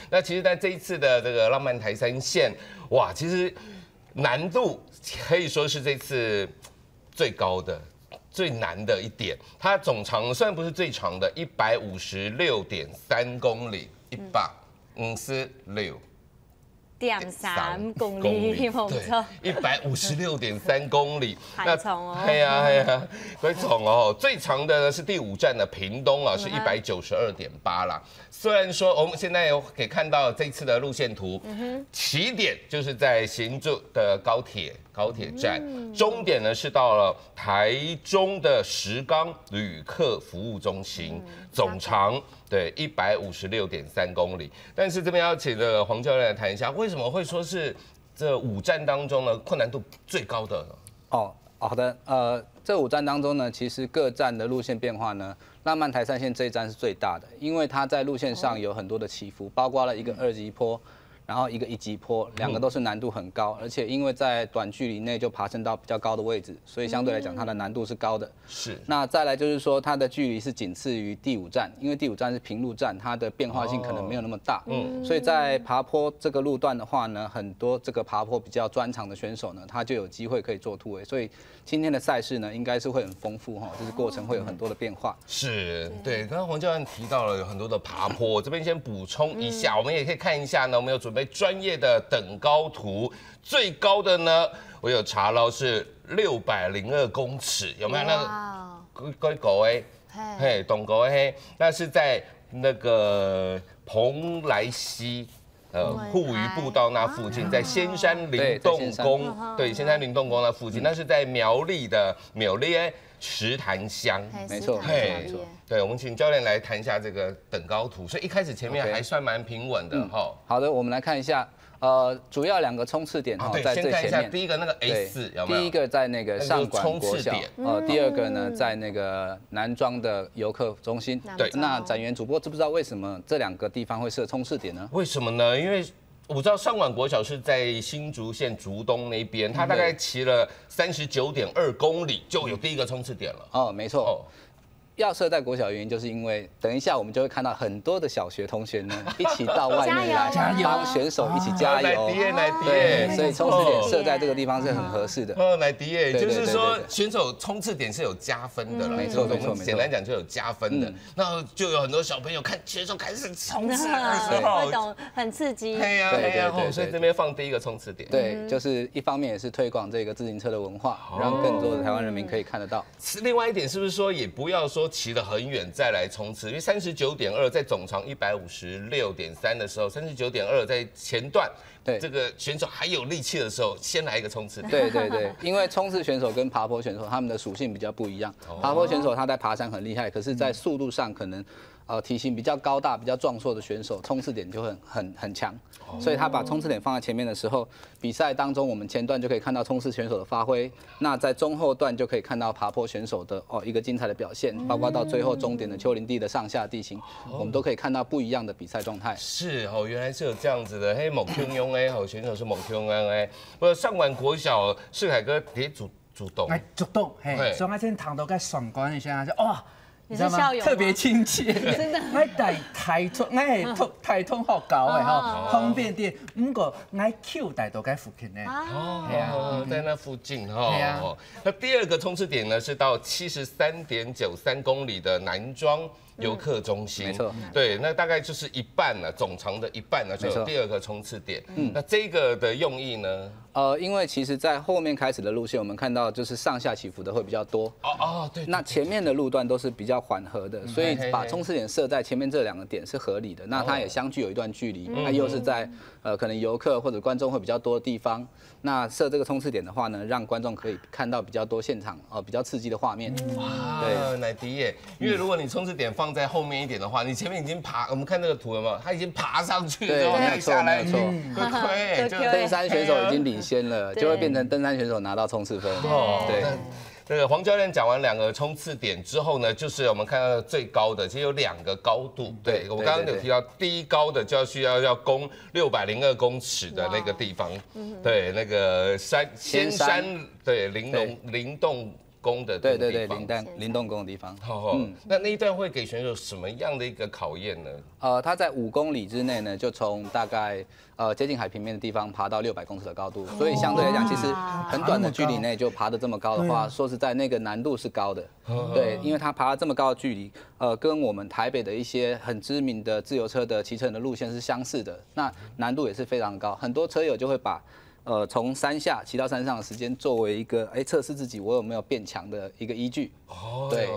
那其实在这一次的这个浪漫台三线，哇，其实难度可以说是这次最高的。最难的一点，它总长虽然不是最长的，156.3公里，156.3公里，冇錯，156.3公里，太重哦。係啊，所以重哦。最长的呢是第5站的屏东啊，是192.8啦。虽然说我们现在有可以看到这次的路线图，起点就是在新竹的高铁站，终点呢是到了台中的石冈旅客服务中心，总长对156.3公里。但是这边要请这个黄教练来谈一下，为什么会说是这5站当中呢困难度最高的呢？哦，好的，这5站当中呢，其实各站的路线变化呢，浪漫台三线这一站是最大的，因为它在路线上有很多的起伏，包括了一个2级坡。然后一个1级坡，两个都是难度很高，而且因为在短距离内就爬升到比较高的位置，所以相对来讲它的难度是高的。是。那再来就是说它的距离是仅次于第5站，因为第5站是平路站，它的变化性可能没有那么大。所以在爬坡这个路段的话呢，很多这个爬坡比较专长的选手呢，他就有机会可以做突围。所以今天的赛事呢，应该是会很丰富哈，就是过程会有很多的变化。是对，刚刚黄教练提到了有很多的爬坡，我这边先补充一下，我们也可以看一下呢，我们有准备专业的等高图，最高的呢，我有查到是602公尺，有没有那个狗哎？嘿，懂狗哎？那是在那个蓬莱溪。护渔步道那附近，在仙山灵动宫，对，仙山灵动宫那附近，那是在苗栗的苗栗石潭乡，没错，没错。对，我们请教练来谈一下这个等高图，所以一开始前面还算蛮平稳的哈。好的，我们来看一下。主要2个冲刺点哈，在最前面。第一个那个 A4有没有？第一个在那个上管国小，第2个呢在那个南庄的游客中心。对，那展元主播知不知道为什么这2个地方会设冲刺点呢？为什么呢？因为我知道上管国小是在新竹县竹东那边，他大概骑了39.2公里就有第一个冲刺点了。哦，没错。要设在国小原因，就是因为等一下我们就会看到很多的小学同学呢，一起到外面来帮选手一起加油。对，所以冲刺点设在这个地方是很合适的。来迪耶，就是说选手冲刺点是有加分的了。没错，没错，简单讲就有加分的。那就有很多小朋友看选手开始冲刺的时候，会懂，很刺激。对呀，所以这边放第一个冲刺点。对，就是一方面也是推广这个自行车的文化，让更多的台湾人民可以看得到。另外一点是不是说也不要说骑得很远再来冲刺，因为39.2在总长156.3的时候，39.2在前段，对这个选手还有力气的时候，先来一个冲刺。对，因为冲刺选手跟爬坡选手他们的属性比较不一样，爬坡选手他在爬山很厉害，可是在速度上可能。体型比较高大、比较壮硕的选手，冲刺点就会很强，所以他把冲刺点放在前面的时候，比赛当中我们前段就可以看到冲刺选手的发挥，那在中后段就可以看到爬坡选手的一个精彩的表现，包括到最后终点的丘陵地的上下地形，我们都可以看到不一样的比赛状态。是哦，原来是有这样子的，嘿，某 Q 庸哎，好选手是某 Q 庸哎，不上完国小世凯哥也主动，主动，嘿，所以我先躺到该爽关一下，就哇。你知道吗？特别亲切，真的。我台通好高诶吼，方便点。不过我 Q 大都在附近呢。在那附近哈。那第2个冲刺点呢是到73.93公里的南庄游客中心。没错。对，那大概就是一半了，总长的一半呢就有第2个冲刺点。那这个的用意呢？因为其实，在后面开始的路线，我们看到就是上下起伏的会比较多。对。那前面的路段都是比较缓和的，所以把冲刺点设在前面这2个点是合理的。那它也相距有一段距离，它又是在可能游客或者观众会比较多的地方。那设这个冲刺点的话呢，让观众可以看到比较多现场比较刺激的画面。对，乃迪耶，因为如果你冲刺点放在后面一点的话，你前面已经爬，我们看这个图有没有？他已经爬上去之后再下来，没错，登山选手已经领先了，就会变成登山选手拿到冲刺分。对。这个黄教练讲完2个冲刺点之后呢，就是我们看到最高的，其实有2个高度。对，我们刚刚有提到，第一高的就要攻602公尺的那个地方，对，那个仙山对灵动宫的对，灵动宫的地方。那一段会给选手什么样的一个考验呢？它在5公里之内呢，就从大概接近海平面的地方爬到600公尺的高度，所以相对来讲，其实很短的距离内就爬得这么高的话，说实在那个难度是高的。对，因为它爬了这么高的距离，跟我们台北的一些很知名的自由车的骑乘的路线是相似的，那难度也是非常高。很多车友就会把从山下骑到山上的时间作为一个测试自己我有没有变强的一个依据。对。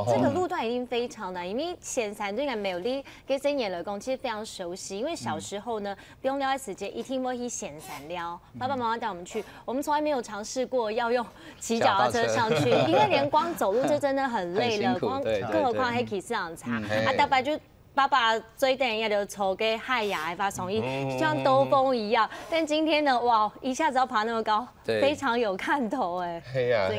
这个路段一定非常难，因为显山对没有你给这眼来讲，其实非常熟悉。因为小时候呢，不用撩时间，一定会去显山撩。爸爸妈妈带我们去，我们从来没有尝试过要用骑脚踏车上去，因为连光走路就真的很累了，更何况还骑市场差啊，大白就。爸爸追等也就抽给海牙发送衣，就像兜风一样。但今天呢，哇，一下子要爬那么高，非常有看头哎。嘿呀，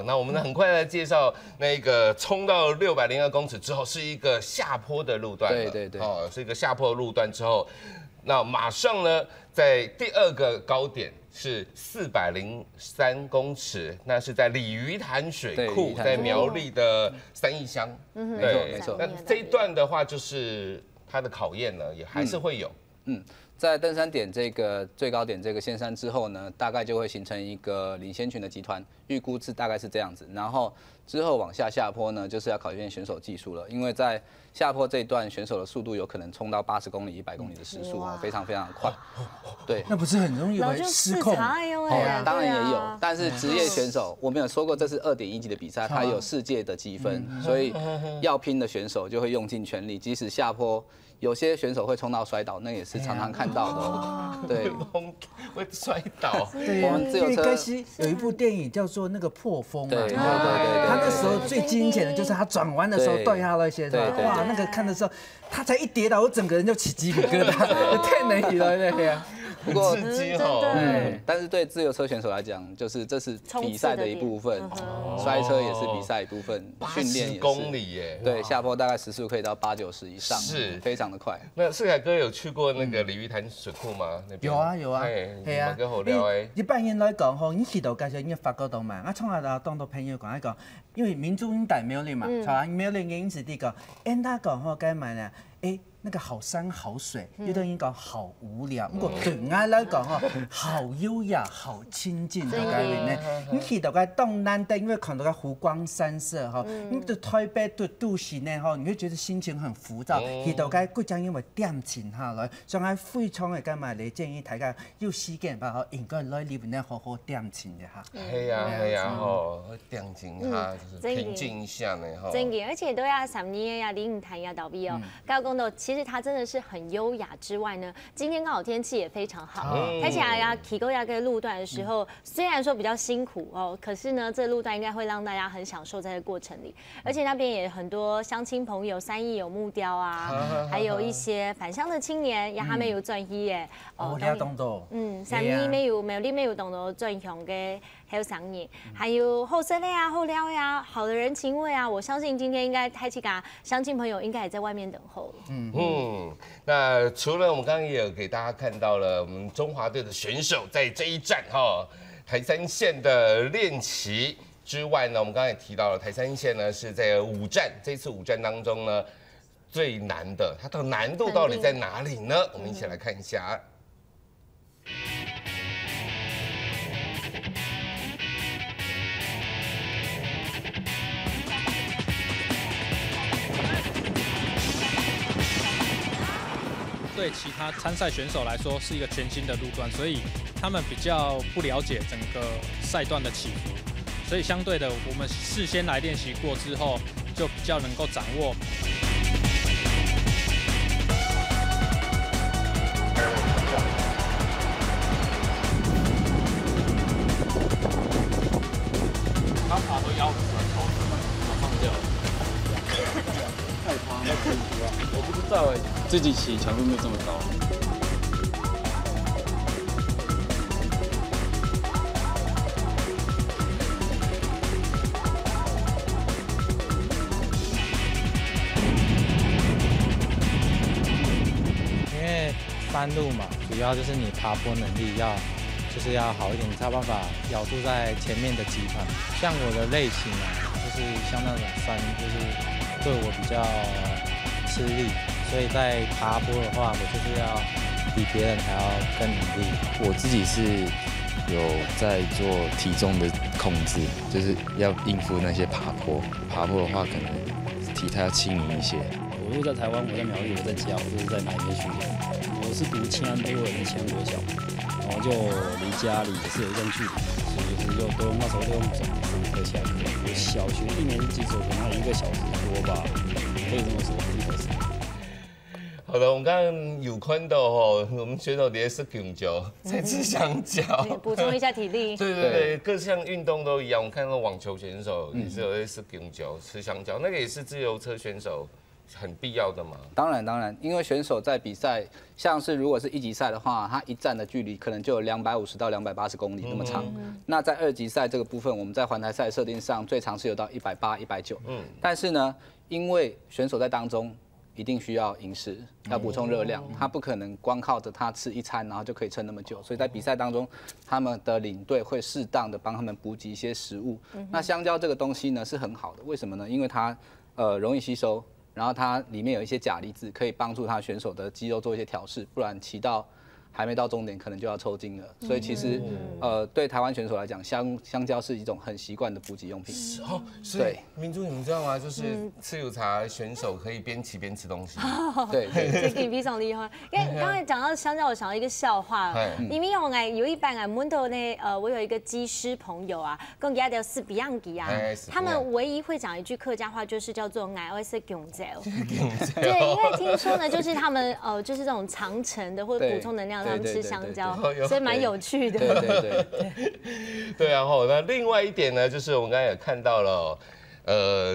那我们很快来介绍那个冲到602公尺之后，是一个下坡的路段。对，是一个下坡的路段之后，那马上呢，在第2个高点。是403公尺，那是在鲤鱼潭水库，在苗栗的三义乡。没错。那这一段的话，就是它的考验呢，也还是会有。在登山点这个最高点这个仙山之后呢，大概就会形成一个领先群的集团，预估大概是这样子。然后之后往下坡呢，就是要考验选手技术了，因为在下坡这一段，选手的速度有可能冲到80公里、100公里的时速，非常的快。对，那不是很容易会失控？当然也有，但是职业选手，我们有说过这是2.1级的比赛，它有世界的积分，所以要拼的选手就会用尽全力，即使下坡。有些选手会冲到摔倒，那也是常常看到的。对，会摔倒。对，我们自由车有一部电影叫做那个破风嘛。对。他那时候最惊险的就是他转弯的时候掉下那些，哇，那个看的时候，他才一跌倒，我整个人就起鸡皮疙瘩，太难以了那呀。不过刺激但是对自由车选手来讲，就是这是比赛的一部分，摔车也是比赛一部分，训练也是。公里耶。对，下坡大概时速可以到80-90以上，是非常的快。那世凯哥有去过那个鲤鱼潭水库吗？有啊，係啊。跟好聊誒。一般人来讲吼，你去到介绍你法国动漫，我从来都当到朋友讲一讲，因为民族音带苗栗嘛，苗栗因此地讲，他讲吼该买呢，那个好山好水，有的人讲好无聊，不过对我来讲吼，好优雅、好亲近的概念呢。你去到个东南的，因为看到个湖光山色哈，你到台北的都市呢吼，你会觉得心情很浮躁。去到个骨将因为恬静下来，所以非常的干嘛嚟建议大家有时间吧，吼应该来里面呢好好恬静一下。係啊，吼，恬静下，就是平静一下呢，吼。真嘅，而且都要3年呀，鲤鱼潭呀，倒闭哦。高公的其实它真的是很优雅之外呢，今天刚好天气也非常好，开起来呀提高亚个路段的时候，虽然说比较辛苦哦，可是呢这路段应该会让大家很享受在这过程里，而且那边也很多乡亲朋友，3义有木雕啊，还有一些返乡的青年，也还没有转移耶。哦，你懂到。3义没有懂到转向嘅。还有赏你，还有后生类啊、后撩呀，好的人情味啊，我相信今天应该台七嘎乡亲朋友应该也在外面等候。那除了我们刚刚也有给大家看到了我们中华队的选手在这一站台三线的练习之外呢，我们刚刚也提到了台三线呢是在5站，这次5站当中呢最难的，它的难度到底在哪里呢？我们一起来看一下。对其他参赛选手来说是一个全新的路段，所以他们比较不了解整个赛段的起伏，所以相对的，我们事先来练习过之后，就比较能够掌握。刚爬都腰突然头往上掉，太滑了，我不知道自己骑强度没有这么高。因为山路嘛，主要就是你爬坡能力要就是要好一点，才有办法咬住在前面的击盘。像我的类型啊，就是像那种山，就是对我比较吃力，所以在爬坡的话，我就是要比别人还要更努力。我自己是有在做体重的控制，就是要应付那些爬坡。爬坡的话，可能体态要轻盈一些。我是在台湾，我在苗栗，我在家，我就是在哪边训练。我是读清安都人的前国小，然后就离家里也是有一段距离，所以就是都那时候都用走上课下课。我小学1年级走可能1个小时多吧，可以这么说，1个小时。好的，我们刚刚有看到哦，我们选手也是香蕉，在吃香蕉，补充一下体力。对对对，各项运动都一样。我看到网球选手也是有在吃香蕉，吃香蕉，那个也是自由车选手很必要的嘛。当然，因为选手在比赛，像是如果是1级赛的话，他一站的距离可能就有250到280公里那么长。那在2级赛这个部分，我们在环台赛设定上最长是有到180、190。但是呢，因为选手在当中一定需要饮食，要补充热量，他不可能光靠着他吃一餐，然后就可以撑那么久。所以在比赛当中，他们的领队会适当的帮他们补给一些食物。那香蕉这个东西呢是很好的，为什么呢？因为它容易吸收，然后它里面有一些钾离子，可以帮助他选手的肌肉做一些调试，不然骑到还没到终点，可能就要抽筋了。所以其实对台湾选手来讲，香蕉是一种很习惯的补给用品。哦，所以明珠你们知道吗？就是吃有茶选手可以边骑边吃东西。对，这个非常厉害。因为刚才讲到香蕉，我想到一个笑话。因为有一班门头呢，我有一个机师朋友啊，跟人家的是 Bianchi 啊，他们唯一会讲一句客家话，就是叫做“我是香蕉”。对，因为听说呢，就是他们就是这种长程的或者补充能量。他们吃香蕉，所以蛮有趣的。对啊，那另外一点呢，就是我们刚才也看到了，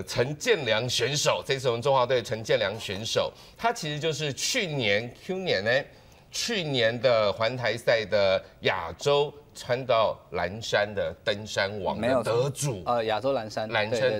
陈建良选手，这次我们中华队陈建良选手，他其实就是去年的环台赛的亚洲穿到蓝山的登山王的得主，亚洲蓝山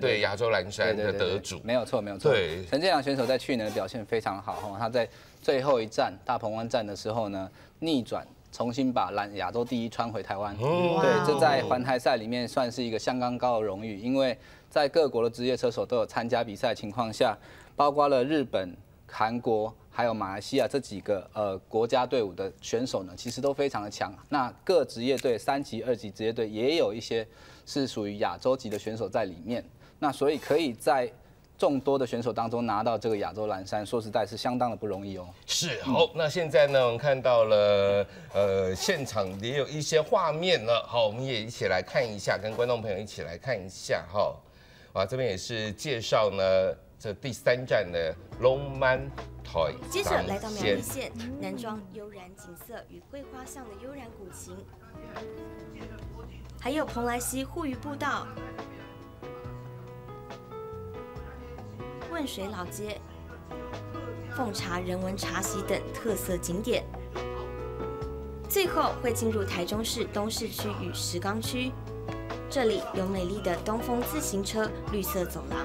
对亚洲蓝山的得主，没有错。对，陈建良选手在去年的表现非常好，他在最后一站大鹏湾站的时候呢，逆转重新把亚洲第1穿回台湾。对，这在环台赛里面算是一个相当高的荣誉，因为在各国的职业车手都有参加比赛的情况下，包括了日本、韩国还有马来西亚这几个国家队伍的选手呢，其实都非常的强。那各职业队3级、2级职业队也有一些是属于亚洲级的选手在里面。那所以可以在众多的选手当中拿到这个亚洲蓝山，说实在是相当的不容易哦。是，好，那现在呢，我们看到了现场也有一些画面了，好，我们也一起来看一下，跟观众朋友一起来看一下哈。哇，这边也是介绍呢这第3站的龙曼台。接着来到苗栗县，南庄悠然景色与桂花巷的悠然古情，还有蓬莱溪护渔步道。汶水老街、奉茶人文茶席等特色景点，最后会进入台中市东市区与石冈区，这里有美丽的东风自行车绿色走廊。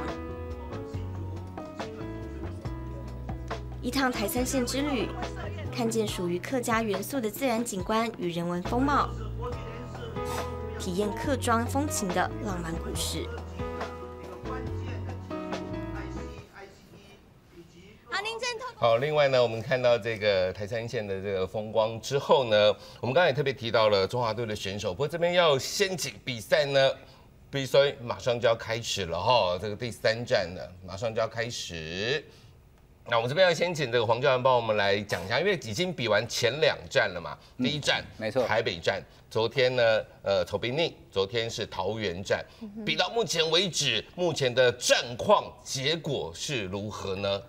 一趟台3线之旅，看见属于客家元素的自然景观与人文风貌，体验客庄风情的浪漫故事。好，另外呢，我们看到这个台3线的这个风光之后呢，我们刚才也特别提到了中华队的选手，不过这边要先请比赛呢，比赛马上就要开始了哈，这个第3站呢，马上就要开始。那我们这边要先请这个黄教练帮我们来讲一下，因为已经比完前2站了嘛，第1站没错，台北站，昨天呢，丑滨宁，昨天是桃园站，比到目前为止，目前的战况结果是如何呢？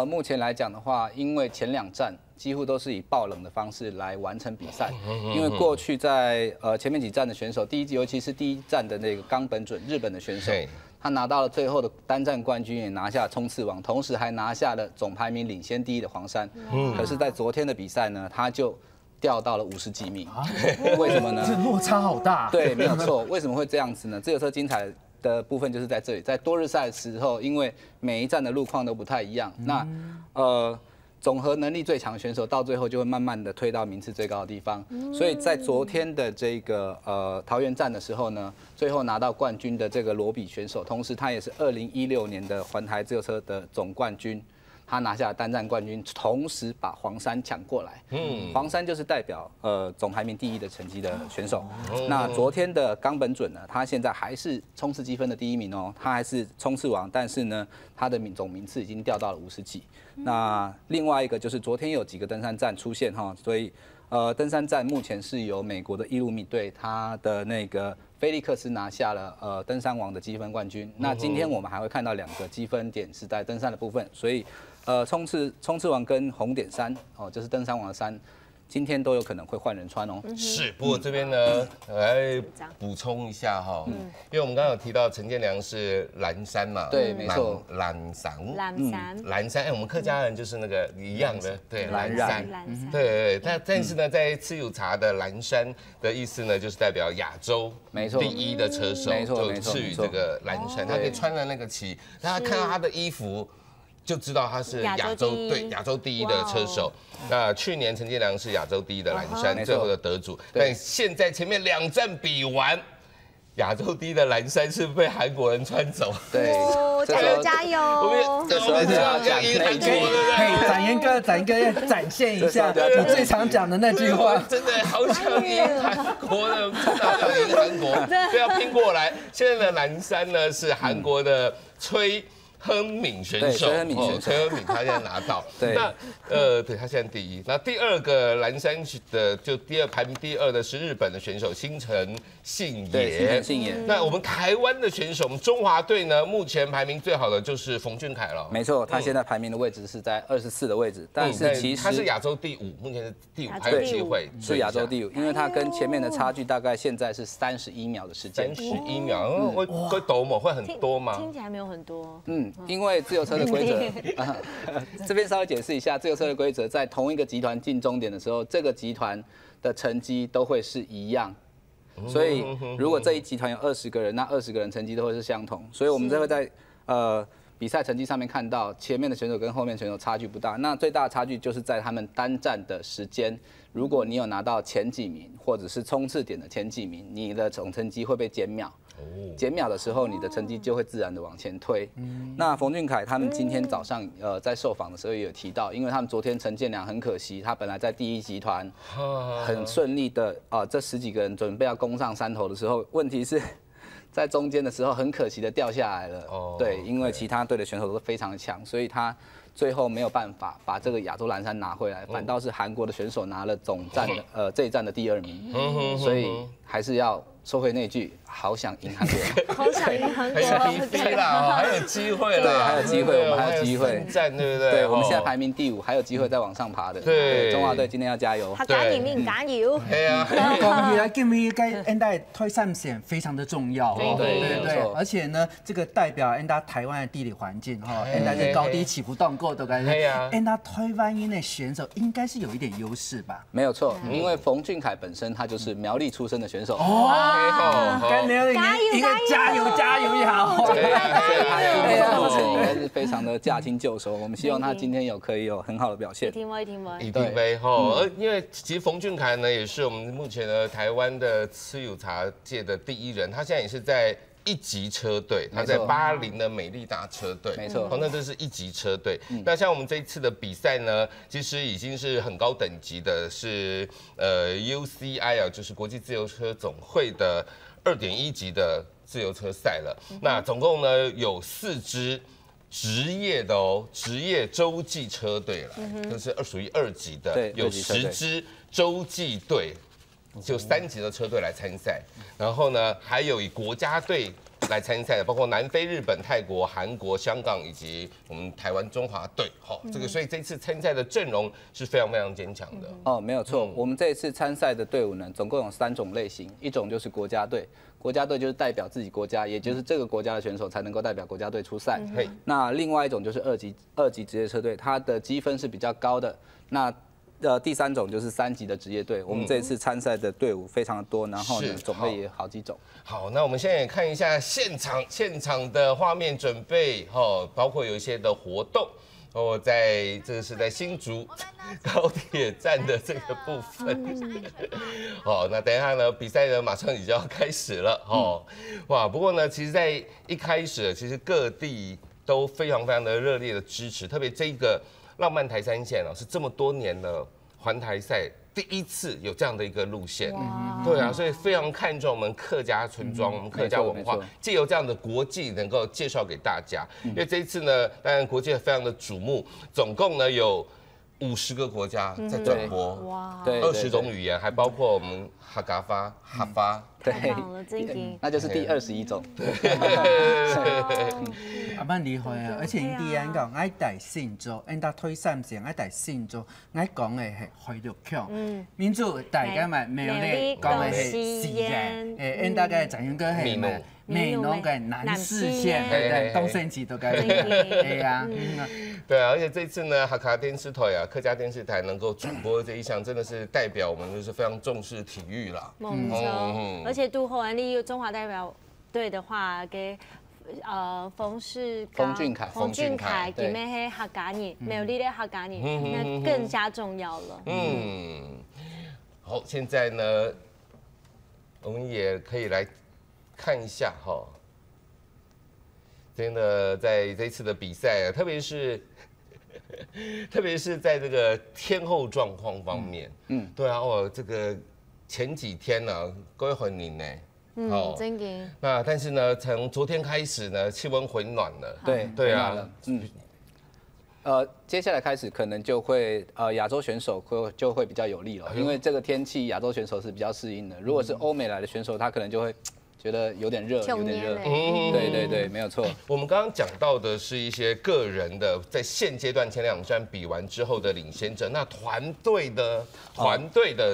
目前来讲的话，因为前2站几乎都是以爆冷的方式来完成比赛，因为过去在前面几站的选手，尤其是第1站的那个冈本准日本的选手，他拿到了最后的单站冠军，也拿下冲刺王，同时还拿下了总排名领先第1的黄山。可是，在昨天的比赛呢，他就掉到了50几名，为什么呢？这落差好大。对，没有错。为什么会这样子呢？自由车精彩的部分就是在这里，在多日赛的时候，因为每一站的路况都不太一样，那总和能力最强的选手，到最后就会慢慢的推到名次最高的地方。所以在昨天的这个桃园站的时候呢，最后拿到冠军的这个罗比选手，同时他也是2016年的环台自由车的总冠军。他拿下了单站冠军，同时把黄山抢过来。黄山就是代表总排名第1的成绩的选手。那昨天的冈本准呢，他现在还是冲刺积分的第1名哦，他还是冲刺王，但是呢，他的总名次已经掉到了50几。那另外一个就是昨天有几个登山站出现哈，所以登山站目前是由美国的伊路米队，他的那个菲利克斯拿下了登山王的积分冠军。那今天我们还会看到2个积分点是在登山的部分，所以冲刺王跟红点山就是登山王的山，今天都有可能会换人穿哦。是，不过这边呢，来补充一下哈，因为我们刚刚有提到陈建良是蓝山嘛，对，没错，蓝山，蓝山，哎，我们客家人就是那个一样的，对，蓝山，对，但是呢，在吃有茶的蓝山的意思呢，就是代表亚洲没错第1的车手，就赐予这个蓝山，他可以穿了那个旗，大家看到他的衣服。就知道他是亚洲第1的车手。那去年陈建良是亚洲第1的蓝山最后的得主，但现在前面2站比完，亚洲第1的蓝山是被韩国人穿走。对，加油加油！我们要赢韩国，对不对？嘿，展颜哥要展现一下你最常讲的那句话。真的好想赢韩国的，真的要赢韩国，对，要拼过来。现在的蓝山呢是韩国的崔亨敏选手，崔亨敏他现在拿到，那对他现在第1。那第2个蓝山的就排名第2的是日本的选手新城信也。那我们台湾的选手，我们中华队呢，目前排名最好的就是冯俊凯了。没错，他现在排名的位置是在24的位置，但是其实他是亚洲第5，目前是第5，还有机会是亚洲第5，因为他跟前面的差距大概现在是31秒的时间。31秒，会抖吗？会很多吗？听起来没有很多。因为自由车的规则，这边稍微解释一下，自由车的规则在同一个集团进终点的时候，这个集团的成绩都会是一样。所以如果这一集团有20个人，那20个人成绩都会是相同。所以我们就会在比赛成绩上面看到前面的选手跟后面的选手差距不大，那最大的差距就是在他们单站的时间。如果你有拿到前几名，或者是冲刺点的前几名，你的总成绩会被减秒。减秒的时候，你的成绩就会自然的往前推。那冯俊凯他们今天早上在受访的时候也有提到，因为他们昨天陈建良很可惜，他本来在第1集团很顺利的这10几个人准备要攻上山头的时候，问题是在中间的时候很可惜的掉下来了。对，因为其他队的选手都非常的强，所以他最后没有办法把这个亚洲蓝山拿回来，反倒是韩国的选手拿了总站的这一站的第2名。所以还是要说回那句，好想赢韩国，好想赢韩国，还有PB啦，还有机会啦，对，还有机会，我们还有机会战，对不对？对，我们现在排名第5，还有机会再往上爬的。对，中华队今天要加油，他加油，加油！係啊，講起來，今日嘅 Enda 推3線非常的重要，對，而且呢，這個代表 Enda 台灣的地理環境哈 ，Enda 是高低起伏動過的感覺，Enda 台灣音的選手應該是有一點優勢吧？沒有錯，因為馮俊凱本身他就是苗栗出身的選手。加油也好！所以他目前應該是非常的駕輕就熟。我們希望他今天可以有很好的表現。一定會哈，因為其實馮俊凱呢，也是我們目前的台灣的吃有茶界的第1人，他現在也是在1級車隊，他在80的美利達車隊，沒錯，那這是1級車隊。那像我們這一次的比賽呢，其實已經是很高等級的，是UCI 啊，就是國際自由車總會的2.1級的自由車賽了。那總共呢有4支職業的職業洲際車隊來，這是屬於2級的，有10支洲際隊。就3級的車隊來參賽，然後呢，還有以國家隊來參賽的，包括南非、日本、泰國、韓國、香港以及我們台灣中華隊。好，這個所以這次參賽的陣容是非常非常堅強的。哦，沒有錯，我們這一次參賽的隊伍呢，總共有3種類型，一種就是國家隊，國家隊就是代表自己國家，也就是這個國家的選手才能夠代表國家隊出賽。那另外一種就是2級職業車隊，它的積分是比較高的。那第3種就是3級的職業隊，我們這一次參賽的隊伍非常的多，然後呢種類也好幾種。好，那我們現在也看一下現場的畫面準備，包括有一些的活動。哦，这个是在新竹高铁站的这个部分。哦，那等一下呢，比赛呢马上也就要开始了。哦，哇，不过呢，其实，在一开始，其实各地都非常的热烈的支持，特别这个浪漫台三线哦，是这么多年了环台赛第一次有这样的一个路线。对啊，所以非常看重我们客家村庄，我们客家文化，借由这样的国际能够介绍给大家。因为这一次呢，当然国际非常的瞩目，总共呢有50个国家在转播，哇，对，20种语言，还包括我们哈嘎发、哈发。太棒了，真的，那就是第21种。阿蛮厉害啊！而且因啲人讲爱带信州，因搭推三线爱带信州，爱讲的系回力强。民族大家嘛没有咧讲的系西人，因大概展现个系美浓嘅南势线，对，东升旗都该对呀。对啊，而且这次呢，哈卡电视台啊，客家电视台能够转播这一项，真的是代表我们就是非常重视体育啦。没错，而且杜后安利中华代表队的话，给冯俊凯给妹黑哈嘎尼，没有力的哈嘎尼，那更加重要了。好，现在呢，我们也可以来看一下哈。真的在这一次的比赛，特别是在这个天候状况方面，对啊，这个前几天呢，各位很冷呢，真的。那但是呢，从昨天开始呢，气温回暖了，对啊，接下来开始可能就会亚洲选手就会比较有利了，因为这个天气亚洲选手是比较适应的，如果是欧美来的选手，他可能就会觉得有点热，对，没有错。我们刚刚讲到的是一些个人的，在现阶段前2站比完之后的领先者。那团队的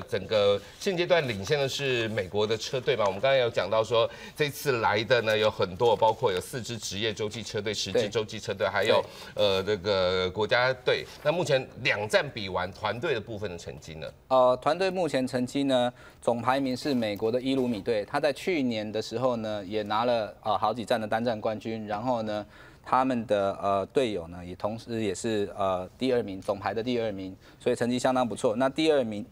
整个现阶段领先的是美国的车队嘛？我们刚才有讲到说，这次来的呢有很多，包括有4支职业洲际车队、10支洲际车队，还有这个国家队。那目前2站比完，团队的部分的成绩呢？团队目前成绩呢，总排名是美国的伊鲁米队，他在去年的时候呢，也拿了好几站的单站冠军，然后呢，他们的队友呢，也同时也是第2名，总排的第2名，所以成绩相当不错。那第2名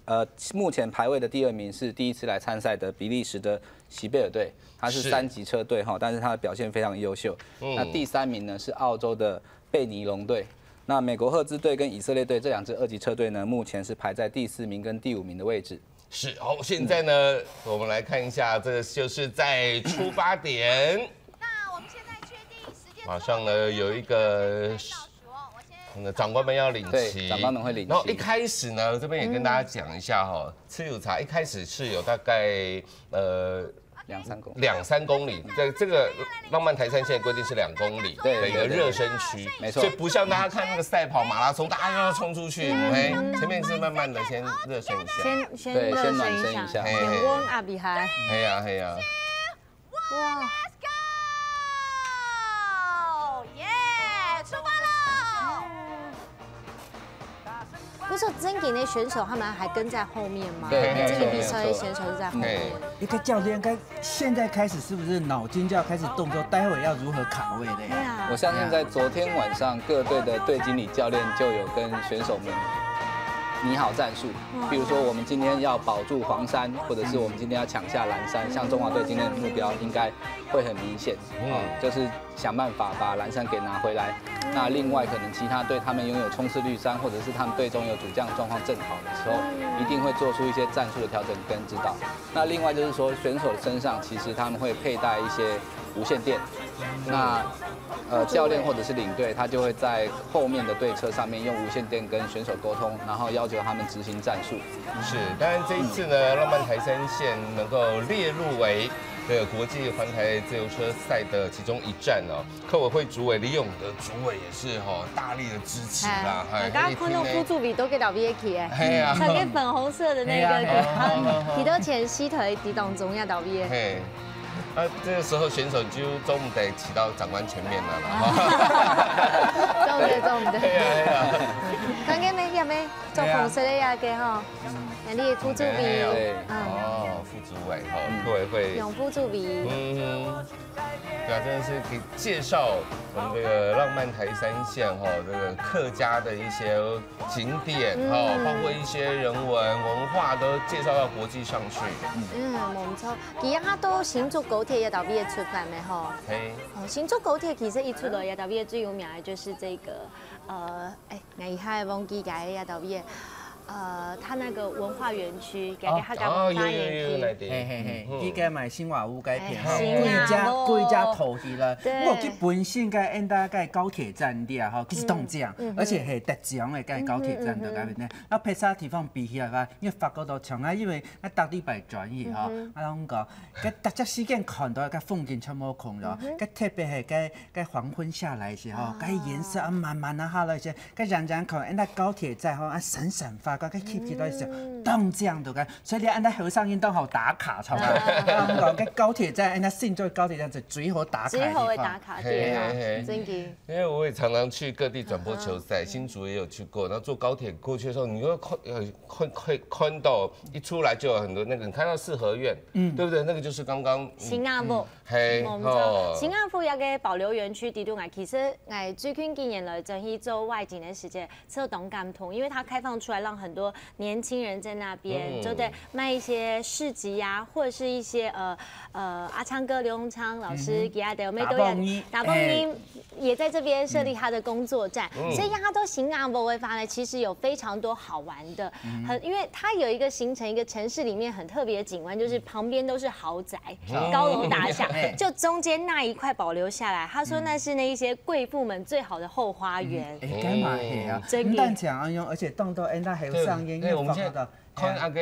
目前排位的第2名是第一次来参赛的比利时的席贝尔队，他是3级车队哈，但是他的表现非常优秀。那第3名呢是澳洲的贝尼龙队。那美国赫兹队跟以色列队这2支2级车队呢，目前是排在第4名跟第5名的位置。是，好，现在呢，我们来看一下，这个就是在出发点。那我们现在确定时间。马上呢有一个，长官们要领旗，长官们会领旗。然后一开始呢，这边也跟大家讲一下哈，吃有茶一开始是有大概2、3公里，在这个浪漫台三线规定是2公里的一个热身区，没错，所以不像大家看那个赛跑马拉松，大家要冲出去，OK，前面是慢慢的先热身一下，先暖身一下，先温啊比还，嘿呀，哇 ，Let's go， 耶，出发喽！不是真给那选手他们还跟在后面吗？对，这个比赛的选手是在后面。一个教练现在开始是不是脑筋就要开始动作，待会要如何卡位的呀？我相信在昨天晚上各队的队经理教练就有跟选手们拟好战术，比如说我们今天要保住黄山，或者是我们今天要抢下蓝山，像中华队今天的目标应该会很明显，就是想办法把蓝山给拿回来。那另外可能其他队他们拥有冲刺绿山，或者是他们队中有主将状况正好的时候，一定会做出一些战术的调整跟指导。那另外就是说选手身上其实他们会佩戴一些无线电，那教练或者是领队他就会在后面的队车上面用无线电跟选手沟通，然后要求他们执行战术。是，当然这一次呢，浪漫台三线能够列入为这个国际环台自由车赛的其中一站哦。客委会主委李永德主委也是大力的支持啦。我刚刚看到辅助比都给到 Vicky 哎，上面粉红色的那个，提到前膝腿抵挡中要倒 V。这个时候选手就中午得骑到长官前面了啦。中午的。刚刚那有没做红色的呀？给哈，那里辅助比。副主委。哎，哈，各位会永不驻鼻。对啊，真的是给介绍我们这个浪漫台三线哈，这个客家的一些景点哈，包括一些人文文化都介绍到国际上去。冇错，而家都新竹高铁也到尾出发咩吼？新竹高鐵其實一出來，也到尾最有名的就是這個我一下忘記解也到尾。它那個文化園區，嘅客家文化園區，依家咪新華屋嗰片，貴家頭去啦。我基本先嘅應該嘅高鐵站啲啊，吼，其實當獎，而且係得獎嘅嘅高鐵站度嗰邊咧。啊，其他地方比起來話，因為發覺到長啊，因為一搭禮拜轉去吼，我諗講，嘅特隻時間看到嘅風景全部空咗，嘅特別係嘅黃昏下來時候，嘅顏色啊慢慢啊下來些，嘅人看，應該高鐵站吼啊閃閃發。個 keep 住到時候，當這樣度嘅，所以你按喺後生園當好打卡，係嘛？咁講嘅高鐵站，按喺新竹高鐵站就最好打卡。最好嘅打卡點，真嘅。因為我也常常去各地轉播球賽，新竹也有去過。然後坐高鐵過去的時候，你會看到一出來就有很多那個，你看到四合院，對不對？那個就是剛剛新亞埔，冇錯。新亞埔有個保留園區，地度其實最近幾年來正去做外景的時間，做動感圖，因為它開放出來讓很多年輕人在那邊就得賣一些市集呀，或者是一些阿昌哥劉永昌老師給他的咩都有，打蹦音也在這邊設立他的工作站，所以他都新亞埔會發呢，其實有非常多好玩的，因為它有一個形成一個城市裡面很特別的景觀，就是旁邊都是豪宅、高樓大廈，就中間那一塊保留下來，他說那是那一些貴婦們最好的後花園。幹嘛係啊？不但講安用，而且動到那還有上映。我們現在看阿個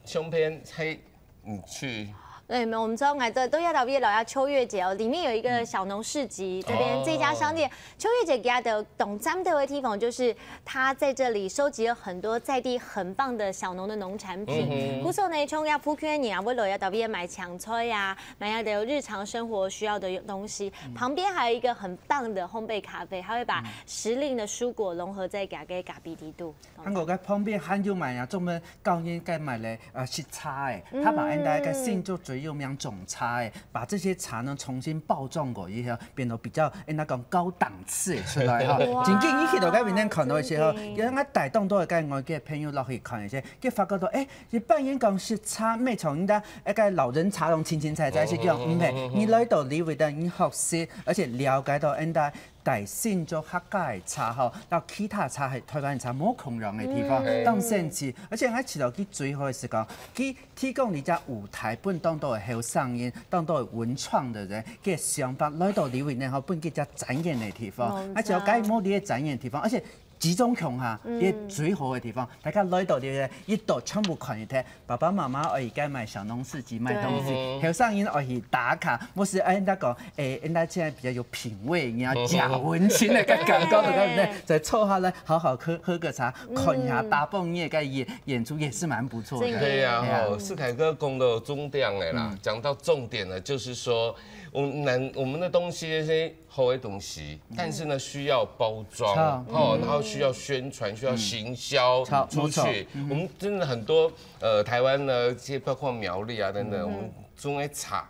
胸片，嘿，你去。对，我们知道都要到毕业了，要秋月节哦，里面有一个小农市集，这边这家商店，秋月节给他的懂咱们的地方就是他在这里收集了很多在地很棒的小农的农产品。古时候呢，从要铺圈你啊，为了要到毕业买抢菜呀，买要的日常生活需要的东西。旁边还有一个很棒的烘焙咖啡，他会把时令的蔬果融合在咖啡底度。韩国嘅旁边很有卖啊，专门教人该买咧食茶诶，他把人家嘅新竹最有名种茶诶，把这些茶呢重新包装过以后，变得比较那讲高档次诶出来哈。真正你去到嗰边咧看到一些吼，因为带动到嘅外嘅朋友落去看一些，佢发觉到你扮演讲食茶咩从人家一个老人茶农清清菜菜是叫唔係，你來到你會得你學識，而且了解到人家大新竹客家嘅茶吼，然後其他茶係台灣茶冇共融嘅地方，當甚至，而且喺遲到佢最好嘅時候，佢提供你隻舞台本當到係後生人，當到係文創的人嘅想法，來到你會呢後本佢隻展演嘅地方，而且有解冇啲嘅展演地方，而且。集中強下，啲最好嘅地方，大家來到啲一度全部看一睇。爸爸媽媽而家買小農市集賣東西，後生人而去打卡，冇是人家講人家現在比較有品味，然後假文青嘅感覺，對不對？再坐下來，好好喝個茶，看一下大蹦夜嘅演出也是蠻不錯的。對呀，世凱哥講到重點嘅啦，講到重點呢，就是說。我們的東西這些好的東西，但是呢需要包裝，然後需要宣傳，需要行銷出去。我們真的很多台灣呢，這些包括苗栗啊等等，我們種的茶，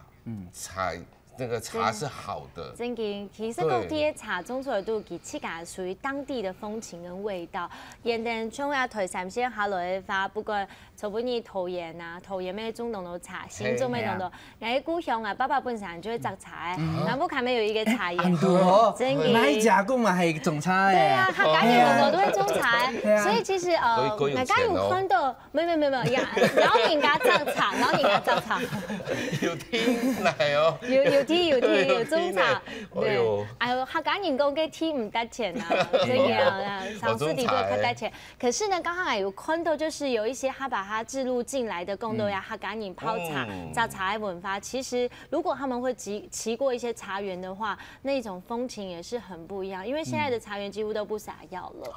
那個茶是好的。真嘅，其實嗰啲茶種出來都其實係屬於當地的風情跟味道。人哋從啊台山先下來嘅話，不過就本意桃園啊，桃園咩中東度茶，新竹咩東度，喺故鄉啊，爸爸本身就會摘茶嘅，南部係咪有一個茶園？真嘅。哪一家公嘛係種茶嘅？對啊，客家人東度都會種茶，所以其實客家有看到，沒，老人家摘茶，有聽來哦。有種茶，對，客家人講嘅天唔得錢啊，真嘅，上市地都不得錢。可是呢，剛剛有看到，就是有一些他把它置入進來的貢豆呀，客家人泡茶、摘茶的文化。其實如果他們會騎過一些茶園的話，那種風情也是很不一樣。因為現在的茶園幾乎都不撒藥了。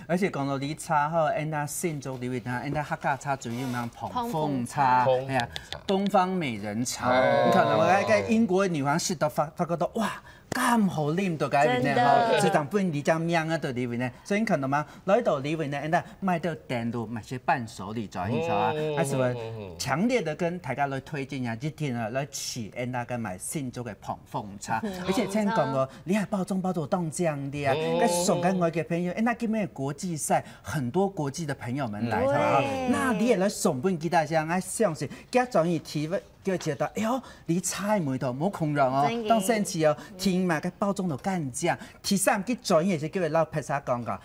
而且講到啲茶吼，人家新竹裏邊啊，人家客家茶最有名蓬風茶，係啊，東方美人茶。你看我喺英國女皇室都發覺到哇！咁好啉到嗰邊咧，嗬，就當本你將命啊到裡邊咧，所以看到嗎？來到裡邊咧，人家賣到電路買些伴手禮在係嘛，還是話強烈的跟大家來推薦下，一天啊來試人家嘅買新竹嘅膨風茶，而且聽講過，你係包裝到當這樣的啊，跟送給我嘅朋友，人家今年國際賽，很多國際的朋友們來，那你也來送本給大家，我相信家長要提問。叫覺得，哎呦，你猜唔到，冇空讓哦，當生次哦，天嘛嘅包裝到乾淨，第三佢專業就叫佢老拍沙講個，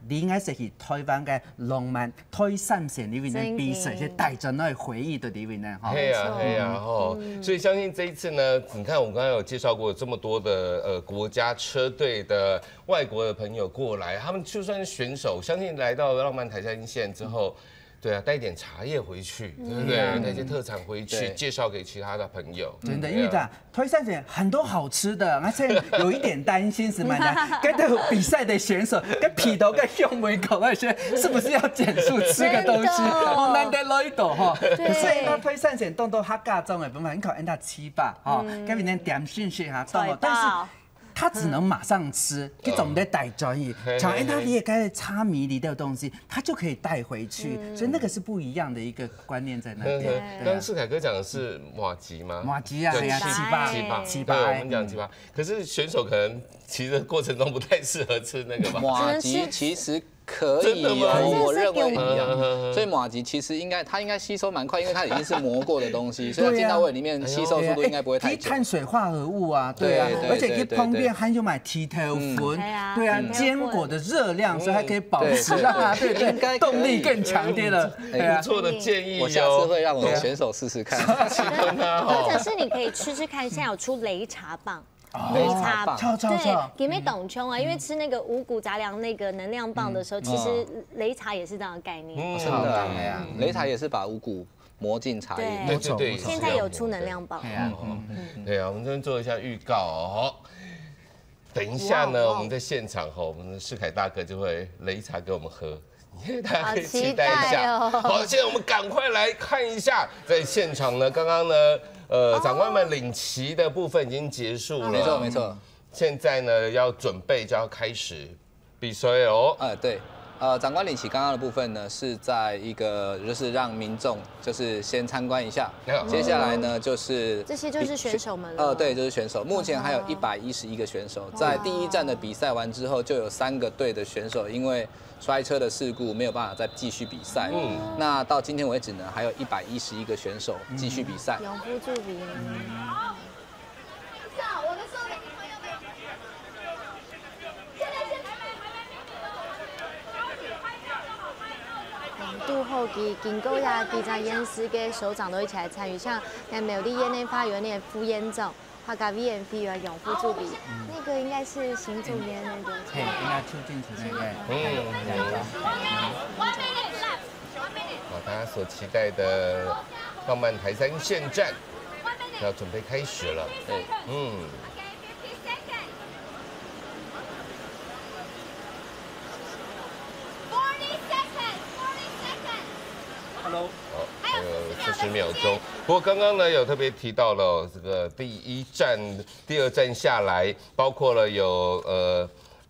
你應該是去台灣嘅浪漫推三線裏面嘅比賽，就帶着那回憶的裏面呢，哈。係啊，哦，所以相信這一次呢，你看我們剛剛有介紹過這麼多的國家車隊的外國的朋友過來，他們就算是選手，相信來到浪漫台山線之後。對啊，帶一點茶葉回去，對不對？帶些特產回去，介紹給其他的朋友。真的，因為推三線很多好吃的，而且有一點擔心什麼呢？跟着比賽的選手，跟皮頭跟胸門口那些，是不是要減速吃個東西？哦，難得來到哈。可是那推三線動到客家中的部分，可能他7百哈，跟別人點信息哈，但是。他只能馬上吃，佢總得帶轉移。像他你也該茶米裡的東西，他就可以帶回去，所以那個是不一樣的一個觀念在那邊。剛剛世凱哥講的是麻糬嗎？麻糬啊，7八，對，我們講7八。可是選手可能騎的過程中不太適合吃那個吧？麻糬其實。可以哦，我認為一樣。所以麻糬其實它應該吸收蠻快，因為它已經是磨過的東西，所以進到胃裡面吸收速度應該不會太久。碳水化合物啊，對啊，而且可以方便含有買提頭粉，對啊，堅果的熱量，所以還可以保持讓它對動力更強啲了。不錯的建議，我下次會讓我們選手試試看。或者是你可以吃吃看，現在有出擂茶棒。擂茶棒，對，給沒懂衝啊？因為吃那個五穀雜糧那個能量棒的時候，其實擂茶也是這樣的概念。真的，擂茶也是把五穀磨進茶葉。對，現在有出能量棒。對啊，我們這邊做一下預告哦。等一下呢，我們在現場哈，我們的世凱大哥就會擂茶給我們喝。大家可以期待一下。好，現在我們趕快來看一下，在現場呢，剛剛呢，長官們領旗的部分已經結束了。沒錯，沒錯。現在呢，要準備就要開始比賽哦。對。長官領旗剛剛的部分呢，是在一個就是讓民眾就是先參觀一下，接下來呢就是這些就是選手們了。對，就是選手。目前還有111個選手，在第一站的比賽完之後，就有3個隊的選手因為摔車的事故沒有辦法再繼續比賽。那到今天為止呢，還有111個選手繼續比賽。永福助比。度後期經過呀，記者演示嘅首長都一起來參與，像苗栗園內發源那副園長，他甲 VNP 啊永福助比，那個應該是行助員那個。對，應該出進去那個。大家所期待的浪漫台山線站要準備開始了。對，Hello。还有40秒鐘。不過剛剛呢有特別提到了這個第1站、第2站下來，包括了有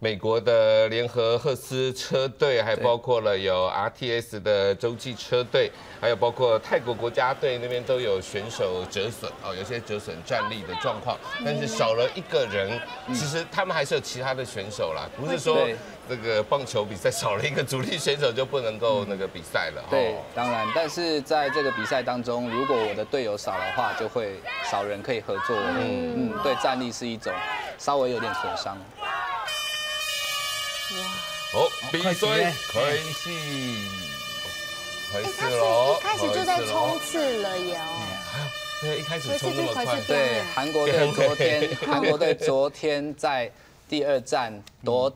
美國的聯合赫斯車隊，還包括了有 RTS 的洲際車隊，還有包括泰國國家隊那邊都有選手折損哦，有些折損站立的狀況，但是少了一個人，其實他們還是有其他的選手啦，不是說這個棒球比賽少了一個主力選手就不能夠那個比賽了。對，當然，但是在這個比賽當中，如果我的隊友少的話，就會少人可以合作。對戰力是一種稍微有點損傷。好，比賽開始，開始咯！一開始就在衝刺了喲。對，一開始衝這麼快。對，韓國隊昨天在第2站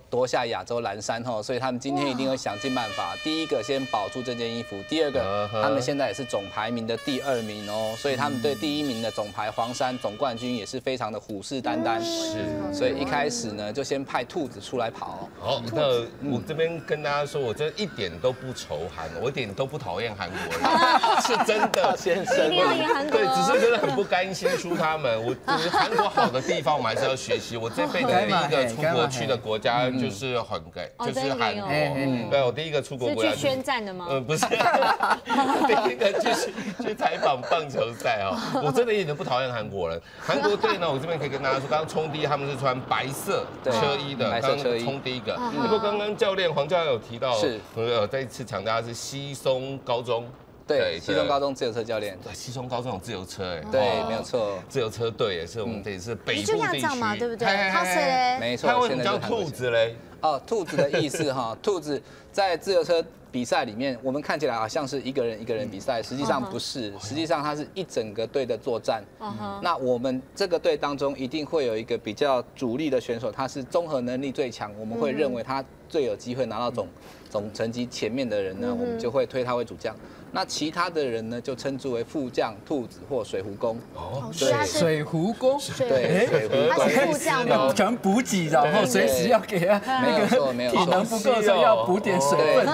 夺下亚洲蓝衫后，所以他们今天一定会想尽办法。第一个先保住这件衣服，第2个他们现在也是总排名的第2名哦，所以他们对第1名的总排黄衫总冠军也是非常的虎视眈眈。是，所以一开始呢就先派兔子出来跑。好，那我这边跟大家说，我真一点都不仇韩，我一点都不讨厌韩国人，是真的，先生。一定要赢韩国。对，只是真的很不甘心输他们。我韩国好的地方，我们还是要学习。我这辈子第一个出国去的国家就是韩国，就是韩国。对，我第一个出国国家是去宣战的吗？不是，第一个就是去采访棒球赛哦。我真的一点都不讨厌韩国人。韩国队呢，我这边可以跟大家说，刚刚冲第一他们是穿白色车衣的，刚刚冲第一个。不过刚刚黄教练有提到，是再一次强调他是西松高中。对，西松高中自由车教练。对，西松高中有自由车哎。对，没有错。自由车队也是我们这里是北部地区。就这样嘛，对不对？他是嘞。没错。他为什么叫兔子嘞？哦，兔子的意思哈，兔子在自由车比赛里面，我们看起来好像是一个人比赛，实际上不是，实际上它是一整个队的作战。那我们这个队当中一定会有一个比较主力的选手，他是综合能力最强，我们会认为他最有机会拿到总成绩前面的人呢，我们就会推他为主将。那其他的人呢，就称之为副将、兔子或水壶公。哦，对，水壶公。对，水壶公。他是副将的，可能补给，然后随时要给他那个体能不够的时候要补点水分。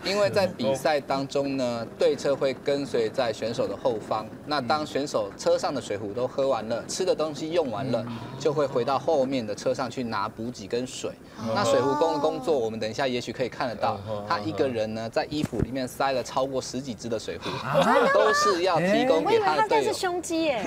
因为在比赛当中呢，队车会跟随在选手的后方。那当选手车上的水壶都喝完了，吃的东西用完了，就会回到后面的车上去拿补给跟水。那水壶公的工作，我们等一下也许可以看得到，他一个人呢在衣服里面塞了超过10几只的水壶，都是要提供给他的队友。我以为他这是胸肌耶。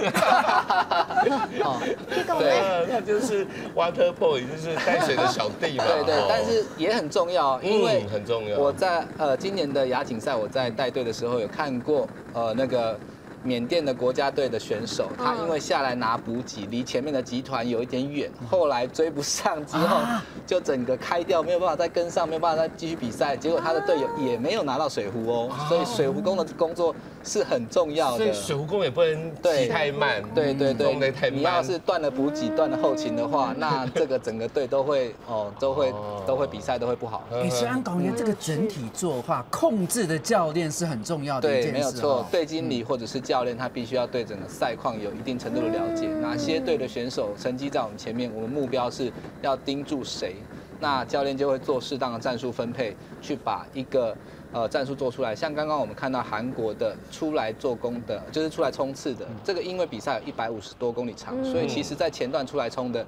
对，他就是 water boy， 就是带水的小弟嘛。对，但是也很重要，因为很重要。我在今年的亚锦赛，我在带队的时候有看过那个缅甸的国家队的选手，他因为下来拿补给，离前面的集团有一点远，后来追不上之后，就整个开掉，没有办法再跟上，没有办法再继续比赛。结果他的队友也没有拿到水壶哦，所以水壶工的工作是很重要的。所以水壶工也不能骑太慢，对，动得太慢。你要是断了补给、断了后勤的话，那这个整个队都会比赛都会不好。所以按导演这个整体做的话，控制的教练是很重要的一件事。对，没有错，队经理或者是教练，他必须要对整个赛况有一定程度的了解，哪些队的选手成绩在我们前面，我们目标是要盯住谁，那教练就会做适当的战术分配，去把一个战术做出来。像刚刚我们看到韩国的出来做攻的，就是出来冲刺的，这个因为比赛有150多公里长，所以其实在前段出来冲的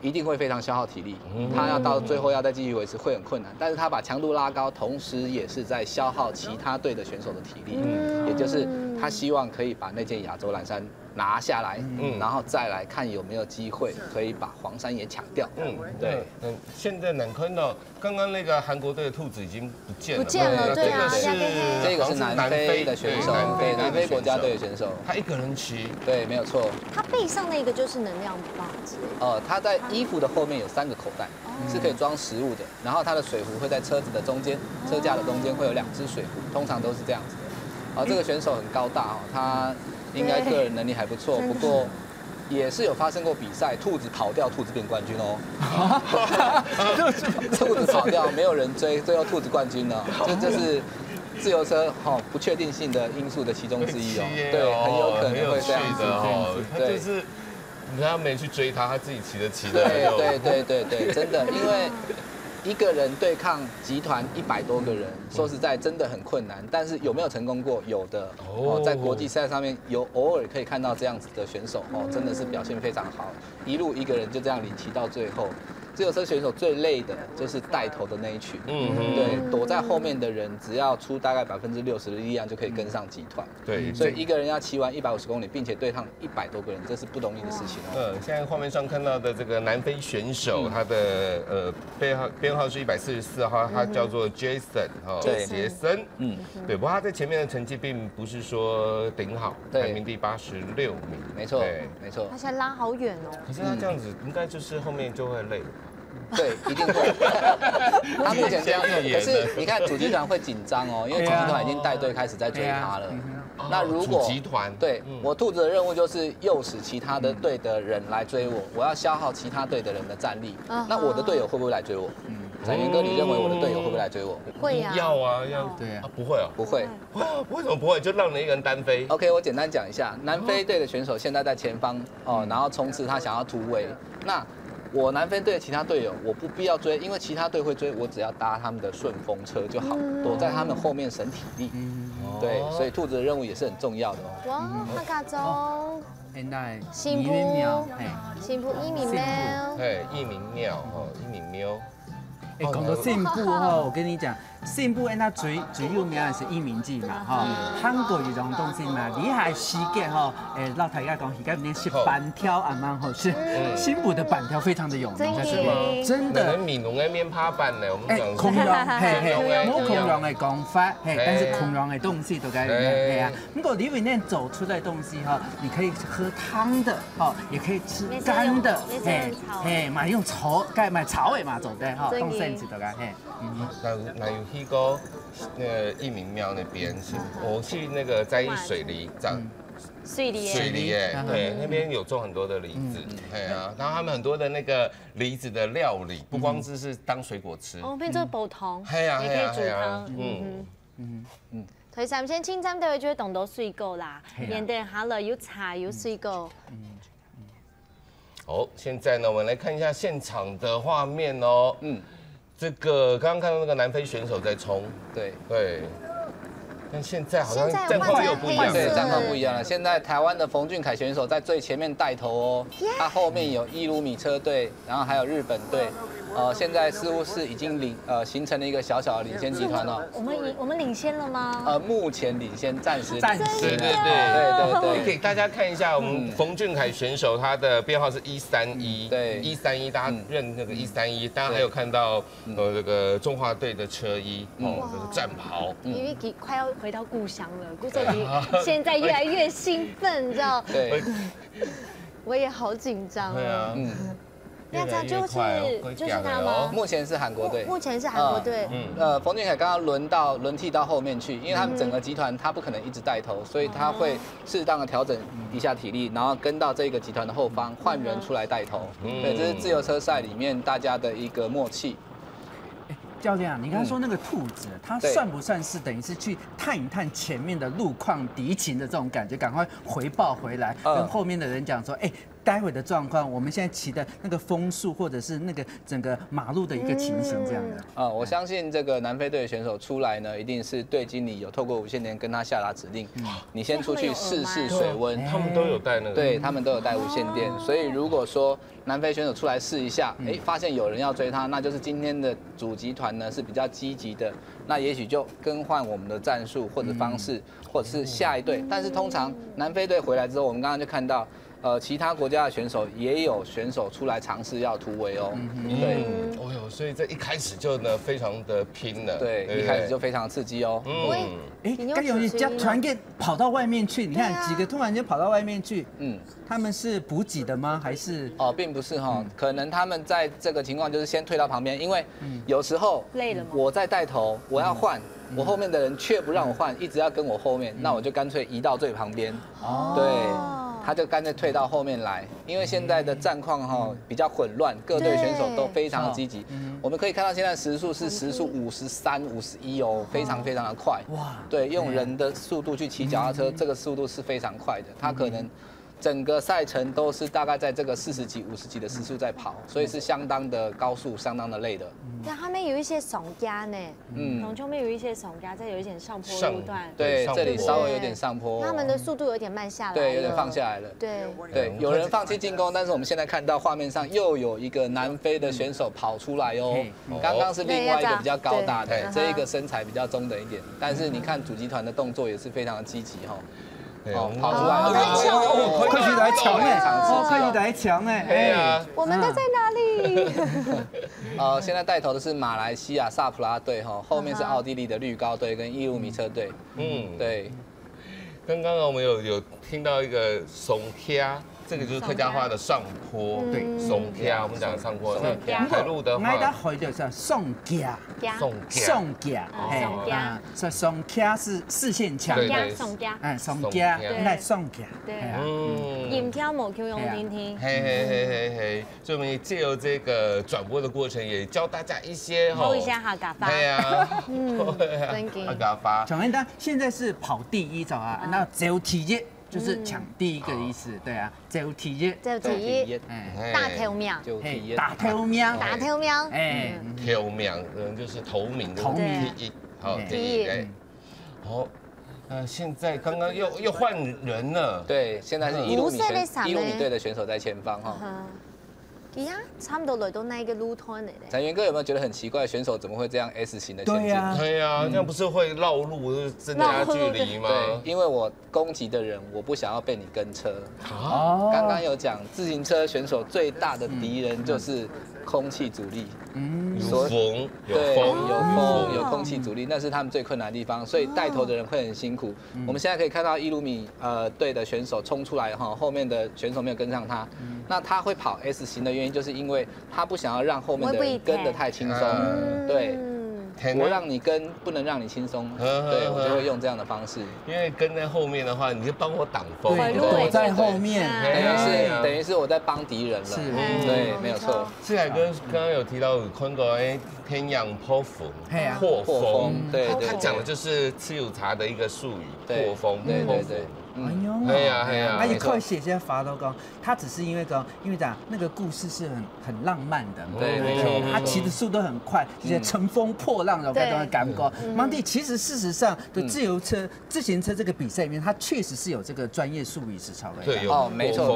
一定会非常消耗体力，他要到最后要再继续维持会很困难，但是他把强度拉高，同时也是在消耗其他队的选手的体力，也就是他希望可以把那件亚洲蓝衫拿下来，然后再来看有没有机会可以把黄衫也抢掉。对，现在能看到刚刚那个韩国队的兔子已经不见了，对啊，这个是南非的选手，对，南非国家队的选手，他一个人骑，对，没有错。他背上那个就是能量棒之类的。他在衣服的后面有3个口袋，是可以装食物的，然后他的水壶会在车子的中间，车架的中间会有2只水壶，通常都是这样子的。这个选手很高大哦，他应该个人能力还不错，不过也是有发生过比赛，兔子跑掉，兔子变冠军哦。兔子跑掉，没有人追，最后兔子冠军了。这是自由车不确定性的因素的其中之一哦。对，很有可能会这样子哦。对，就是他没去追他，他自己骑的。对，真的，因为一个人对抗集团100多个人，说实在真的很困难。但是有没有成功过？有的在国际赛上面有偶尔可以看到这样子的选手真的是表现非常好，一路一个人就这样领骑到最后。自由车选手最累的就是带头的那一群，对，躲在后面的人只要出大概60%的力量就可以跟上集团，对，所以一个人要骑完150公里，并且对抗100多个人，这是不容易的事情哦。现在画面上看到的这个南非选手，他的编号是144号，他叫做 Jason 杰森，对，不过他在前面的成绩并不是说顶好，排名第86名，没错，没错，他现在拉好远哦。可是他这样子，应该就是后面就会累。对，一定会。他目前这样做，可是你看主集团会紧张哦，因为主集团已经带队开始在追他了。那如果集团对我兔子的任务就是诱使其他的队的人来追我，我要消耗其他队的人的战力。那我的队友会不会来追我？展元哥，你认为我的队友会不会来追我？会呀，要啊，要对啊，不会啊，不会。为什么不会？就让你一个人单飞。OK， 我简单讲一下，南非队的选手现在在前方哦，然后冲刺，他想要突围。那我南非队的其他队友，我不必要追，因为其他队会追，我只要搭他们的顺风车就好，躲在他们后面省体力。对，所以兔子的任务也是很重要的哦。哇，哈卡中，现在幸福幸福一鸣喵，哎，一鸣喵哦，一鸣喵。哎，讲到进步哈，我跟你讲，进步那最有名的是一鸣记嘛哈，韩国有种东西嘛，厉害膝盖哈，哎，老太家讲膝盖里面是板条啊嘛，吼是新埔的板条非常的有名，是吗？真的。闽农的面趴板呢，我们讲孔融，冇孔融的讲法，但是孔融的东西都该对啊。如果里面走出来的东西哈，你可以喝汤的，哈，也可以吃干的，买用炒，买炒的嘛，走的哈，冻甚至都该那有去过一鸣庙那边，我去那个在意水梨长。水梨耶，对，那边有种很多的梨子，对啊，然后他们很多的那个梨子的料理，不光只是当水果吃，哦，变做煲汤，也可以煮汤，所以先清餐就会觉得懂得水果啦，面对好了有茶有水果。好，现在呢，我们来看一下现场的画面哦。这个刚刚看到那个南非选手在冲，对。但现在好像战况又不一样，对，战况不一样了。现在台湾的冯俊凯选手在最前面带头哦，他后面有伊鲁米车队，然后还有日本队，现在似乎是已经形成了一个小小的领先集团了。我们领先了吗？目前领先，暂时。对，给大家看一下我们冯俊凯选手，他的编号是131，对，131，大家认那个131，当然还有看到这个中华队的车衣，这个战袍，因为快要回到故乡了，故乡比现在越来越兴奋，你知道？对，我也好紧张。对啊，那这样就是他吗？目前是韩国队。目前是韩国队。冯俊凯刚刚轮替到后面去，因为他们整个集团他不可能一直带头，所以他会适当的调整一下体力，然后跟到这个集团的后方换人出来带头。对，这是自由车赛里面大家的一个默契。教练啊，你刚才说那个兔子，它算不算是等于是去探一探前面的路况敌情的这种感觉，赶快回报回来，跟后面的人讲说，哎，待会的状况，我们现在骑的那个风速，或者是那个整个马路的一个情形这样的。我相信这个南非队的选手出来呢，一定是队经理有透过无线电跟他下达指令，你先出去试试水温。他们都有带那个，对他们都有带无线电，所以如果说南非选手出来试一下，发现有人要追他，那就是今天的主集团呢是比较积极的，那也许就更换我们的战术或者方式，或者是下一队。但是通常南非队回来之后，我们刚刚就看到。其他国家的选手也有选手出来尝试要突围哦，对，哦哟，所以这一开始就呢非常的拼了，对，一开始就非常刺激哦。该有人将团给跑到外面去，你看几个突然间跑到外面去，他们是补给的吗？还是并不是哈，可能他们在这个情况就是先退到旁边，因为有时候累了吗？我在带头，我要换。我后面的人却不让我换，一直要跟我后面，那我就干脆移到最旁边。对，他就干脆退到后面来，因为现在的战况比较混乱，各队选手都非常积极。我们可以看到现在时速是时速53、51哦，非常非常的快。哇，对，用人的速度去骑脚踏车，这个速度是非常快的，他可能。整个赛程都是大概在这个40几、50几的时速在跑，所以是相当的高速，相当的累的。对，他们有一些耸崖呢，农丘面有一些耸崖，再有一点上坡路段。对，这里稍微有点上坡。他们的速度有点慢下来。对，有点放下来了。对，有人放弃进攻，但是我们现在看到画面上又有一个南非的选手跑出来哦。刚刚是另外一个比较高大的，这一个身材比较中等一点，但是你看主集团的动作也是非常的积极哈。跑出来，快去来抢呢！快去来抢呢！哎，我们都在哪里？现在带头的是马来西亚萨普拉队哈，后面是奥地利的绿高队跟伊鲁米车队。对。刚刚我们有听到一个耸崖，这个就是客家话的上坡，对，松家，我们讲上坡。台路的我话，会就是宋家，宋家，所以宋家是四线腔，宋家，宋家，来宋家，对，音挑某 Q 用听听，嘿，所以我们也借由这个转播的过程，也教大家一些偷一下客家话，对呀，客家话。蒋文丹现在是跑第一，走啊，那走体验。就是抢第一个的意思，对啊，走体验，走体验，大头苗，大头苗，大头苗，头苗可能就是头名的第一，好，第一，好，现在刚刚又换人了，对，现在是1路米队的选手在前方哈。呀，差不多来到那个路段的嘞。展元哥有没有觉得很奇怪，选手怎么会这样 S 型的前进？对呀，这样不是会绕路，增加距离吗？对，因为我攻击的人，我不想要被你跟车。哦，刚刚有讲，自行车选手最大的敌人就是空气阻力。有风，有空气阻力，那是他们最困难的地方，所以带头的人会很辛苦。我们现在可以看到1路米队的选手冲出来哈，后面的选手没有跟上他，那他会跑 S 型的原因，就是因为他不想要让后面的人跟得太轻松，对。我让你跟，不能让你轻松，对我就会用这样的方式。因为跟在后面的话，你就帮我挡风，躲在后面，等于是我在帮敌人了。是，对，没有错。世凯哥刚刚有提到有看到天阳破风，破风，对，他讲的就是吃有茶的一个术语，破风，对。哎呦，对呀，而且靠写些法都讲，他只是因为讲那个故事是很浪漫的，对，没错，他骑的速度很快，这些乘风破浪的那种感觉。芒蒂其实事实上的自行车这个比赛里面，它确实是有这个专业术语是超的。对，哦，没错。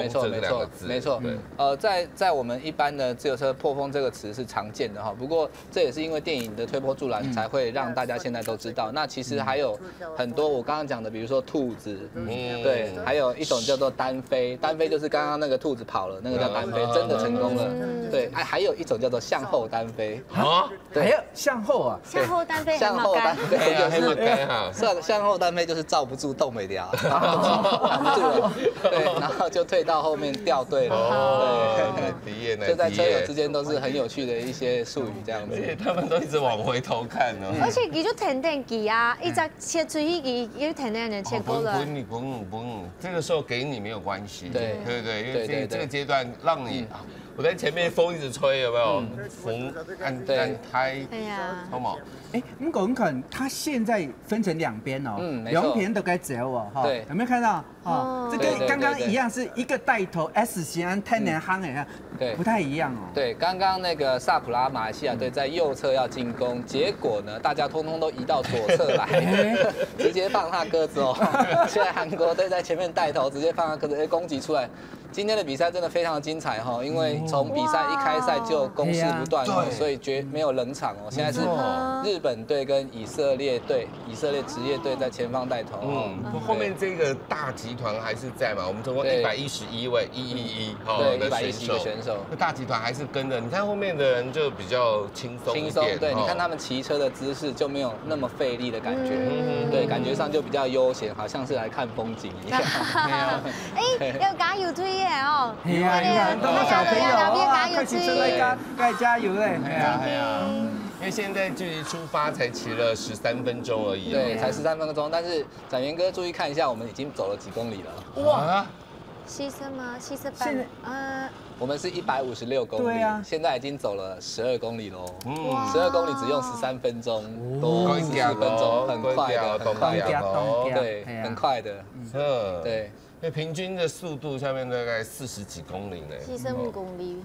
在我们一般的自由车破风这个词是常见的哈，不过这也是因为电影的推波助澜，才会让大家现在都知道。那其实还有很多我刚刚讲的，比如说兔子，对，还有一种叫做单飞，单飞就是刚刚那个兔子跑了，那个叫单飞，真的成功了。对，还有一种叫做向后单飞。啊，还有向后啊？向后单飞，向后单飞就是向后单飞就是罩不住动没掉，挡不住了，对，然后就退到后面掉队了。对，就在车友之间都是很有趣的一些术语这样子。他们都一直往回头看呢。而且伊就停停机啊，一直切出去伊就停停的切过了。不，这个时候给你没有关系，对，因为这个阶段让你，我在前面风一直吹，有没有？风按胎，对呀，好冇？不过看它现在分成两边哦，两边都该走哦，哈，有没有看到？哦，这跟刚刚一样是一个带头 S 型太难夯哎，对，不太一样哦。对，刚刚那个萨普拉马来西亚队在右侧要进攻，结果呢，大家通通都移到左侧来，直接放他鸽子哦。现在韩国队在前面带头，直接放他鸽子，攻击出来。今天的比赛真的非常的精彩哈，因为从比赛一开赛就攻势不断，所以没有冷场哦。现在是日本队跟以色列职业队在前方带头。后面这个大集团还是在嘛？我们总共111位111的选手，那大集团还是跟着。你看后面的人就比较轻松一点，对，你看他们骑车的姿势就没有那么费力的感觉，对，感觉上就比较悠闲，好像是来看风景一样。要加油推。哦，你看，都是小朋友啊，快骑车来该加油嘞！因为现在距离出发才骑了13分钟而已，对，才13分钟。但是展元哥注意看一下，我们已经走了几公里了。哇，70吗？70半？我们是156公里，对啊，现在已经走了12公里喽。12公里只用13分钟多，14分钟，很快的，对，很快的，对。因为平均的速度下面大概40几公里呢，45公里。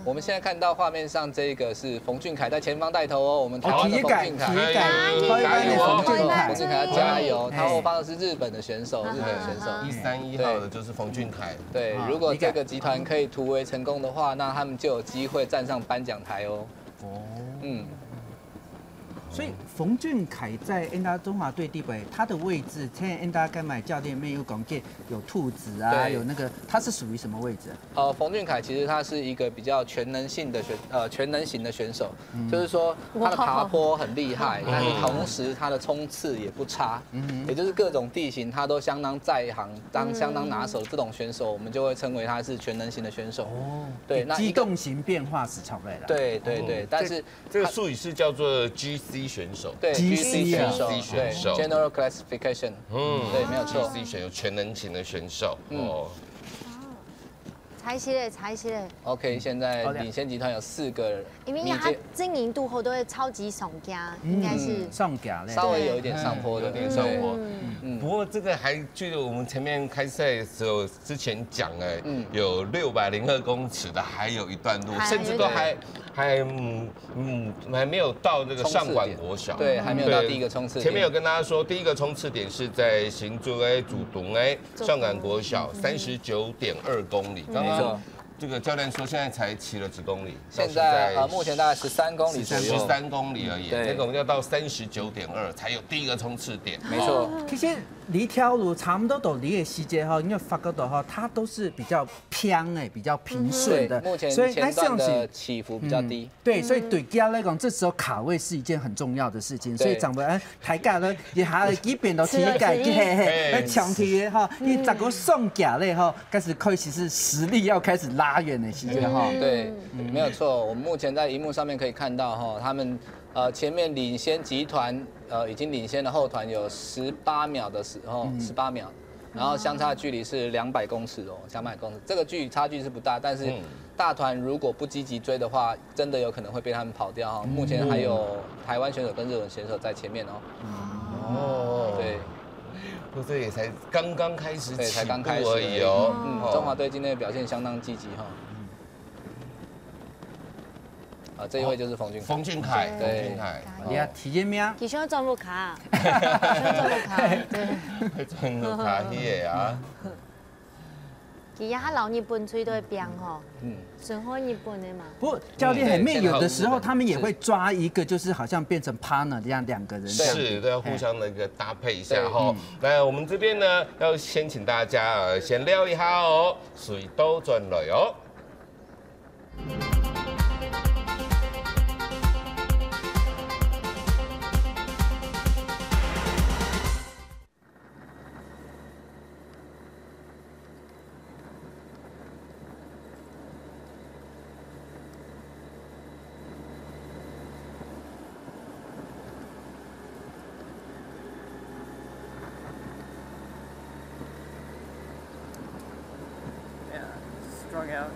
我们现在看到画面上这个是冯俊凯在前方带头哦，我们台湾的冯俊凯，冯俊凯要加油！他后方的是日本的选手，131号的就是冯俊凯。对，如果这个集团可以突围成功的话，那他们就有机会站上颁奖台哦。所以冯俊凯在 NDA 中华队地位，他的位置，现在 NDA 该买教练面有讲见有兔子啊，有那个，他是属于什么位置？冯俊凯其实他是一个比较全能型的选手，就是说他的爬坡很厉害，但是同时他的冲刺也不差，也就是各种地形他都相当在行，相当拿手的这种选手，我们就会称为他是全能型的选手。哦，对，那机动型变化是超类的。对对对，但是这个术语是叫做 GC 选手。对 ，GC 选手 ，General Classification。对，没有错。GC 选手全能型的选手。哦。猜一些。OK， 现在领先集团有4个人，因为他经营度后都会超级上家，应该是上家嘞，稍微有一点上坡的，有点上坡。不过这个还距离我们前面开赛的时候之前讲有602公尺的，还有一段路，甚至都还没有到那个上管国小，对，还没有到第一个冲刺点。前面有跟大家说，第一个冲刺点是在新竹主东上管国小39.2公里。刚刚这个教练说现在才骑了几公里？现在目前大概13公里左右，13公里而已。那个我们要到39.2才有第一个冲刺点。没错。其实离条路差不多都离的时间哈，因为发觉到哈，它都是比较偏比较平顺的，目前前段的起伏比较低。对，所以对家来讲，这时候卡位是一件很重要的事情。所以长辈抬价呢，也还基本都提价，嘿，强提哈，你整个送价嘞哈，开始是实力要开始拉远的时间哈。对，没有错。我们目前在荧幕上面可以看到哈，他们前面领先集团已经领先了后团有18秒的时候，18秒，然后相差距离是200公尺哦，200公尺，这个差距是不大，但是大团如果不积极追的话，真的有可能会被他们跑掉哈。目前还有台湾选手跟日本选手在前面哦。哦，对。这也才刚刚开始，对，才刚开始而已哦。中华队今天的表现相当积极哈。这一位就是冯俊凯，对，你要提前名，其实中不卡，对，中不卡hier啊。其实他老日本吹都会变吼，顺好日本的嘛。不过教练里面有的时候他们也会抓一个，就是好像变成 partner 这样2个人，是都要互相的一个搭配一下哈。那我们这边呢，要先请大家先聊一下哦，水都转来哦。Strung out.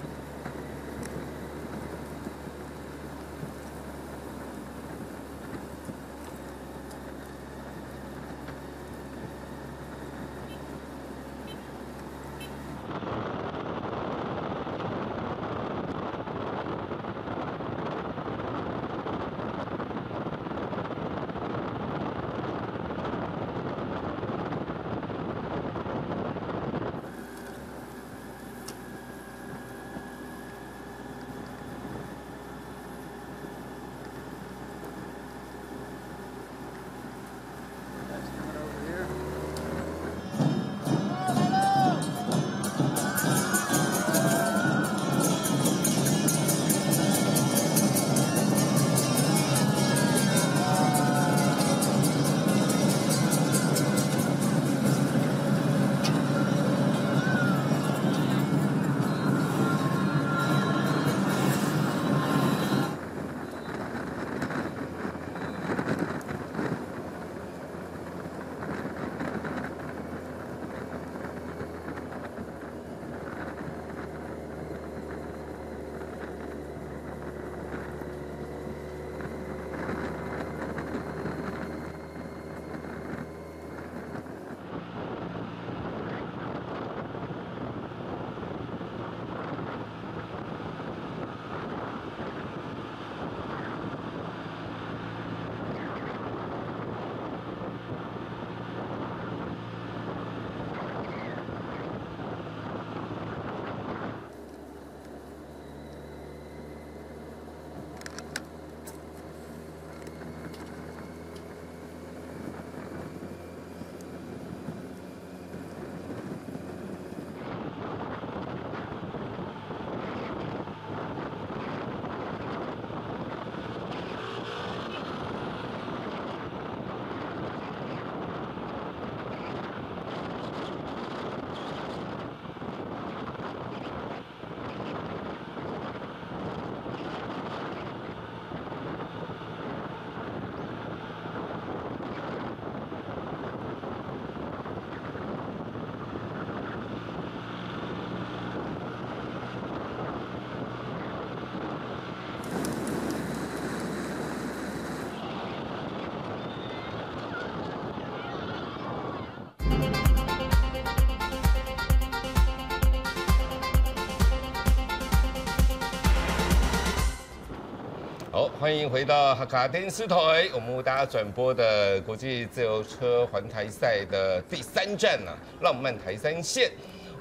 欢迎回到哈卡电视台，我们为大家转播的国际自由车环台赛的第3站啊，浪漫台三线。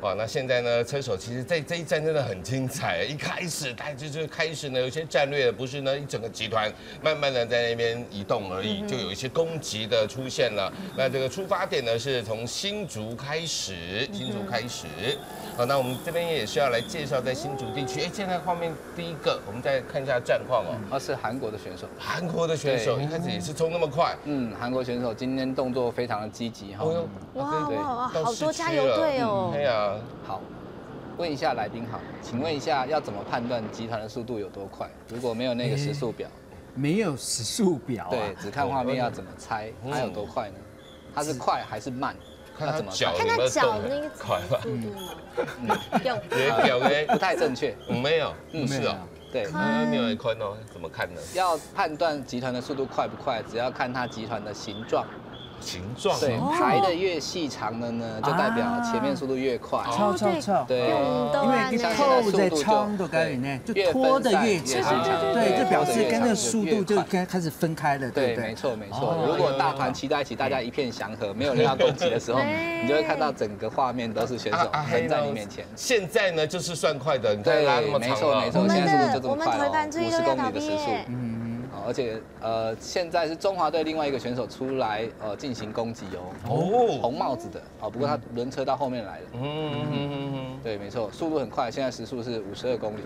哇，那现在呢，车手其实在这一站真的很精彩。一开始，他就是开始呢，有些战略不是呢一整个集团慢慢的在那边移动而已，就有一些攻击的出现了。那这个出发点呢是从新竹开始，好，那我们这边也是要来介绍在新竹地区。哎，现在画面第一个，我们再看一下战况哦。是韩国的选手。韩国的选手一开始也是冲那么快。韩国选手今天动作非常的积极哈。哇，好多加油队哦。对呀。好，问一下来宾好，请问一下要怎么判断集团的速度有多快？如果没有那个时速表，没有时速表，对，只看画面要怎么猜它有多快呢？它是快还是慢？看他脚，看他脚那个速度吗？脚不太正确，没有，不是哦。对，没有宽哦，怎么看呢？要判断集团的速度快不快，只要看它集团的形状。形状对，排的越细长的呢，就代表前面速度越快。超对，因为透在窗都该呢，就拖得越长，对，就表示跟那个速度就开始分开了，对不对？没错没错。如果大团骑在一起，大家一片祥和，没有人要攻击的时候，你就会看到整个画面都是选手分在你面前。现在呢，就是算快的，你看拉那么长了，没错，现在速度就这么快了，50公里的时速。而且现在是中华队另外一个选手出来进行攻击哦，红帽子的不过他轮车到后面来了，对，没错，速度很快，现在时速是52公里，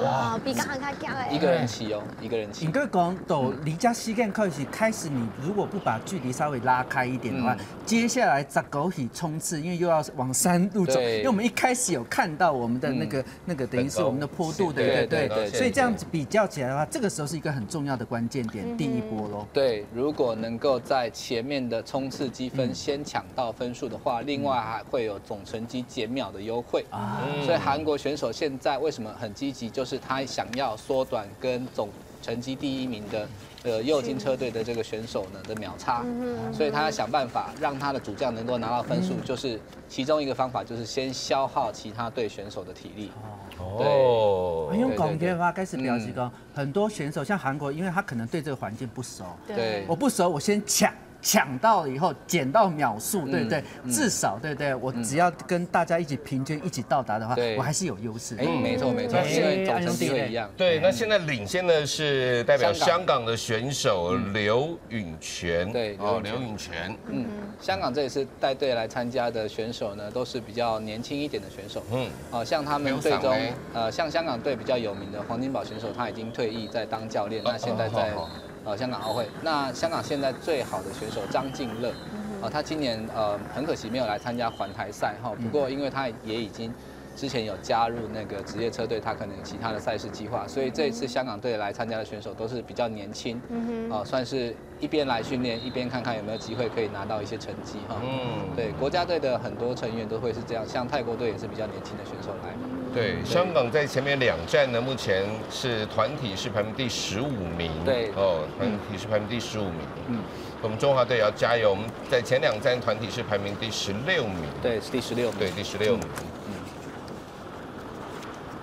哇，比刚刚还快哎，一个人骑哦，一个人骑。你刚讲到离家西干开始，你如果不把距离稍微拉开一点的话，接下来19起冲刺，因为又要往山路走，因为我们一开始有看到我们的那个等于是我们的坡度，对不对？所以这样子比较起来的话，这个时候是一个很重要的关键点，第一波咯。对，如果能够在前面的冲刺积分先抢到分数的话，另外还会有总成绩减秒的优惠。所以韩国选手现在为什么很积极，就是他想要缩短跟总成绩第1名的右金车队的这个选手呢的秒差，所以他要想办法让他的主将能够拿到分数，就是其中一个方法就是先消耗其他队选手的体力。对，用广电的话开始表示说，很多选手像韩国，因为他可能对这个环境不熟，对，我不熟，我先抢到了以后减到秒数，对不对？至少对不对？我只要跟大家一起平均一起到达的话，我还是有优势。没错没错，因为总成绩会一样。对，那现在领先的是代表香港的选手刘允权。对，刘允权。香港这一次带队来参加的选手呢，都是比较年轻一点的选手。像他们队中，像香港队比较有名的黄金宝选手，他已经退役在当教练，那现在在。香港奥会，那香港现在最好的选手张敬乐，他今年很可惜没有来参加环台赛哈，不过因为他也已经之前有加入那个职业车队，他可能有其他的赛事计划，所以这一次香港队来参加的选手都是比较年轻，算是一边来训练，一边看看有没有机会可以拿到一些成绩哈。对，国家队的很多成员都会是这样，像泰国队也是比较年轻的选手来。对，香港在前面2站呢，目前是团体是排名第15名。对，团体是排名第15名。我们中华队也要加油，我们在前2站团体是排名第16名。对，是第16名。对，第16名。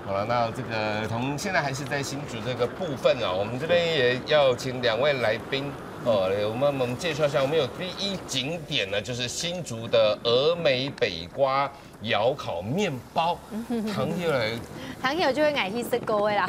好了，那这个从现在还是在新竹这个部分啊，我们这边也要请2位来宾。我们介绍一下，我们有第一景点呢，就是新竹的峨眉北瓜窑烤面包。糖友就会爱去食糕的啦。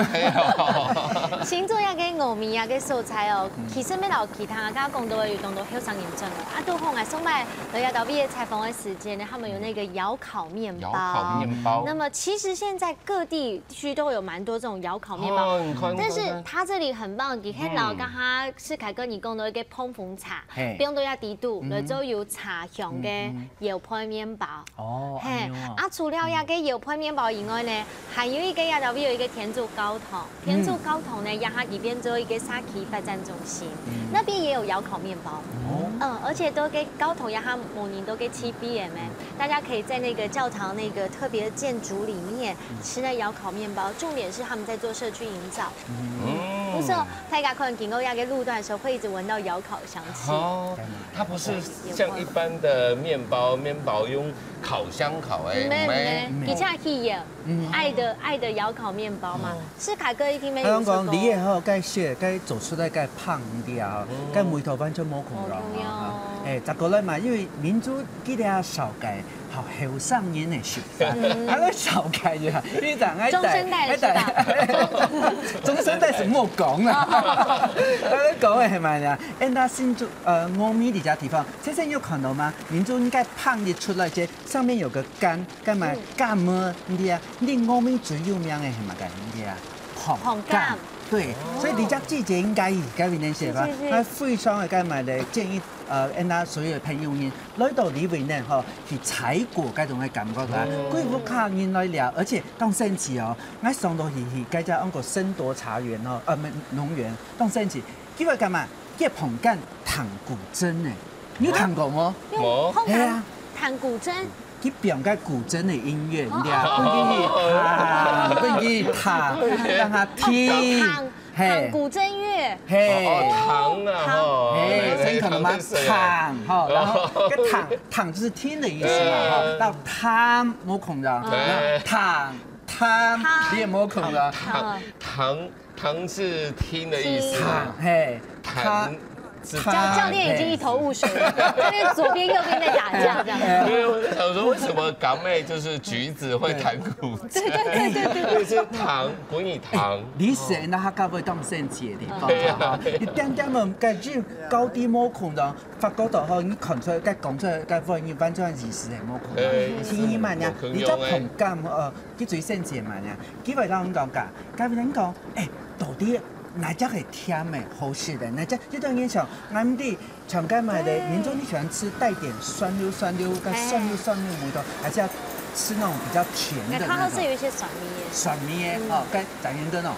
新竹遐个糯米啊，个素菜哦，其实要有其他家讲都有讲到非常严重的。都好啊，送来人家到毕业采访的时间呢，他们有那个窑烤面包。窑烤面包。那么其实现在各地区都有蛮多这种窑烤面包，但是它这里很棒，你看老刚他是凯哥你讲到一个烹红茶，不用多要低度，然后有茶香嘅油配面包。除了遐个油配面包以外呢，还有一个亚洲有一个天主教堂，天主教堂呢，亚哈里边做一个沙奇发展中心，那边也有窑烤面包。而且都给教堂亚哈某年都给7BM，大家可以在那个教堂那个特别的建筑里面吃那窑烤面包，重点是他们在做社区营造。不是哦，大家可能经过亚个路段的时候，会一直闻到窑烤香气。哦，它不是像一般的面包用烤箱烤没，比较气耶，爱的窑烤面包嘛，是凯哥一听没有吃过。讲你也好，该血该做出来该胖啲啊，该梅头反正冇空咯。十個咧嘛，因為民族佢哋啊受計，後生人嘅食法，啊個受計就係呢陣喺中生代的中生代是冇講啦，我講嘅係咪啊？因他新竹歐米呢家地方，先生有看到嗎？民族應該胖啲出來啫，上面有個干，幹嘛干麼啲啊？啲歐米最有名嘅係咪嘅啲啊？紅干。對，所以你這季節應該改變啲寫法。那非常嘅該買的建議，讓他所有朋友們來到裏邊呢，嗬，去採果嗰種嘅感覺啦。貴婦客人來了，而且當神奇哦，我上到去該隻嗰個深朵茶園哦，農園當神奇，佢話幹嘛？叫紅干彈古箏呢？你有彈過嗎？冇。係啊，彈古箏。佢表個古箏的音樂，你知啊？不給彈，讓他聽。彈古箏樂。彈啊！聽懂了嗎？彈，然後個彈就是聽的意思嘛，然後彈冇空的，彈你也冇空的。彈是聽的意思。彈。教練已經一頭霧水了，教練左邊右邊在打架這樣。因為我在想說，為什麼港妹就是橘子會彈古箏？對，是糖，關於糖。你成日客家會當生字嘅地方，你點點問，該只高啲冇空的，發覺到後你看出來，該講出來，該發現翻出來意思係冇空。天嘛呀，你只紅柑佢最生字嘛呀，幾位人講㗎，幾位人講，到底？哪家係甜的好吃的？哪家就等於像我們的常街買的，民眾你喜歡吃帶點酸溜跟酸溜味道，還是要吃那種比較甜的那種？它是有一些酸味耶。酸味耶，跟展元哥那種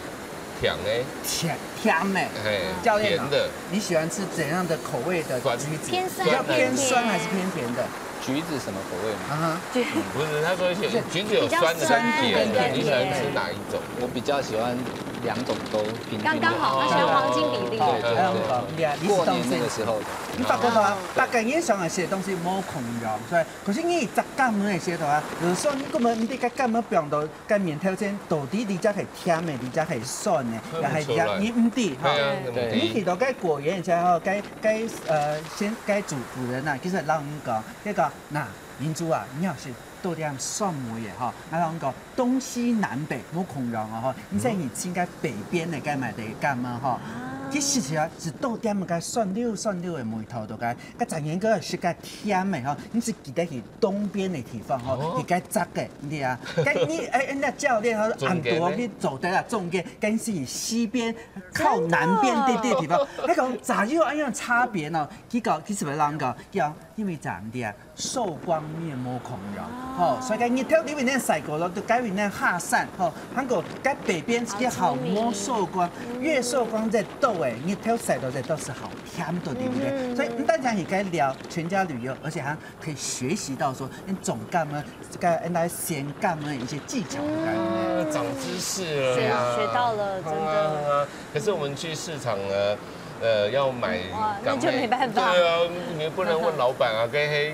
甜的。甜的。教練的。你喜歡吃怎樣的口味的橘子？偏酸。比較偏酸還是偏甜的？橘子什麼口味吗？不是，他說橘子有酸的跟甜的，你喜歡吃哪一種？我比較喜歡兩種都平均。剛好，他喜歡黃金比例。對，過年那個時候。你發覺到啊，大家嘢上嚟寫東西冇空用，所以可是你雜柑嗰啲到啊，有時候你根本你啲嘅柑冇變到嘅面條先，到底你只係甜嘅，你只係酸嘅，又係你唔知嚇。你去到嘅果園之後，該主人啊，其實老人講一個。那民族啊，你要是到底酸梅嘅嗬，我講東西南北冇空用啊嗬，你在你應該北邊嚟該買地柑啊嗬。其實啊，是到點個酸溜嘅味道度嘅，個展現個是個甜嘅嗬，你是記得去東邊嘅地方嗬，係個雜嘅，你啊，你人家教練佢按多去走得啦，中間跟是西邊靠南邊啲地方，你講咋有一樣差別呢？佢是咪啷個？因為咋啲啊，受光面冇空用，所以個日頭裏面咧曬過咯，就改為咧下山，韓國喺北邊嘅好冇受光，越受光在豆誒，日頭曬到在都是好甜的，對不對？所以唔單止係該聊全家旅遊，而且還可以學習到說，你種柑呢，來鹹柑呢一些技巧。長知識了呀，學到了，真的。可是我們去市場呢？要買，那就沒辦法。對啊，你不能問老闆啊，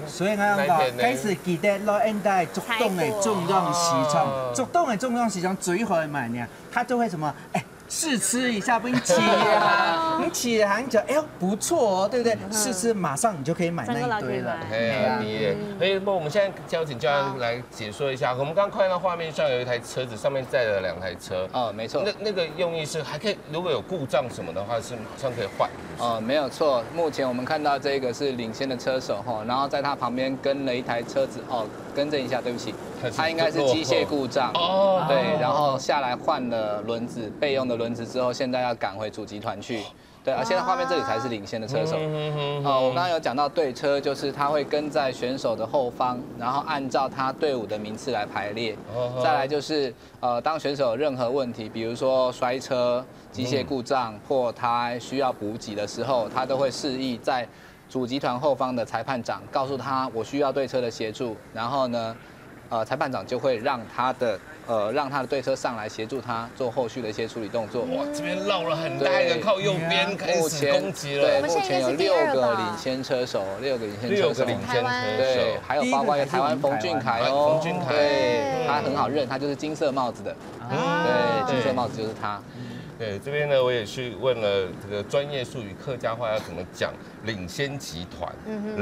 所以我講，開始記得攞現代竹東的中央市場，竹東的中央市場最好買呢，它就會什麼，試吃一下，不你起啊，你起來你就不錯哦，對不對？試吃馬上你就可以買那一堆了。不，我們現在交警教練來解說一下，我們剛看到畫面上有一台車子，上面載了2台車。沒錯。那個用意是還可以，如果有故障什麼的話，是馬上可以換。沒有錯。目前我們看到這個是領先的車手然後在他旁邊跟了一台車子更正一下，對不起，他應該是機械故障。對，然後下來換了輪子，備用的輪子之後，現在要趕回主集團去。對，現在畫面這裡才是領先的車手。我剛剛有講到對車，就是他會跟在選手的後方，然後按照他隊伍的名次來排列。再來就是當選手有任何問題，比如說摔車、機械故障、破胎需要補給的時候，他都會示意在主集團後方的裁判長告訴他我需要對車的協助，然後呢，裁判长就会让他的对车上来协助他做后续的一些处理动作。哇，这边绕了很大一个，靠右边开始攻击了。对，目前有6个领先车手，6个领先车手，对，还有包括台湾冯俊凯哦，冯俊凯，对，他很好认，他就是金色帽子的，对，金色帽子就是他。对，这边呢，我也去问了这个专业术语，客家话要怎么讲？领先集团，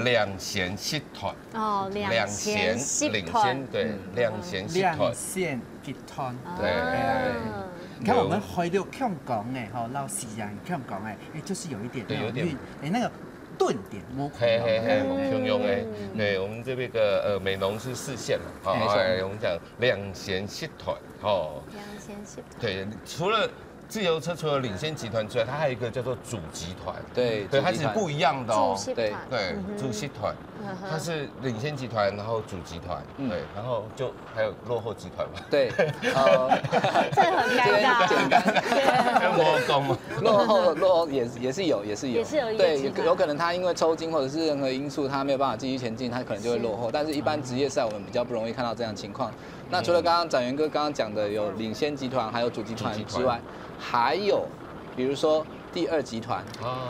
两贤集团，哦，两贤集团，对，两贤集团，两贤集团，对。你看我们回到香港哎，哈，老师啊，香港哎，就是有一点，对，有点，那个顿点，嘿，平庸哎，对，我们这边个美浓是4线嘛，我们讲两贤集团，哦，两贤集团，对，除了自由车除了领先集团之外，它还有一个叫做主集团，对，它是不一样的哦，对，主集团，它是领先集团，然后主集团，对，然后就还有落后集团嘛，对，这很尴尬，简单，要落后吗？落后也是有，对，有可能他因为抽筋或者是任何因素，他没有办法继续前进，他可能就会落后。但是一般职业赛我们比较不容易看到这样的情况。那除了刚刚展元哥刚刚讲的有领先集团，还有主集团之外，还有比如说第2集团，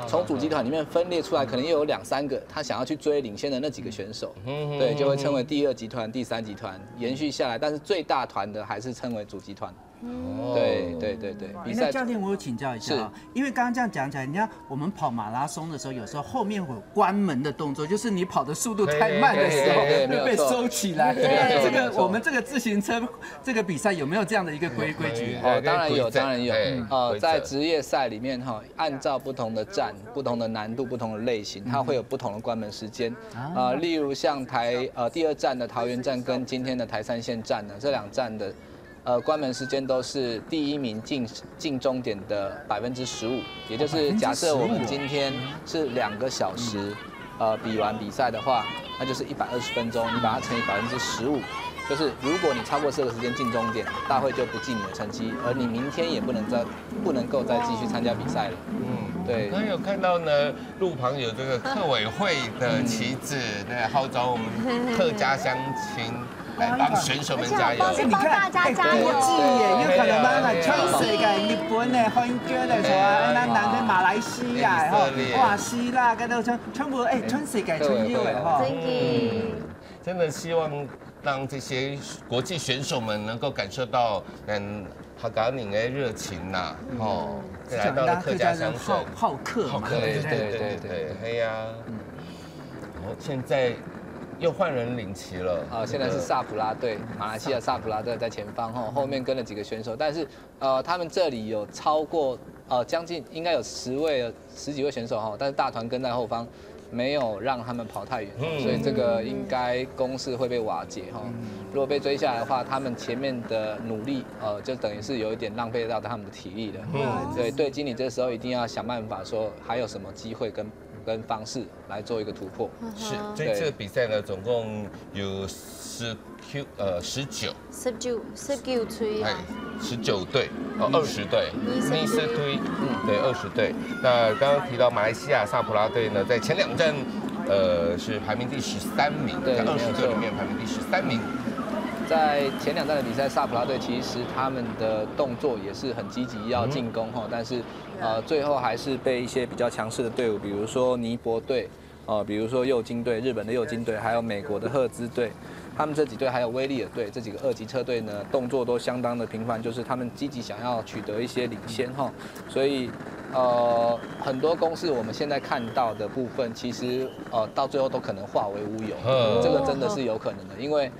从主集团里面分裂出来，可能又有2、3个他想要去追领先的那几个选手，对，就会称为第2集团、第3集团，延续下来。但是最大团的还是称为主集团。对。那教练，我有请教一下啊，因为刚刚这样讲起来，你看我们跑马拉松的时候，有时候后面会有关门的动作，就是你跑的速度太慢的时候会被收起来。这个我们这个自行车这个比赛有没有这样的一个规矩？当然有。在职业赛里面哈，按照不同的站、不同的难度、不同的类型，它会有不同的关门时间。例如像第2站的桃园站跟今天的台3线站呢，这2站的关门时间都是第1名进终点的15%，也就是假设我们今天是2个小时，比完比赛的话，那就是120分钟，你把它乘以15%，就是如果你超过这个时间进终点，大会就不记你的成绩，而你明天也不能够再继续参加比赛了。对。刚刚有看到呢，路旁有这个客委会的旗子，来号召我们客家乡亲。来帮选手们加油！帮大家加油！国际耶，有可能帮来全世界、日本的、韩国的，是吧？咱南非、马来西亚，哇，希腊，嗰度全部全世界全有的哈。真的希望让这些国际选手们能够感受到客家人的热情呐，来到了客家乡镇，好客，对，哎呀，现在。又换人领旗了现在是萨普拉队，马来西亚萨普拉队在前方后面跟了几个选手，但是他们这里有超过将近应该有10几位选手但是大团跟在后方，没有让他们跑太远，所以这个应该攻势会被瓦解如果被追下来的话，他们前面的努力就等于是有一点浪费到他们的体力了。对，经理这时候一定要想办法说还有什么机会跟方式来做一个突破。是，这次比赛呢，总共有19队，19队20队，20队，对，20队。那刚刚提到马来西亚萨普拉队呢，在前2站，是排名第13名，在20队里面排名第13名。在前2站的比赛，萨普拉队其实他们的动作也是很积极，要进攻但是最后还是被一些比较强势的队伍，比如说尼泊队，比如说右金队，日本的右金队，还有美国的赫兹队，他们这几队还有威利尔队这几个2级车队呢，动作都相当的频繁，就是他们积极想要取得一些领先所以很多公司我们现在看到的部分，其实到最后都可能化为乌有，这个真的是有可能的，因为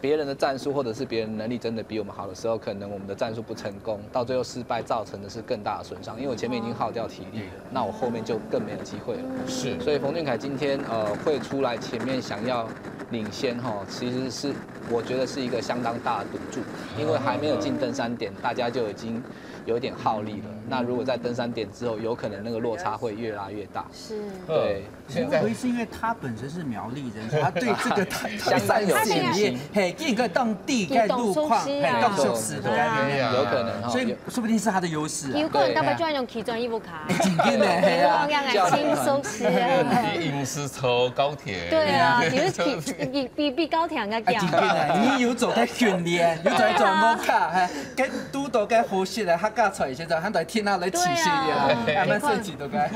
别人的战术或者是别人能力真的比我们好的时候，可能我们的战术不成功，到最后失败造成的是更大的损伤，因为我前面已经耗掉体力了，那我后面就更没有机会了。是，所以冯俊凯今天会出来前面想要领先其实是我觉得是一个相当大的赌注，因为还没有进登山点，大家就已经有一点耗力了。那如果在登山点之后，有可能那个落差会越拉越大。是，对。现在是因为他本身是苗栗人，所以他对这个相当有信心。嘿，一个当地盖路况，嘿，当熟悉的概念，有可能，所以说不定是他的优势。有可能他们就用其中一部卡，真的嘿啊，轻松些啊。饮食抽高铁。对啊，其实比高铁更强。真的，你有做在训练，有在做摩卡，嘿，跟拄到该呼吸的，他搞出来现在，他在天下来起息的，慢慢升级都该。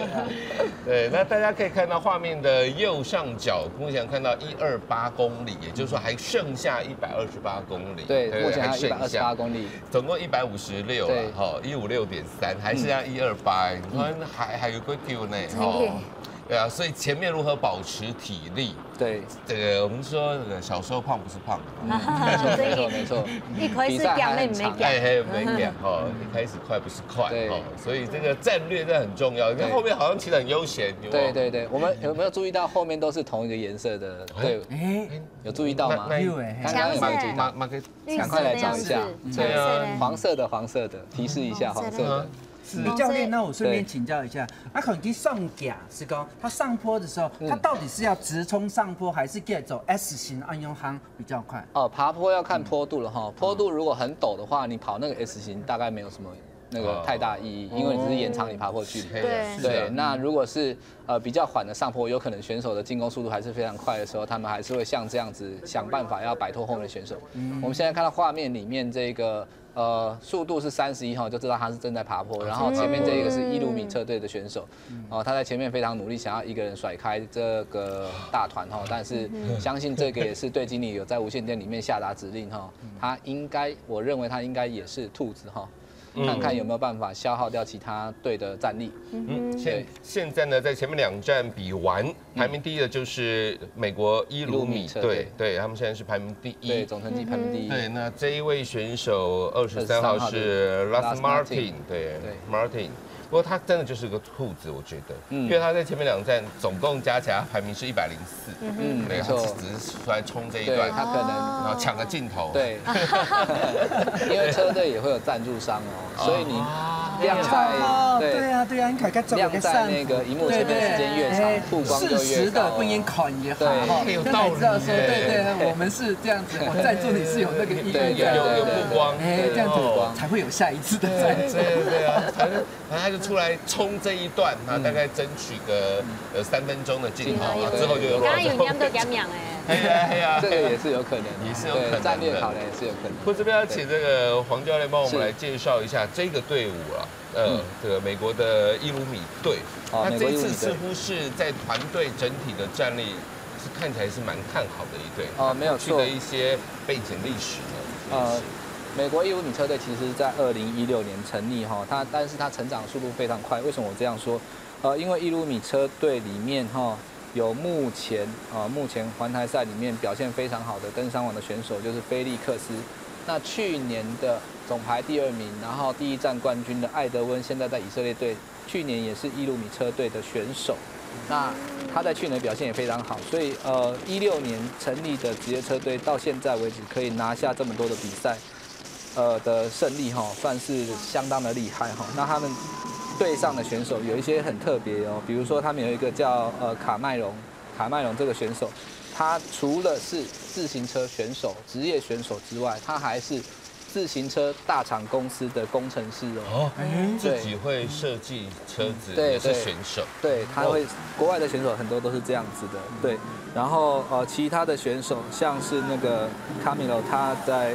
对，那大家可以看到画面的右上角，目前看到128公里，也就是说还剩下128公里。对，目前还有128公里，总共156了，哈，156.3，还剩下128，你看还有个丢呢，哦。对啊，所以前面如何保持体力？对，这个我们说这个小时候胖不是胖，没错，一开始讲那没讲，没讲哈，一开始快不是快哦，所以这个战略真的很重要。你看后面好像骑得很悠闲，对，我们有没有注意到后面都是同一个颜色的队伍？有注意到吗？刚刚有没有注意到？赶快来找一下，对啊，黄色的，提示一下黄色的。教练，那我顺便请教一下，可能去上架是讲，他上坡的时候，他到底是要直冲上坡，还是可以走 S 型按用行比较快？爬坡要看坡度了哈，坡度如果很陡的话，你跑那个 S 型大概没有什么那个太大意义，因为你只是延长你爬坡距离。对，那如果是比较缓的上坡，有可能选手的进攻速度还是非常快的时候，他们还是会像这样子想办法要摆脱后面的选手。我们现在看到画面里面这个。速度是31哈，就知道他是正在爬坡。然后前面这一个是1鲁米车队的选手，他在前面非常努力，想要一个人甩开这个大团哈。但是相信这个也是队经理有在无线电里面下达指令哈，我认为他应该也是兔子哈。看看有没有办法消耗掉其他队的战力。现在呢，在前面2站比完，排名第一的就是美国1鲁米队，对他们现在是排名第1，对总成绩排名第1。对，那这一位选手23号是 Russ Martin， 对 Martin。不过他真的就是个兔子，我觉得，因为他在前面2站总共加起来排名是104，没错，只是出来冲这一段，他可能然后抢个镜头，对，因为车队也会有赞助商哦，所以你亮在对啊，你看看亮在那个荧幕前面的时间越长，曝光就越高。适时的不应考也好，有道理，知道说对，我们是这样子，我赞助你是有那个意义的，有曝光，这样子才会有下一次的赞助，对啊，反正他就出来冲这一段，他大概争取个3分钟的镜头，之后就有。刚刚有娘都讲娘哎，这个也是有可能，也是有可能，战略考量也是有可能。我这边要请这个黄教练帮我们来介绍一下这个队伍啊，这个美国的1鲁米队，他这次似乎是在团队整体的战力是看起来是蛮看好的一队，没有错。的一些背景历史呢，美国1鲁米车队其实在2016年成立哈，但是它成长速度非常快。为什么我这样说？因为1鲁米车队里面哈有目前环台赛里面表现非常好的登山王的选手就是菲利克斯。那去年的总排第2名，然后第1站冠军的艾德温，现在在以色列队，去年也是1鲁米车队的选手。那他在去年表现也非常好，所以16年成立的职业车队到现在为止可以拿下这么多的比赛。的胜利哈，算是相当的厉害哈。那他们队上的选手有一些很特别哦，比如说他们有一个叫卡麦隆这个选手，他除了是自行车选手、职业选手之外，他还是自行车大厂公司的工程师哦。自己会设计车子，也是选手。对，他会国外的选手很多都是这样子的，对。然后其他的选手像是那个卡米罗，他在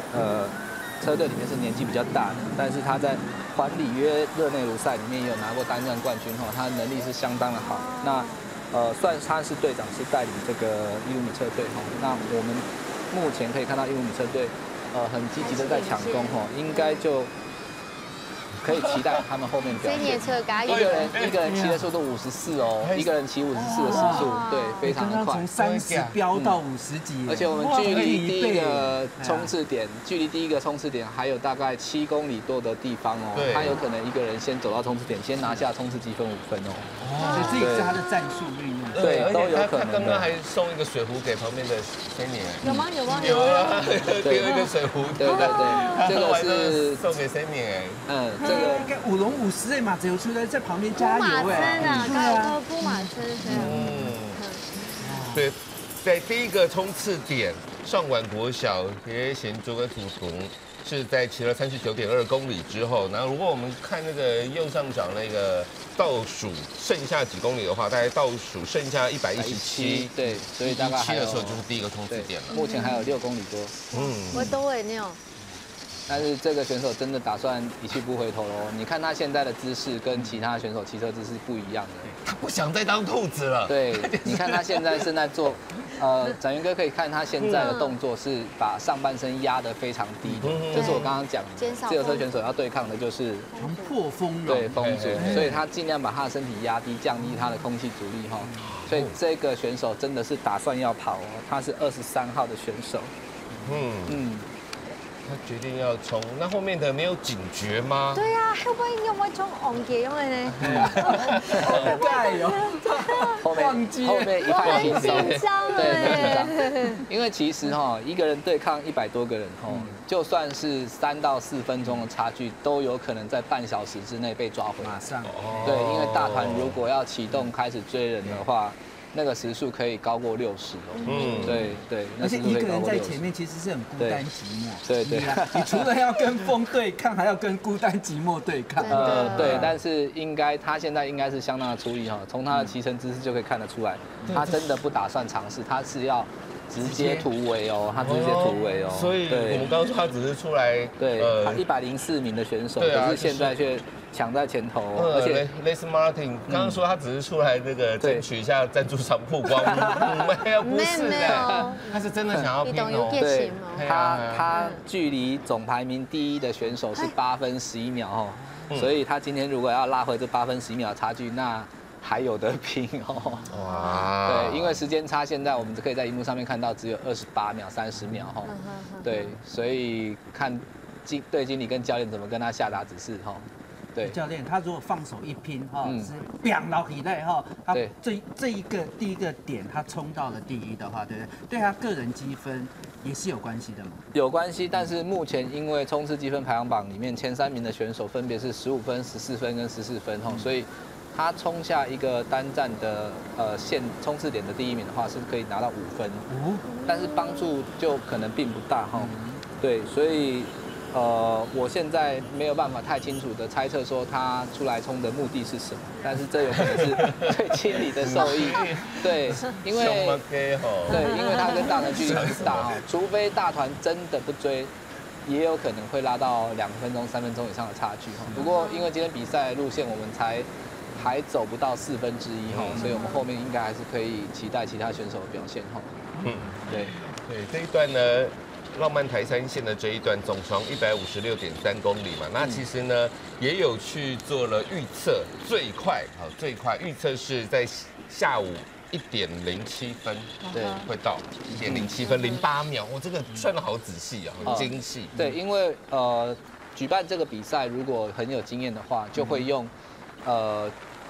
车队里面是年纪比较大的，但是他在环里约热内卢赛里面也有拿过单站冠军哈，他的能力是相当的好。那算他是队长，是带领这个1鲁米车队哈。那我们目前可以看到1鲁米车队很积极的在抢攻哈，应该就可以期待他们后面表现。一个人骑的速度54哦，一个人骑54的时速，对，非常的快，从30飙到50几。而且我们距离第一个冲刺点还有大概7公里多的地方哦，他有可能一个人先走到冲刺点，先拿下冲刺积分5分哦。所以这也是他的战术运用。对，都有可能。他刚刚还送一个水壶给旁边的Sandy。有吗？有啊，丢一个水壶。对，这个是送给Sandy。这个应该舞龙舞狮的嘛，只有出来在旁边加油马哎。车呢，高铺马车这样。对，在第一个冲刺点，上管国小也显著跟图图是在骑了39.2公里之后，然后如果我们看那个右上角那个倒数剩下几公里的话，大概倒数剩下117，对，所以大概117的时候就是第一个冲刺点了。目前还有6公里多。我都会那种。但是这个选手真的打算一去不回头喽！你看他现在的姿势跟其他选手骑车姿势不一样的，他不想再当兔子了。对，你看他现在正在做，展元哥可以看他现在的动作是把上半身压得非常低的，这是我刚刚讲的，自由车选手要对抗的就是破风对风阻，所以他尽量把他的身体压低，降低他的空气阻力哈。所以这个选手真的是打算要跑哦，他是23号的选手。他决定要冲，那后面的没有警觉吗？對啊，後邊有冇衝紅嘅咁嘅呢？好盖哦，後面一派輕鬆，對，很緊張。因為其實哈，一個人對抗100多個人吼，就算是3到4分鐘的差距，都有可能在半小時之內被抓回來。馬上。對，因為大團如果要啟動開始追人的話。那個時速可以高過60哦，對，而且一個人在前面其實是很孤單寂寞，對，你除了要跟風對抗，還要跟孤單寂寞對抗，對，但是應該他現在應該是相當的出力哈，從他的騎乘姿勢就可以看得出來，他真的不打算嘗試，他是要直接突圍哦，他直接突圍哦，所以我們剛剛說他只是出來，對，他104名的選手，可是現在卻搶在前頭，而且 Les Martin 剛剛說他只是出來那個爭取一下贊助商曝光，沒有，不是的，他是真的想要拼哦。對，他距離總排名第1的選手是8分11秒哦，所以他今天如果要拉回這8分11秒的差距，那還有得拼哦。哇！對，因為時間差，現在我們可以在熒幕上面看到只有28秒、30秒哦。對，所以看隊經理跟教練怎麼跟他下達指示哦。对，教练他如果放手一拼哈，是砰到起来哈，他这一个第一个点他冲到了第1的话，对不对？对他个人积分也是有关系的嘛？有关系，但是目前因为冲刺积分排行榜里面前3名的选手分别是15分、14分跟14分哈，所以他冲下一个单站的线冲刺点的第1名的话，是可以拿到5分，但是帮助就可能并不大哈。对，所以。我现在没有办法太清楚的猜测说他出来冲的目的是什么，但是这有可能是对经理的受益，对，因为他跟大团距离很大哈，除非大团真的不追，也有可能会拉到2分钟、3分钟以上的差距哈。不过因为今天比赛路线我们还走不到1/4哈，所以我们后面应该还是可以期待其他选手的表现哈。对，这一段呢。浪漫台3线的这一段总长156.3公里嘛，那其实呢也有去做了预测，最快预测是在下午1点07分，对，会到1点07分08秒，我这个算得好仔细啊，很精细。对，因为举办这个比赛如果很有经验的话，就会用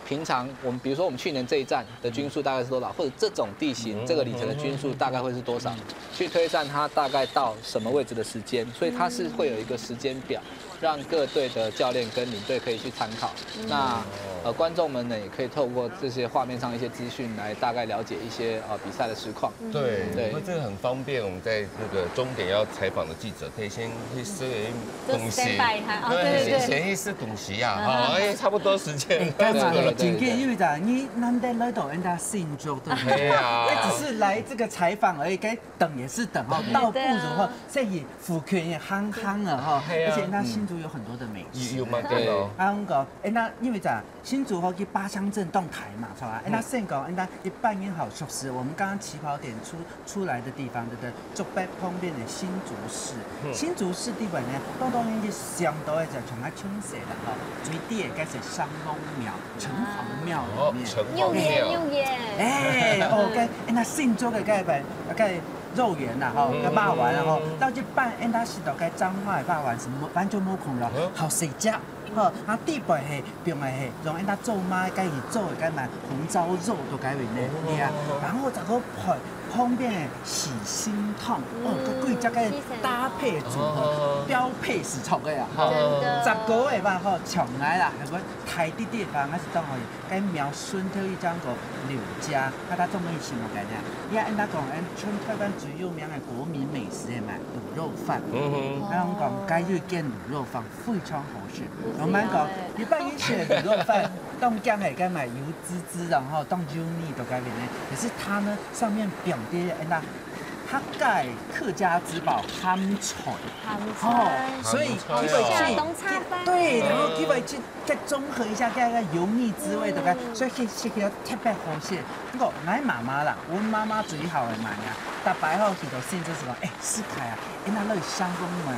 平常我们比如说我们去年这一站的均速大概是多少，或者这种地形这个里程的均速大概会是多少，去推算它大概到什么位置的时间，所以它是会有一个时间表，让各队的教练跟领队可以去参考。那观众们呢也可以透过这些画面上一些资讯来大概了解一些比赛的实况。对，因为这个很方便，我们在这个终点要采访的记者可以先去搜一东西，对，先去试东西呀，差不多时间。紧接因为咋，你难得来到人家新竹对不对？只是来这个采访而已，该等也是等哈，倒不如哈，这里福泉也夯了哈，而且那新竹有很多的美食。有吗？对哦。讲，那因为咋，新竹好去八乡镇动台嘛，是吧？那先讲，那一扮演好熟识，我们刚刚起跑点出来的地方，对不对？竹北旁边的新竹市，新竹市地方呢，当然是相对就像啊清晰啦哈，最底的该是商公庙、城隍庙里面。牛爷。那新竹的该肉圆啦吼，个肉圆啦吼，到这办，那是到该彰化的肉圆是完全没空了，好食食。好，啊地板系并系系，用因那做妈该去做的该买红烧肉都该面咧，对啊，然后再个配方便的洗心痛，个贵只个搭配组合标配是错的啊，10个月吧吼，上来啦，系个台滴滴吧，我是当可以该苗顺特一张个柳家，啊他做咩什么概念？你看因那讲，因春台湾最有名的国民美食的嘛，卤肉饭，他们讲该去见卤肉饭非常好吃。我们讲，一般以前卤肉饭冻姜系该买油滋滋，然后冻油腻都该面呢，可是它呢上面表爹那。它盖客家之宝憨菜，所以基本去对，然后基本去再综合一下盖个油腻滋味，对不对？所以去个特别好食。不过俺妈妈啦，我妈妈最好的嘛呀，大白好去到甚至是讲，试开啊，因那香风嘛，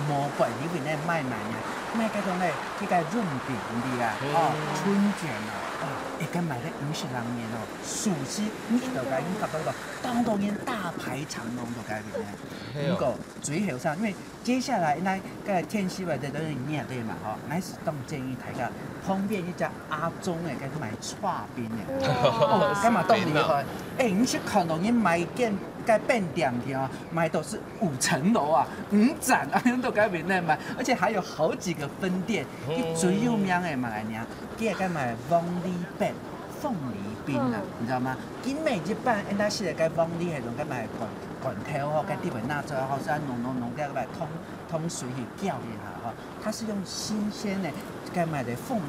蘑菇里面咧卖嘛呀，卖嗰种咧，去个润饼的啊，春卷啊，会跟买咧50人面哦，熟悉你就该你发觉到，当当然大排长龙就该面咧。不过最后上，因为接下来那个天气话在都是热对嘛，吼，俺是当建议大家方便一家阿中的，该去买串冰的，干嘛动厉害？你去看到你买件该变店去哦，买都是5层楼啊，5展啊，都该面咧买，而且还有好几个分店，最有名的嘛来娘，佢该买凤梨饼、凤梨冰啊，你知道吗？今美一般，那是该凤梨系种该买管条吼，该地位拿出来吼，是按浓该买通水去搅一下吼，它是用新鲜的该买的凤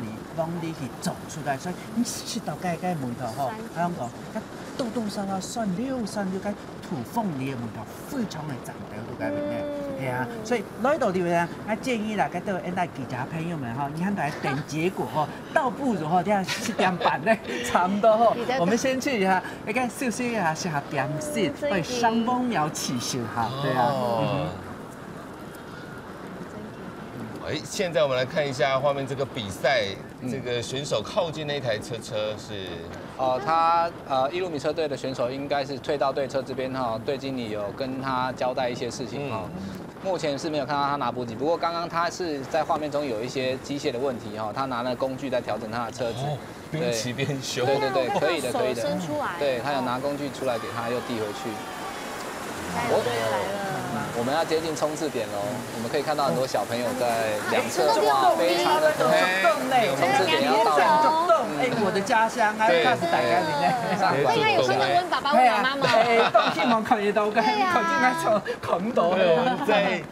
梨去走出来，所以你吃到该梅头吼，我讲讲，豆豆沙拉蒜溜该土凤梨的味道非常的赞的，都该面咧。系啊，所以来到这边，我建议啦，跟到那记者朋友们哈，你看来等结果哈，倒不如哈，这样7点半呢，差不多哈。我们先去一下，那个休息一下，下点心，为伤风苗起秀哈，对啊。现在我们来看一下画面，这个比赛，这个选手靠近那台车是。他1路米车队的选手应该是退到队车这边哈，队经理有跟他交代一些事情哈。目前是没有看到他拿补给，不过刚刚他是在画面中有一些机械的问题哈，他拿了工具在调整他的车子，边骑边修。对，可以的。伸出来。对他有拿工具出来给他，又递回去。我来了。我们要接近冲刺点喽，我们可以看到很多小朋友在两侧，哇，非常的多。冲刺点要到了。我的家乡啊，那是大家里面。我应该有看到问爸爸问妈妈。都希望看得到嘅，靠近那种看到。我们在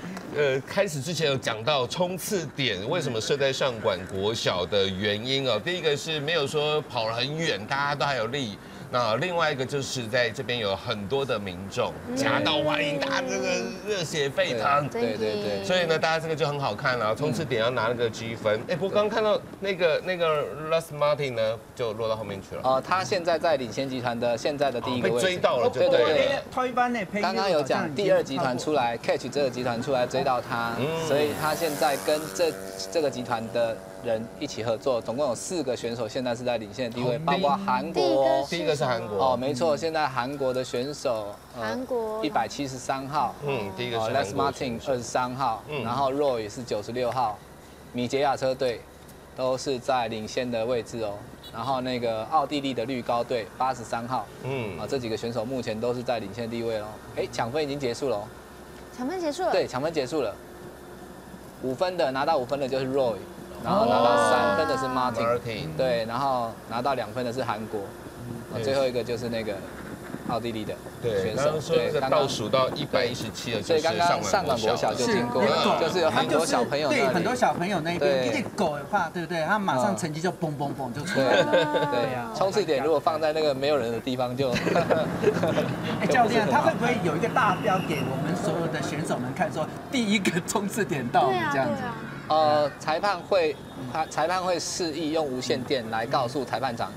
开始之前有讲到冲刺点为什么设在上管国小的原因哦。第一个是没有说跑了很远，大家都还有力。那另外一个就是在这边有很多的民众夹道欢迎，大家这个热血沸腾，对，所以呢，大家这个就很好看了。冲刺点要拿那个积分，不过刚看到那个 Russ Martin 呢，就落到后面去了。他现在在领先集团的现在的第一个位置，被追到了，对。推班的刚刚有讲第2集团出来 ，Catch 这个集团出来追到他，所以他现在跟这个集团的人一起合作，总共有4个选手现在是在领先的地位，包括韩国，第一个是韩国，没错，现在韩国的选手，韩国173号，第一个是 Les Martin 23号，然后 Roy 是96号，米捷亚车队都是在领先的位置哦，然后那个奥地利的绿高队83号，这几个选手目前都是在领先地位哦，抢分已经结束了，抢分结束了，对，抢分结束了，5分的拿到5分的就是 Roy。然后拿到3分的是 Martin， 对，然后拿到2分的是韩国，最后一个就是那个奥地利的选手，对，刚刚倒数到117了，所以刚刚上管国小就经过了，就是有很多小朋友，对，很多小朋友那边，一狗的话，对不对？他马上成绩就嘣嘣嘣就出来了，对呀。冲刺点如果放在那个没有人的地方就，教练，他会不会有一个大标给我们所有的选手们看，说第一个冲刺点到这样子？裁判会示意用无线电来告诉裁判长，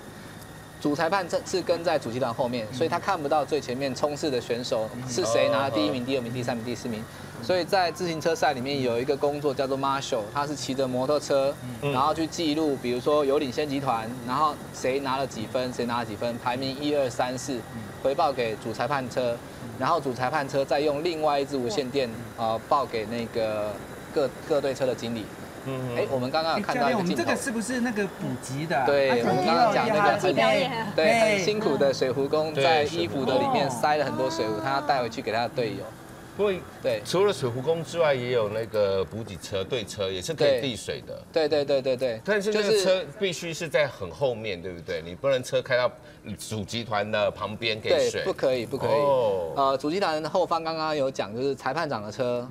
主裁判是跟在主集团后面，所以他看不到最前面冲刺的选手是谁拿了第1名、第2名、第3名、第4名。所以在自行车赛里面有一个工作叫做 Marshal， 他是骑着摩托车，然后去记录，比如说有领先集团，然后谁拿了几分，谁拿了几分，排名1、2、3、4，回报给主裁判车，然后主裁判车再用另外一支无线电报给那个各队车的经理，我们刚刚有看到教练，一个镜头我们这个，是不是那个补给的？对，我们刚刚讲那个很表演，对，很辛苦的水壶工，对在衣服的里面塞了很多水壶，他要带回去给他的队友。不过对，除了水壶工之外，也有那个补给车、队车，也是可以递水的。对，但是那个车必须是在很后面，对不对？你不能车开到主集团的旁边给水。对，不可以。主集团的后方刚刚有讲，就是裁判长的车。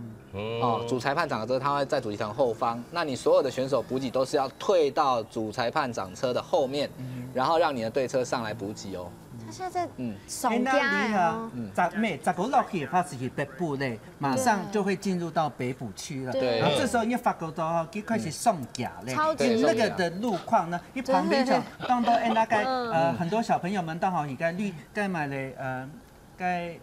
主裁判长的车，他会在主集团后方。那你所有的选手补给都是要退到主裁判长车的后面，然后让你的队车上来补给哦。他现在在上架哦。10個落去發是去北部嘞，馬上就會進入到北部區了。對。然後這時候因為發覺到哈，開始送甲嘞，超級那個的路況呢，因為旁邊就當到大概很多小朋友們當好而家該買嘞該。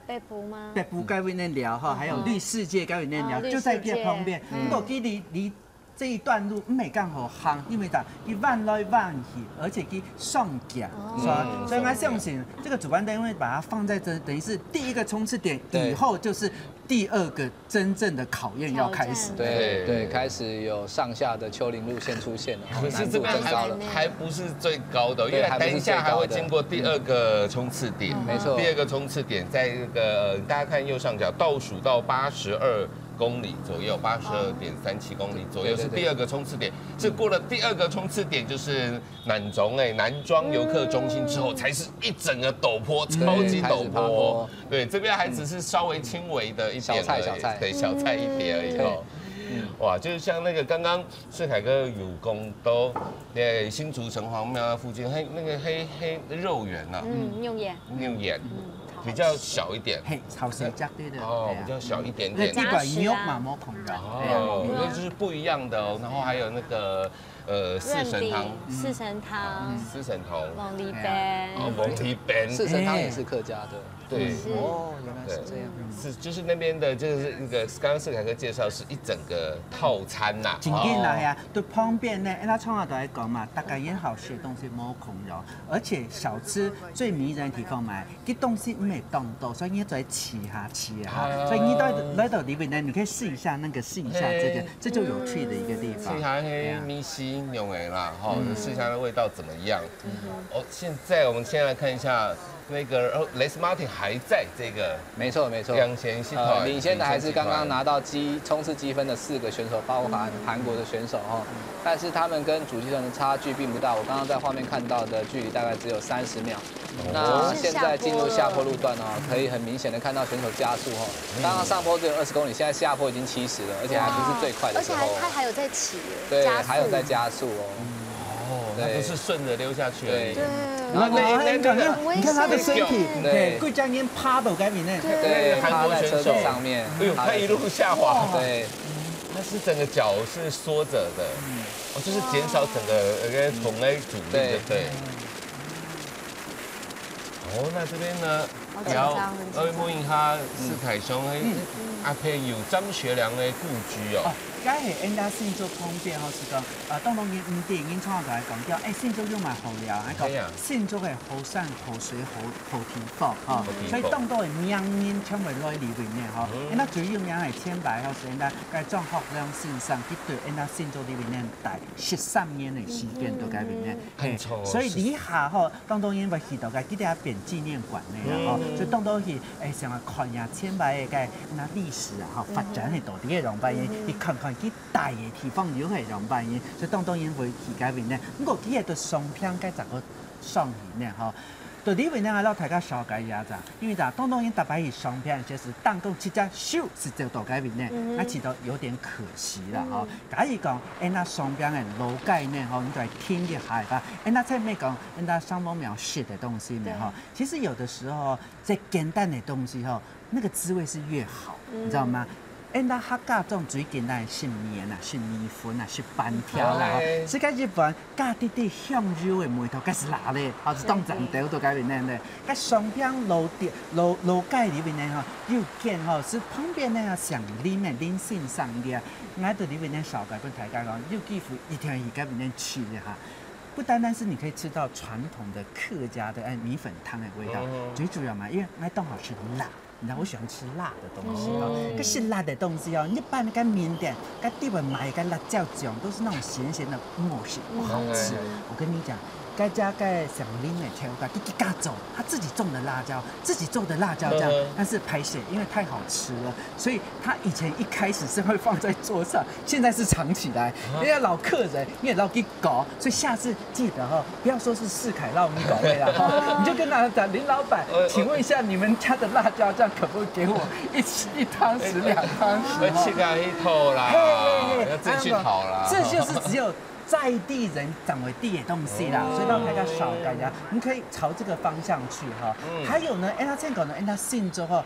北部嗎？北部該會那聊哈，還有綠世界該會那聊，就在這旁邊。如果離這一段路唔係剛好行，因為佢彎來彎去，而且佢上架，所以我相信這個主辦單位把它放在這，等於是第一個衝刺點，以後就是第二個真正的考驗要開始。對，開始有上下的丘陵路線出現了，可是這邊還不是最高的，因為等一下還會經過第二個衝刺點，沒錯，第二個衝刺點在那個大家看右上角倒數到82公里左右，82.37公里左右是第二個衝刺點，是過了第二個衝刺點就是南莊遊客中心之後，才是一整個陡坡，超級陡坡。對，這邊還只是稍微輕微的一點而已，對，小菜一碟而已哦。哇，就是像那個剛剛世凱哥有講到，新竹城隍廟附近那個黑肉圓啊，牛眼。比較小一點，嘿，潮汕腳對的，比較小一點點。這個牛馬毛孔的，那就是不一樣的哦。然後還有那個四神湯，王梨餅，王梨餅，四神湯也是客家的。對，原來是這樣。是，就是那邊的，就是那個剛剛世凱哥介紹是一整個套餐呐。真緊啦，係啊，對旁邊呢，他創下都來講嘛，大家也好吃東西毛孔肉，而且小吃最迷人的地方嘛，啲東西唔係凍到，所以你再吃下，所以你來到裡面呢，你可以試一下這個，這就有趣的一個地方。試下黑米西牛誒啦，哈，試一下那味道怎麼樣？現在我們先來看一下。那個雷斯馬丁還在這個，沒錯，領先的還是剛剛拿到衝刺積分的4個選手，包含韓國的選手哈，但是他們跟主集團的差距並不大，我剛剛在畫面看到的距離大概只有30秒。那現在進入下坡路段哦，可以很明顯的看到選手加速哈，剛剛上坡只有20公里，現在下坡已經70了，而且還不是最快的時候，而且他還有在起，對，還有在加速哦。它不是順着溜下去而已。然後你看他的身體，對，貴江煙趴到嗰邊呢，對，趴在車子上面，哎呦，他一路下滑，對，他是整個腳是縮着的，就是減少整個同類阻力，對。那這邊呢，要問一下世凱兄，阿佩有張學良的故居哦。梗係人家新竹旁邊好是講，當然唔對，因創下來講叫，新竹用埋好料，講新竹係好山好水好地方，所以當到係名人稱為來裡面嗬，人家最有名係千百，或是人家嘅張學良先生，佢對人家新竹裡面帶13年嘅時間到嗰邊所以底下嗬，當然因為去到嘅佢哋一邊紀念館咧，所以當到去成日看下千百嘅那歷史啊，發展係到啲嘅樣嘢，你看看。佢大嘅地方如果係兩百年，所以當然會去嗰邊咧。不過佢係對商品嘅一個商品咧，嗬。對呢邊咧，我哋大家了解一下咋，因為咋當然特別係商品，就是當到直接燒是就到嗰邊咧，那其實有點可惜啦，嗬。假如講，那商品嘅路街咧，嗬，你就係聽一下吧。那在咩講，那上網描述的東西咧，嗬，其實有的時候，最簡單的東西，嗬，那個滋味是越好，你知道嗎？那客家種最簡單係食麵啊，食米粉啊，食飯條啦，所以喺日本加啲香料嘅味道，嗰是辣咧，或者當陣掉到嗰邊咧，喺上邊路街裏邊咧，又見是旁邊咧上林線上啲啊，我喺度裏邊咧少嘅跟大家講，又幾乎一天去嗰邊咧吃嘅嚇。不單單是你可以吃到傳統的客家的米粉湯的味道，最主要嘛，因為我當好吃辣。你知道我喜欢吃辣的东西哦，可是辣的东西哦，一般跟面点、跟地板买跟辣椒酱都是那种咸咸的，不好吃，不好吃。我跟你讲。该家该想拎的挑个，自己家种，他自己种的辣椒，自己做的辣椒酱，但是排血，因为太好吃了，所以他以前一开始是会放在桌上，现在是藏起来。人家老客人，你也老给搞，所以下次记得哈，不要说是世凯让我们搞味啦哈，你就跟他讲，林老板，请问一下你们家的辣椒酱可不可以给我一汤匙、2汤匙？吃个一头啦，要自己去讨啦。这就是只有。在地人长为地的东西啦，所以让大家少改呀。我们可以朝这个方向去哈。还有呢，他这个呢，他信之后，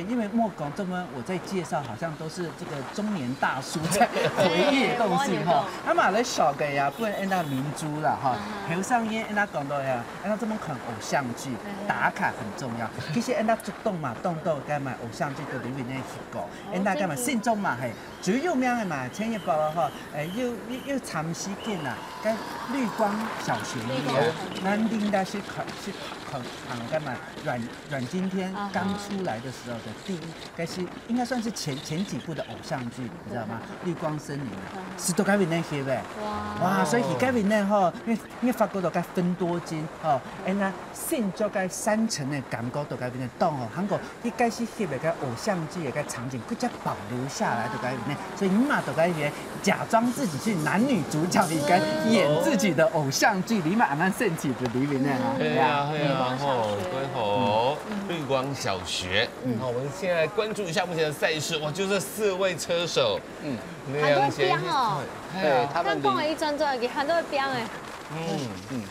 因为莫讲这么我在介绍，好像都是这个中年大叔在回忆的东西哈。那么来少改呀，不然他明珠啦哈。头上烟他讲到呀，他这么看偶像剧打卡很重要。其实他主动嘛，动到该买偶像剧的里面那去搞，他干嘛信中嘛嘿，最有名的嘛，千叶包了哈，又长时。呐，跟绿光小学一样，南丁的是干嘛？阮经天刚出来的时候的第一，应该算是前几部的偶像剧，你知道吗？绿光森林是都改变那些呗。哇，所以改变那吼，因为法国都该分多金哦，那现在该3层的感觉都改变的动哦，韩国一开始翕的个偶像剧的个场景，更加保留下来都改变，所以你嘛都改变，假装自己是男女主角的。该演自己的偶像剧，里面蛮盛起的里面啊，对啊，吼，绿光小学。好，我们现在关注一下目前的赛事，哇，就这4位车手，很多标哦，对，他们刚一转转，很多标哎，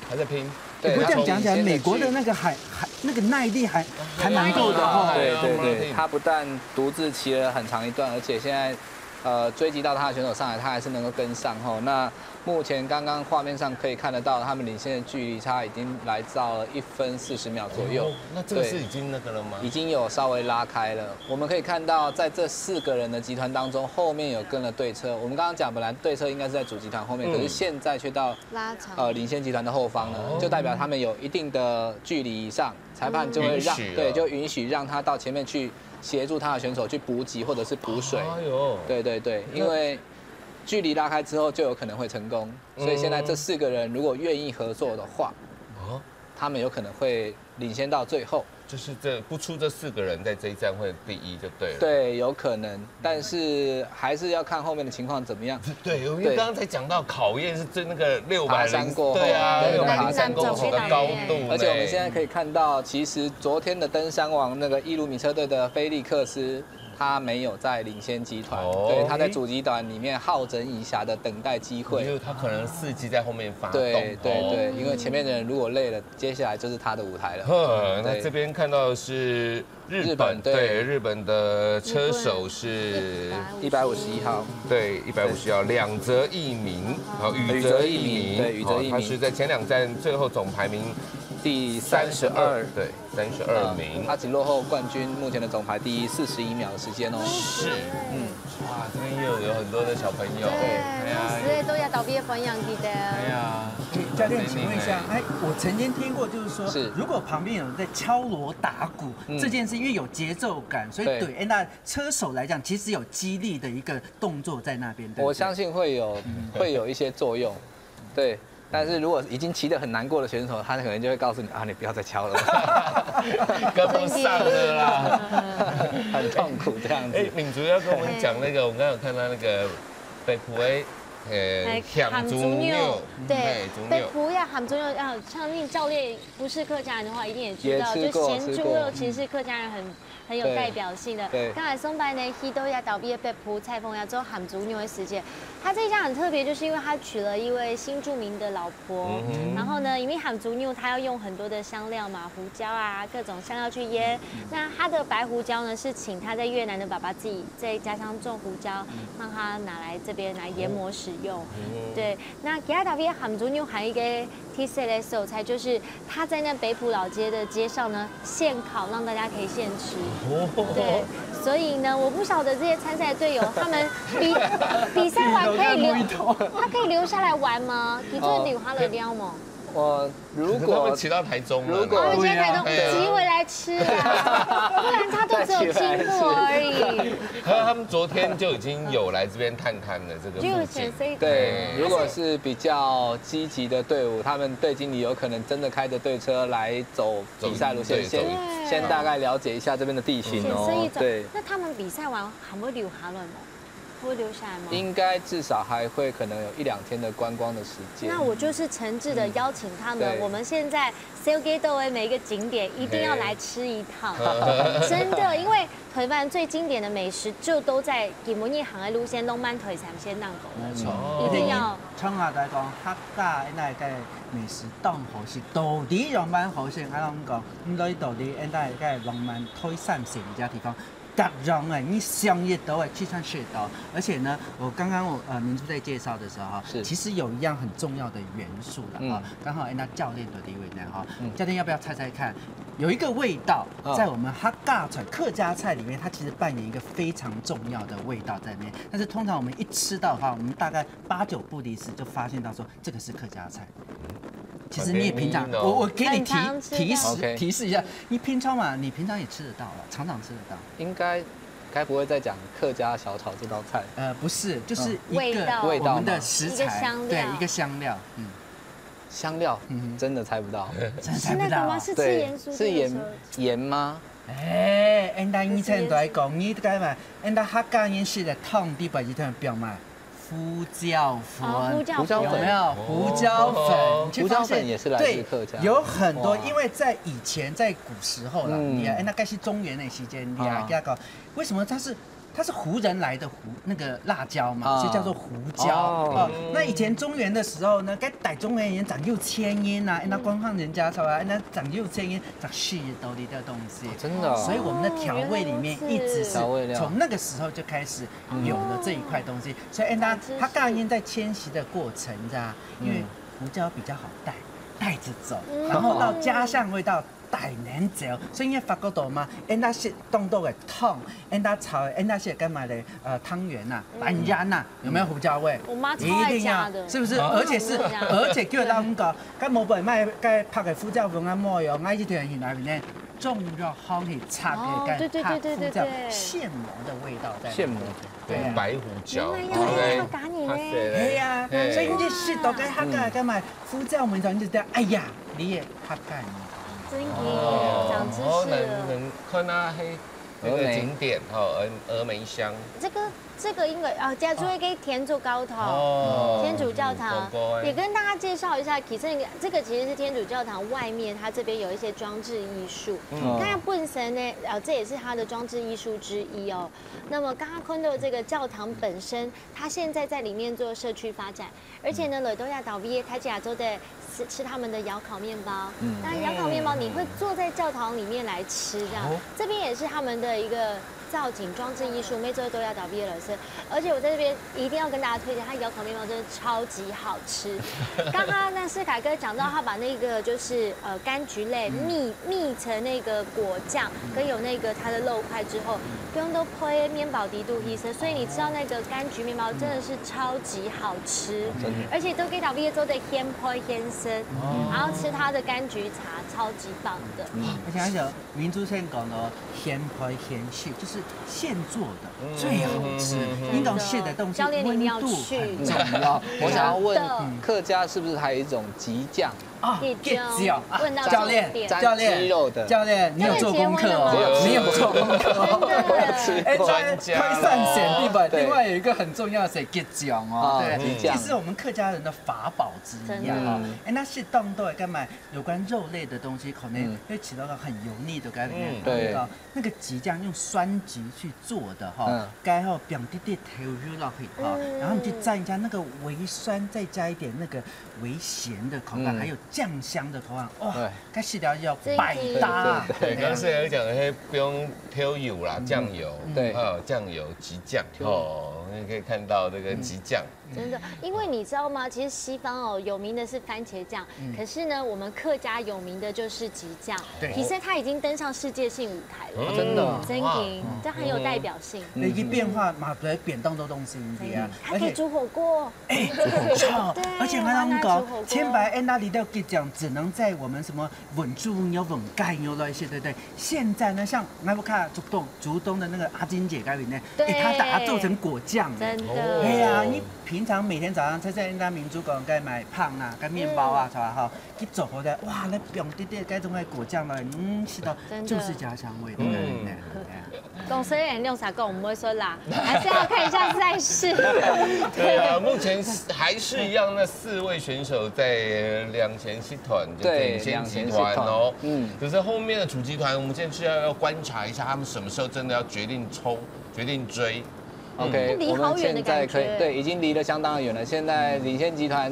还在拼。不过这样讲起来，美国的那个那个耐力还蛮够的哈。对，他不但独自骑了很长一段，而且现在。追击到他的选手上来，他还是能够跟上吼。那目前刚刚画面上可以看得到，他们领先的距离差已经来到了1分40秒左右。那这个是已经那个了吗？已经有稍微拉开了。我们可以看到，在这4个人的集团当中，后面有跟了对车。我们刚刚讲，本来对车应该是在主集团后面，可是现在却到拉长领先集团的后方了，就代表他们有一定的距离以上，裁判就会就允许让他到前面去。协助他的选手去补给或者是补水，对，因为距离拉开之后就有可能会成功，所以现在这4个人如果愿意合作的话，他们有可能会领先到最后。就是不出这4个人在这一站会第一就对了。对，有可能，但是还是要看后面的情况怎么样。对，因为刚刚才讲到考验是那个600山过后，对啊，603公尺的高度。而且我们现在可以看到，其实昨天的登山王那个伊鲁米车队的菲利克斯。他没有在领先集团，对，他在主集团里面好整以暇的等待机会，因为他可能伺机在后面发动。对，因为前面的人如果累了，接下来就是他的舞台了。那这边看到的是日本的车手是151号，对，151号两泽一鸣，好，宇泽一鸣，对，宇泽一鸣，他是在前2站最后总排名第32，对，32名，他仅落后冠军目前的总排第一41秒的时间哦。是，哇，这边又有很多的小朋友，所以都要倒闭的分享记得。教练，请问一下，我曾经听过，就是说，如果旁边有人在敲锣打鼓这件事，因为有节奏感，所以对那车手来讲，其实有激励的一个动作在那边。我相信会有一些作用，对。但是如果已经骑得很难过的选手，他可能就会告诉你你不要再敲了，跟不上了啦，很痛苦这样子。敏竹要跟我们讲那个，我们刚刚有看到那个北埔喊足牛，对，北埔要喊足牛，相信教练不是客家人的话，一定也知道，就咸猪肉其实是客家人很有代表性的。刚才松柏呢，希都要倒闭的北埔蔡峰要做喊足牛的时间。他这一家很特别，就是因为他娶了一位新著名的老婆，然后呢，因为喊足牛他要用很多的香料嘛，胡椒啊，各种香料去腌。那他的白胡椒呢，是请他在越南的爸爸自己在家乡种胡椒，让他拿来这边来研磨使用。对，那给他倒闭喊足牛还有一个特色的手菜，就是他在那北埔老街的街上呢现烤，让大家可以现吃。对，所以呢，我不晓得这些参赛队友他们比赛完可以留下来玩吗？你这留下来聊吗？我如他果们骑到台中了，如果他们今天台中对啊骑回来吃啊，不然他都只有经过而已。他们昨天就已经有来这边探看了这个附近。对，如果是比较积极的队伍，他们队经理有可能真的开着队车来走比赛路线，先大概了解一下这边的地形哦。对，那他们比赛完还会留下来吗？会留下来吗？应该至少还会可能有1-2天的观光的时间。那我就是诚挚的邀请他们，我们现在 Sailgate 的每一个景点一定要来吃一趟，真的，因为台湾最经典的美食就都在金门一行的路线龙曼腿三鲜浪狗，没错，一定要。创下来讲，客家那个美食当好是到底浪漫好先，我讲，唔到到底那个浪漫推散成家地方。各种你想得到的去上学到，而且呢，我刚刚明珠在介绍的时候，其实有一样很重要的元素了哈，刚好那教练的地位呢哈，教练要不要猜猜看？有一个味道在我们客家菜、客家菜里面，它其实扮演一个非常重要的味道在里面。但是通常我们一吃到的话，我们大概8、9不离10就发现到说这个是客家菜。其实你也平常，我给你提示一下，你平常嘛，你平常也吃得到了，常常吃得到。应该不会再讲客家小炒这道菜？不是，就是一个味道我们的食材，对，一个香料，香料，真的猜不到，真的猜不到。是吃盐酥，是盐吗？哎，人家以前都在讲，你干嘛？人家客家人吃的汤底白鸡汤表嘛。胡椒粉，有没有胡椒粉？胡椒粉也是来自客家，有很多，因为在以前，在古时候啦，那该是中原那期间，你啊，为什么它是胡人来的那个辣椒嘛，所以叫做胡椒。那以前中原的时候呢，该逮中原人长6000烟啊，那光看人家说啊，那长6000烟长10兜里的东西，真的。所以我们的调味里面一直是从那个时候就开始有了这一块东西。所以它当然在迁徙的过程，你知道，因为胡椒比较好带着走，然后到家乡味道。大难走，所以你发觉到嘛，那些冻豆的汤，那炒，那些干嘛的汤圆呐、板鸭呐，有没有胡椒味？我妈超爱加的，是不是？而且叫他们讲，该冇本卖该拍的胡椒粉啊，冇用，我一条线那边呢，重要好去插的该拍胡椒现磨的味道在。现磨，对，白胡椒，对，打你呢。对呀，所以你就吃到该客家干嘛胡椒味道，你就这样，哎呀，你也客家人。真的，长知识了。能看那那个景点峨眉乡。这个因为家住一个天主教堂，天主教堂也跟大家介绍一下。其实这个其实是天主教堂外面，它这边有一些装置艺术。刚刚本身呢，这也是它的装置艺术之一哦。那么刚刚看到这个教堂本身，它现在在里面做社区发展，而且呢，雷多亚岛毕业，他亚洲的吃他们的窑烤面包。当然，窑烤面包你会坐在教堂里面来吃，这样这边也是他们的一个。造景装置艺术，每周都要倒闭了是，而且我在这边一定要跟大家推荐，它窑烤面包真的超级好吃。刚刚那世凯哥讲到，他把那个就是柑橘类蜜成那个果酱，跟有那个它的肉块之后，不用都配面包底度黑色，所以你知道那个柑橘面包真的是超级好吃，而且都给倒闭之后的鲜配鲜生，然后吃它的柑橘茶，超级棒的。而且还有民族先讲的鲜配鲜食，就是。现做的最好吃，你懂现的东西温度很重要。我想要问，客家是不是还有一种吉酱？吉酱，教练，鸡肉的教练，你有做功课哦，你有做功课，专家推散显地吧。另外有一个很重要的是吉酱哦，对，这是我们客家人的法宝之一啊。那是当都干嘛？有关肉类的东西，可能会起到个很油腻的概念。对，那个吉酱用酸橘去做的哈，该后表弟弟投入到去哈，然后你去蘸一下那个微酸，再加一点那个微咸的口感，还有酱香的口感，哇，该吃掉要百搭。对，刚刚是有讲的，不用挑油啦，酱油，对，酱油、吉酱哦。你可以看到这个激酱。真的，因为你知道吗？其实西方有名的是番茄酱，可是呢，我们客家有名的就是激酱。对，其实它已经登上世界性舞台了，真的，真的，这很有代表性。一个变化嘛，对，变动的东西啊，还可以煮火锅。而且还能搞千百安那里的激酱，只能在我们什么稳猪牛、稳盖牛那些，对不对？现在呢，像麦不卡竹东的那个阿金姐那边呢，他把它做成果酱，真的。哎呀，你平常每天早上在那民族馆该买胖啊、跟面包啊，是吧？哈，一走回来，哇，那冰滴滴该种的果酱了，吃到就是家乡味的。公司人用啥讲，我们不会说啦，还是要看一下赛事。对啊，目前还是一样，那4位选手在两前集团，对，领先集团哦。可是后面的主集团，我们现在是要观察一下，他们什么时候真的要决定冲、决定追。OK， 我们现在可以对，已经离得相当的远了。现在领先集团，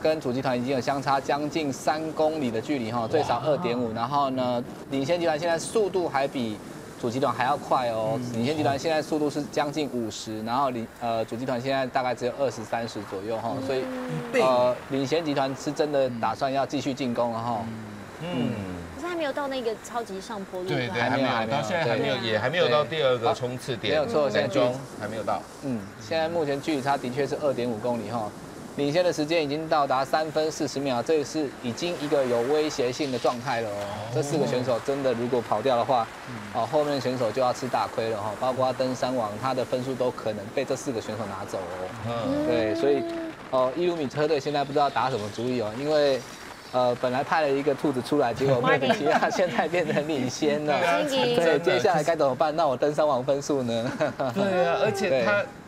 跟主集团已经有相差将近3公里的距离哈，最少2.5。然后呢，领先集团现在速度还比主集团还要快哦。领先集团现在速度是将近50，然后主集团现在大概只有20、30左右哈，所以领先集团是真的打算要继续进攻了哈。可是还没有到那个超级上坡路段，对，还没有，到现在还没有，也还没有到第2个冲刺点，没有错，现在中还没有到。现在目前距离差的确是2.5公里哈，领先的时间已经到达3分40秒，这是已经一个有威胁性的状态了哦。这4个选手真的如果跑掉的话，后面的选手就要吃大亏了哈，包括登山王，他的分数都可能被这4个选手拿走哦。对，所以100米车队现在不知道打什么主意哦，因为本来派了一个兔子出来，结果莫名其妙现在变成领先了。对，接下来该怎么办？那我登山王分数呢？对啊，而且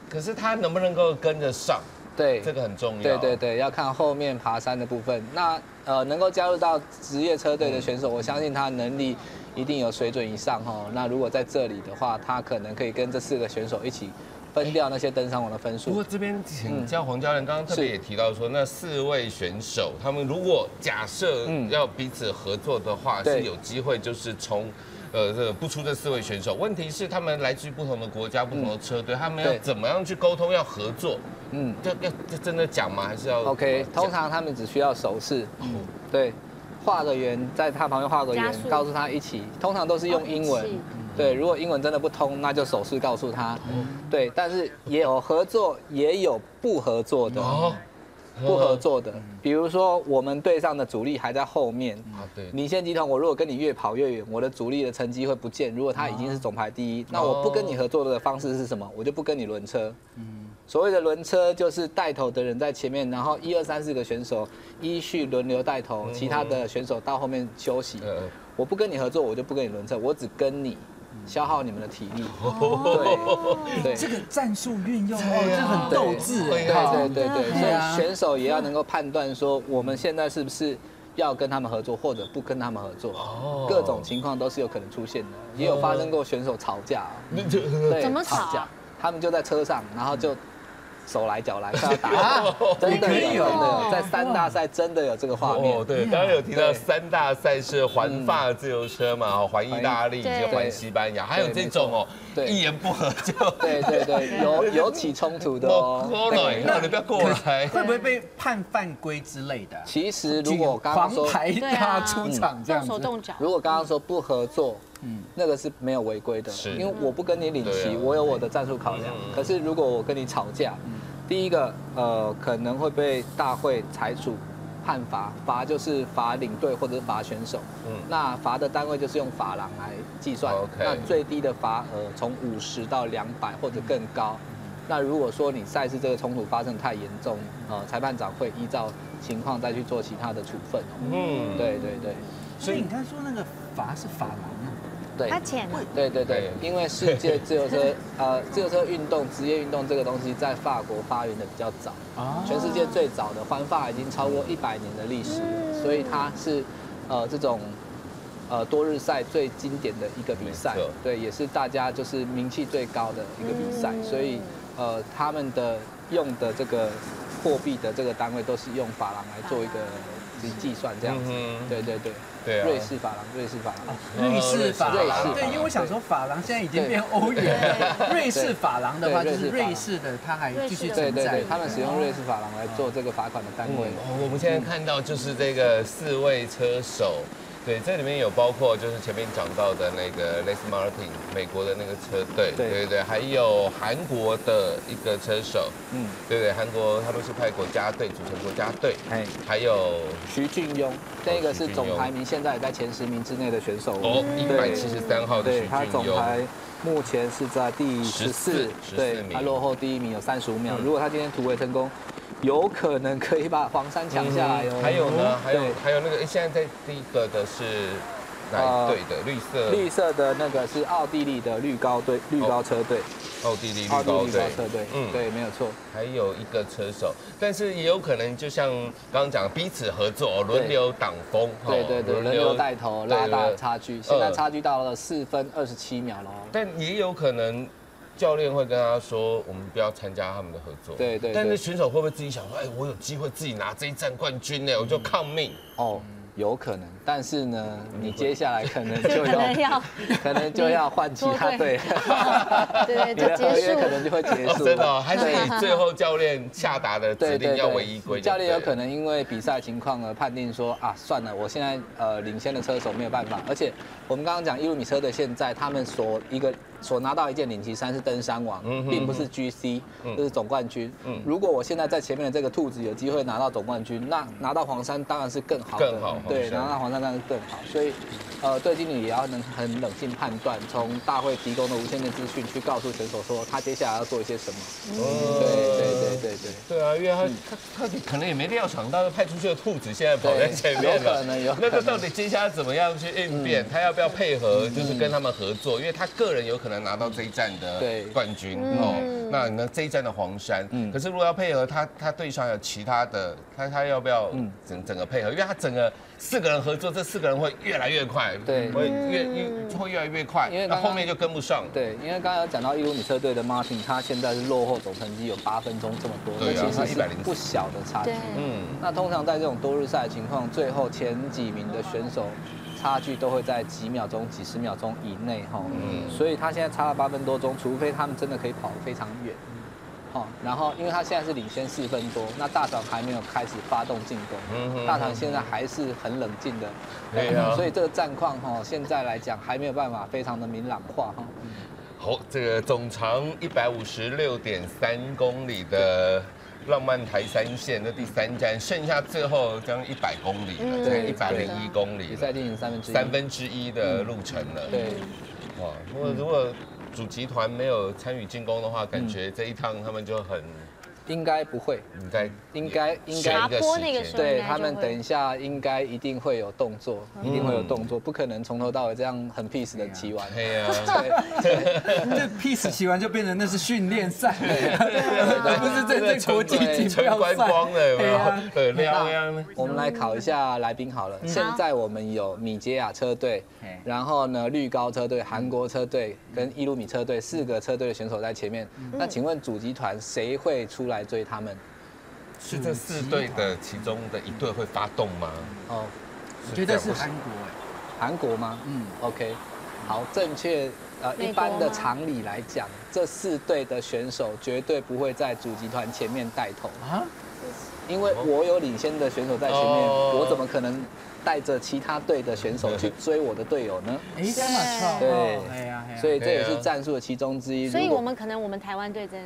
可是他能不能够跟得上？对，这个很重要。对，要看后面爬山的部分。那能够加入到职业车队的选手，我相信他能力一定有水准以上哈。那如果在这里的话，他可能可以跟这4个选手一起分掉那些登山王的分数。不过这边请教黄教练，刚刚特别也提到说，那4位选手他们如果假设要彼此合作的话，是有机会就是从这个不出这4位选手。问题是他们来自于不同的国家、不同的车队，他们要怎么样去沟通、要合作？要真的讲吗？还是要 ？OK， 通常他们只需要手势，对，画个圆，在他旁边画个圆，告诉他一起。通常都是用英文。对，如果英文真的不通，那就手势告诉他。对，但是也有合作，也有不合作的。不合作的，比如说我们队上的主力还在后面。领先集团，我如果跟你越跑越远，我的主力的成绩会不见。如果他已经是总排第1，那我不跟你合作的方式是什么？我就不跟你轮车。所谓的轮车就是带头的人在前面，然后1、2、3、4个选手依序轮流带头，其他的选手到后面休息。我不跟你合作，我就不跟你轮车，我只跟你消耗你们的体力。对，这个战术运用这很斗志。对，所以选手也要能够判断说，我们现在是不是要跟他们合作，或者不跟他们合作。各种情况都是有可能出现的，也有发生过选手吵架。怎么吵架？他们就在车上，然后就手来脚来，快要打，真的有，在3大赛真的有这个画面。对，刚刚有提到3大赛是环法自由车嘛，环意大利以及环西班牙，还有这种一言不合就对，有起冲突的哦。你不要过来，会不会被判犯规之类的？其实如果刚刚说黄牌他出场这样子，如果刚刚说不合作。那个是没有违规的，因为我不跟你领旗，我有我的战术考量。可是如果我跟你吵架，第一个可能会被大会裁处判罚，罚就是罚领队或者是罚选手。那罚的单位就是用法郎来计算，那最低的罚额从50到200或者更高。那如果说你赛事这个冲突发生太严重，裁判长会依照情况再去做其他的处分。对。所以你刚才说那个罚是法郎啊？他钱啊？对，因为世界自由车运动、职业运动这个东西在法国发源的比较早，全世界最早的环法已经超过100年的历史，所以它是这种多日赛最经典的一个比赛，对，也是大家就是名气最高的一个比赛，所以他们的用的这个货币的这个单位都是用法郎来做一个计算这样子。对对对。对啊，瑞士法郎，瑞士法郎，对，因为我想说法郎现在已经变欧元，瑞士法郎的话就是瑞士的，它还继续存在。对，他们使用瑞士法郎来做这个罚款的单位。我们现在看到就是这个4位车手。对，这里面有包括就是前面讲到的那个 Lex Martin 美国的那个车队，对，还有韩国的一个车手，对，韩国他们是派国家队组成国家队，还有徐俊庸，这个是总排名现在也在前10名之内的选手哦，173号的徐俊庸，他总排目前是在第14，对，他落后第1名有35秒，如果他今天突围成功。有可能可以把黄山抢下来哦。还有呢，还有那个现在在第一个的是哪一队的？绿色的那个是奥地利的绿高车队。奥地利绿高车队，对，没有错。还有一个车手，但是也有可能就像刚刚讲，彼此合作，轮流挡风，对，轮流带头拉大差距。现在差距到了4分27秒了。但也有可能。教练会跟他说：“我们不要参加他们的合作。”对。但是选手会不会自己想说：“哎，我有机会自己拿这一站冠军呢？我就抗命。”哦，有可能。但是呢，你接下来可能就要换其他队。对，你的合约可能就会结束。真的，还是你最后教练下达的指令要唯一规定。教练有可能因为比赛情况而判定说啊，算了，我现在领先的车手没有办法。而且我们刚刚讲1路米车队现在他们所拿到一件领旗衫是登山王，并不是 GC， 这是总冠军。如果我现在在前面的这个兔子有机会拿到总冠军，那拿到黄山当然是更好的。对，拿到黄山当然是更好。所以，队经理也要能很冷静判断，从大会提供的无线电资讯去告诉选手说他接下来要做一些什么。对啊，因为他可能也没料想到派出去的兔子现在跑在前面了。有可能。那个到底接下来怎么样去应变？他要不要配合？就是跟他们合作，因为他个人有可能拿到这一站的冠军哦，那呢这一站的黄山，可是如果要配合他队上有其他的，他要不要整个配合？因为他整个4个人合作，这4个人会越来越快，对，会越来越快，因为后面就跟不上。对，因为刚刚有讲到1路米车队的 Martin， 他现在是落后总成绩有8分钟这么多，对啊，其实是不小的差距。那通常在这种多日赛的情况，最后前几名的选手。差距都会在几秒钟、几10秒钟以内哈，所以他现在差了8分多钟，除非他们真的可以跑得非常远，然后因为他现在是领先4分多，那大团还没有开始发动进攻，大团现在还是很冷静的，所以这个战况现在来讲还没有办法非常的明朗化哈。好，这个总长156.3公里的。浪漫台3线的第3站，剩下最后将近100公里了，对，101公里，比赛进行1/3的路程了。对，哇，如果主集团没有参与进攻的话，感觉这一趟他们就很。应该不会，应该爬坡那个时候，对他们等一下一定会有动作，不可能从头到尾这样很 peace 的骑完。对呀，这 peace 骑完就变成那是训练赛，不是真正国际锦标赛。光了，有没有？对，我们来考一下来宾好了。现在我们有米捷亚车队，然后呢绿高车队、韩国车队跟1路米车队4个车队的选手在前面。那请问主集团谁会出来追他们？是这4队的其中的一队会发动吗？哦，绝对是韩国韩国吗？OK， 好，正确。一般的常理来讲，这4队的选手绝对不会在主集团前面带头啊，因为我有领先的选手在前面，我怎么可能带着其他队的选手去追我的队友呢？对，所以这也是战术的其中之一。所以我们台湾队在。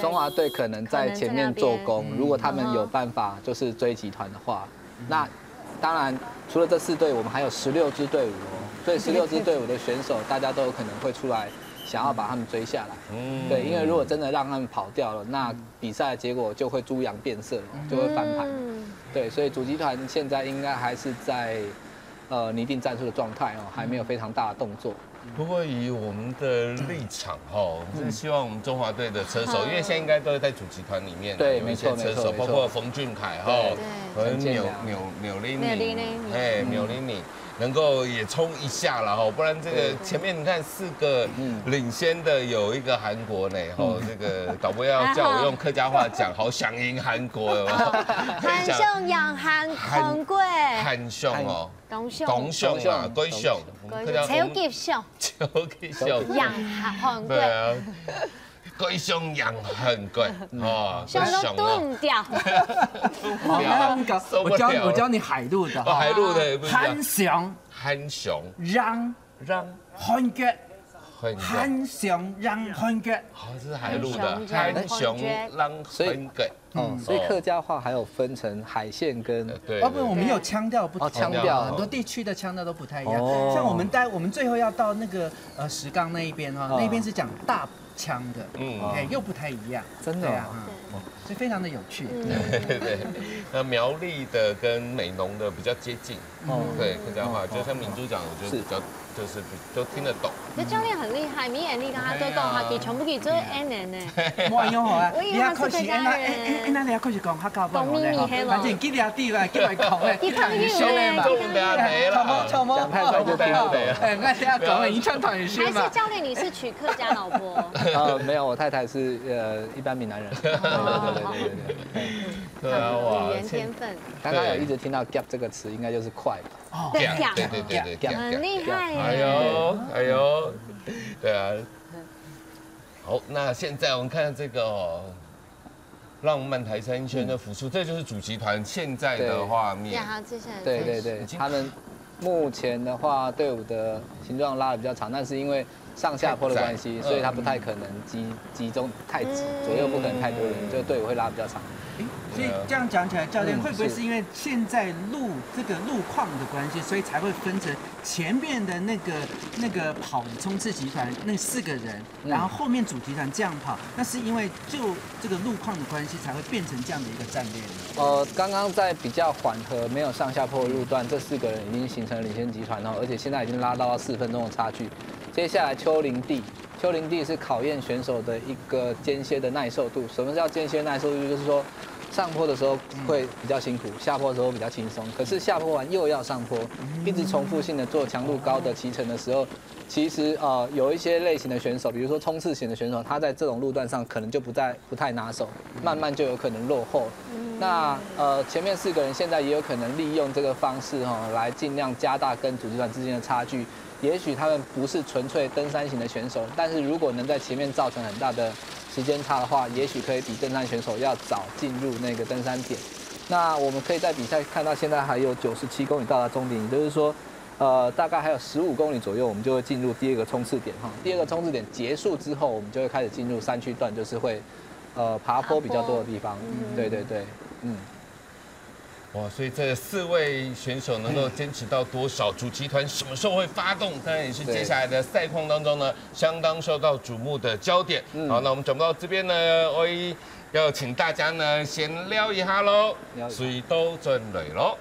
中华队可能在前面做工，如果他们有办法就是追集团的话，那当然除了这4队，我们还有16支队伍哦。所以16支队伍的选手，大家都有可能会出来想要把他们追下来。对，因为如果真的让他们跑掉了，那比赛的结果就会猪羊变色，就会翻盘。对，所以主集团现在应该还是在拟定战术的状态哦，还没有非常大的动作。不过以我们的立场是希望我们中华队的车手，因为现在应该都是在主集团里面，对，有一些车手，包括冯俊凯纽利尼，能够也冲一下了哈，不然这个前面你看4个领先的有一个韩国呢，哈，这个导播要叫我用客家话讲，好想赢韩国有没有？韩熊养韩贵，韩熊哦，董熊啊，龟熊，超级熊，养韩贵。对啊。龟熊养很贵哦，熊都炖掉，我教你海陆的，海陆的韩熊，让韩国，韩熊让韩国，好，这是海陆的韩熊让韩国。所以客家话还有分成海线跟对，不，我们有腔调不同，腔调很多地区的腔调都不太一样。像我们最后要到那个石冈那一边哈，那边是讲大腔的，又不太一样，真的啊，所以非常的有趣。对，那苗栗的跟美浓的比较接近，对客家话，就像明珠讲，我觉得比较就是都听得懂。这教练很厉害，米眼力跟他对讲哈，给全部给做 N 人呢。我用好啊，我以为他是客家人。那你要开始讲客家话，讲秘密黑了。反正记了地了，记来讲嘞。你看你兄弟们，不要提了，讲太快就听不懂了。我等下讲了，一唱团也是嘛。还是教练你是娶客家老婆？没有，我太太是一般闽南人。对啊，哇，语言天分。刚刚有一直听到 gap 这个词，应该就是快吧？对，很厉害耶。哎呦，对啊。好，那现在我们看这个浪漫台三圈的复出，这就是主集团现在的画面。对，他们目前的话，队伍的形状拉得比较长，但是因为上下坡的关系，所以它不太可能集中太直，左右不可能太多人，就队伍会拉比较长。所以这样讲起来，教练会不会是因为现在路况的关系，所以才会分成前面的那个跑冲刺集团那4个人，然后后面主集团这样跑？那是因为就这个路况的关系，才会变成这样的一个战略呢？刚刚在比较缓和、没有上下坡的路段，这4个人已经形成领先集团，而且现在已经拉到4分钟的差距。接下来丘陵地是考验选手的一个间歇的耐受度。什么叫间歇耐受度？就是说上坡的时候会比较辛苦，下坡的时候比较轻松。可是下坡完又要上坡，一直重复性的做强度高的骑乘的时候，其实有一些类型的选手，比如说冲刺型的选手，他在这种路段上可能就不太拿手，慢慢就有可能落后。那前面4个人现在也有可能利用这个方式来尽量加大跟主集团之间的差距。也许他们不是纯粹登山型的选手，但是如果能在前面造成很大的时间差的话，也许可以比登山选手要早进入那个登山点。那我们可以在比赛看到，现在还有97公里到达终点，也就是说，大概还有15公里左右，我们就会进入第2个冲刺点哈。第2个冲刺点结束之后，我们就会开始进入山区段，就是会爬坡比较多的地方。对，哇，所以这4位选手能够坚持到多少？主集团什么时候会发动？当然也是接下来的赛况当中呢，相当受到瞩目的焦点。好，那我们转到这边呢，我要请大家呢先聊一下喽，水都准累喽。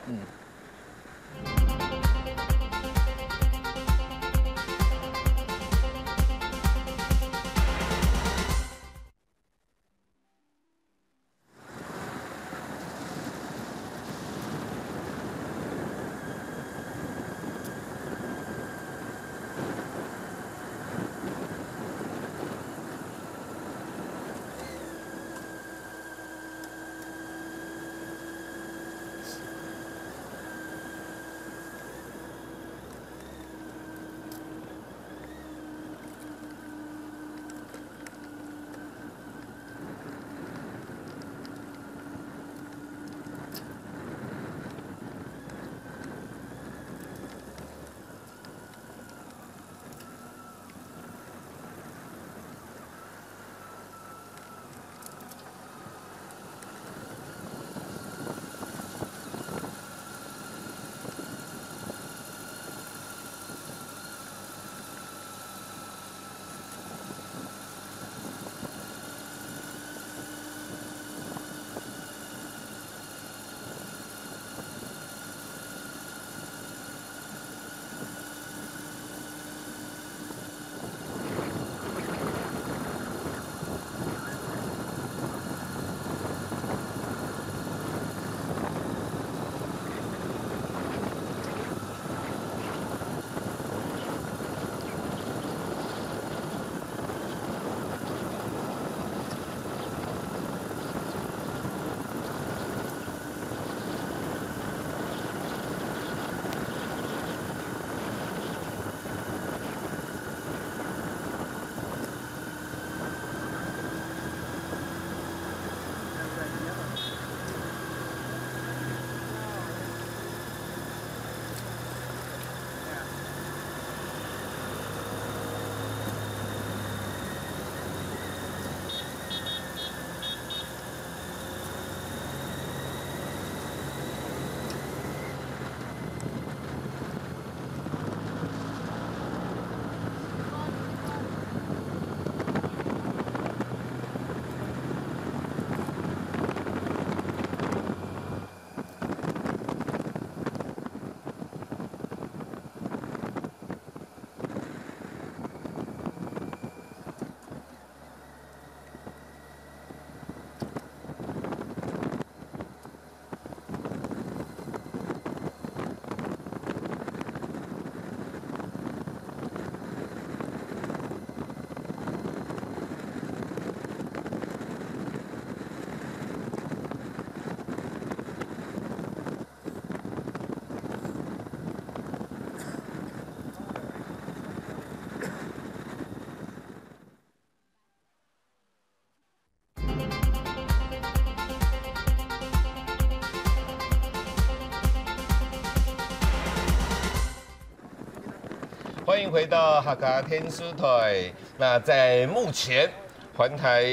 欢迎回到哈卡天书台。那在目前环台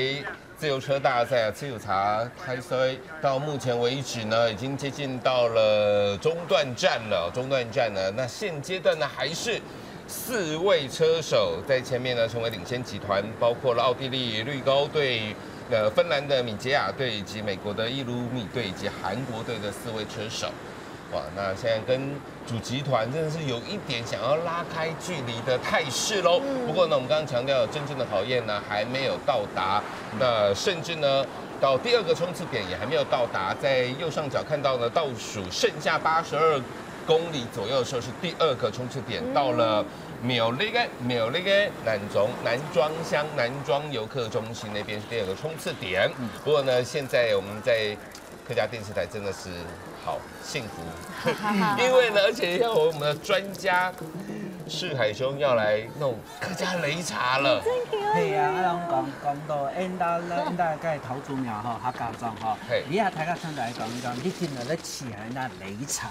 自由车大赛自由茶开赛到目前为止呢，已经接近到了中段站了。中段站呢，那现阶段呢还是4位车手在前面呢，成为领先集团，包括了奥地利绿高队、芬兰的米捷亚队，以及美国的伊鲁米队以及韩国队的4位车手。哇，那现在跟主集团真的是有一点想要拉开距离的态势喽。不过呢，我们刚刚强调真正的考验呢还没有到达，那甚至呢到第2个冲刺点也还没有到达。在右上角看到呢，倒数剩下82公里左右的时候是第2个冲刺点，到了苗栗个南庄乡南庄游客中心那边是第2个冲刺点。不过呢，现在我们在客家电视台真的是好幸福，因为呢，而且要我们的专家世海兄要来弄客家擂茶了。係啊，我講到現在咧，現在梗係頭祖苗嗬，客家莊嗬。你啊睇下親嚟講，你見到咧似係那擂茶，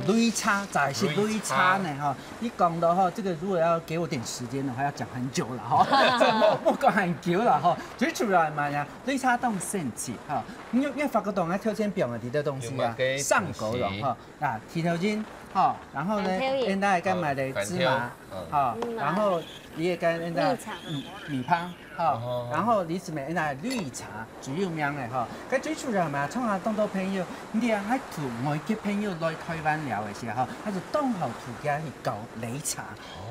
擂茶就係擂茶呢嗬。你講到嗬，這個如果要給我點時間的話，要講很久了嗬，就冇講很久了嗬。最主要係乜呀？擂茶當盛器嗬，因為法國黨喺挑戰表嘅啲東西啊，上狗肉嗬，嗱剃頭巾。好，然後呢，現在該買的芝麻，好，然後你也該現在米香，好，然後你是咪現在綠茶最有名嘅嗬？咁最主要係咪啊？從下當到朋友，你啊喺同外籍朋友來台灣聊嘅時候，他就當後土家去搞擂茶，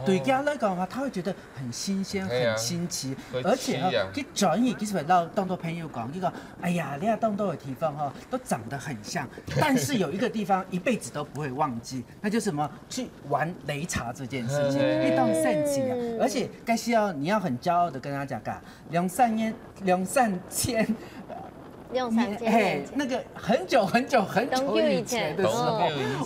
對家來講話，他會覺得很新鮮、很新奇，而且哈，佢轉移其實到當到朋友講，佢講，哎呀，你啊當到嘅地方哈，都長得很像，但是有一個地方一輩子都不會忘記。那就是什麼？去玩擂茶這件事情，一當盛期啊！而且該是要你要很驕傲的跟他講，兩三千，嘿，那個很久以前的時候，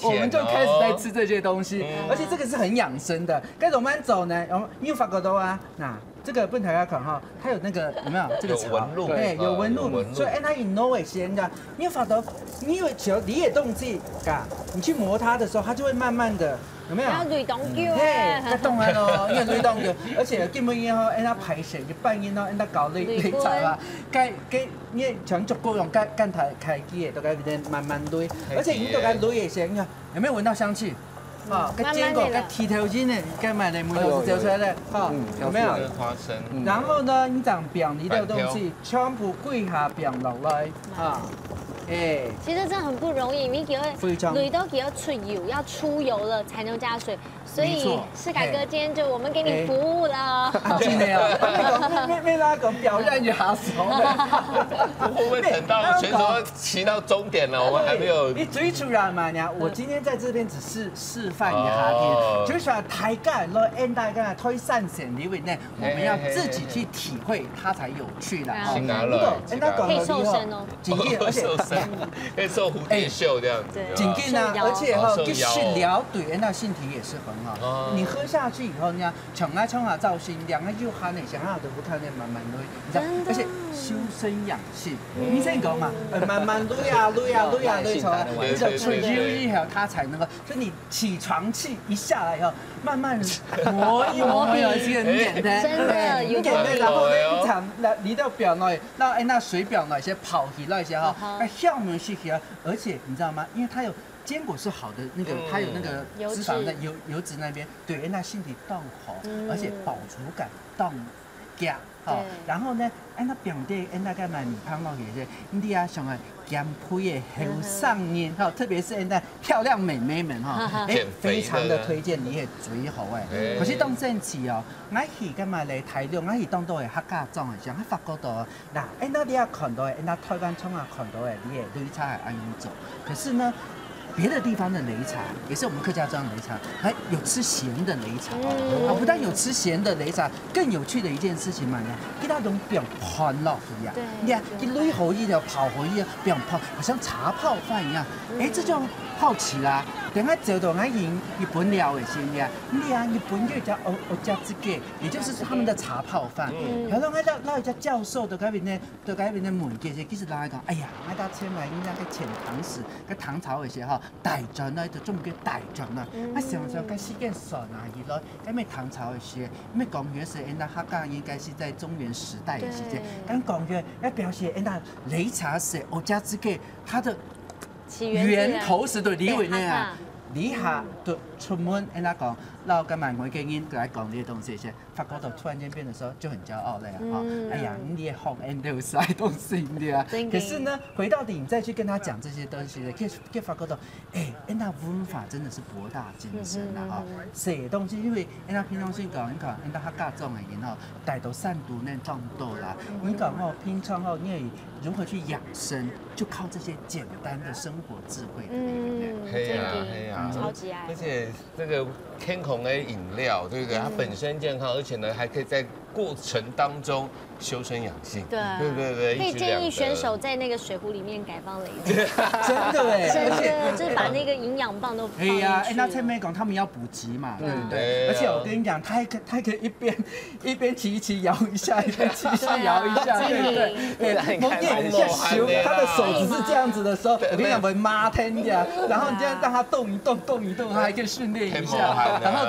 我們就開始在吃這些東西，而且這個是很養生的。該怎麼走呢？你有發覺到啊？那這個本台要看哈，它有那個有沒有這個茶？對，有紋路，所以它以 no 為先的。你有發覺，你有球你也動機，你去磨它的時候，它就會慢慢的。有沒有？要累動腳嘿，該動啊咯，因為累動腳，而且基本嘢吼，按它排水一半嘢咯，按它搞擂茶啦，該你像足夠用幹台開機的，都該邊慢慢擂，而且你都該擂也行，有沒有聞到香氣？啊，該堅果，該剃頭巾呢，該買的木頭是嚼出來的，哈，有沒有？花生。然後呢，你講表你的東西全部跪下表落來，啊。其實真的很不容易，你給驢都給要出油了才能加水，所以世凱哥今天就我們給你服務了。真的啊，沒那個表現也好手。會不會等到選手騎到終點了，我們還沒有？你最主要嘛呢？我今天在這邊只是示範一下嘅，就是說大家攞現代嘅推散線裡面呢，我們要自己去體會，它才有趣啦。可以瘦身哦，而且。可以做蝴蝶袖這樣子，緊緊啊！而且哈，就是了對人的身體也是很好。你喝下去以後呢，衝下造心，兩個又喊你想要都不看那慢慢擂，你知道？而且修身養性，你先講嘛，慢慢擂啊，你就吹悠一下，它才能夠。就你起床氣一下來以後，慢慢磨一磨，很簡單，真的有簡單。然後呢，一場離到表內，那水表那些跑起那些哈。效能是很，而且你知道嗎？因為它有堅果是好的，那個它有那個脂肪在油脂那邊，對，那身體當好，而且飽足感當佳，好。然後呢，那表弟那個買米香落去，你啊上來減肥的後上年哈，特別是那漂亮美眉們哈，非常的推薦你也最好誒。可是當陣時哦，我係咁嘛嚟睇了，我係當到係客家莊嘅時候，我發覺到嗱，那你要看到那台灣廠啊看到誒，你嘅擂茶係安樣做，可是呢。別的地方的擂茶也是我們客家莊擂茶，還有吃鹹的擂茶啊！不但有吃鹹的擂茶，更有趣的一件事情嘛，你看那種變盤落去呀，你看一擂好一條跑回去變盤，好像茶泡飯一樣。哎，這就好奇啦。等下走到我日本料嘅先呀，你啊日本就叫歐加之嘅，也就是他們的茶泡飯。然後那一家教授都嗰邊呢問嘅，其實人講，哎呀，我到前來應該個遣唐使，個唐朝嘅時候。大전啊，就中叫大전啊。啊，常常跟事件算啊，伊咯，因为唐朝的时，因为公元是那客家应该是在中原时代的时间，跟公元要表示那擂茶是欧家之给它的源头是对李伟那样。李下就出门，人家讲，然后跟满国跟人来讲这些东西，些法国岛突然间变的时候就很骄傲了呀！哎呀，你也好 English I don't think 的啊。可是呢，回到底你再去跟他讲这些东西的，给法国岛，哎，人家文化真的是博大精深啊！哈，写东西，因为人家平常心讲，你看人家客家种的人吼，带到善读那壮斗啦，你讲吼平常吼，你如何去养生，就靠这些简单的生活智慧的力量。黑呀。超级爱，而且这个天孔的饮料，对不对？它本身健康，而且呢还可以在过程当中修身养性。对，可以建议选手在那个水壶里面改放雷子。真的哎，真的就是把那个营养棒都放进去。那蔡妹讲他们要补给嘛，对不对？而且我跟你讲，他还可以一边骑一骑摇一下，一边骑一骑摇一下，对不对？蒙眼一下修，他的手只是这样子的时候，我跟你讲，会麻疼的。然后你这样让他动一动，他还可以训练一下，然后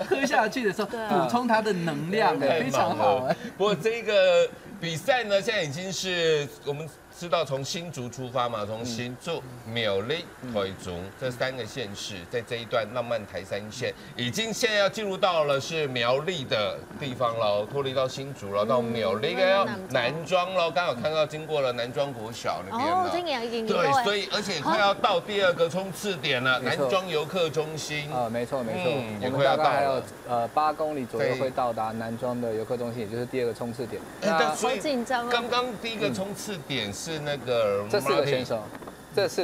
喝下去的时候补充他的能量，非常好。不过这个比赛呢，现在已经是我们知道从新竹出发嘛，从新竹、苗栗、台中这3个县市，在这一段浪漫台3线，已经现在要进入到了是苗栗的地方了，脱离到新竹了，到苗栗要南庄了，刚好看到经过了南庄国小那边了。对，所以而且快要到第2个冲刺点了，南庄游客中心。没错，也快要到了，还有8公里左右会到达南庄的游客中心，也就是第2个冲刺点。好紧张哦！刚刚第1个冲刺点是那个这4个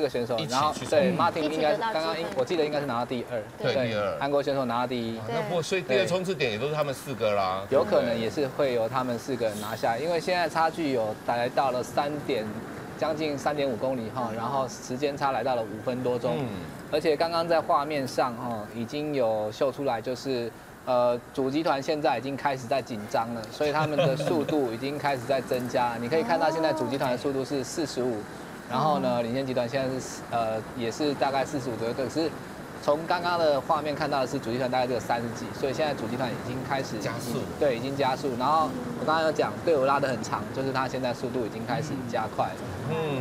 选手，然后对 Martin 应该刚刚我记得应该是拿到第2，对第2，韩国选手拿到第1。那不所以第2冲刺点也都是他们4个啦，有可能也是会由他们4个人拿下，因为现在差距有来到了将近3.5公里哈，然后时间差来到了5分多钟，而且刚刚在画面上哈已经有秀出来，就是主集团现在已经开始在紧张了，所以他们的速度已经开始在增加。你可以看到现在主集团的速度是45，然后呢领先集团现在是也是大概45左右，可是从刚刚的画面看到的是主集团大概只有30几，所以现在主集团已经开始加速，对，已经加速。然后我刚刚有讲队伍拉得很长，就是他现在速度已经开始加快了。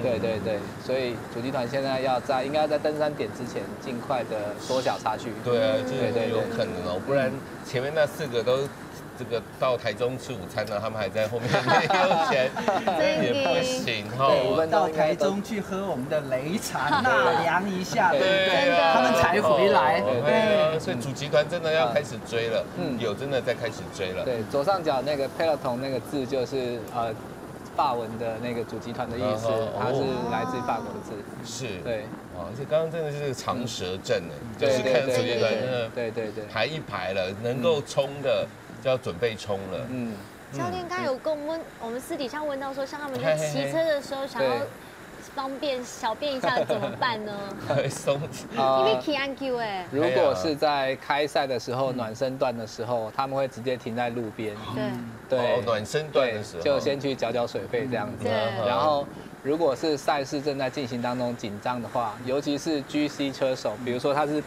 对，所以主集团现在应该在登山点之前尽快的缩小差距。对啊，这有可能哦，不然前面那4个都这个到台中吃午餐呢，他们还在后面没有钱，也不行哈。到台中去喝我们的擂茶，纳凉一下，对不对？他们才回来。对，所以主集团真的要开始追了，有真的在开始追了。对，左上角那个 peloton 那个字就是法文的那个主集团的意思，它是来自法国的字。是，对。而且刚刚真的是长蛇阵哎，就是看主集团真的对排一排了，能够冲的就要准备冲了。教练刚刚有跟我们私底下问到说，像他们在骑车的时候想要方便小便一下怎么办呢？松，因为 KNQ 哎。如果是在开赛的时候暖身段的时候，他们会直接停在路边。对，暖身段的时候就先去缴水费这样子。然后如果是赛事正在进行当中紧张的话，尤其是 GC 车手，比如说他是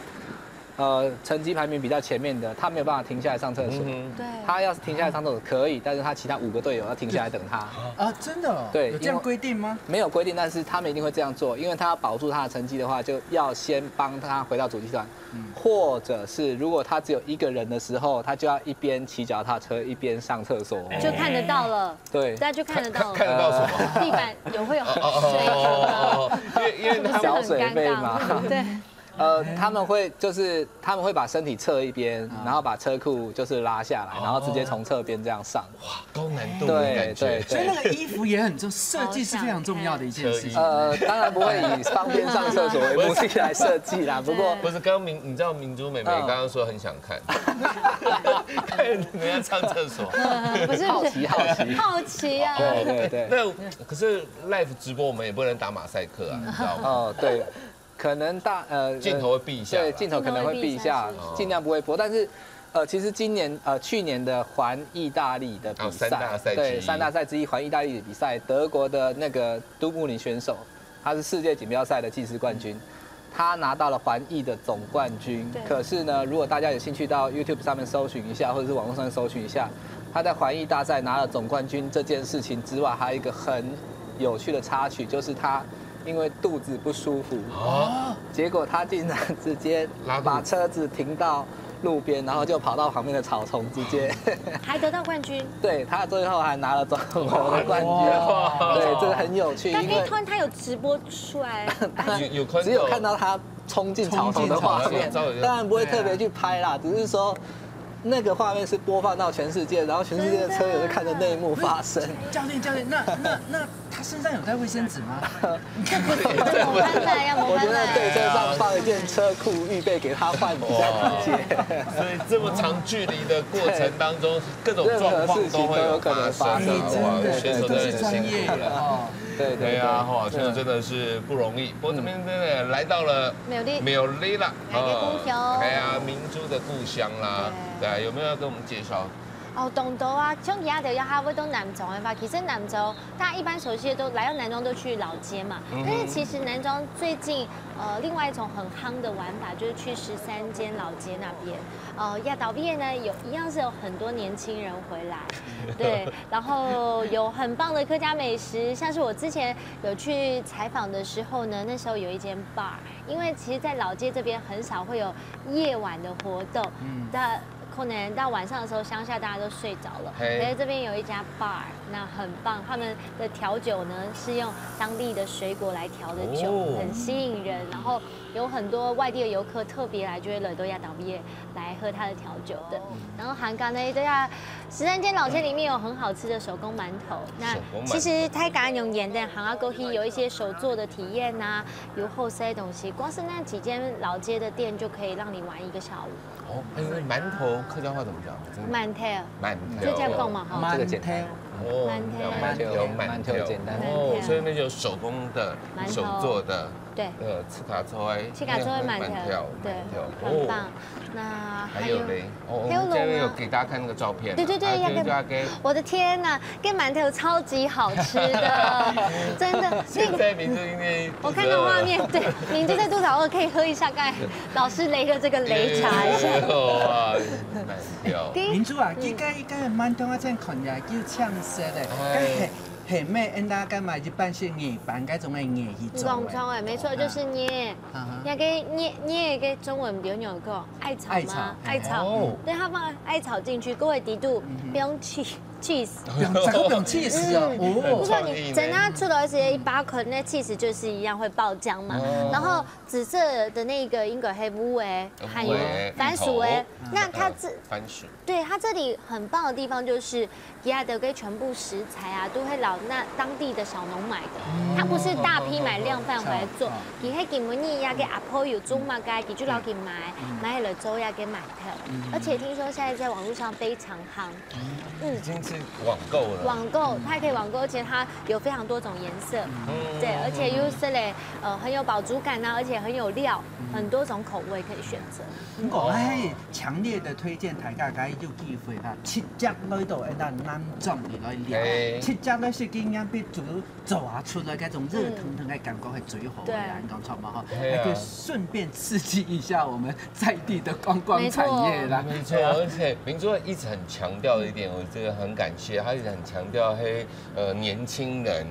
成绩排名比较前面的，他没有办法停下来上厕所。对，他要是停下来上厕所可以，但是他其他5个队友要停下来等他。啊，真的？对，有这样规定吗？没有规定，但是他们一定会这样做，因为他要保住他的成绩的话，就要先帮他回到主集团，或者是如果他只有1个人的时候，他就要一边骑脚踏车一边上厕所，就看得到了。对，大家就看得到了。看得到什么？地板会有水，因为他缴水费嘛。对。他们会把身体侧一边，然后把车裤就是拉下来，然后直接从侧边这样上。哇，高难度的感觉。所以那个衣服也很重，设计是非常重要的一件事情。当然不会以方便上厕所为目的来设计啦。不过不是，刚刚你知道明珠妹妹刚刚说很想看人家上厕所，不是好奇啊。对。那可是 live 直播我们也不能打马赛克啊，你知道吗？对。可能镜头会避一下，对，镜头可能会避一下，尽量不会播。但是，其实去年的环意大利的比赛，对，3大赛之一环意大利的比赛，德国的那个都穆里选手，他是世界锦标赛的计时冠军。他拿到了环意的总冠军。可是呢，如果大家有兴趣到 YouTube 上面搜寻一下，或者是网络上面搜寻一下，他在环意大赛拿了总冠军这件事情之外，还有一个很有趣的插曲，就是他因为肚子不舒服，结果他竟然直接把车子停到路边，然后就跑到旁边的草丛，直接还得到冠军。对，他最后还拿了总和的冠军。对，这个很有趣，因为他有直播出来，只有看到他冲进草丛的画面，当然不会特别去拍啦，只是说。那个画面是播放到全世界，然后全世界的车友就看着内幕发生。教练，那他身上有带卫生纸吗？我觉得对车上放一件车裤，预备给他换比较直接。所以这么长距离的过程当中，各种状况都会有可能发生。选手真的很辛苦了。对啊，哇，选手真的是不容易。不过这边真的来到了苗栗啦，哎呀，明珠的故乡啦。对，有没有要跟我们介绍？哦，东都啊，像其他的要哈会都南庄的吧？其实南庄大家一般熟悉的都来到南庄都去老街嘛。但是其实南庄最近另外一种很夯的玩法就是去13间老街那边。亚岛毕业呢一样是有很多年轻人回来，对，然后有很棒的客家美食，像是我之前有去采访的时候呢，那时候有一间 bar， 因为其实在老街这边很少会有夜晚的活动，可能到晚上的时候，乡下大家都睡着了。可是这边有一家 bar， 那很棒，他们的调酒呢是用当地的水果来调的酒，很吸引人。然后有很多外地的游客特别来，就会来到亚岛毕业来喝他的调酒的。然后韩港呢，对啊，13间老街里面有很好吃的手工馒头。那其实太敢用盐的韩阿沟溪有一些手做的体验呐，有后塞东西，光是那几间老街的店就可以让你玩1个下午。哦，馒头客家话怎么讲？馒头，馒头，就这样讲嘛哈。这个简单。馒头简单。哦，所以那就手工的、手做的。对。吃卡抽哎。吃卡抽的馒头。对。很棒。那还有嘞，我们这边有给大家看那个照片。对，要给。我的天哪，跟馒头超级好吃的，真的。现在明珠因为我看到画面，对，明珠在肚子饿，可以喝一下刚才老师擂的这个擂茶一下。哇，明珠啊，依家馒头啊，真看起来叫呛色的，很美，人家干嘛一般是硬板嗰種嘅硬去做。广州哎，没错，就是捏。那个捏个中文比较有个艾草吗？艾草。对，它放艾草进去，各位底度不用去。cheese， 不用 cheese 哦。不错，你等它出来时100克，那 cheese 就是一样会爆浆嘛。然后紫色的那个应该黑乌哎，还有番薯哎，那它番薯。对，它这里很棒的地方就是亚德给全部食材啊，都会老那当地的小农买的，它不是大批买量贩回来做。佢喺吉门尼亚给阿婆有种嘛，该佢就老给买了之后要给买的，而且听说现在在网络上非常夯。已经是网购了。网购，它还可以网购，而且它有非常多种颜色，对，而且又是嘞，很有饱足感呐，而且很有料，很多种口味可以选择。我係強烈的推薦大家可以有機會啦，7隻裏度喺度南莊嚟來聊，7隻咧是經驗俾做出來嗰種熱騰騰嘅感覺係最好嘅，你講錯嗎？哈，還可以順便刺激一下我們在地的觀光產業啦。沒錯，而且明珠一直很強調的一點，我這個很感謝，他一直很強調年輕人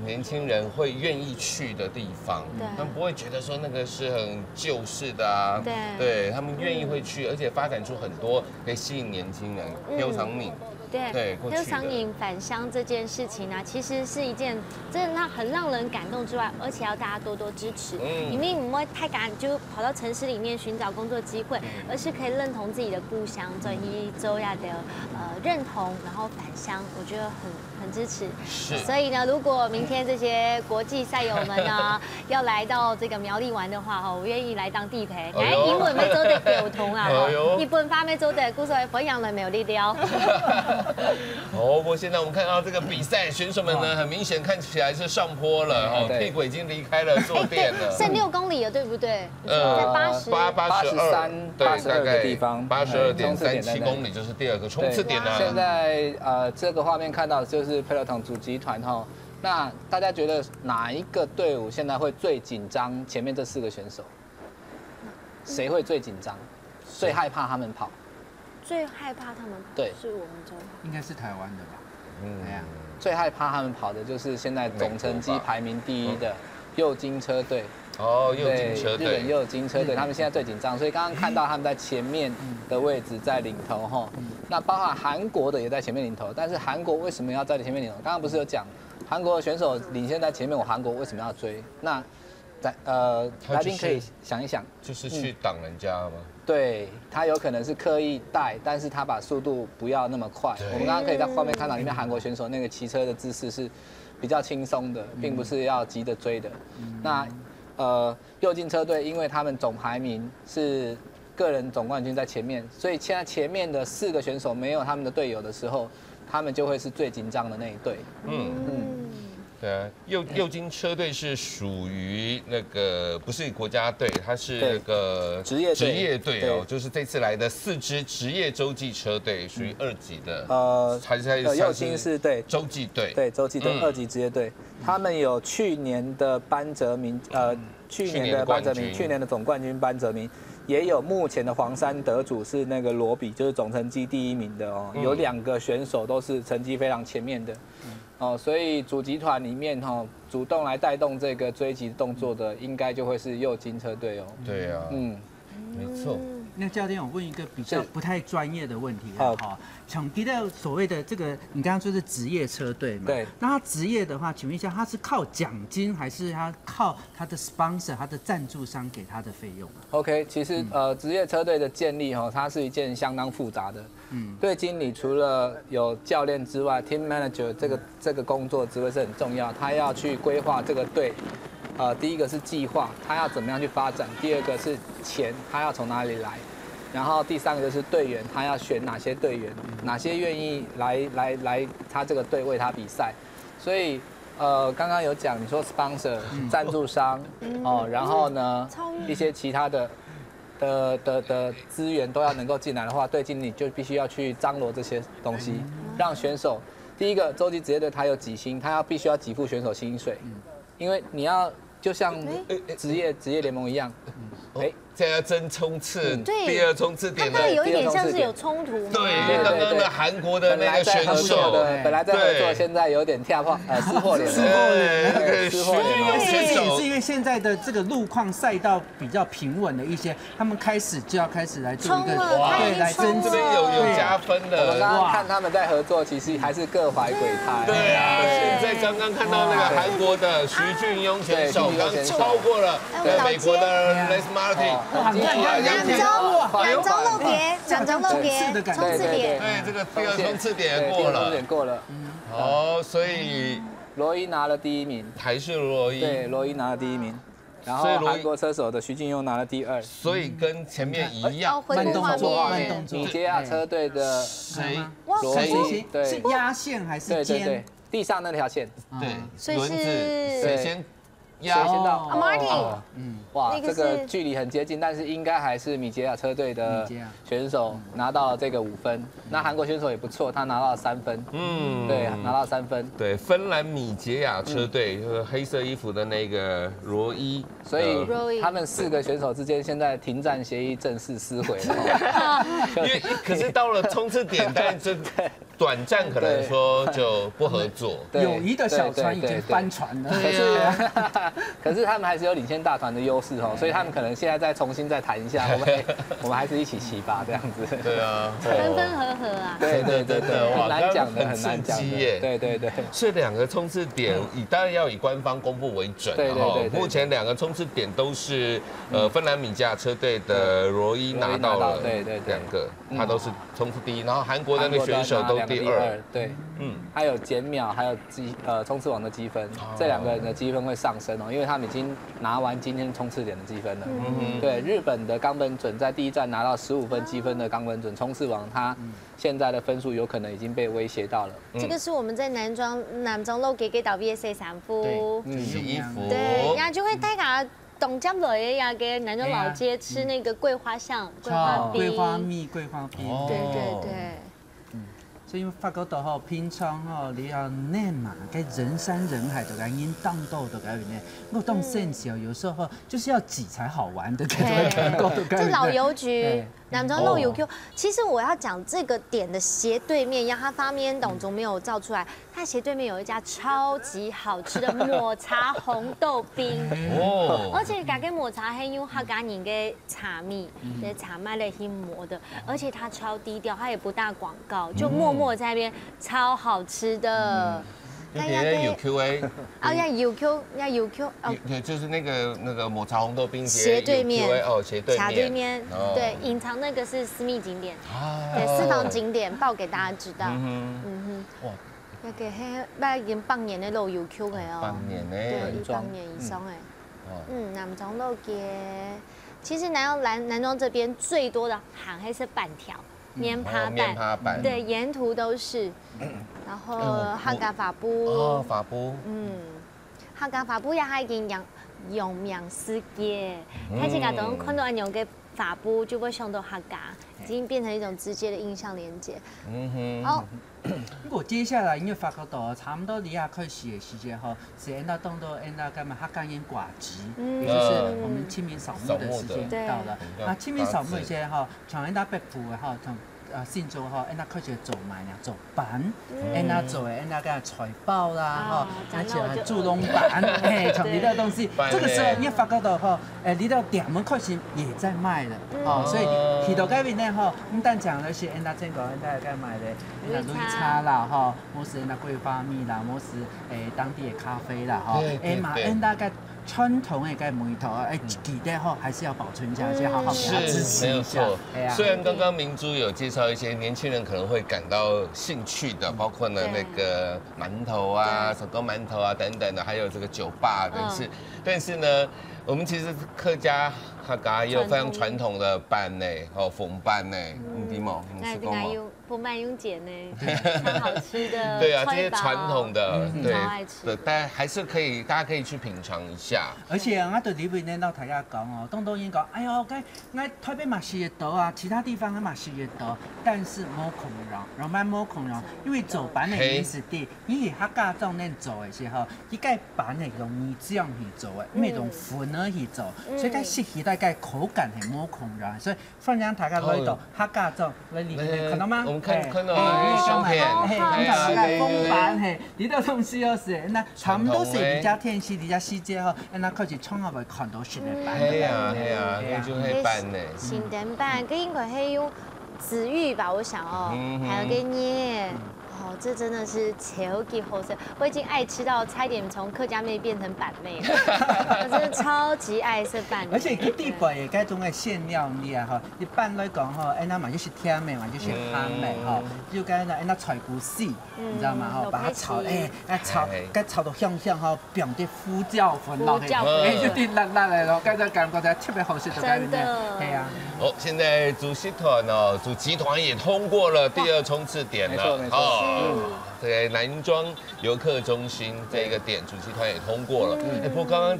年輕人會願意去的地方，他們不會覺得說那個是很舊式的啊，對，他們願意會去，而且發展出很多可以吸引年輕人，優長嶺。对，優長嶺返鄉這件事情啊，其實是一件真的很讓人感動之外，而且要大家多多支持。因為唔會太趕就跑到城市裡面尋找工作機會，而是可以認同自己的故鄉，做一周亞的認同，然後返鄉，我覺得很支持。是。所以呢，如果明天這些國際賽友們呢要來到這個苗栗玩的話，我願意來當地陪。英文咩做得溝通啊？日本話咩做得？故所分享了苗栗了。不過現在我們看到這個比賽選手們呢，很明顯看起來是上坡了，屁股已經離開了坐墊了。剩6公里了，對不對？在83個地方，82.37公里就是第2個衝刺點了。現在這個畫面看到的就是 Peloton 主集團哈。那大家觉得哪一个队伍现在会最紧张？前面这4个选手，谁会最紧张？最害怕他们跑？最害怕他们跑，对，是我们中，应该是台湾的吧？哎呀，最害怕他们跑的就是现在总成绩排名第1的右金车队。哦，右金车队，日本右金车队，他们现在最紧张，所以刚刚看到他们在前面的位置在领头哈。那包含韩国的也在前面领头，但是韩国为什么要在前面领头？刚刚不是有讲韩国的选手领先在前面，我韩国为什么要追？那来宾可以想一想，就是去挡人家吗？对，他有可能是刻意带，但是他把速度不要那么快。我们刚刚可以在画面看到里面韩国选手那个骑车的姿势是比较轻松的，并不是要急着追的。那右金车队，因为他们总排名是个人总冠军在前面，所以现在前面的4个选手没有他们的队友的时候，他们就会是最紧张的那一队。对啊，右金车队是属于那个不是国家队，它是那个职业队哦，就是这次来的4支职业洲际车队，属于2级的。还是右金是对洲际队，对洲际队2级职业队，他们有去年的班哲明，去年的总冠军班哲明。也有目前的黄山得主是那个罗比，就是总成绩第1名的哦。有2个选手都是成绩非常前面的，哦，所以主集团里面哈，主动来带动这个追击动作的，应该就会是右金车队哦。对啊，没错。那教练，我问一个比较不太专业的问题哈，想提到所谓的这个，你刚刚说是职业车队嘛？对。那他职业的话，请问一下，他是靠奖金，还是他靠他的 sponsor， 他的赞助商给他的费用？OK， 其实职业车队的建立哈，它是一件相当复杂的。队经理除了有教练之外 ，team manager 这个工作职位是很重要，他要去规划这个队。第一个是计划，他要怎么样去发展；第二个是钱，他要从哪里来；然后第3个就是队员，他要选哪些队员，哪些愿意来他这个队为他比赛。所以刚刚有讲，你说 sponsor 赞助商哦，然后呢一些其他的资源都要能够进来的话，队经理就必须要去张罗这些东西，让选手第一个洲际职业队他有给薪，他必须要给付选手薪水，因为你要。就像职业联盟一样，现在争冲刺，第2冲刺点它有一点像是有冲突吗？对，因为刚刚的韩国的那个选手，本来在合作，现在有点撕破脸，撕破脸。也是因为现在的这个路况赛道比较平稳了一些，他们开始来做一个对来争这边有加分的。我们刚刚看他们在合作，其实还是各怀鬼胎。对啊，现在刚刚看到那个韩国的徐俊庸选手刚超过了美国的 Les Martin。两张漏别，冲刺点，对，这个第2冲刺点过了，哦，所以罗伊拿了第1名，还是罗伊，对，罗伊拿了第1名，然后韩国车手的徐俊庸拿了第2，所以跟前面一样，慢动作，米捷亚车队的谁？对，是压线还是尖？对，地上那条线，对，所以轮子谁先？谁先到 ？Martin，哇，这个距离很接近，但是应该还是米捷亚车队的选手拿到了这个5分。那韩国选手也不错，他拿到了3分。对，拿到3分。对，芬兰米捷亚车队就是黑色衣服的那个罗伊，所以他们4个选手之间现在停战协议正式撕毁了。因为可是到了冲刺点，但这短暂可能说就不合作。友谊的小船已经翻船了。可是他们还是有领先大团的优势哦，所以他们可能现在再重新谈一下，我们还是一起骑吧，这样子。对啊，分分合合啊。对，很难讲的，很难讲的。对。这2个冲刺点当然要以官方公布为准。对。目前2个冲刺点都是芬兰米捷亚车队的罗伊拿到了2个，他都是冲刺第1，然后韩国的那选手都第2。对，还有减秒，还有冲刺网的积分，这2个人的积分会上升哦，因为他们已经拿完今天冲刺点的积分了。对，日本的冈本准在第1站拿到15分积分的冈本准冲刺王，他现在的分数有可能已经被威胁到了。这个是我们在男裝漏给到 VSA 3副，洗衣服，对，然后就会带个董江的呀，给男装老街吃那个桂花酱、桂花蜜、桂花冰。对。所以法国岛吼平常吼你要内嘛，该人山人海的，该因荡斗的该呢，我动线小有时候就是要挤才好玩的，这老邮局。南庄肉 UQ， 其实我要讲这个点的斜对面，让它发面董总没有照出来，它斜对面有一家超级好吃的抹茶红豆冰，而且改跟抹茶黑用它给你个茶蜜，这茶麦类去磨的，而且它超低调，它也不大广告，就默默在那边超好吃的。别人 UQA 啊，要 UQ， 要 UQ， 就是那个抹茶红豆冰斜对面哦，斜对面，茶对面，对，隐藏那个是私密景点，对，私房景点报给大家知道。哇，那个迄已经8年的老 UQ 的哦，8年呢，对，8年以上哎，南庄路街，其实南庄这边最多的行还是板条。棉趴板，对，沿途都是。然后客家法布，法布，客家法布也还已经用名世界，他这个等看到安用嘅法布就会想到客家，已经变成一种直接的印象连接。好。不过接下来因为法国岛差不多离下开始的时间哈，是按到动到按到干嘛？客家人挂旗，也就是我们清明扫墓的时间到了。那清明扫墓一些哈，像按到北部的哈，从信州哈，按到开始做买呢，做板，按到做按到干财宝啦哈，而且猪笼板，哎，从离的东西，这个时候因为法国岛哈，离到店门开始也在卖了，哦，所以去到这边呢哈，不但讲的是按到这个按到该买的，按到绿茶啦哈，或是按到桂花蜜啦，或是当地的咖啡啦哈，嘛按到个。传统的该梅头记得哈，还是要保存下去，好好给它支持一下。虽然刚刚明珠有介绍一些年轻人可能会感到兴趣的，包括呢那个馒头啊、手工馒头啊等等的，还有这个酒吧，但是呢，我们其实客家客家也有非常传统的板呢，凤板呢，你知吗？你吃过吗？凤板用碱呢，超好吃的。对啊，这些传统的，对，超爱吃。对，但还是可以，大家可以去品尝一下。而且我对里面老大家讲哦，东英讲，哎呦，我台北嘛是也多啊，其他地方嘛是也多，但是冇空让慢冇空让，因为做板的原是的，因为客家种恁做的时候，伊个板係用米漿去做的，因为用粉儿去做，所以个食起大概口感係冇空让，所以放讓大家來到客家種，你里面看到嗎？我们看到相片，風板係呢度東西有時，那差唔多是比較天氣比較細節吼，那開始窗下會看到新的板。係啊，就係板呢。新的板，跟應該係用紫玉吧，我想哦，還有個捏。哦，这真的是超级好吃，我已经爱吃到差一点从客家妹变成板妹了，我真的超级爱吃板。而且佢地板嘅嗰種嘅馅料你啊嗬，一般來講嗬，安那嘛就是甜味嘛，就是香味嗬，就跟那安那菜脯絲，你知道嗎？嗬，把它炒，炒到香香嗬，變啲胡椒粉落去，有啲辣辣嘅咯，跟住感覺特別好食，真的，係啊。哦，现在主席团哦，主集团也通過了第2衝刺點了，这个南莊遊客中心这个点，主集团也通過了。不过刚刚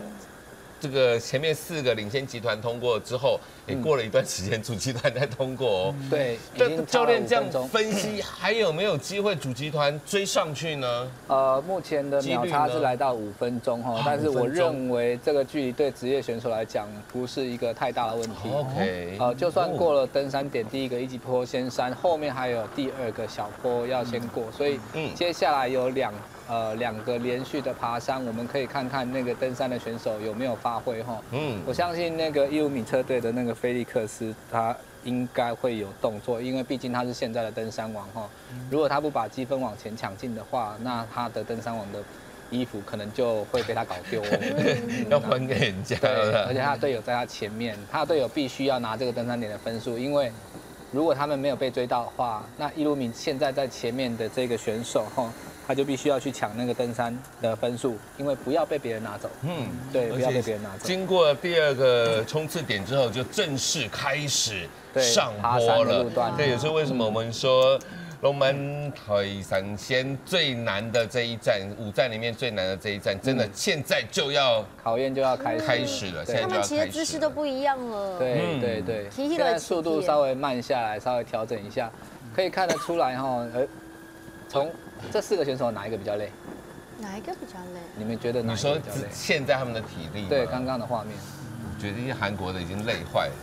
这个前面4个领先集团通过之后，也过了一段时间，主集团才通过哦。对，教练这样分析，还有没有机会主集团追上去呢？目前的秒差是来到5分钟哈，但是我认为这个距离对职业选手来讲不是一个太大的问题。OK， 就算过了登山点第1个一级坡先山，后面还有第2个小坡要先过，所以接下来有2个连续的爬山，我们可以看看那个登山的选手有没有发挥哈。我相信那个150米车队的那个菲利克斯，他应该会有动作，因为毕竟他是现在的登山王哈。如果他不把积分往前抢进的话，那他的登山王的衣服可能就会被他搞丢哦。要还给人家了。而且他的队友在他前面，他的队友必须要拿这个登山点的分数，因为如果他们没有被追到的话，那150米现在在前面的这个选手哈。他就必须要去抢那个登山的分数，因为不要被别人拿走。对，不要被别人拿走。经过第2个冲刺点之后，就正式开始上坡了。这也是为什么我们说龙门台山线最难的这一站，5站里面最难的这一站，真的现在就要考验就要开始了。他们其实姿势都不一样了。对，现在速度稍微慢下来，稍微调整一下，可以看得出来哈。从这4个选手哪一个比较累？哪一个比较累？你们觉得哪你说一个比较累？现在他们的体力？对，刚刚的画面。我觉得这些韩国的已经累坏了，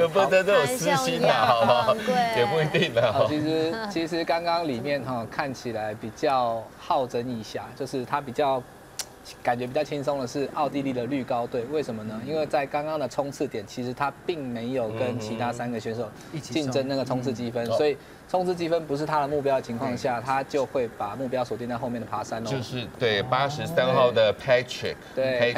不得都有私心的，好不好？也不一定的。其实刚刚里面看起来比较好整以暇，就是他比较感觉比较轻松的是奥地利的绿高队，为什么呢？因为在刚刚的冲刺点，其实他并没有跟其他3个选手竞争那个冲刺积分，所以冲刺积分不是他的目标的情况下，他就会把目标锁定在后面的爬山哦。就是对83号的 Patrick， 对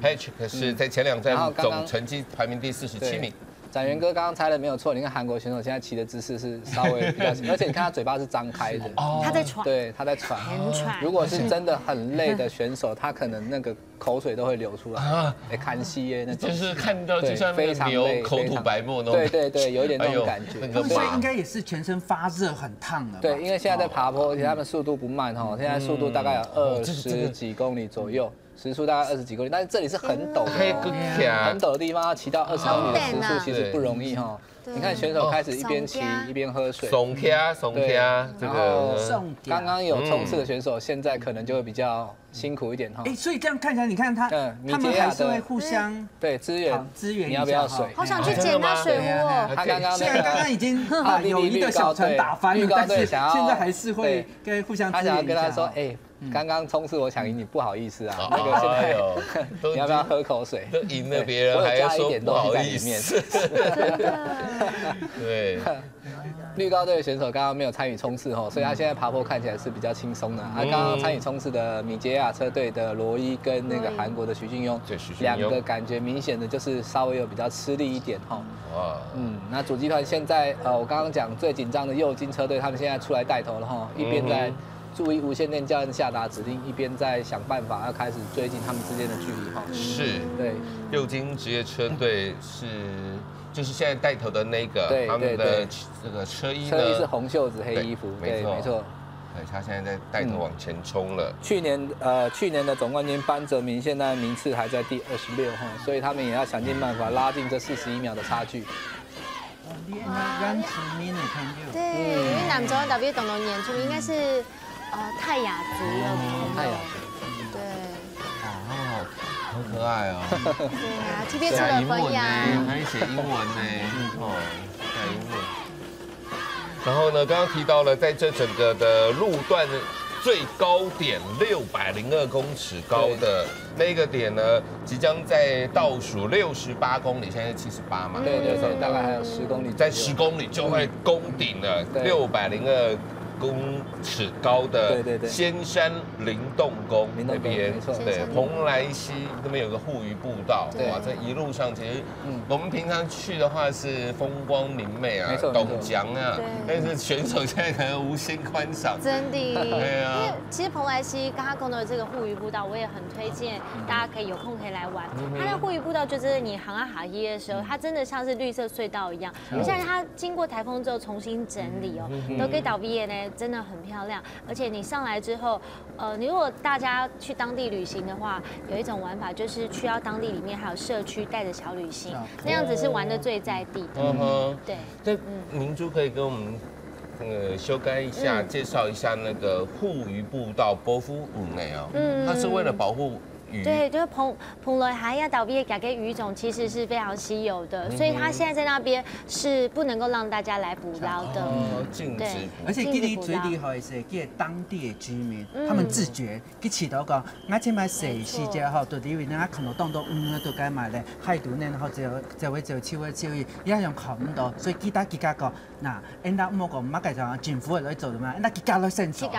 Patrick 是在前2站总成绩排名第47名。展元哥刚刚猜的没有错，你看韩国选手现在骑的姿势是稍微比较，而且你看他嘴巴是张开的，他在喘，对，他在喘，很喘。如果是真的很累的选手，他可能那个口水都会流出来啊，看戏耶那种，就是看到就像那个牛口吐白沫那种，对，有一点那种感觉。他们现在应该也是全身发热，很烫了。对，因为现在在爬坡，而且他们速度不慢哈，现在速度大概有20几公里左右。时速大概20几公里，但是这里是很陡的，很陡的地方要骑到20公里的时速其实不容易哈。你看选手开始一边骑一边喝水，耸卡，这个刚刚有冲刺的选手，现在可能就会比较辛苦一点哈。所以这样看起来，你看他们还是会互相对支援，你要不要水？好想去捡那水窝。他刚刚虽然刚刚已经把友谊的小船打翻了，但是现在还是会跟互相支援一下。他想要跟他说，刚刚冲刺我抢赢你，不好意思啊，那个现在你要不要喝口水？都赢了别人，还要说不好意思。对，绿高队的选手刚刚没有参与冲刺哦，所以他现在爬坡看起来是比较轻松的。刚刚参与冲刺的米捷亚车队的罗伊跟那个韩国的徐俊庸，2个感觉明显的就是稍微有比较吃力一点哈。哇，那主集团现在我刚刚讲最紧张的右金车队，他们现在出来带头了哈，一边在注意无线电教练下达指令，一边在想办法要开始追进他们之间的距离哈。是，对，右金职业车队就是现在带头的那个，他们的这个车衣是红袖子黑衣服，对，没错。对，他现在在带头往前冲了。去年的总冠军班哲明现在名次还在第26哈，所以他们也要想尽办法拉近这41秒的差距。对，因为男中特别懂得演出，应该是泰雅族的泰雅族，对。好可爱哦！对啊，这边出了分呀，还写英文呢，改英文。然后呢，刚刚提到了，在这整个的路段最高点602公尺高的那个点呢，即将在倒数68公里，现在是78嘛？对，大概还有10公里，在10公里就会攻顶了602公尺高的仙山灵洞宫那边，对，蓬莱西那边有个护渔步道，哇，这一路上其实我们平常去的话是风光明媚啊，董江啊，但是选手现在可能无心观赏，真的，对啊，因为其实蓬莱西刚刚讲的这个护渔步道，我也很推荐大家可以有空可以来玩。它的护渔步道就是你航啊哈耶的时候，它真的像是绿色隧道一样，而且它经过台风之后重新整理哦，都给岛 V 呢。真的很漂亮，而且你上来之后，你如果大家去当地旅行的话，有一种玩法就是去到当地里面还有社区带着小旅行，那样子是玩的最在地的。对。那明珠可以跟我们修改一下，介绍一下那个护渔步道波夫五内哦，它是为了保护。对，就是蓬莱海亚岛边改鱼种其实是非常稀有的，所以它现在在那边是不能够让大家来捕捞的，禁止。而且记得最厉害的是，记得当地的居民，他们自觉去饲到讲，我这摆洗时间吼，就因为咱看到当到都该买咧，海豚呢，吼就会手艺，也用考到，所以记得讲，那人家莫讲，马介讲政府来做的嘛，那自家来先做，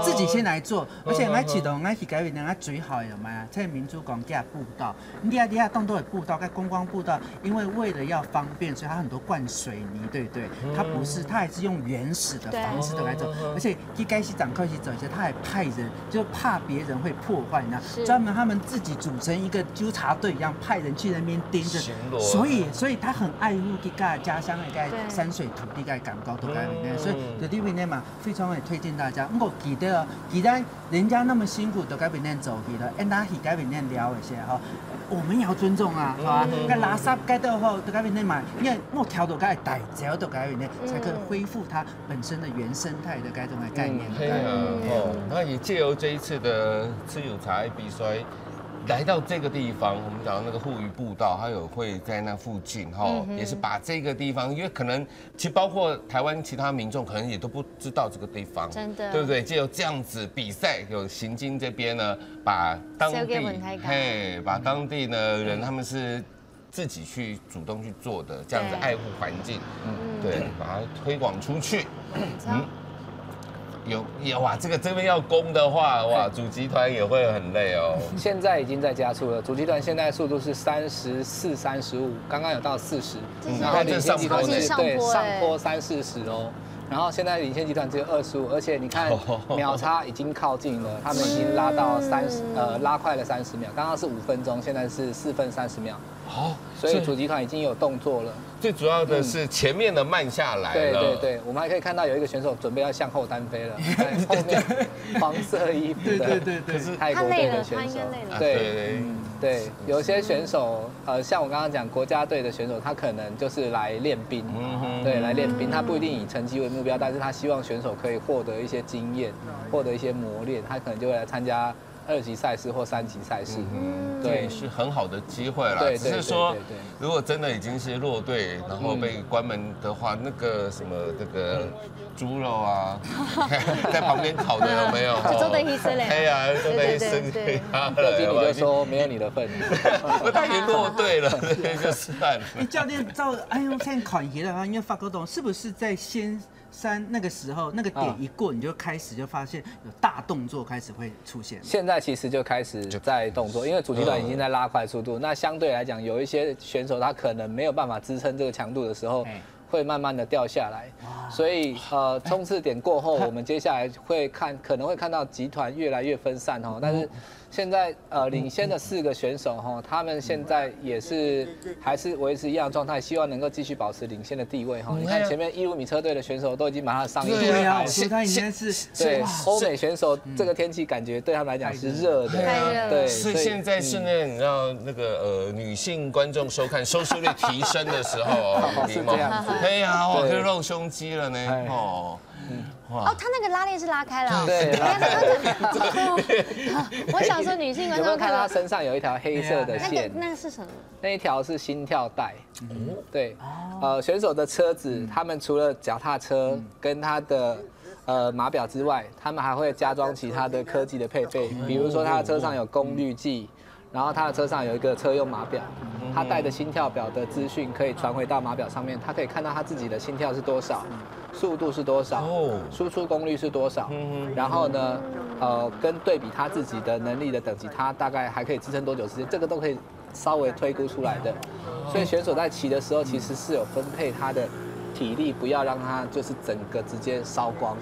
自己先来做，而且我饲到我去改变人家最好的嘛，民主港架步道，底下当都有步道，跟观光步道，因为了要方便，所以它很多灌水泥，对不对？它不是，它还是用原始的方式来走，而且一开始展开始走一些，他还派人，就怕别人会破坏，你知道，专门他们自己组成一个纠察队一样，派人去那边盯着，所以他很爱护自家家乡的山水土地的感高都该那，所以在这边嘛，非常的推荐大家。我记得人家那么辛苦都该边走去了，那他改变那聊一些哈，我们也要尊重啊，好啊，该垃圾该到后都改变那嘛，因为莫调到该带，只要都改变那，才可以恢复它本身的原生态的该种的概念。对啊，那也借由这一次的吃有茶比赛。来到这个地方，我们讲到那个护渔步道，它有会在那附近也是把这个地方，因为可能其实包括台湾其他民众可能也都不知道这个地方，真的，对不对？借由这样子比赛，有行经这边呢，把当地把当地呢人他们是自己去主动去做的，这样子爱护环境，对，把它推广出去，有哇，这边要攻的话，哇，主集团也会很累哦。现在已经在加速了，主集团现在速度是34、35，刚刚有到40，然后领先集团对上坡3、40哦。然后现在领先集团只有25，而且你看秒差已经靠近了，他们已经拉到拉快了30秒，刚刚是5分钟，现在是4分30秒。所以主集团已经有动作了。最主要的是前面的慢下来了。对，我们还可以看到有一个选手准备要向后单飞了，后面黄色衣服的，可是泰国队的选手，对，有些选手，像我刚刚讲国家队的选手，他可能就是来练兵，对，来练兵，他不一定以成绩为目标，但是他希望选手可以获得一些经验，获得一些磨练，他可能就会来参加2级赛事或3级赛事，对，是很好的机会啦。只是说，如果真的已经是落队，然后被关门的话，那个什么这个猪肉啊，在旁边烤的有没有？做的医生嘞。哎呀，做的医生。热经理就说没有你的份。他已经落队了，就算了。教练照用现在看起来的话，因为法国董是不是在先？那个时候那个点一过，你就开始就发现有大动作开始会出现。现在其实就开始在动作，因为主集团已经在拉快速度。那相对来讲，有一些选手他可能没有办法支撑这个强度的时候，会慢慢的掉下来。所以冲刺点过后，我们接下来可能会看到集团越来越分散哦。但是现在领先的4个选手哈，他们现在也是还是维持一样的状态，希望能够继续保持领先的地位哈。你看前面1.5米车队的选手都已经把他的上衣对啊，我说他应该是对欧美选手这个天气感觉对他们来讲是热的，对，所以现在是你知道那个女性观众收视率提升的时候是这样子，哎呀，我可以露胸肌了呢他那个拉链是拉开了。对，我想说女性观众有没有看他身上有一条黑色的线？那个是什么？那一条是心跳带。对，选手的车子，他们除了脚踏车跟他的码表之外，他们还会加装其他的科技的配备，比如说他的车上有功率计。然后他的车上有一个车用码表，他带的心跳表的资讯可以传回到码表上面，他可以看到他自己的心跳是多少，速度是多少，输出功率是多少，然后呢，跟对比他自己的能力的等级，他大概还可以支撑多久时间，这个都可以稍微推估出来的。所以选手在骑的时候，其实是有分配他的体力，不要让他就是整个直接烧光。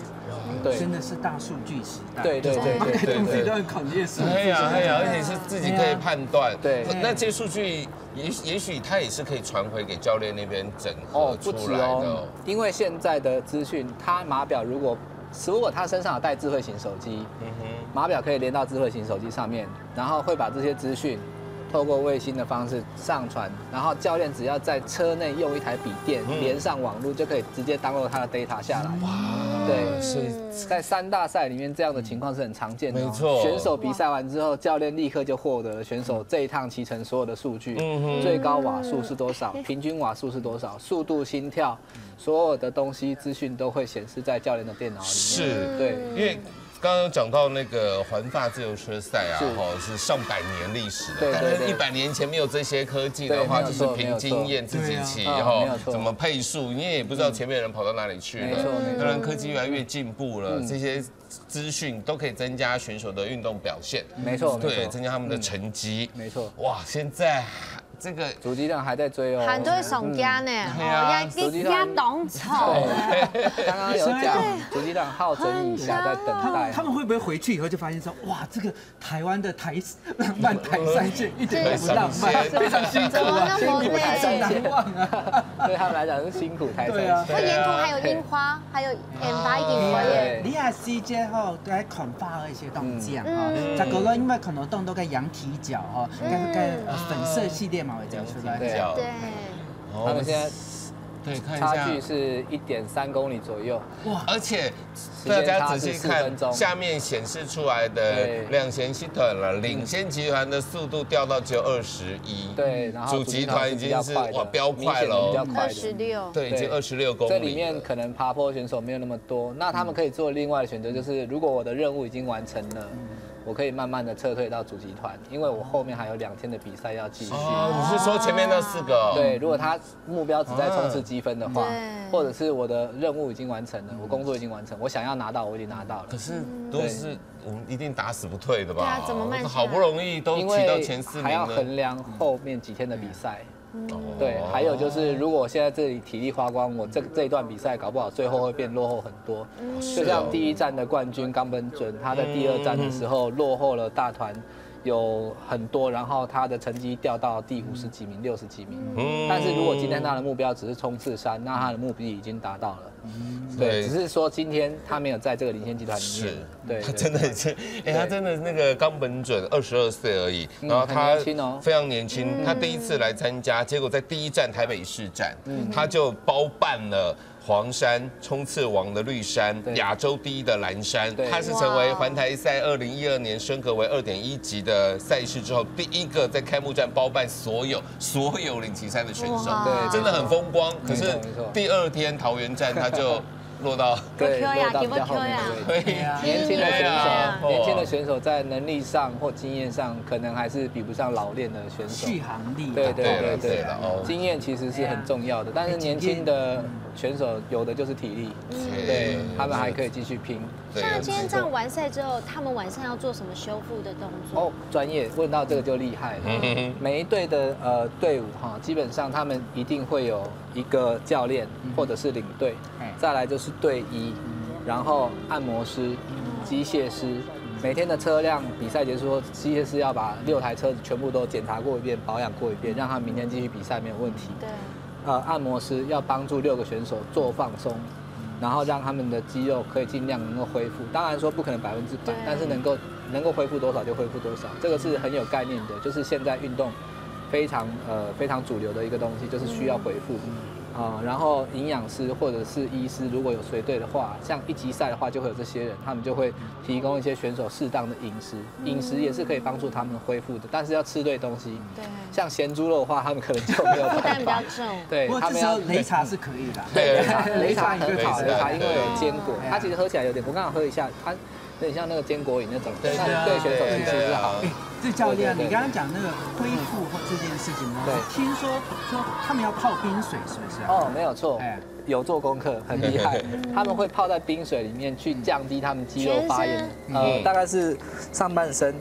对，真的是大数据时代。对，东西都很考验数据。哎呀，而且是自己可以判断。对，那这些数据也许它也是可以传回给教练那边整合出来的。因为现在的资讯，他码表如果他身上有带智慧型手机，码表可以连到智慧型手机上面，然后会把这些资讯透过卫星的方式上传，然后教练只要在车内用一台笔电连上网络，就可以直接download他的 data 下来。对，所以在3大赛里面这样的情况是很常见的。没错，选手比赛完之后，教练立刻就获得了选手这一趟骑乘所有的数据，最高瓦数是多少，平均瓦数是多少，速度、心跳，所有的东西资讯都会显示在教练的电脑里面。是，对，因为刚刚讲到那个环法自由车赛啊，是上百年历史的，但是100年前没有这些科技的话，就是凭经验自己骑怎么配速，你也不知道前面人跑到哪里去了。当然科技越来越进步了，这些资讯都可以增加选手的运动表现。没错，对，增加他们的成绩。没错，哇，现在这个主机量还在追哦，很多上家呢，压懂丑。刚刚有讲主机量好整以下在等待，他们会不会回去以后就发现说，哇，这个台湾的浪漫台三线一点都不浪漫，非常辛苦啊，辛苦台三线，难忘啊。对他们来讲是辛苦台三线。我沿途还有樱花，还有 M8樱花耶。你也試者吼，都喺砍發一些動醬哈，再過來因為可能動到個羊蹄腳哈，粉色系列嘛會這樣出來。對，他們現在对看一下差距是1.3公里左右，哇！而且大家仔细看，下面显示出来的两贤集团了，领先集团的速度掉到只有21，对，然后主集团已经是哇飙快了，26，对，已经26公里。这里面可能爬坡选手没有那么多，那他们可以做另外的选择，就是如果我的任务已经完成了。我可以慢慢的撤退到主集团，因为我后面还有2天的比赛要继续。哦，你是说前面那4个？对，如果他目标只在冲刺积分的话，或者是我的任务已经完成了，我工作已经完成，我想要拿到我已经拿到了。可是都是我们一定打死不退的吧？对啊，怎么慢？好不容易都提到前4名了，还要衡量后面几天的比赛。对，还有就是，如果我现在这里体力花光，我这一段比赛搞不好最后会变落后很多。就像第1站的冠军冈本准，他在第2站的时候落后了大团有很多，然后他的成绩掉到第50几名、60几名。但是如果今天他的目标只是冲刺3，那他的目的已经达到了。对，只是说今天他没有在这个领先集团里面。对，他真的是，他真的那个冈本准22岁而已，然后他非常年轻，他第1次来参加，结果在第1站台北市站，他就包办了。黄山冲刺王的绿山，亚洲第1的蓝山，它是成为环台赛2012年升格为2.1级的赛事之后，第1个在开幕战包办所有领骑赛的选手，对，真的很风光。可是第2天桃园站他就落到落到比较后面的位置。年轻的选手在能力上或经验上，可能还是比不上老练的选手。续航力，对，经验其实是很重要的，但是年轻的选手有的就是体力，对他们还可以继续拼。像今天这样完赛之后，他们晚上要做什么修复的动作？哦，专业，问到这个就厉害了。每一队的队伍哈，基本上他们一定会有一个教练或者是领队，再来就是队医，然后按摩师、机械师。每天的车辆比赛结束后，机械师要把6台车子全部都检查过一遍、保养过一遍，让他明天继续比赛没有问题。对。按摩师要帮助6个选手做放松，然后让他们的肌肉可以尽量能够恢复。当然说不可能100%，但是能够恢复多少就恢复多少，这个是很有概念的。就是现在运动非常主流的一个东西，就是需要恢复。然后营养师或者是医师如果有随队的话，像1级赛的话就会有这些人，他们就会提供一些选手适当的饮食，饮食也是可以帮助他们恢复的，但是要吃对东西。对，像咸猪肉的话，他们可能就没有负担比较重。对，他们要擂茶是可以的。对，擂茶很好，擂茶因为有坚果，它其实喝起来有点，我刚好喝一下，它有点像那个坚果饮那种，对选手其实是好。这教练，你刚刚讲那个恢复或这件事情呢？对，听说他们要泡冰水，是不是？哦，没有错，有做功课，很厉害。他们会泡在冰水里面去降低他们肌肉发炎。大概是上半身，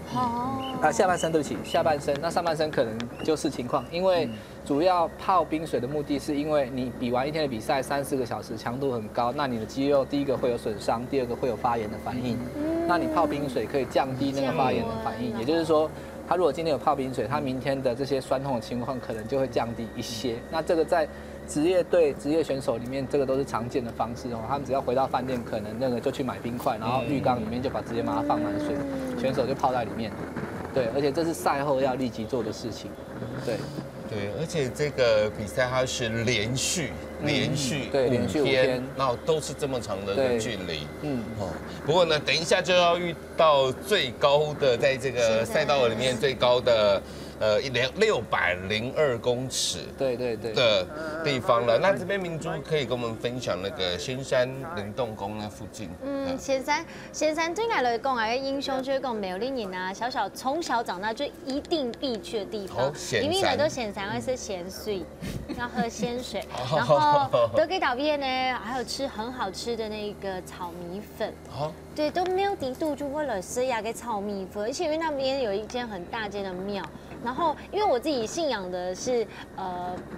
下半身，对不起，下半身。那上半身可能就视情况，因为主要泡冰水的目的是因为你比完1天的比赛3-4个小时，强度很高，那你的肌肉第1个会有损伤，第2个会有发炎的反应。那你泡冰水可以降低那个发炎的反应，也就是说，他如果今天有泡冰水，他明天的这些酸痛的情况可能就会降低一些。那这个在职业队、职业选手里面，这个都是常见的方式哦。他们只要回到饭店，可能那个就去买冰块，然后浴缸里面就直接把它放满水，选手就泡在里面。对，而且这是赛后要立即做的事情。对。对，而且这个比赛它是连续5天，然后都是这么长的距离。不过呢，等一下就要遇到最高的，在这个赛道里面最高的602公尺的地方了。那这边明珠可以跟我们分享那个仙山灵动宫那附近。仙山对我来讲啊，英雄就是讲没有令人啊，小从小长大就一定必去的地方。因为来到仙山会是咸水，要喝鲜水，然后都给岛边呢，还有吃很好吃的那个炒米粉。对，都没有敌杜就为了吃呀个炒米粉，而且因为那边有一间很大间的庙。然然后因为我自己信仰的是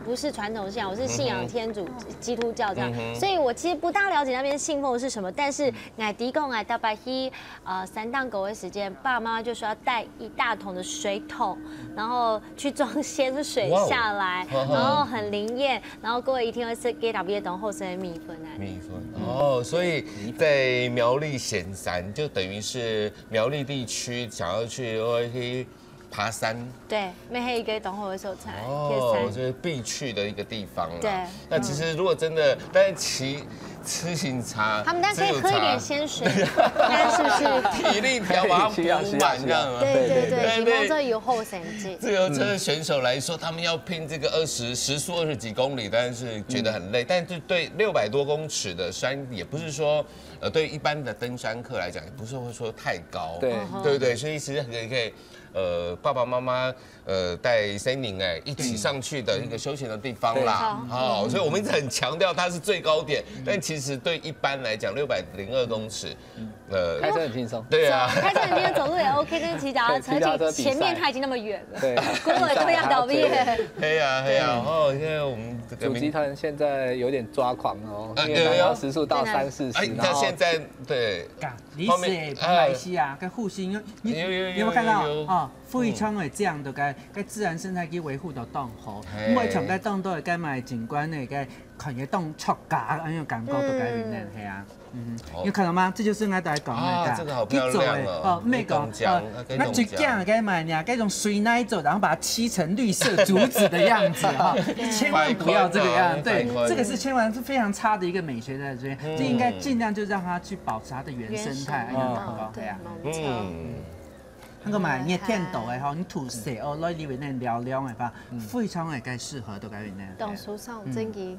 不是传统信仰，我是信仰天主基督教这样，所以我其实不大了解那边信奉是什么。但是乃迪贡来大白希3档狗的时间，爸爸妈妈就说要带1大桶的水桶，然后去装鲜水下来，然后很灵验，然后过一天会给大别等后生的米粉来。米粉哦，所以在苗栗显山就等于是苗栗地区想要去爬山，对，没黑一个等后的时候才哦，就是必去的一个地方了。对，那其实如果真的，但是吃行茶，他们大家可以喝一点鲜水，但是体力条把它补满这样。对，提供这有后成绩。自由车的选手来说，他们要拼这个时速20几公里，当然是觉得很累。但是对600多公尺的山，也不是说对一般的登山客来讲，也不是会说太高，对不对？所以其实可以。爸爸妈妈带森宁一起上去的一个休闲的地方啦，好，所以我们一直很强调它是最高点，但其实对一般来讲602公尺，开车很轻松，对啊，开车很轻松，走路也 OK，但是骑脚踏车前面它已经那么远了，对，过了都要倒闭。黑呀，哦，因为我们这个主集团现在有点抓狂哦，因为目标时速到30-40，然后现在对，你是马来西亚跟复兴，你有没有看到哦？非常的这样的该自然生态去维护到动好，每场该动都会该买景观的该看个动触感，安样感觉都该云南系啊。你看到吗？这就是我在讲的，这个好漂亮哦。没讲那最讲该买呢，该用水奶做，然后把它漆成绿色竹子的样子哈，千万不要这个样。对，这个是千万是非常差的一个美学在这边，这应该尽量就让它去保持它的原生态，对啊，那个嘛，热天度的吼，你涂色哦，来里面那凉凉的吧，非常的该适合都该云南。董书上真嘅。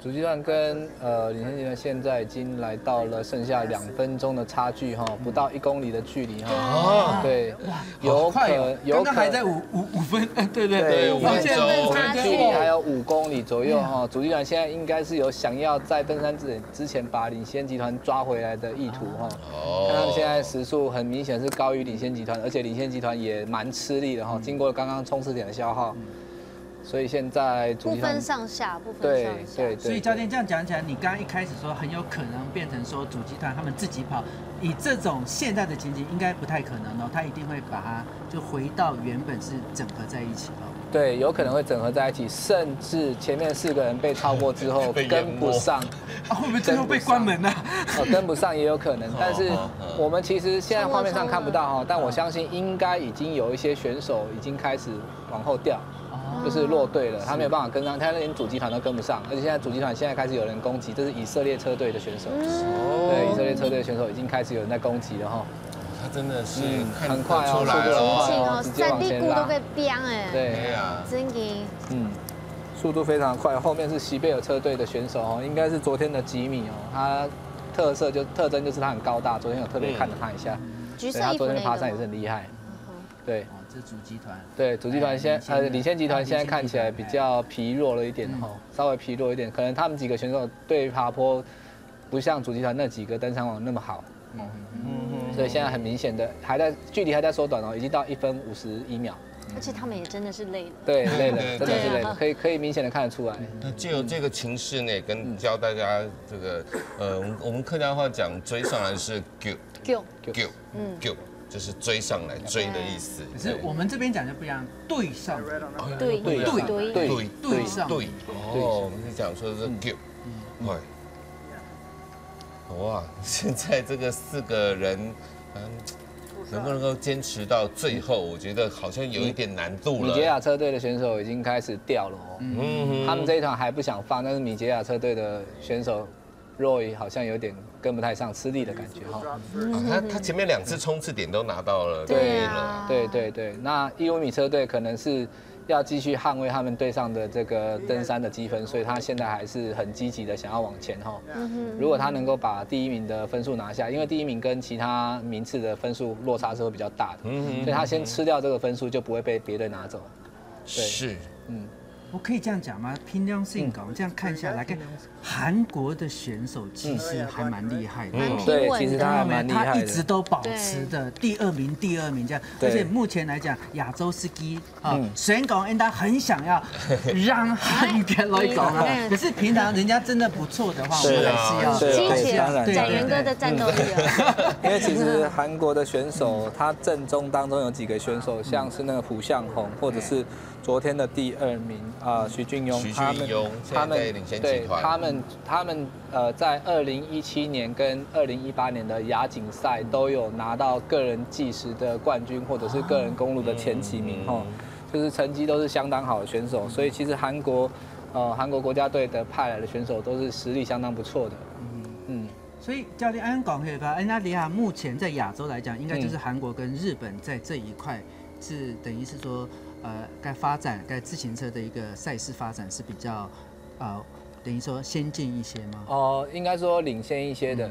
主集团跟领先集团现在已经来到了剩下2分钟的差距哈，不到1公里的距离哈。对，有可刚刚还在5分，对，5分钟，距离还有5公里左右哈。主集团现在应该是有想要在登山之前把领先集团抓回来的意图哈。看他们现在时速很明显是高于领先集团，而且领先集团也蛮吃力的哈，经过刚刚冲刺点的消耗。所以现在不分上下，对，所以教练这样讲起来，你刚刚一开始说很有可能变成说主集团他们自己跑，以这种现在的情景应该不太可能哦，他一定会把它就回到原本是整合在一起哦。对，有可能会整合在一起，甚至前面4个人被超过之后跟不上，会不会最后被关门呢？跟不上也有可能，但是我们其实现在画面上看不到哈，但我相信应该已经有一些选手已经开始往后掉。就是落队了，他没有办法跟上，他连主集团都跟不上，而且现在主集团现在开始有人攻击，这是以色列车队的选手，对，以色列车队的选手已经开始有人在攻击了哈。他真的是很快哦，速度很快，直接往前拉，都被飙哎，对呀，真的，速度非常快，后面是西贝尔车队的选手哦，应该是昨天的吉米哦，他特征就是他很高大，昨天有特别看了他一下，橘色他昨天爬山也是很厉害，对。主集团对主集团领先集团现在看起来比较疲弱了一点哈，稍微疲弱一点，可能他们几个选手对爬坡不像主集团那几个登山王那么好，所以现在很明显的距离还在缩短哦，已经到1分51秒，而且他们也真的是累了，对，累了，真的是累了，可以明显的看得出来。那借由这个情势呢，跟教大家这个我们客家话讲追上来是救，就是追上来，追的意思。可是我们这边讲就不一样，对上，对上，我们是讲说是 Q， 哇，现在这个4个人，能不能够坚持到最后，我觉得好像有一点难度了。米捷亚车队的选手已经开始掉了哦，他们这一团还不想放，但是米捷亚车队的选手。Roy 好像有点跟不太上，吃力的感觉哈。他前面2次冲刺点都拿到了，对。那1.5米车队可能是要继续捍卫他们队上的这个登山的积分，所以他现在还是很积极的想要往前哈。如果他能够把第1名的分数拿下，因为第1名跟其他名次的分数落差是会比较大的，所以他先吃掉这个分数就不会被别队拿走。是，我可以这样讲吗？拼量性高，这样看下来，看韩国的选手其实还蛮厉害的，对，其实他还蛮厉害的，他一直都保持的第二名这样，而且目前来讲，亚洲司机啊，选港他很想要让韩国来搞啊，可是平常人家真的不错的话，我们还是要激起展元哥的战斗力啊。因为其实韩国的选手，他正中当中有几个选手，像是那个朴相宏，或者是昨天的第2名徐俊庸，他们领先集团，他们在2017年跟2018年的亚锦赛都有拿到个人计时的冠军，或者是个人公路的前几名哦，就是成绩都是相当好的选手，所以其实韩国国家队的派来的选手都是实力相当不错的，所以教练安讲可吧，安娜里亚目前在亚洲来讲，应该就是韩国跟日本在这一块是等于是说，该发展该自行车的一个赛事发展是比较，等于说先进一些吗？应该说领先一些的。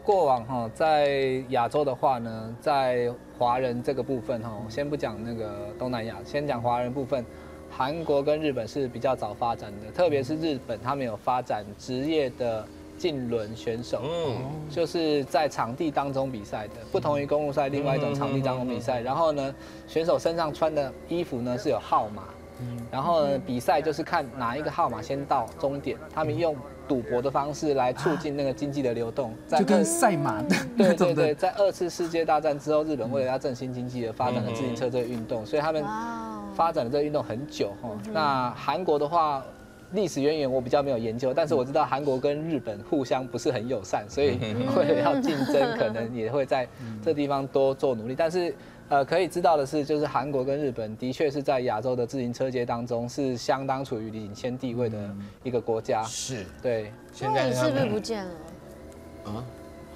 过往在亚洲的话呢，在华人这个部分先不讲那个东南亚，先讲华人部分，韩国跟日本是比较早发展的，特别是日本，他们有发展职业的竞轮选手，就是在场地当中比赛的，不同于公路赛另外一种场地当中比赛。然后呢，选手身上穿的衣服呢是有号码，然后呢比赛就是看哪一个号码先到终点，他们用赌博的方式来促进那个经济的流动，就跟赛马的那种的。对，在2次世界大战之后，日本为了要振兴经济而发展了自行车这个运动，所以他们发展了这个运动很久。那韩国的话，历史渊源我比较没有研究，但是我知道韩国跟日本互相不是很友善，所以为了要竞争，可能也会在这地方多做努力。但是可以知道的是，就是韩国跟日本的确是在亚洲的自行车界当中是相当处于领先地位的一个国家。是，对。现在是不是不见了？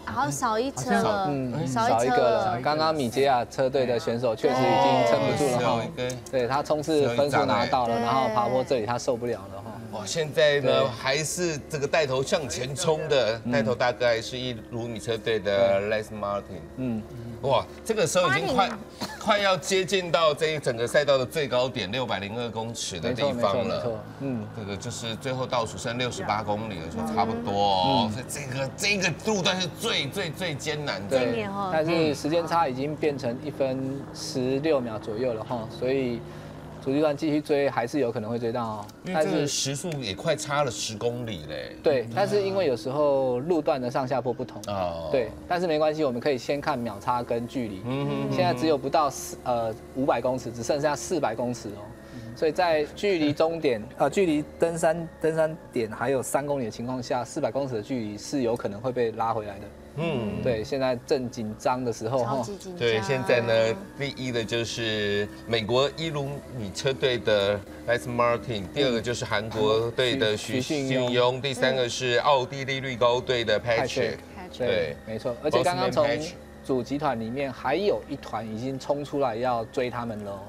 好少一车了，少一个了。刚刚米捷亚车队的选手确实已经撑不住了哈，对他冲刺分数拿到了，然后爬坡这里他受不了了哈。哇，现在呢还是这个带头向前冲的，带头大概是1如米车队的 Les Martin。哇，这个时候已经快要接近到这一整个赛道的最高点602公尺的地方了。这个就是最后倒数剩68公里了，就差不多哦。所以这个路段是最艰难的。对，但是时间差已经变成1分16秒左右了哈，所以主集团继续追还是有可能会追到哦。但是时速也快差了10公里嘞。对，但是因为有时候路段的上下坡不同对，但是没关系，我们可以先看秒差跟距离。现在只有不到500公尺，只剩下400公尺哦。所以在距离终点距离登山点还有3公里的情况下，400公尺的距离是有可能会被拉回来的。对，现在正紧张的时候超级紧张。对，现在呢，第一的就是美国1如米车队的 Les Martin， 第2个就是韩国队的徐俊庸，第3个是奥地利绿高队的 Patrick。对，没错。而且刚刚从主集团里面还有一团已经冲出来要追他们了，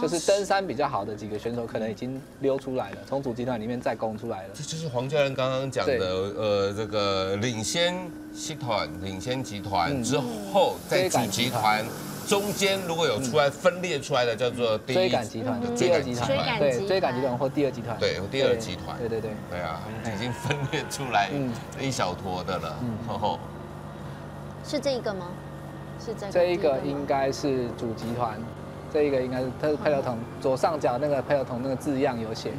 就是登山比较好的几个选手可能已经溜出来了，从主集团里面再攻出来了。这就是黄教练刚刚讲的，这个领先集团之后，在主集团中间如果有出来分裂出来的，叫做追赶集团、第2集团，对，追赶集团或第2集团，对，第2集团，对啊，已经分裂出来一小坨的了。是这一个吗？这一个应该是主集团，这一个应该是它是配流筒左上角那个配流筒那个字样有写，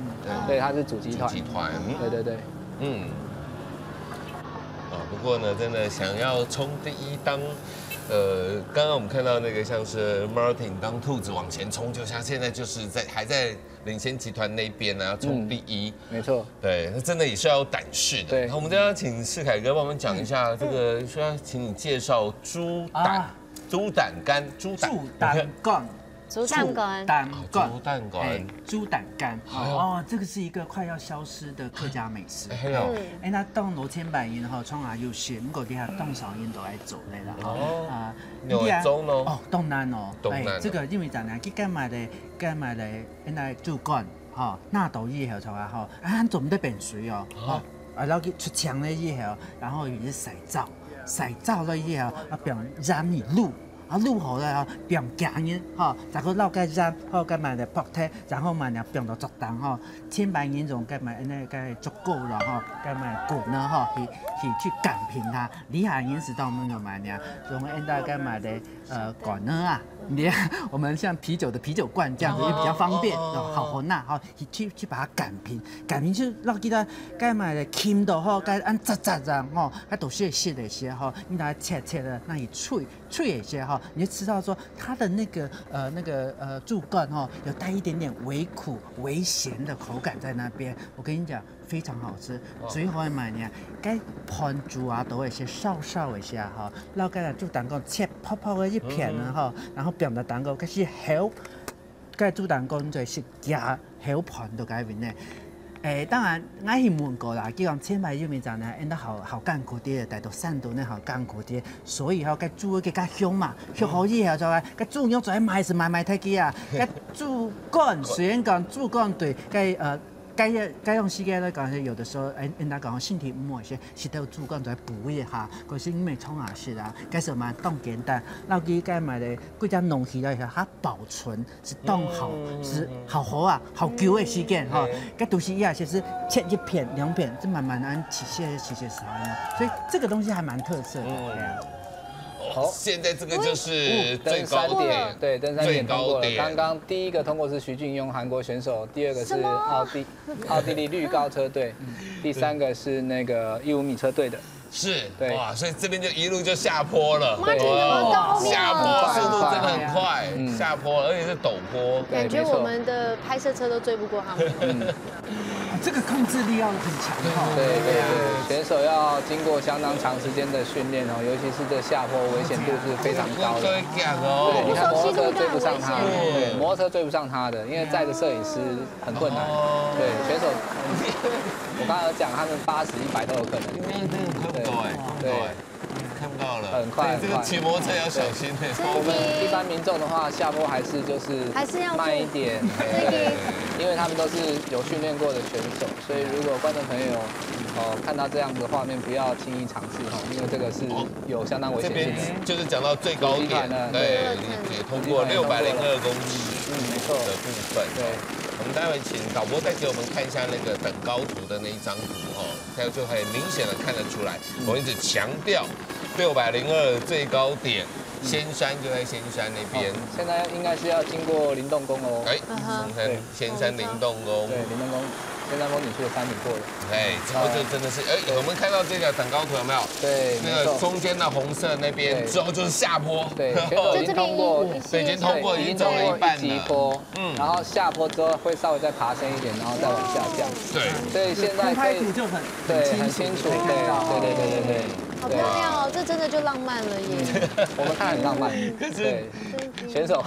对，它是主集团。对。不过呢，真的想要冲第1当，刚刚我们看到那个像是 Martin 当兔子往前冲，就像现在就是还在领先集团那边呢，冲第1。没错。对，那真的也是要有胆识的。对，我们就要请世凯哥帮我们讲一下这个，说要请你介绍猪胆干。猪胆干哦，这个是一个快要消失的客家美食。那当罗千百年后，从有选过底下冻少烟都来做来了有中哦，冻难哦，这个因为怎样？去干嘛的？那猪肝纳豆以后才好，做唔得变水哦，然后出墙了以后，然后也是洗澡了以后，变染米露。啊入河了吼，变行人吼，然后绕盖山，后盖买的坡梯，然后买了变到作档吼，千百年种盖买那个足够了吼，盖买滚呢吼，去擀平它，里海岩石到我们有买呢，用大概买的管呢啊。你我们像啤酒的啤酒罐这样子也比较方便，好混呐，好去把它擀平，擀平就让给它该买的轻的吼，该按扎扎这样吼，它都是细的些吼，你把它切的那里脆一些哈，你就知道说它的那个柱干哈，有带一点点微苦微咸的口感在那边。我跟你讲，非常好吃。最后买呢，该盘珠啊都会些烧一下哈，然后该做蛋糕切泡的一片呢哈，然后表的蛋糕开始好，该做蛋糕就是加好盘到改面呢。当然，我是问过啦，叫讲千百玉米站呢，因得好艰苦啲，但到山度呢好艰苦啲，所以吼，该煮嘅较香嘛，香好以后就话，该煮用在买是买太几啊，该煮干虽然讲煮干对，该用时间来讲，有的时候因那讲身体唔好些，是都煮干在补一下，可是因为冲下是啦，该时候嘛冻简单，然后该买的贵家农起来一下，它保存是冻好，是好好啊，好久的时间哈，该都是一下就是切一片两片，就慢慢按起些烧呢，所以这个东西还蛮特色的。好，现在这个就是最高点，对，登山点通过了。刚刚第一个通过是徐俊庸，韩国选手；第二个是奥地利绿高车队；第三个是那个1.5米车队的。是，对，哇，所以这边就一路就下坡了，对，下坡速度真的很快，下坡而且是陡坡，感觉我们的拍摄车都追不过他们。这个控制力要很强哈。对，选手要经过相当长时间的训练哦，尤其是这下坡危险度是非常高的。对，你看摩托车追不上他，对，摩托车追不上他的，因为载着摄影师很困难。对，选手，我刚才有讲，他们80、100都有可能。对，看不到了，很快。这个骑摩托车要小心。我们一般民众的话，下坡还是要慢一点，因为他们都是有训练过的选手，所以如果观众朋友看到这样的画面，不要轻易尝试哈，因为这个是有相当危险性的。就是讲到最高点，对，也通过602公尺的部分。对，我们待会请导播再给我们看一下那个等高图的那一张图哦，它就很明显的看得出来。我一直强调602最高点。仙山就在仙山那边，现在应该是要经过灵动宫哦。对，仙山灵动宫。对，灵动宫，仙山风景区的山顶过了。之后就真的是，我们看到这个等高图有没有？对，那个中间的红色那边之后就是下坡。对，已经通过，已经通过，已经走了一半了。坡，然后下坡之后会稍微再爬升一点，然后再往下降。对，所以现在可以就很清楚，对。好漂亮哦，这真的就浪漫了耶！我们看很浪漫，对，选手，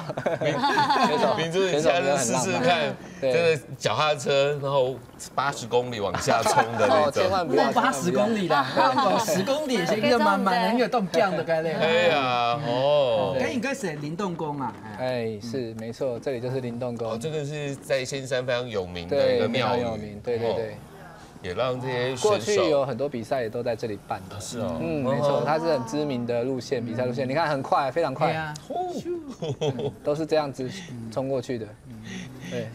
明珠，你下次试试看，真的脚踏车，然后80公里往下冲的那种，千万不要80公里啦，10公里是一个慢能有动降的概念。对呀，应该是灵动宫啊。是没错，这里就是灵动宫。这个是在仙山非常有名的一个庙宇，对。也让这些选手过去有很多比赛也都在这里办的，是哦，没错，它是很知名的路线，比赛路线，你看很快，非常快，都是这样子冲过去的，对。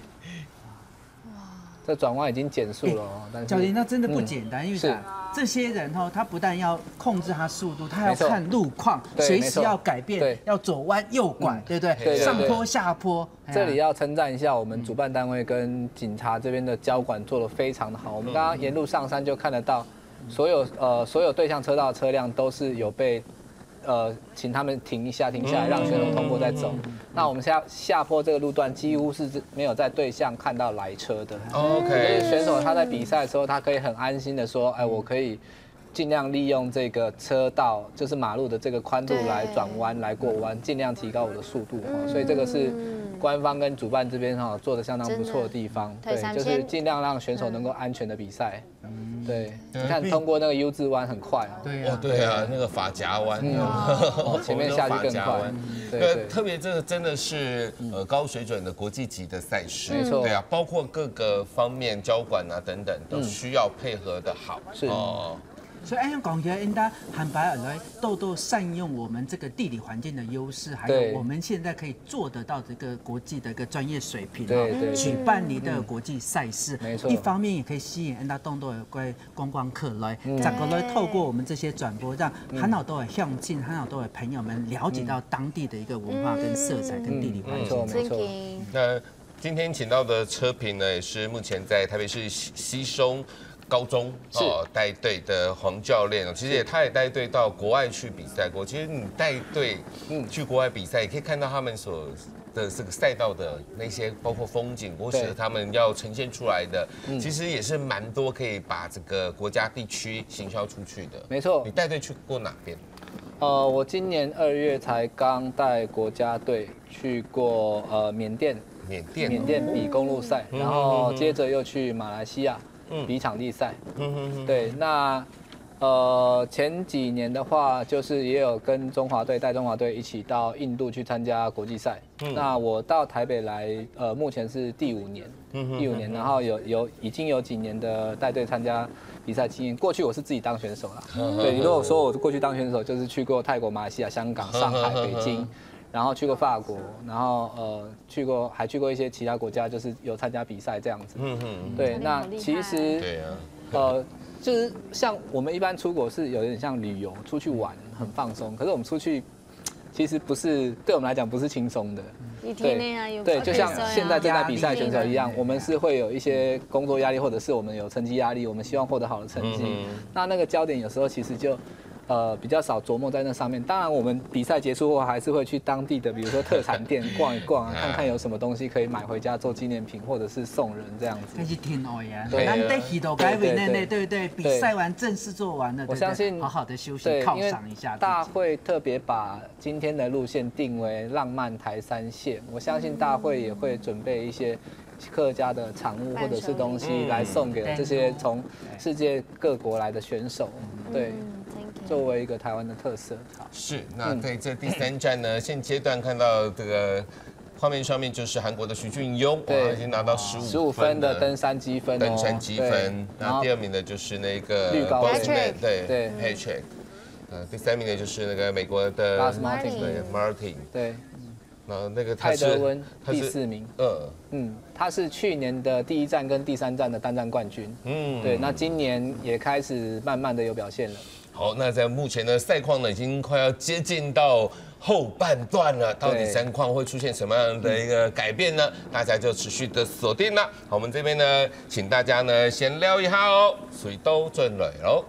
这转弯已经减速了哦，但是教练那真的不简单，因为这些人他不但要控制他速度，他要看路况，随时要改变，要左弯右拐，对不对？上坡下坡。这里要称赞一下我们主办单位跟警察这边的交管做得非常的好。我们刚刚沿路上山就看得到，所有对向车道的车辆都是有被请他们停下来，让选手通过再走。那我们下坡这个路段几乎是没有在对向看到来车的。OK， 所以选手他在比赛的时候，他可以很安心的说，我可以尽量利用这个车道，就是马路的这个宽度来转弯、来过弯，尽量提高我的速度。所以这个是官方跟主办这边做的相当不错的地方。对，就是尽量让选手能够安全的比赛。对，你看通过那个 U 字弯很快啊。对啊，那个发夹弯，前面下去更快。对，特别这个真的是高水准的国际级的赛事，没错。对啊，包括各个方面交管啊等等都需要配合的好。是。所以按讲起来，应该坦白来豆善用我们这个地理环境的优势，还有我们现在可以做得到这个国际的一个专业水平，举办你的国际赛事，没错。一方面也可以吸引人家更多的观光客来，再个来透过我们这些转播，让很好多的乡亲、很好多的朋友们了解到当地的一个文化跟色彩跟地理环境。没错。那今天请到的车评呢，也是目前在台北市西松高中带队的黄教练，其实他也带队到国外去比赛过。其实你带队去国外比赛，也可以看到他们所的这个赛道的那些，包括风景，或是他们要呈现出来的，其实也是蛮多可以把这个国家地区行销出去的。没错。你带队去过哪边？我今年2月才刚带国家队去过缅甸比公路赛，然后接着又去马来西亚。比场地赛，对，那前几年的话，就是也有跟带中华队一起到印度去参加国际赛。那我到台北来，目前是第5年，然后已经有几年的带队参加比赛经验。过去我是自己当选手啦，对，如果说我过去当选手，就是去过泰国、马来西亚、香港、上海、北京。然后去过法国，然后还去过一些其他国家，就是有参加比赛这样子。对，那其实就是像我们一般出国是有点像旅游，出去玩很放松。可是我们出去其实不是对我们来讲不是轻松的。对，就像现在正在比赛选手一样，我们是会有一些工作压力，或者是我们有成绩压力，我们希望获得好的成绩。那个焦点有时候其实就。比较少琢磨在那上面。当然，我们比赛结束后还是会去当地的，比如说特产店逛一逛，看看有什么东西可以买回家做纪念品，或者是送人这样子。那是挺好呀。对，咱在喜头改为内，对不对？比赛完正式做完了，我相信好好的休息犒赏一下。大会特别把今天的路线定为浪漫台3线，我相信大会也会准备一些。客家的产物或者是东西来送给这些从世界各国来的选手，对，作为一个台湾的特色。是，那在这第3站呢，现阶段看到这个画面上面就是韩国的徐俊庸，他已经拿到15分的登山积分。然后第2名的就是那个绿高对 Patrick， 第3名的就是那个美国的 Martin， 对。那个泰德温第4名，他是去年的第1站跟第3站的单站冠军，对，那今年也开始慢慢的有表现了。好，那在目前的赛况呢，已经快要接近到后半段了，到底3况会出现什么样的一个改变呢？大家就持续的锁定了。好，我们这边呢，请大家呢先聊一下哦，水都转来喽。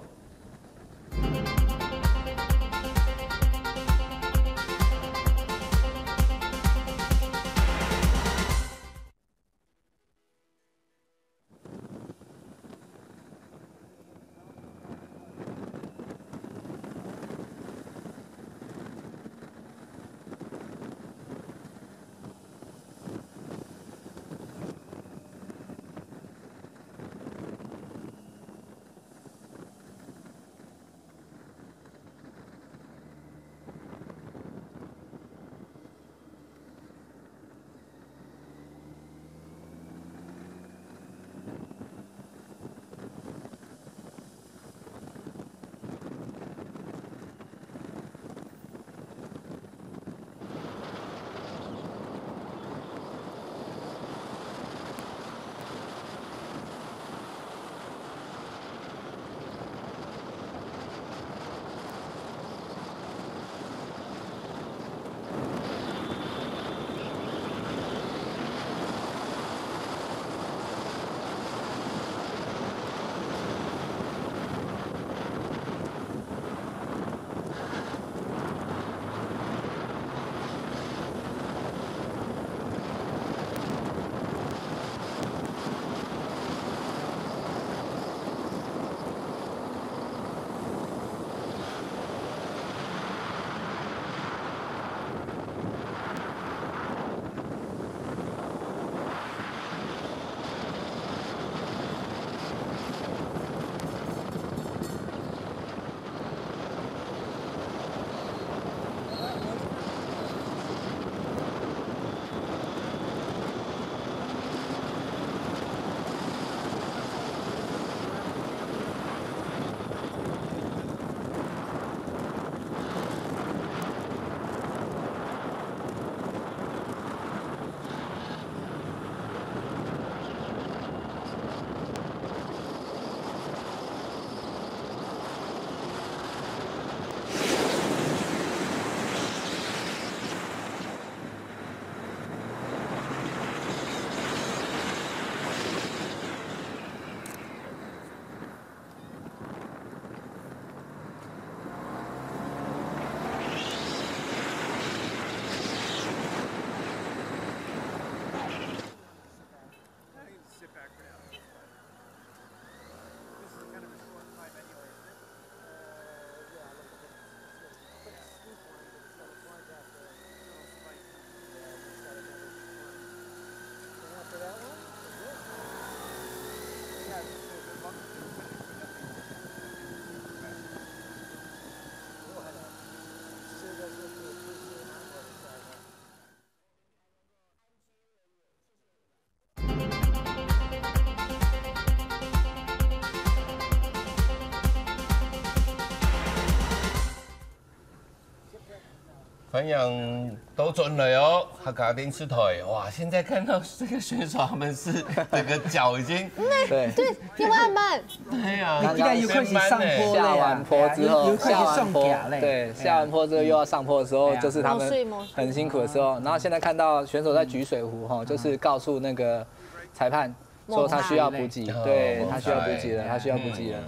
团氧都准了哟，他嘎丁吃腿，哇！现在看到这个选手，他们是整个脚已经对对，你慢慢，对呀，应该有开始上坡下完坡之后，下完坡对，下完坡之后又要上坡的时候，就是他们很辛苦的时候。然后现在看到选手在举水壶哈，就是告诉那个裁判说他需要补给，对他需要补给了，他需要补给了，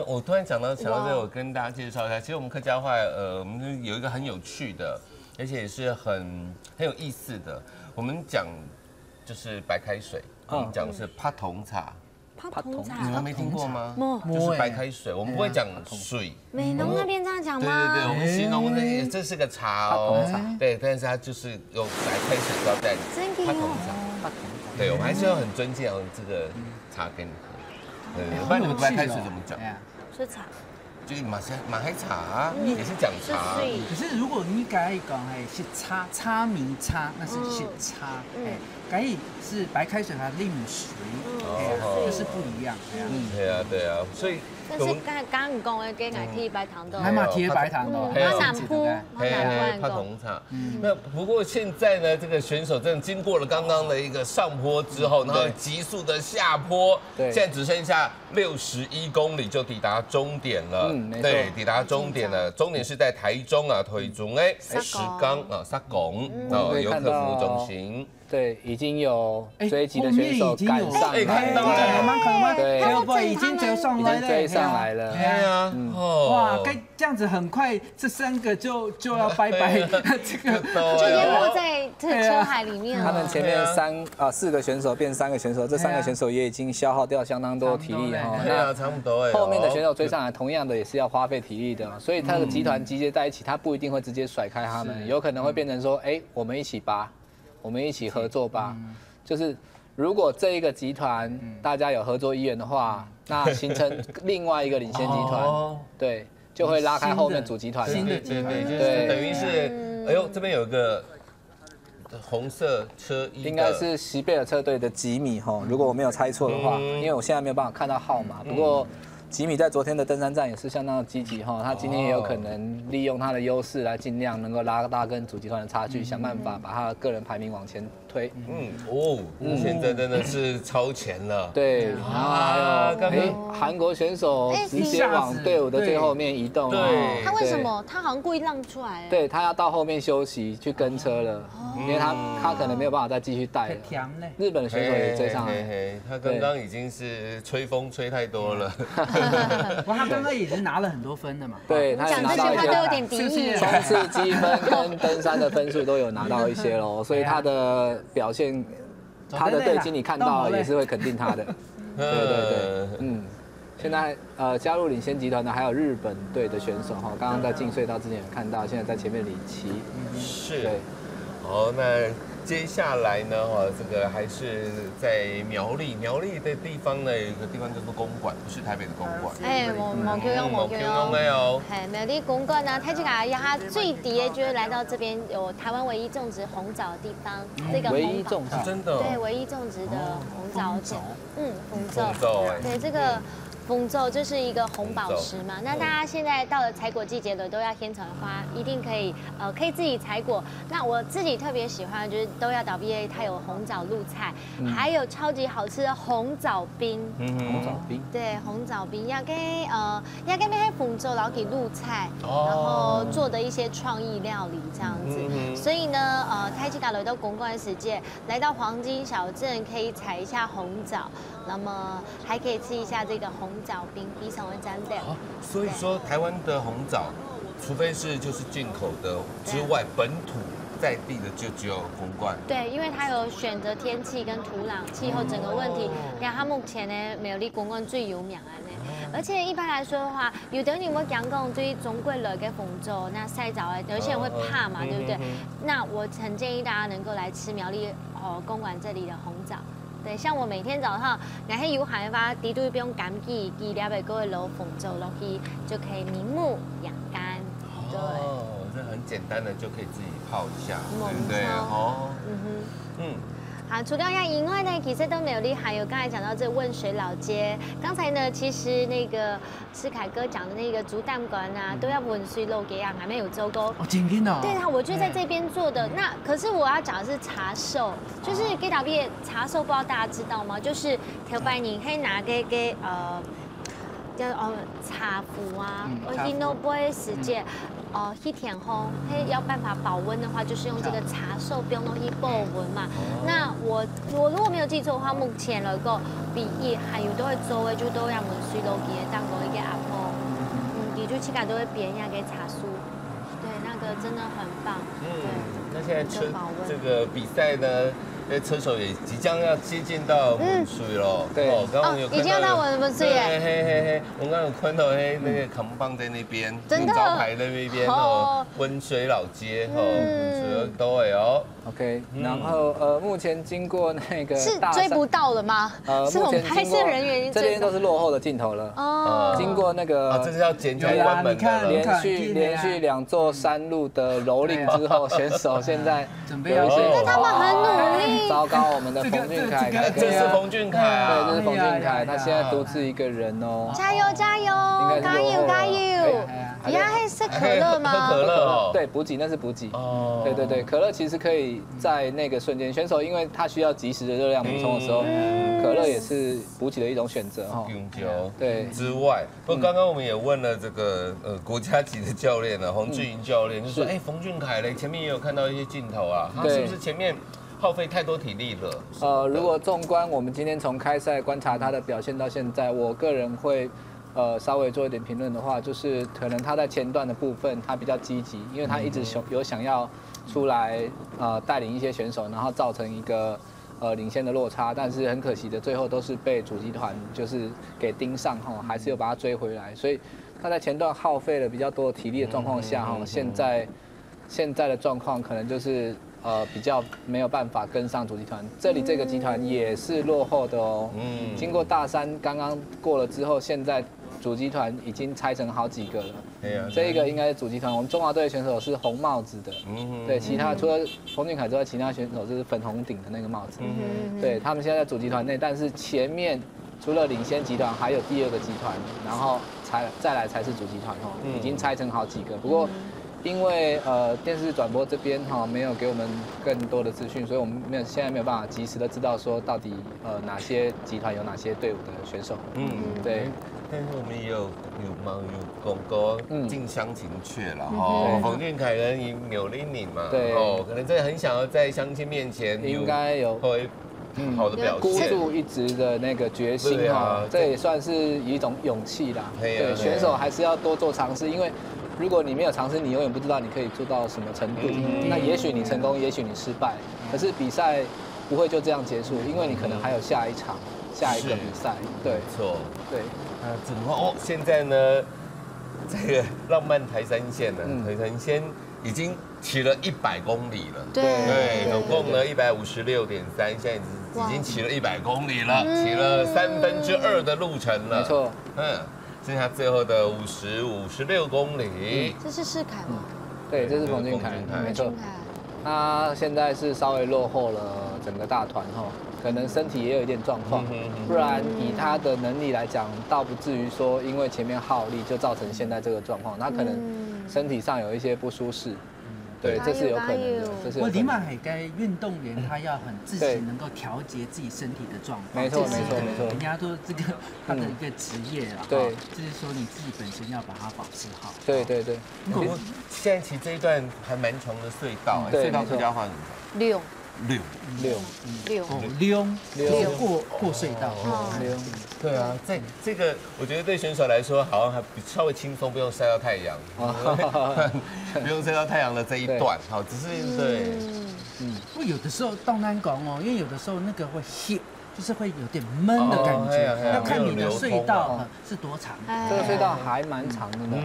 我突然想到这个，我跟大家介绍一下。其实我们客家话，我们有一个很有趣的，而且也是很有意思的。我们讲就是白开水，我们讲的是帕桶茶。泡红茶，你们没听过吗？没，就是白开水，我们不会讲水。美浓那边这样讲吗？对，我们形容这是个茶哦，对，但是它就是有白开水招待你。帕桶茶，对，我们还是要很尊敬这个茶给你喝。不然你们白开水怎么讲？是茶，就是马海茶，也是讲茶。可是如果你改讲是茶米茶，那是茶，改是白开水和令水，就是不一样。对啊，所以。但是刚唔讲的，给爱贴白糖豆，还嘛贴白糖豆，他南铺，泡红茶。那不过现在呢，这个选手真的经过了刚刚的一个上坡之后，然后急速的下坡，现在只剩下61公里就抵达终点了。对，抵达终点了。终点是在台中啊，台中石冈啊，沙拱游客服务中心。对，已经有追击的选手赶上来，看到了，对，已经追上来了，追上来了，对啊，哇，该这样子很快，这3个就要拜拜，这个就淹没在这车海里面了。他们前面4个选手变3个选手，这3个选手也已经消耗掉相当多体力哈。那差不多后面的选手追上来，同样的也是要花费体力的，所以他的集团集结在一起，他不一定会直接甩开他们，有可能会变成说，我们一起拔。我们一起合作吧，就是如果这一个集团大家有合作意愿的话，那形成另外一个领先集团，对，就会拉开后面主集团。新的集团，对，等于是，这边有一个红色车衣，应该是西贝尔车队的吉米哈，如果我没有猜错的话，因为我现在没有办法看到号码，不过。吉米在昨天的登山站也是相当的积极哈，他今天也有可能利用他的优势来尽量能够拉大跟主集团的差距，想办法把他的个人排名往前推。现在真的是超前了。对，然后还有韩国选手直接往队伍的最后面移动。对，他为什么？他好像故意让出来。对他要到后面休息去跟车了，因为他可能没有办法再继续带了。日本的选手也追上来，他刚刚已经是吹风吹太多了。他刚刚也是拿了很多分的嘛。对，他讲这句话都有点敌意。冲刺积分跟登山的分数都有拿到一些喽，所以他的表现，他的队经理看到也是会肯定他的。对，现在加入领先集团的还有日本队的选手哈，刚刚在进隧道之前有看到，现在在前面领旗。是。对。好，那。接下来呢，这个还是在苗栗的地方呢，有一个地方叫做公馆，不是台北的公馆。冇叫用的哦。苗栗公馆呢，太极卡它最低的就是来到这边有台湾唯一种植红枣的地方，这个唯一种植真的对，唯一种植的红枣田，红枣，对这个。丰州就是一个红宝石嘛，那大家现在到了采果季节了，都要天成花，一定可以自己采果。那我自己特别喜欢的就是都要倒 BA， 它有红枣露菜，还有超级好吃的红枣冰。红枣冰。对，红枣冰要跟那些丰州然后给露菜，然后做的一些创意料理这样子。所以呢，太极卡雷都公关的时间来到黄金小镇，可以采一下红枣，那么还可以吃一下这个红枣冰，非常的赞的。所以说台湾的红枣，除非是就是进口的之外，本土在地的就只有公馆。对，因为它有选择天气跟土壤、气候整个问题，让它目前呢苗栗公馆最有名的呢。而且一般来说的话，有的人会讲讲对中国来嘅丰州，那晒枣啊，有些人会怕嘛，对不对？那我很建议大家能够来吃苗栗公馆这里的红枣。对，像我每天早上，然后有海发，滴都不用赶记，记了的各位楼丰州落去就可以明目养肝。对，这很简单的就可以自己泡一下，对不对？好，除了要以外呢，其实都没有厉害。有刚才讲到这汶水老街，刚才呢，其实那个世凯哥讲的那个竹蛋馆啊，都要汶水老街啊，还没有周沟。哦，真的哦。对啊，我就在这边做的。那可是我要讲的是茶寿，就是给打毕茶寿，不知道大家知道吗？就是头拜你可以拿给叫茶壶啊，去诺杯时间。一天烘，要办法保温的话，就是用这个茶寿标东西保温嘛。那我如果没有记错的话，目前来讲，比一还有都会做的，就都要汶水老街当过一个阿婆，也就起码都会别人家给茶树，对，那个真的很棒。对，那现在这个比赛呢？车手也即将要接近到汶水了，对，刚刚有看到，已经要到汶水耶，嘿，我刚刚有看到那个扛棒在那边，真的招牌在那边哦，汶水老街水都会哦。OK， 然后目前经过那个是追不到了吗？是我们拍摄人员已经这边都是落后的镜头了。哦，经过那个这是要捡起来关门的，连续2座山路的蹂躏之后，选手现在准备要但他们很努力。糟糕，我们的冯俊凯，这是冯俊凯啊，对，这是冯俊凯，他现在独自一个人哦。加油加油，加油加油！呀，是可乐吗？喝可乐哦，对，补给那是补给。哦，对，可乐其实可以在那个瞬间，选手因为他需要及时的热量补充的时候，可乐也是补给的一种选择哈。对之外，不过刚刚我们也问了这个国家级的教练呢，黄俊莹教练就说，冯俊凯嘞，前面也有看到一些镜头啊，他是不是前面耗费太多体力了？如果纵观我们今天从开赛观察他的表现到现在，我个人会稍微做一点评论的话，就是可能他在前段的部分他比较积极，因为他一直有想要出来带领一些选手，然后造成一个领先的落差，但是很可惜的，最后都是被主集团就是给盯上哈，还是有把他追回来，所以他在前段耗费了比较多的体力的状况下哈，现在的状况可能就是比较没有辦法跟上主集团，这里这个集团也是落后的哦。经过大山刚刚过了之后，现在主集团已经拆成好几个了。这一个应该是主集团，我们中华队的选手是红帽子的，对，其他除了冯俊凯之外，其他选手是粉红顶的那个帽子。对，他们现在在主集团内，但是前面除了领先集团，还有第2个集团，然后再来才是主集团哦，已经拆成好几个。不过因为电视转播这边没有给我们更多的资讯，所以我们现在没有办法及时的知道说到底哪些集团有哪些队伍的选手。对。但是我们也有公哥近乡情怯了哈，冯俊凯跟钮玲玲嘛，对，可能真的很想要在乡亲面前应该有好的表现，孤注一掷的那个决心哈，这也算是一种勇气啦。对，选手还是要多做尝试，因为如果你没有尝试，你永远不知道你可以做到什么程度。那也许你成功，也许你失败，可是比赛不会就这样结束，因为你可能还有下一场、下一个比赛。对，没错，对。怎么现在呢？这个浪漫台山线呢，台山线已经骑了100公里了。对，总共呢156.3，现在已经骑了100公里了，骑了2/3的路程了。没错，剩下最后的56公里。这是世凯吗？对，这是冯俊凯，没错。他现在是稍微落后了整个大团哈。可能身体也有一点状况，不然以他的能力来讲，倒不至于说因为前面耗力就造成现在这个状况。他可能身体上有一些不舒适，对，这是有可能的。这是我立马还该运动员他要很自己能够调节自己身体的状况。没错。人家都这个他的一个职业啦，对，就是说你自己本身要把它保持好。对。我们现在骑这一段还蛮长的隧道，隧道客家话怎么溜。过隧道。对啊，在这个我觉得对选手来说好像还稍微轻松，不用晒到太阳，不用晒到太阳的这一段，好，只是对，不过有的时候到南港哦，因为有的时候那个会hit。就是会有点闷的感觉，要看你的隧道是多长。这个隧道还蛮长的呢。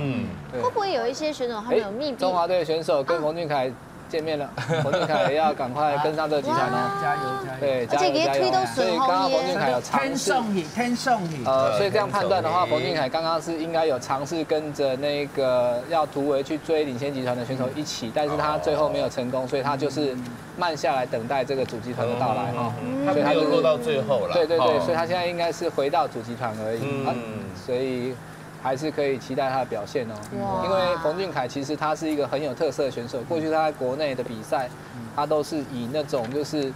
会不会有一些选手他们有密闭？中华队的选手跟冯俊凯见面了，冯俊凯也要赶快跟上这个集团哦，加油加油！对，加油加油！所以刚刚冯俊凯有尝试，天送你，所以这样判断的话，冯俊凯刚刚是应该有尝试跟着那个要突围去追领先集团的选手一起，但是他最后没有成功，所以他就是慢下来等待这个主集团的到来哈。他没有落到最后了。对对对，所以他现在应该是回到主集团而已，所以还是可以期待他的表现哦。因为冯俊凯其实他是一个很有特色的选手，过去他在国内的比赛，他都是以那种就是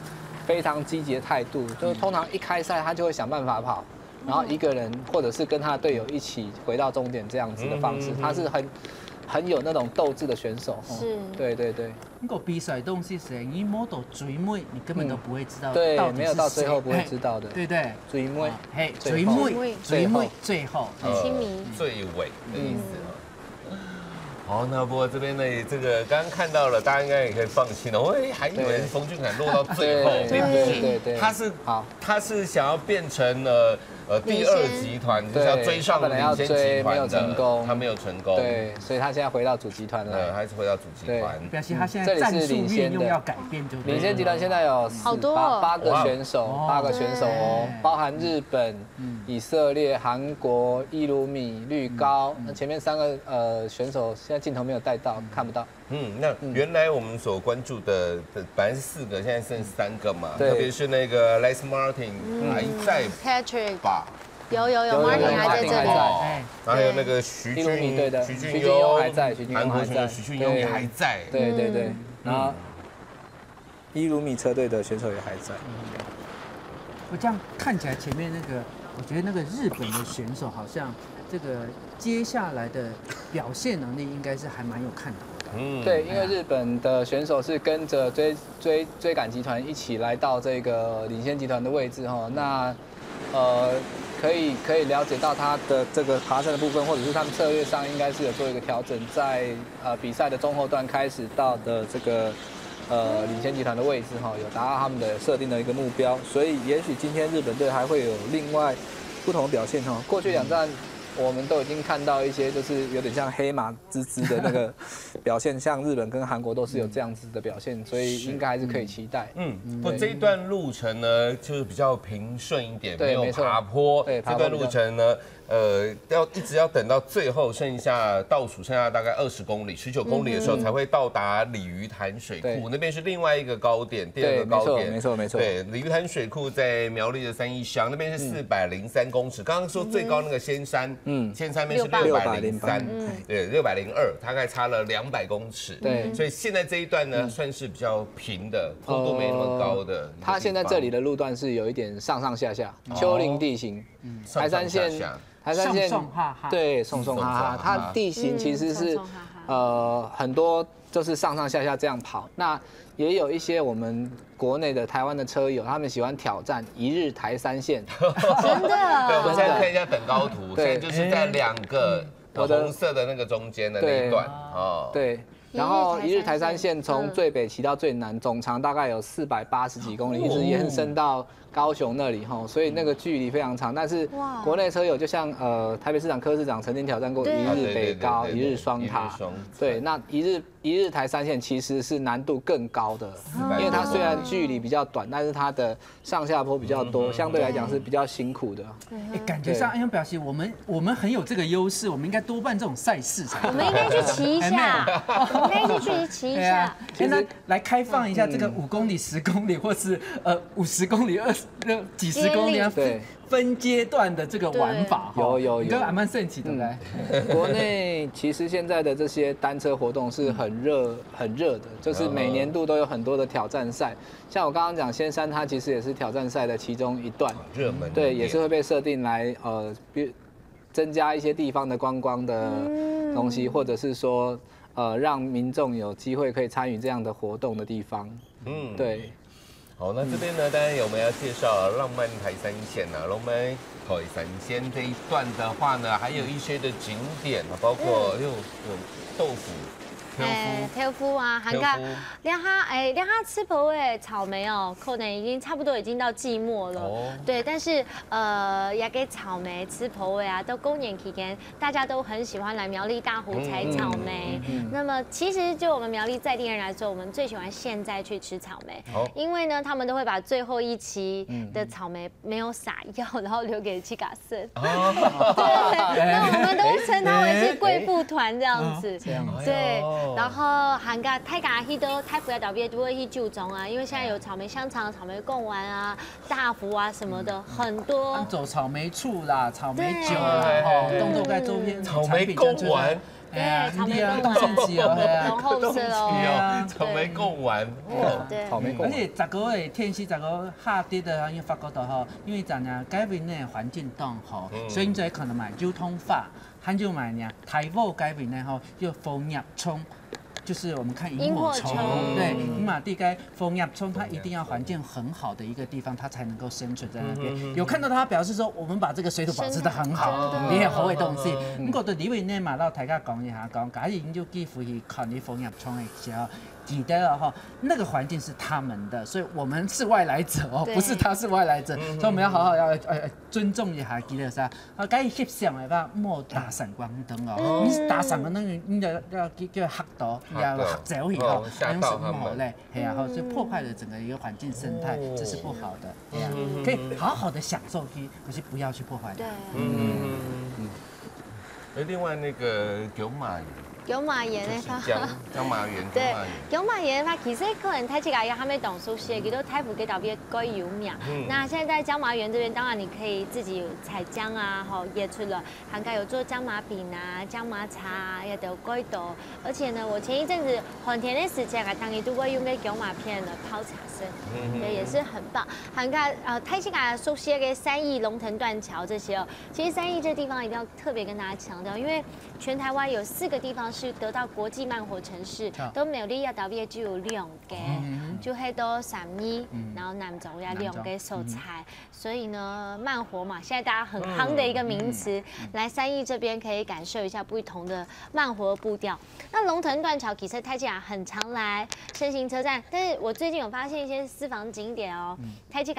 非常积极的态度，就是通常一开赛他就会想办法跑，然后一个人或者是跟他的队友一起回到终点这样子的方式，他是很有那种斗志的选手。是，对对对。如果比赛东西是你摸到最尾，你根本都不会知道。对，没有到最后不会知道的。对对，最尾，嘿，最尾，最后，亲民，最尾的意思。好，那不过这边呢，这个刚刚看到了，大家应该也可以放心了。我还以为冯俊凯落到最后，并不是，他是想要变成第二集团，就是要追上领先集团的，他没有成功，对，所以他现在回到主集团了，还是回到主集团。表示他现在战术运用要改变，就领先集团现在有8个选手哦，包含日本、以色列、韩国、伊鲁米、绿高。那前面3个选手现在镜头没有带到，看不到。那原来我们所关注的本来是4个，现在剩3个嘛，特别是那个 Les Martin 还在 Patrick 吧。有 Martin 还在这里，然后还有那个徐俊庸还在，韩国选手徐俊庸也还在，对对对，然后伊鲁米车队的选手也还在。我这样看起来前面那个，我觉得那个日本的选手好像这个接下来的表现能力应该是还蛮有看头的。对，因为日本的选手是跟着追赶集团一起来到这个领先集团的位置哈，那可以了解到他的这个爬升的部分，或者是他们策略上应该是有做一个调整，在比赛的中后段开始到的这个领先集团的位置哈，有达到他们的设定的一个目标，所以也许今天日本队还会有另外不同的表现哈。过去2站我们都已经看到一些就是有点像黑马之姿的那个表现，像日本跟韩国都是有这样子的表现，所以应该还是可以期待。不，这一段路程呢就是比较平顺一点，没有爬坡。这段路程呢，一直要等到最后剩下大概20公里、19公里的时候才会到达鲤鱼潭水库，那边是另外一个高点，第2个高点。没错。对，鲤鱼潭水库在苗栗的3义乡，那边是403公尺。刚刚说最高那个仙山。仙山面是603，对，602，大概差了200公尺。对，所以现在这一段呢，算是比较平的，坡度没那么高的。它现在这里的路段是有一点上上下下，丘陵地形，台山线，对，送哈哈，它地形其实是很多就是上上下下这样跑。那也有一些我们国内的台湾的车友，他们喜欢挑战1日台3线，真的。对，我们现在看一下等高图，现在就是在2个红色的那个中间的那一段哦。对。然后1日台3线从最北骑到最南，总长大概有480几公里，一直延伸到高雄那里哈，所以那个距离非常长。但是国内车友就像台北市长柯市长曾经挑战过1日北高、1日双塔，对，那1日台3线其实是难度更高的，因为它虽然距离比较短，但是它的上下坡比较多，相对来讲是比较辛苦的。感觉上表示我们很有这个优势，我们应该多办这种赛事才。我们应该去骑一下，我们应该去骑一下。现在来开放一下这个5公里、10公里，或是50公里、几十公里，分阶段的这个玩法。有，你跟还蛮盛起的来。国内其实现在的这些单车活动是很热的，就是每年度都有很多的挑战赛。像我刚刚讲仙山，它其实也是挑战赛的其中一段，热门。对，也是会被设定来增加一些地方的观光的东西，或者是说让民众有机会可以参与这样的活动的地方。对。好，那这边呢，当然我们要介绍浪漫台3线啊，浪漫台3线这一段的话呢，还有一些的景点啊，包括有豆腐挑夫啊，涵盖两哈吃婆的草莓哦，可能已经差不多已经到季末了。对，但是也给草莓吃婆啊，到公年期间，大家都很喜欢来苗栗大湖采草莓。那么其实就我们苗栗在地人来说，我们最喜欢现在去吃草莓，因为呢，他们都会把最后一期的草莓没有撒药，然后留给七嘎森。对，那我们都称它为是贵妇团这样子。对，然后涵盖泰嘎希都泰福要倒闭都会去就种啊，因为现在有草莓香肠、草莓贡丸啊、大福啊什么的很多。走草莓醋啦、草莓酒啦，动作该周边草莓贡丸。对，草莓贡丸，浓厚色哦，草莓贡丸，对，草莓贡丸。而且十个的天气，十个下跌的，因为法国的吼，因为咱呀改变那环境动吼，所以你可能买交通法，还就买呢台风改变呢吼，就枫叶葱。就是我们看萤火虫，对，尼马地该枫叶葱，它一定要环境很好的一个地方，它才能够生存在那边。有看到它表示说，我们把这个水土保持得很好，你也好的东西。不过对李伟呢嘛，到大家讲一下，假如研究几乎去看你枫叶葱的时候。记得了哈，那个环境是他们的，所以我们是外来者哦，不是他是外来者，所以我们要好好要尊重一下，记得噻。该翕相的话，莫打闪光灯哦，你打闪光灯，你就要叫黑到，要黑走以后，那用什么嘞？哎呀，就破坏了整个一个环境生态，这是不好的。哎呀，可以好好的享受去，可是不要去破坏它。另外那个九马。有马岩的江马园，对，有马岩的话，其实可能太起来他们懂熟悉，给到太湖给岛边该有名。那现在在江马园这边，当然你可以自己采姜啊，好也出了，涵盖有做姜麻饼啊、姜麻茶啊，也都该多。而且呢，我前一阵子寒天的时间啊，当你都会用那姜麻片的泡茶参，对，也是很棒。涵盖太起来熟悉的三义、龙腾断桥这些哦。其实三义这地方一定要特别跟大家强调，因为全台湾有4个地方是得到国际慢活城市，都苗栗也特别就有2个，就迄都三义，然后南投也2个所在，所以呢慢活嘛，现在大家很夯的一个名词，来三义这边可以感受一下不同的慢活步调。那龙腾断桥其实太吉很常来身行车站，但是我最近有发现一些私房景点哦，太吉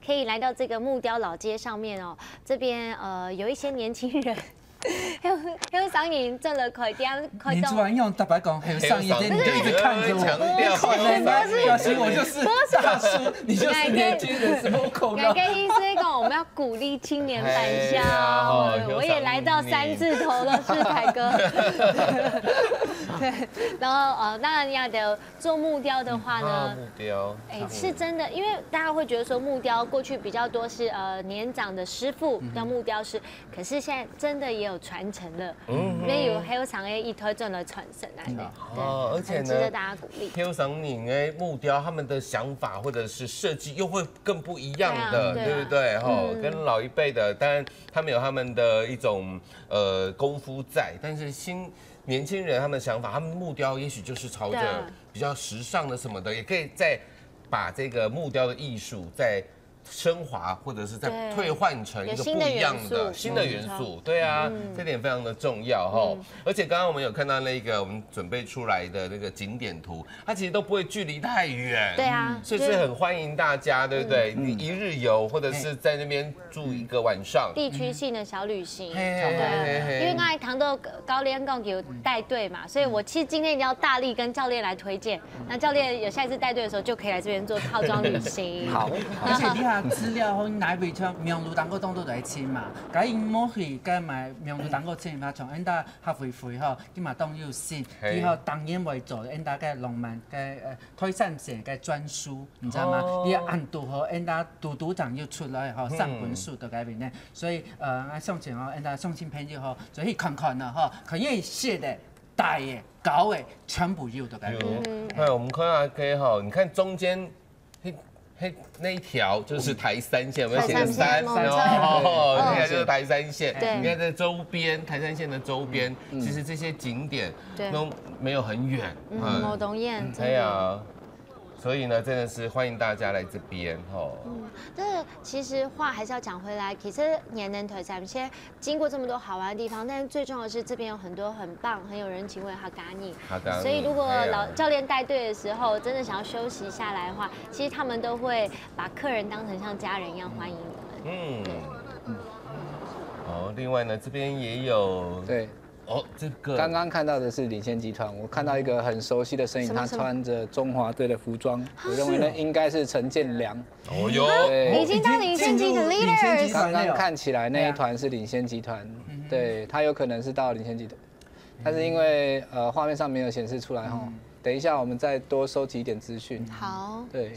可以来到这个木雕老街上面哦，这边有一些年轻人。还有上瘾挣了快点，快动。你突然用大白讲，还有上瘾，你就一直看着我，可能表示我就是大叔，你就是年轻人，什么口号？跟医生讲，我们要鼓励青年返乡。我也来到3字头了，是凯哥。对，然后当然要得做木雕的话呢，木雕，是真的，因为大家会觉得说木雕过去比较多是年长的师傅叫木雕师，可是现在真的也有传承了，因为还有厂的一推正的传承来的，而且呢，值得大家鼓励。还有厂的木雕，他们的想法或者是设计又会更不一样的，对不对？跟老一辈的，当然他们有他们的一种功夫在，但是年轻人他们的想法，他们木雕也许就是朝着比较时尚的什么的，也可以再把这个木雕的艺术再升华，或者是再退换成一个不一样的新的元素，对啊，这点非常的重要哈。而且刚刚我们有看到那个我们准备出来的那个景点图，它其实都不会距离太远，对啊，所以是很欢迎大家，对不对？你一日游或者是在那边住一个晚上，地区性的小旅行，对，因为刚才谈到高联共有带队嘛，所以我其实今天一定要大力跟教练来推荐，那教练有下一次带队的时候就可以来这边做套装旅行。好，而且你资料好哪边像苗栗当个当都来签嘛，假因莫去该买苗栗当个签嘛，从因搭合肥肥吼，今嘛当有线，以后当然为做因搭个浪漫个推散者个专书，你知道吗？你要按度和因搭督长又出来吼，上本书的改变呢，所以向前哦，因搭送新朋友吼，就去看看了吼，可以写的、大的、高的全部有的改变。那我们看下可哈，你看中间。那一条就是台3线，我们写的3，哦，现在就是台3线。你看在周边，台3线的周边，其实这些景点都没有很远。某东燕，对呀，所以呢，真的是欢迎大家来这边哦。但是其实话还是要讲回来，其实年能腿咱们先经过这么多好玩的地方，但是最重要的是这边有很多很棒、很有人情味的哈嘎尼。所以如果老教练带队的时候，真的想要休息下来的话，其实他们都会把客人当成像家人一样欢迎你们。另外呢，这边也有对。这个刚刚看到的是领先集团，我看到一个很熟悉的身影，他穿着中华队的服装，我认为呢应该是陈建良。已经到领先集团 leaders。刚刚看起来那一团是领先集团，对他有可能是到领先集团，但是因为画面上没有显示出来哈。等一下，我们再多收集一点资讯。好，对，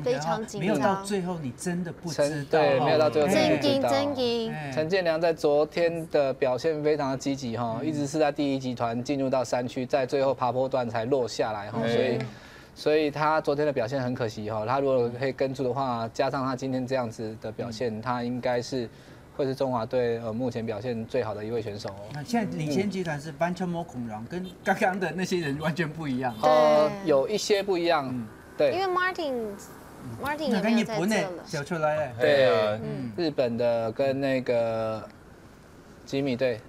非常紧张。没有到最后，你真的不知道。对，没有到最后真不知道。真紧。陈建良在昨天的表现非常的积极哈，一直是在第一集团进入到山区，在最后爬坡段才落下来哈，所以他昨天的表现很可惜哈。他如果可以跟住的话，加上他今天这样子的表现，他应该是。会是中华队目前表现最好的一位选手哦。那现在领先集团是完全没恐龙，跟刚刚的那些人完全不一样。有一些不一样，对。因为 Martin 也没有在这了，走出来了。对，日本的跟那个吉米队，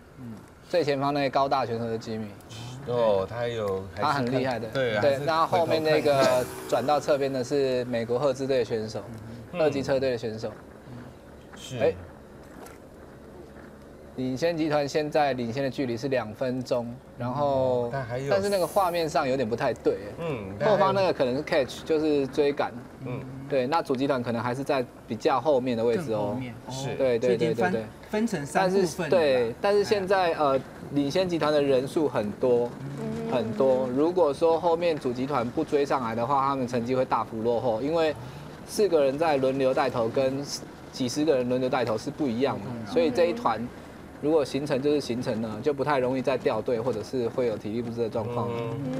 最前方那个高大选手的吉米。他很厉害的。对，那后面那个转到侧边的是美国赫兹队的选手，2级车队的选手。是。领先集团现在领先的距离是2分钟，然后但是那个画面上有点不太对，后方那个可能是 catch， 就是追赶，对，那主集团可能还是在比较后面的位置哦，是，对，分成3部分，对，但是现在领先集团的人数很多，如果说后面主集团不追上来的话，他们成绩会大幅落后，因为4个人在轮流带头跟几十个人轮流带头是不一样的，所以这一团。如果形成就是形成呢，就不太容易再掉队，或者是会有体力不支的状况。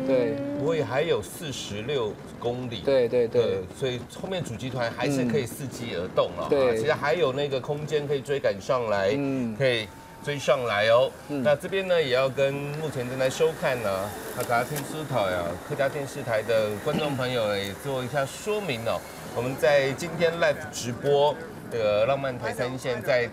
对，不过也还有46公里。对，所以后面主集团还是可以伺机而动了。对，其实还有那个空间可以追赶上来，可以追上来哦。那这边呢，也要跟目前正在收看呢哈嘎听书台呀客家电视台的观众朋友也做一下说明哦。我们在今天 live 直播。这个浪漫台3线在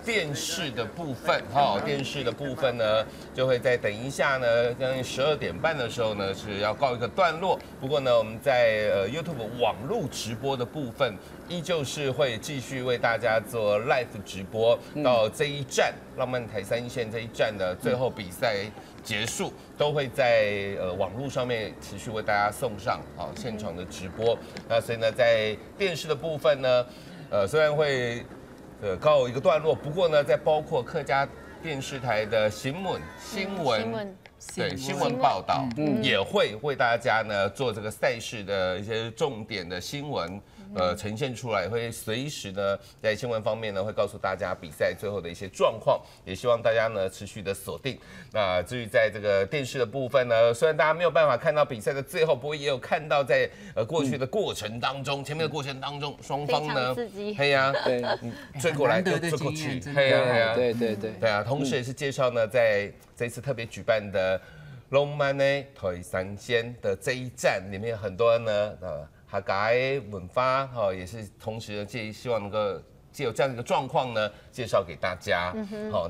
电视的部分，电视的部分呢，就会在等一下呢，将近12点半的时候呢，是要告一个段落。不过呢，我们在YouTube 网络直播的部分，依旧是会继续为大家做 live 直播，到这一站浪漫台3线这一站的最后比赛结束，都会在网络上面持续为大家送上现场的直播。那所以呢，在电视的部分呢。虽然会告一个段落，不过呢，在包括客家电视台的新闻报道，也会为大家呢做这个赛事的一些重点的新闻，呈现出来，会随时呢在新闻方面呢会告诉大家比赛最后的一些状况，也希望大家呢持续的锁定。那至于在这个电视的部分呢，虽然大家没有办法看到比赛的最后，不过也有看到在过去的过程当中，前面的过程当中，双方呢，嘿呀，对，追过来就追过去，嘿呀，对啊，同时也是介绍呢，在这一次特别举办的浪漫的台3线的这一站里面，很多呢客家文化也是同时呢希望能够藉由这样的一个状况呢，介绍给大家。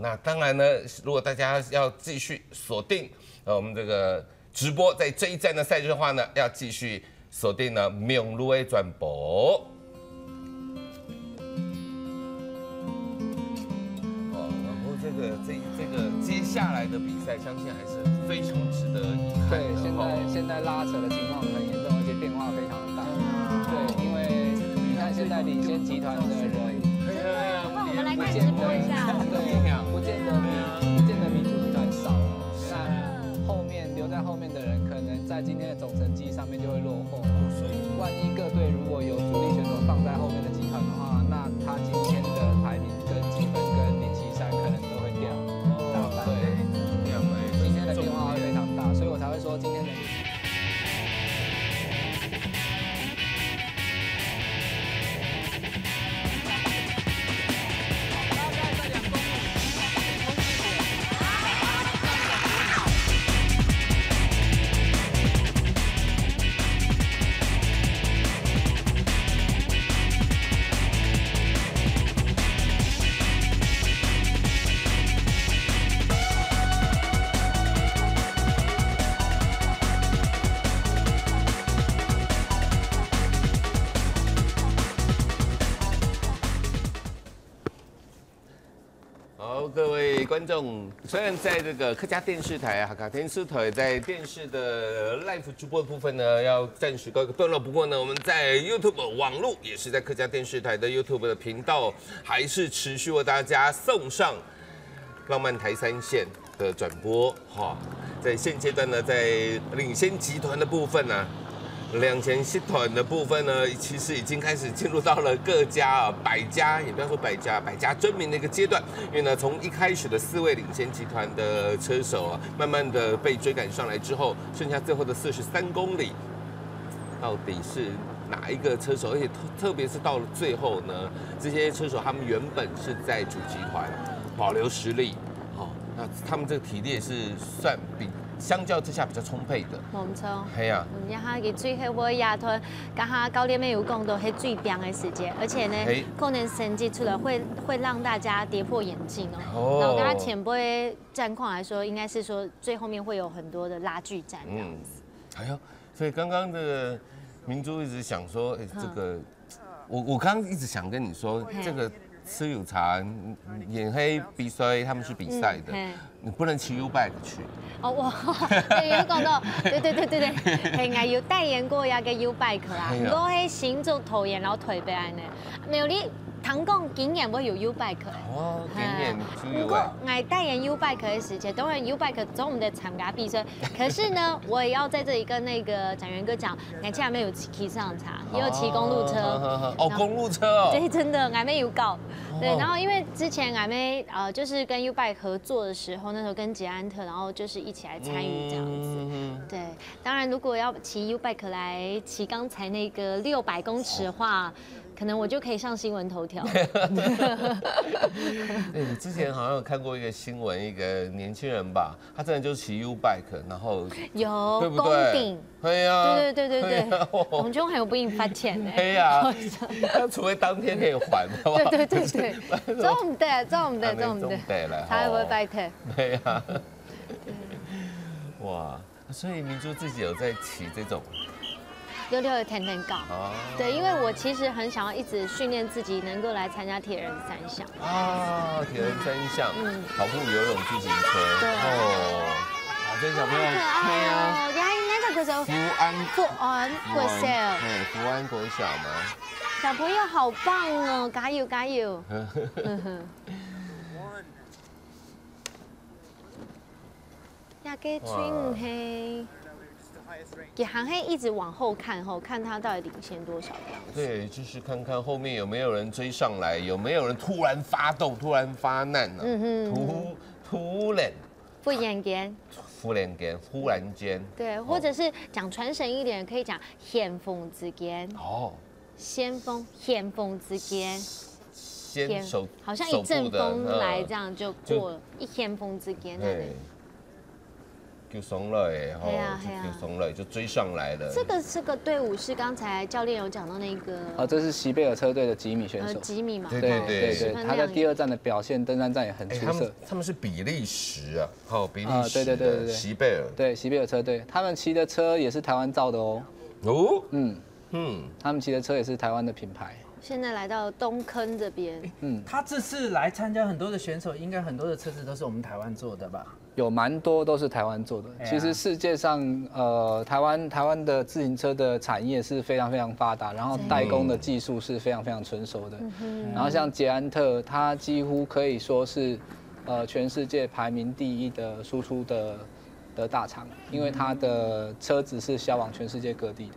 那当然呢，如果大家要继续锁定我们这个直播在这一站的赛事的话呢，要继续锁定呢明路的转播。然后这个接下来的比赛，相信还是非常值得一看的。对，现在拉扯的情况很严重，而且变化非常的大。对，因为你看现在领先集团的人，那我们来看直播一下。对，不见得比主集团少。那后面留在后面的人，可能在今天的总成绩上面就会落后。所以，万一各队如果有主力选手放在后面的集团的话，那他今天的排名跟积分跟073可能都会掉。对，今天的变化会非常大，所以我才会说今天的。位观众，虽然在这个客家电视台啊、卡天视台在电视的 live 直播的部分呢，要暂时告一个段落。不过呢，我们在 YouTube 网络也是在客家电视台的 YouTube 的频道，还是持续为大家送上浪漫台三线的转播。哈，在现阶段呢，在领先集团的部分呢。两前集团的部分呢，其实已经开始进入到了各家啊百家，也不要说百家争鸣的一个阶段。因为呢，从一开始的4位领先集团的车手啊，慢慢的被追赶上来之后，剩下最后的43公里，到底是哪一个车手？而且特别是到了最后呢，这些车手他们原本是在主集团保留实力，好，那他们这个体力也是算比。相较之下比较充沛的，冇錯。係啊，一下佢最後嗰夜團，家下9點沒有講到係最棒的時間，而且呢，可能成績出來會讓大家跌破眼鏡哦。然後跟他前輩戰況來說，應該是說最後面會有很多的拉鋸戰這樣子。哎呦，所以剛剛這個明珠一直想說，這個我剛剛一直想跟你說，這個吃有茶眼黑比賽，他們是比賽的。你不能騎 U-bike 去。哦，我有講到，對，係我有代言過一個 U-bike 啦。我係先做頭演，然後退俾人呢。沒有你堂講今年我有 U-bike 嘅。哦，今年不過我代言 U-bike 嘅時間，當然 U-bike 總唔得參加比賽。可是呢，我也要在這裡跟那個展元哥講，我竟然沒有騎上場，也有騎公路車。哦，公路車哦。對，真的，我沒有搞。對，然後因為之前我們就是跟 U-bike 合作的時候，那時候跟捷安特，然後就是一起來參與這樣子。對，當然如果要騎 U-bike 來騎剛才那個600公尺的話，可能我就可以上新聞頭條。你之前好像有看過一個新聞，一個年輕人吧，他真的就是騎 U-bike，然後有對不對？對啊，對，我們就很有不應發錢呢。對啊，除非當天可以還，好不好？對，做唔得啦，才會拜託。對啊，哇，所以明珠自己有在騎這種。溜溜的甜高，对，因为我其实很想要一直训练自己，能够来参加铁人3项。啊，铁人3项，跑步、游泳、自行車。对哦，这小朋友可以啊。那个叫做福安國小。对，福安國小嘛。小朋友好棒哦，加油！呀，給吹氣。也还会一直往后看，看他到底领先多少这样子。对，就是看看后面有没有人追上来，有没有人突然发动、突然发难呢？突然。忽然間。忽然間。对，或者是讲传神一点，可以讲險峰之間。哦。險峰之間。先手好像一阵风来这样就过了，一險峰之間。对。就松了哎，就松了，就追上来了。这个队伍是刚才教练有讲到那个，这是西贝尔车队的吉米选手。吉米嘛，对，他在第2站的表现，登山站也很出色。他们是比利时啊，比利时对，西贝尔，对，西贝尔车队，他们骑的车也是台湾造的哦。他们骑的车也是台湾的品牌。现在来到东坑这边，他这次来参加很多的选手，应该很多的车子都是我们台湾做的吧？有蛮多都是台湾做的。其实世界上，台湾的自行车的产业是非常非常发达，然后代工的技术是非常非常成熟的。然后像捷安特，它几乎可以说是，全世界排名第1的输出的大厂，因为它的车子是销往全世界各地的。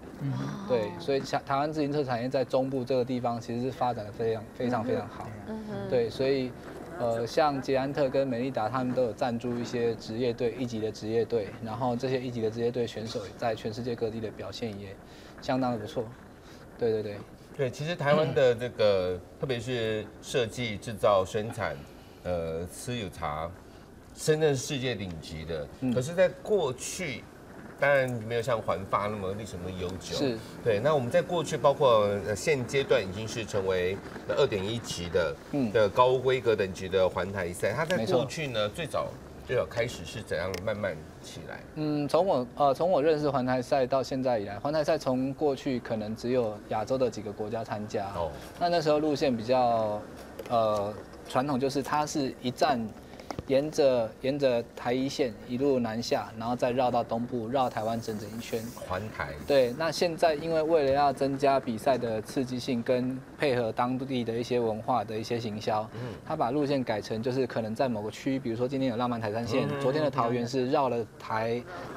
对，所以台湾自行车产业在中部这个地方其实是发展的非常好。对，所以。像捷安特跟美利达，他们都有赞助一些职业队，1级的职业队，然后这些1级的职业队选手在全世界各地的表现也相当的不错。对，其实台湾的这个，特别是设计、制造、生产，吃有茶，真的是世界顶级的。可是，在过去。当然没有像环法那么历史那么悠久，是对。那我们在过去，包括现阶段已经是成为2.1级的高规格等级的环台赛，它在过去呢最早开始是怎样慢慢起来？从我认识环台赛到现在以来，环台赛从过去可能只有亚洲的几个国家参加，那时候路线比较传统，就是它是一站沿着台一线一路南下，然后再绕到东部，绕台湾整一圈环台。对，那现在因为为了要增加比赛的刺激性，跟配合当地的一些文化的一些行销，他把路线改成就是可能在某个区，比如说今天有浪漫台三线，昨天的桃园是绕了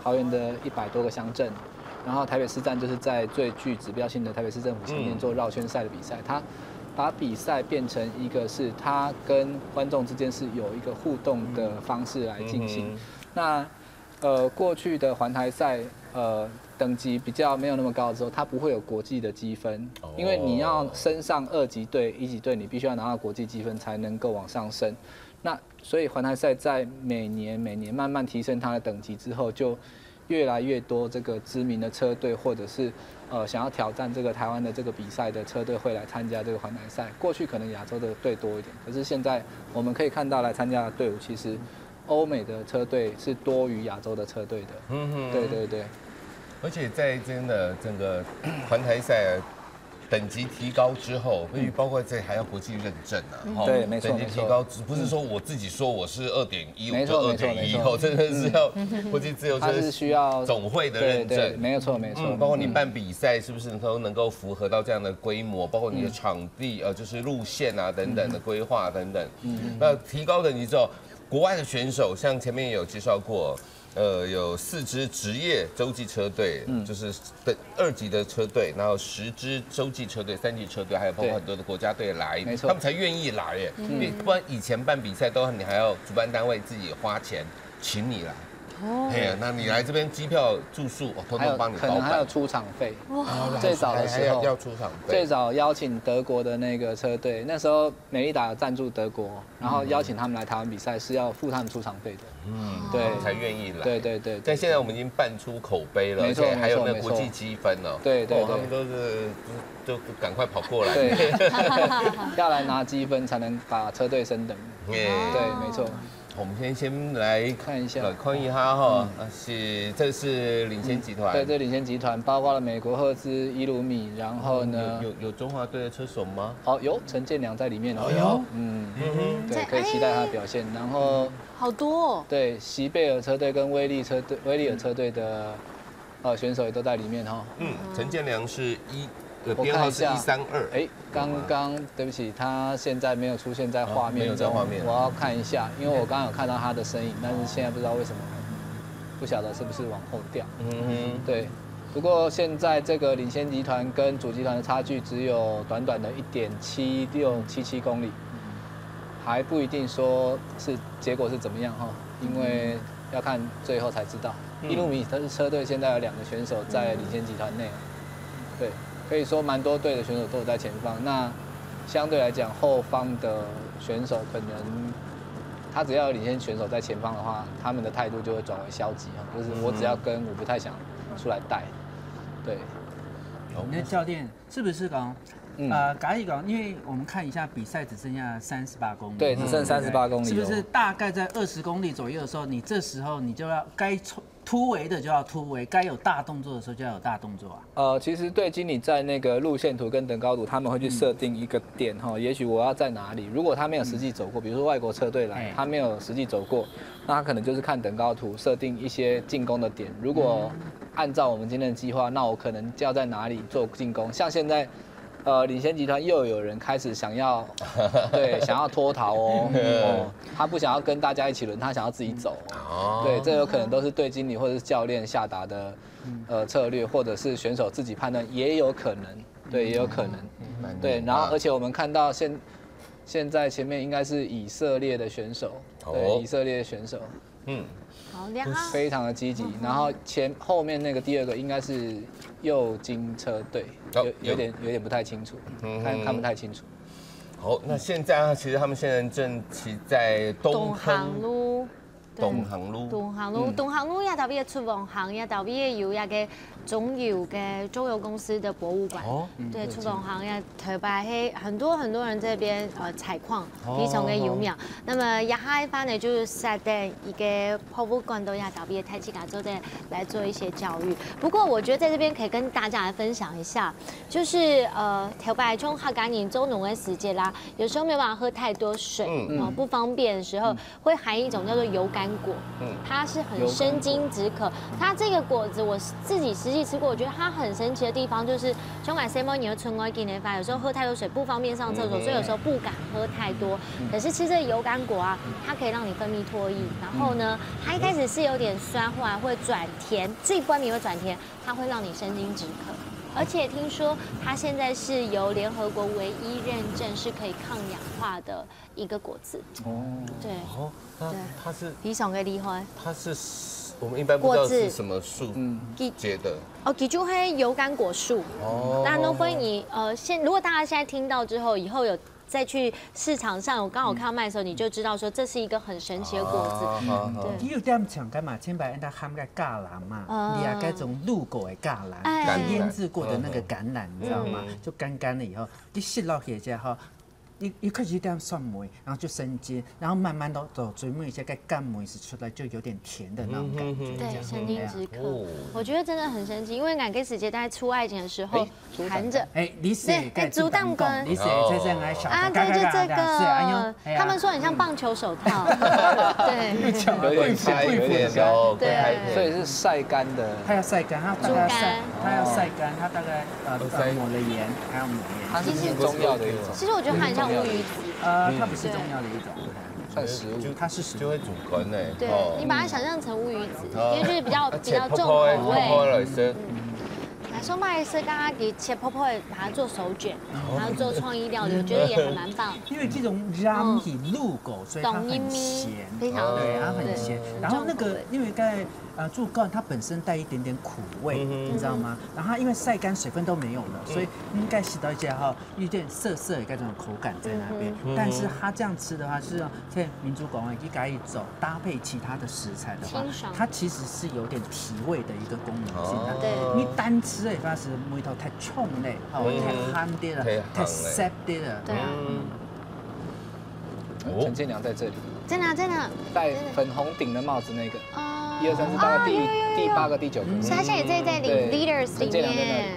桃园的100多个乡镇，然后台北市站就是在最具指标性的台北市政府前面做绕圈赛的比赛，他把比赛变成一个是他跟观众之间是有一个互动的方式来进行。那过去的环台赛等级比较没有那么高的时候，它不会有国际的积分，因为你要升上2级队、1级队，你必须要拿到国际积分才能够往上升。那所以环台赛在每年慢慢提升它的等级之后，就越来越多这个知名的车队或者是想要挑战这个台湾的这个比赛的车队会来参加这个环台赛。过去可能亚洲的队多一点，可是现在我们可以看到来参加的队伍，其实欧美的车队是多于亚洲的车队的。对。而且在真的整个环台赛等级提高之后，包括这还要国际认证啊。对，没错。等级提高，不是说我自己说我是2.1，没错，真的是要国际自由车是需要总会的认证。没错。包括你办比赛是不是都能够符合到这样的规模？包括你的场地就是路线啊等等的规划等等。那提高等级之后，国外的选手像前面也有介绍过。有4支职业洲际车队，就是2级的车队，然后10支洲际车队、3级车队，还有包括很多的国家队来，他们才愿意来耶。不然以前办比赛都你还要主办单位自己花钱请你来。那你来这边机票、住宿，统统帮你包办，可能还有出场费。最早的时候要出场费。最早邀请德国的那个车队，那时候美利达赞助德国，然后邀请他们来台湾比赛是要付他们出场费的。对，才愿意来。对。但现在我们已经办出口碑了，而且还有那个国际积分了。对，他们都是就赶快跑过来。对，要来拿积分才能把车队升等。对，没错。我们先来看一下，看一下哈，这是领先集团。对，这领先集团包括了美国赫兹、伊鲁米，然后呢，有中华队的车手吗？有陈建良在里面哦。对，可以期待他的表现。然后好多哦。对，席贝尔车队跟威利尔车队的选手也都在里面哈。陈建良是编号是132。刚对不起，他现在没有出现在画面中，我要看一下，因为我刚刚有看到他的身影，但是现在不知道为什么，不晓得是不是往后掉。对。不过现在这个领先集团跟主集团的差距只有短短的1.7677公里，还不一定说是结果是怎么样哈，因为要看最后才知道。伊路米车队现在有2个选手在领先集团内，对。可以说蛮多队的选手都有在前方，那相对来讲后方的选手可能他只要有领先选手在前方的话，他们的态度就会转为消极就是我只要跟，我不太想出来带。对，你的教练是不是讲刚一讲，因为我们看一下比赛只剩下38公里，对，只剩38公里，是不是大概在20公里左右的时候，你这时候你就要该突围的就要突围，该有大动作的时候就要有大动作啊。其实队经理在那个路线图跟等高图，他们会去设定一个点也许我要在哪里。如果他没有实际走过，比如说外国车队来，他没有实际走过，那他可能就是看等高图设定一些进攻的点。如果按照我们今天的计划，那我可能就要在哪里做进攻。像现在。领先集团又有人开始想要脱逃他不想要跟大家一起轮，他想要自己走对，这有可能都是队经理或者是教练下达的策略，或者是选手自己判断，也有可能，对，也有可能，对。然后而且我们看到现在前面应该是以色列的选手，对，以色列的选手，好厉害，非常的积极。然后后面那个第2个应该是右金车队，有点不太清楚，看不太清楚。好，那现在其实他们现在正骑在东航路也特别出往航，也特别有那个中油嘅中油公司的博物馆。哦，对，出动行业台北很多人这边采矿，非常的有名。那么也还翻呢，就是在一个博物馆都要特别台积卡做的来做一些教育。不过我觉得在这边可以跟大家来分享一下，就是台北中哈赶紧中农的时节啦，有时候没有办法喝太多水，不方便的时候，会含一种叫做油甘果，它是很生津止渴。它这个果子我自己实际吃过，我觉得它很神奇的地方就是，中改 C 你的春瓜给你发，有时候喝太多水不方便上厕所，所以有时候不敢喝太多。可是吃这个油甘果啊，它可以让你分泌唾液，然后呢，它一开始是有点酸，后来会转甜，最关键会转甜，它会让你生津止渴。而且听说它现在是由联合国唯一认证是可以抗氧化的一个果子。哦，对，哦，它是非常的厉害。它是我们一般不知道是什么树结的。哦，记住黑油甘果树。哦，那如果你如果大家现在听到之后，以后有再去市场上，我刚好看到卖的时候，你就知道说这是一个很神奇的果子。对，有点像干嘛？千百人家含个橄榄嘛，你啊该种路过的橄榄，腌制过的那个橄榄，你知道吗？就干干了以后，你吸落去之后。一开始有点酸梅，然后就生津，然后慢慢的走追梅一些该干梅是出来就有点甜的那种感觉。对，生津止渴，我觉得真的很神奇，因为俺跟师姐在出外景的时候含着，你是竹蛋根，你是这样来小啊，对，就这个，他们说很像棒球手套，对，有点哦，对，所以是晒干的，它要晒干，它要晒干，它大概抹了盐，还要抹盐，它是中药的一种。其实我觉得它很像乌鱼子，它不是中药的一种，算食物，它是食物，就会煮干呢。对，你把它想象成乌鱼子，因为就是比较重口味。说麦是刚刚给切泡泡，把它做手卷，然后做创意料理，我觉得也还蛮棒。因为这种ramhi鹿狗，所以它很咸，非常对，它很咸。然后那个因为在猪肝它本身带一点点苦味，你知道吗？然后它因为晒干水分都没有了，所以应该洗到一些哈有点涩涩的那种口感在那边。但是它这样吃的话，是在民族广味一改一走搭配其他的食材的话，它其实是有点提味的一个功能性的。对，你单吃的话是梅头太冲嘞，太憨啲了，太涩啲了。对啊。陈建良在这里。在哪？在哪？戴粉红顶的帽子那个。1、2、3是大概第8个、第9个。所以他现在也在Leaders 里面。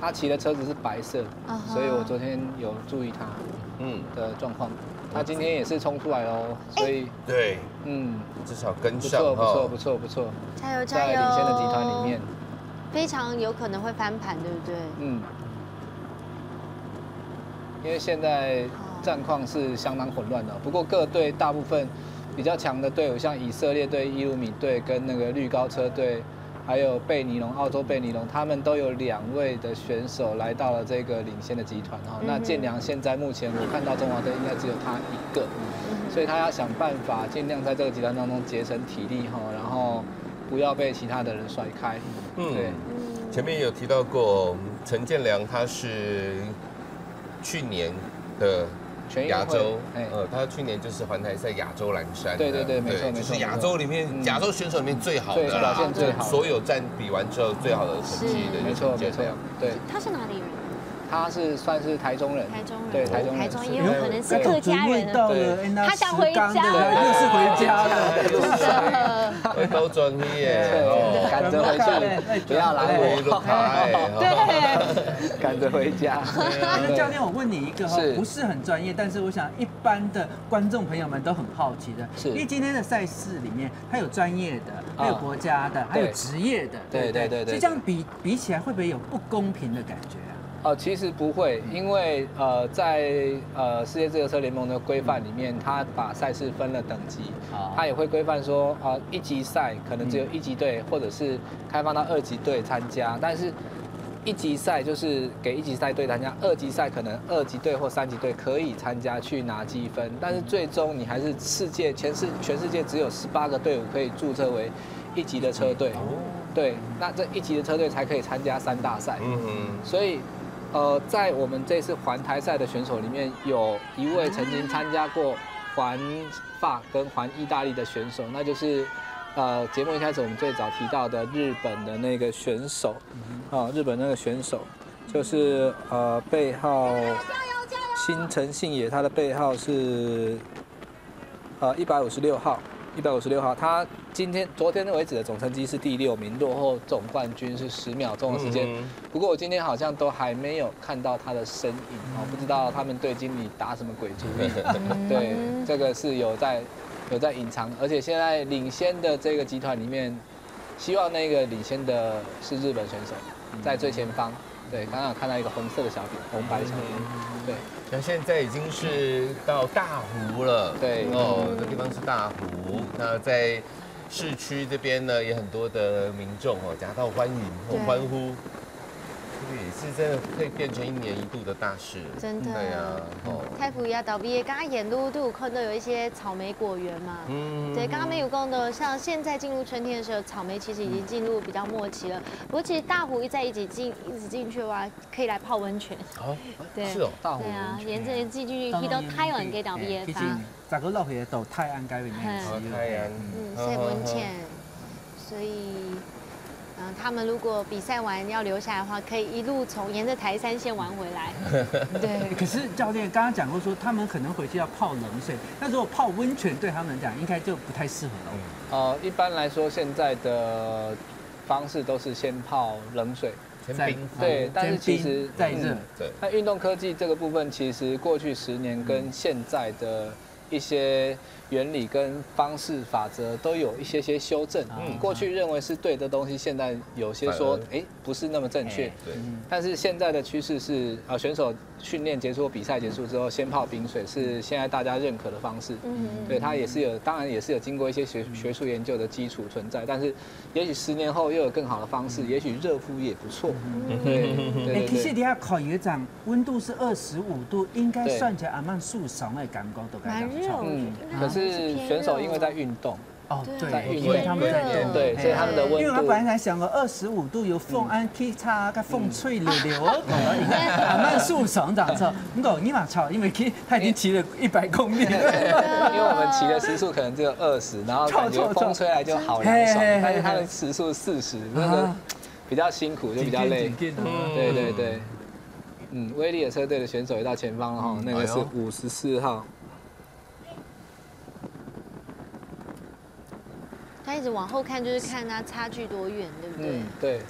他骑的车子是白色，所以我昨天有注意他的状况。他今天也是冲出来喽，所以对，至少跟上。不错。加油！在领先的集团里面，非常有可能会翻盘，对不对？因为现在战况是相当混乱的，不过各队大部分比较强的队伍，像以色列队、伊鲁米队跟那个绿高车队，还有贝尼龙、澳洲贝尼龙，他们都有2位的选手来到了这个领先的集团哈。那建良现在目前我看到中华队应该只有他1个，所以他要想办法尽量在这个集团当中节省体力哈，然后不要被其他的人甩开。对，前面有提到过陈建良，他是去年的亚洲，他去年就是环台赛亚洲蓝山，对，没错，就是亚洲里面亚洲选手里面最好的啦，表现最好，所有战比完之后最好的成绩的，没错，对。他是哪里人？他是算是台中人，对，台中也有可能是客家人，他想回家，又是回家了，回头转业，赶着回去，不要来我，对，赶着回家。那教练，我问你一个哈，不是很专业，但是我想一般的观众朋友们都很好奇的，因为今天的赛事里面，它有专业的，还有国家的，还有职业的，对，所以这样比起来，会不会有不公平的感觉啊？其实不会，因为在世界自由车联盟的规范里面，它把赛事分了等级，它也会规范说1级赛可能只有1级队，或者是开放到2级队参加，但是1级赛就是给1级赛队参加，2级赛可能2级队或3级队可以参加去拿积分，但是最终你还是全世界只有18个队伍可以注册为1级的车队，对，那这1级的车队才可以参加3大赛，所以。在我们这次环台赛的选手里面，有一位曾经参加过环法跟环意大利的选手，那就是节目一开始我们最早提到的日本的那个选手，日本那个选手就是背号新城信也，他的背号是156号。156号，他昨天为止的总成绩是第6名，落后总冠军是10秒钟的时间。不过我今天好像都还没有看到他的身影哦，不知道他们队经理打什么鬼主意。对，这个是有在隐藏，而且现在领先的这个集团里面，希望那个领先的是日本选手，在最前方。对，刚刚有看到一个红色的小点，红白小点。对，那现在已经是到大湖了。对，这地方是大湖。那在市区这边呢，也很多的民众夹道欢迎欢呼。这个也是真的可以变成1年1度的大事。真的。对啊。太湖呀，倒闭，刚刚沿路都有看到有一些草莓果园嘛。对，刚刚没有讲的，像现在进入春天的时候，草莓其实已经进入比较末期了。不过其实大湖一直进去的话，可以来泡温泉。对。是哦，大湖。对啊，沿着进去去到太阳给倒闭的方。咋个落去到泰安街里面？泰安。晒温泉，所以。他们如果比赛完要留下来的话，可以一路沿着台山线玩回来。对。可是教练刚刚讲过说，他们可能回去要泡冷水，那如果泡温泉对他们来讲，应该就不太适合了。一般来说，现在的方式都是先泡冷水。对，但是其实再热。对。那运动科技这个部分，其实过去10年跟现在的一些原理跟方式法则都有一些修正。过去认为是对的东西，现在有些说不是那么正确。对。但是现在的趋势是选手训练结束、比赛结束之后先泡冰水，是现在大家认可的方式。对，它也是有，当然也是有经过一些学术研究的基础存在。但是也许10年后又有更好的方式，也许热敷也不错。对。其实你要考学长，温度是25度，应该算起来阿曼树上的感觉都蛮热。可是选手因为在运动。对，因为他们在动，对，所以他们的温度。因为他本来还想25度有风，去擦个风吹溜溜，你看阿曼树上这样子，你嘛操，因为他已经骑了100公里了。因为我们骑的时速可能只有20，然后感觉风吹来就好凉爽，但是他的时速40，那个比较辛苦，就比较累。对。威利尔车队的选手也到前方了哈，那个是54号。他一直往后看，就是看他差距多远，对不对？对。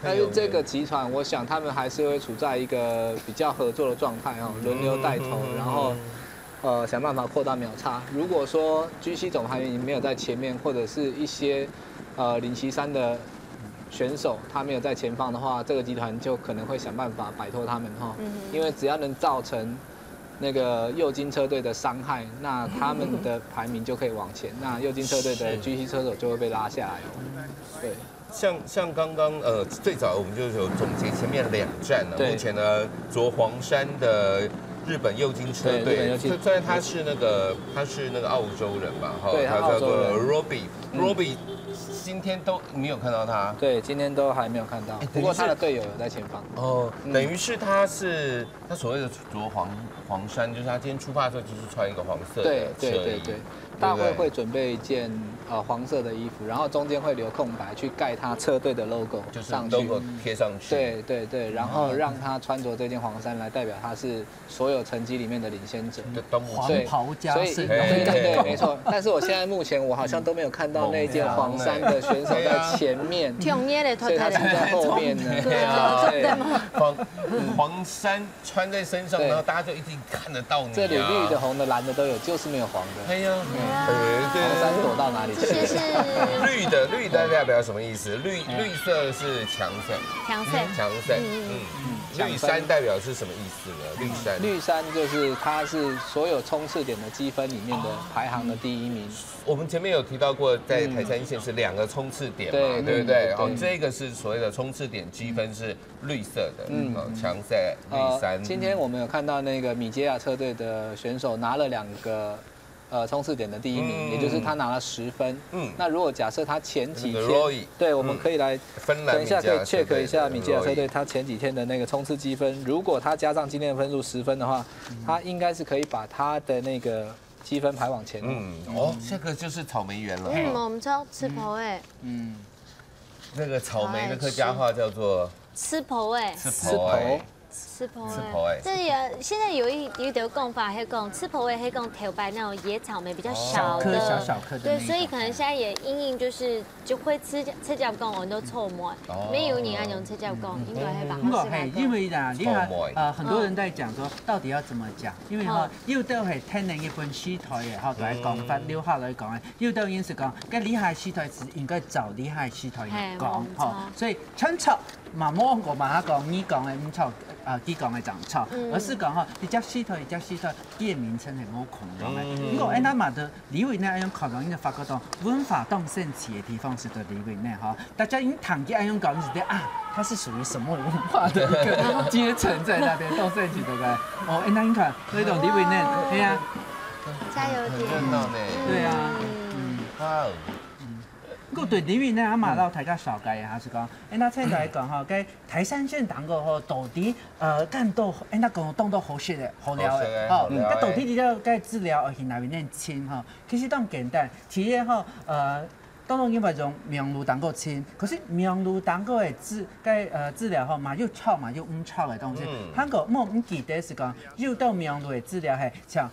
但是这个集团，我想他们还是会处在一个比较合作的状态轮流带头，然后想办法扩大秒差。如果说 GC 总排名没有在前面，或者是一些领骑3的选手他没有在前方的话，这个集团就可能会想办法摆脱他们因为只要能造成那个右金车队的伤害，那他们的排名就可以往前，那右金车队的 GC 车手就会被拉下来对，像刚刚最早我们就有总结前面2站了，目前呢着黄衫的日本右金车队，虽然他是那个澳洲人吧，他叫做 Robbie。今天你有看到他？对，今天都还没有看到。不过他的队友有在前方。等于是他所谓的着黄衫，就是他今天出发的时候就是穿一个黄色的车衣。对。大会准备一件黄色的衣服，然后中间会留空白去盖他车队的 logo， 就是 logo 贴上去。对，然后让他穿着这件黄衫来代表他是所有成绩里面的领先者。黄袍加身。对，没错。但是我现在目前我好像都没有看到那件黄衫的选手在前面，所以他是在后面呢。对。黄衫穿在身上，然后大家就一定看得到你。这里绿的、红的、蓝的都有，就是没有黄的。黄衫躲到哪里去？绿的代表什么意思？绿色是强胜。绿衫代表是什么意思呢？绿衫就是它是所有冲刺点的积分里面的排行的第1名。我们前面有提到过，在台山线是2个冲刺点嘛，对不对？这个是所谓的冲刺点积分是绿色的，强赛绿衫。今天我们有看到那个米捷亚车队的选手拿了2个冲刺点的第1名，也就是他拿了10分。那如果假设他前几天，对，我们可以来等一下可以 check 一下米捷亚车队他前几天的那个冲刺积分。如果他加上今天的分数10分的话，他应该是可以把他的那个积分排往前。这个就是草莓园了。我们超吃婆哎。那个草莓的客家话叫做吃婆哎。吃婆哎。吃婆哎，这也现在有一条讲法，是讲吃婆哎，是讲头白那种野草莓比较少的，小颗的。对，所以可能现在也因就会吃夹公，我都臭沫，没有你那种吃夹公，应该会把好吃的。因为啦，你看很多人在讲说到底要怎么讲，因为有的係聽另一本書台嘅，就係講法留下來講嘅，有的人是講，咁厲害書台是應該找厲害書台講，所以親切。嘛，冇我嘛講，你講嘅唔錯，佢講嘅就唔錯，而是講吼，你只系統，佢嘅名稱係冇恐龍嘅。不過，咱嘛的李維呢，嗰種可能因為發覺到文化動盛起嘅地方是在李維呢，哈，大家因談嘅嗰種講，就是啊，它是屬於什麼文化的一個階層在那邊動盛起，對不對？哦，那你看那種李維呢，對啊，加油點，對啊，哇。個對李雲呢，阿媽老大家少解下是講，那現在講吼，該台山縣當個吼到底幹到，那講當到好食嘅、好料嘅，吼，該到底你要該治療而去那邊念清吼，其實當簡單，其實吼當然因為種苗路當個清，可是苗路當個嘅治療吼嘛又臭嘛又唔臭嘅東西，韓國我唔記得是講，又到苗路嘅治療係像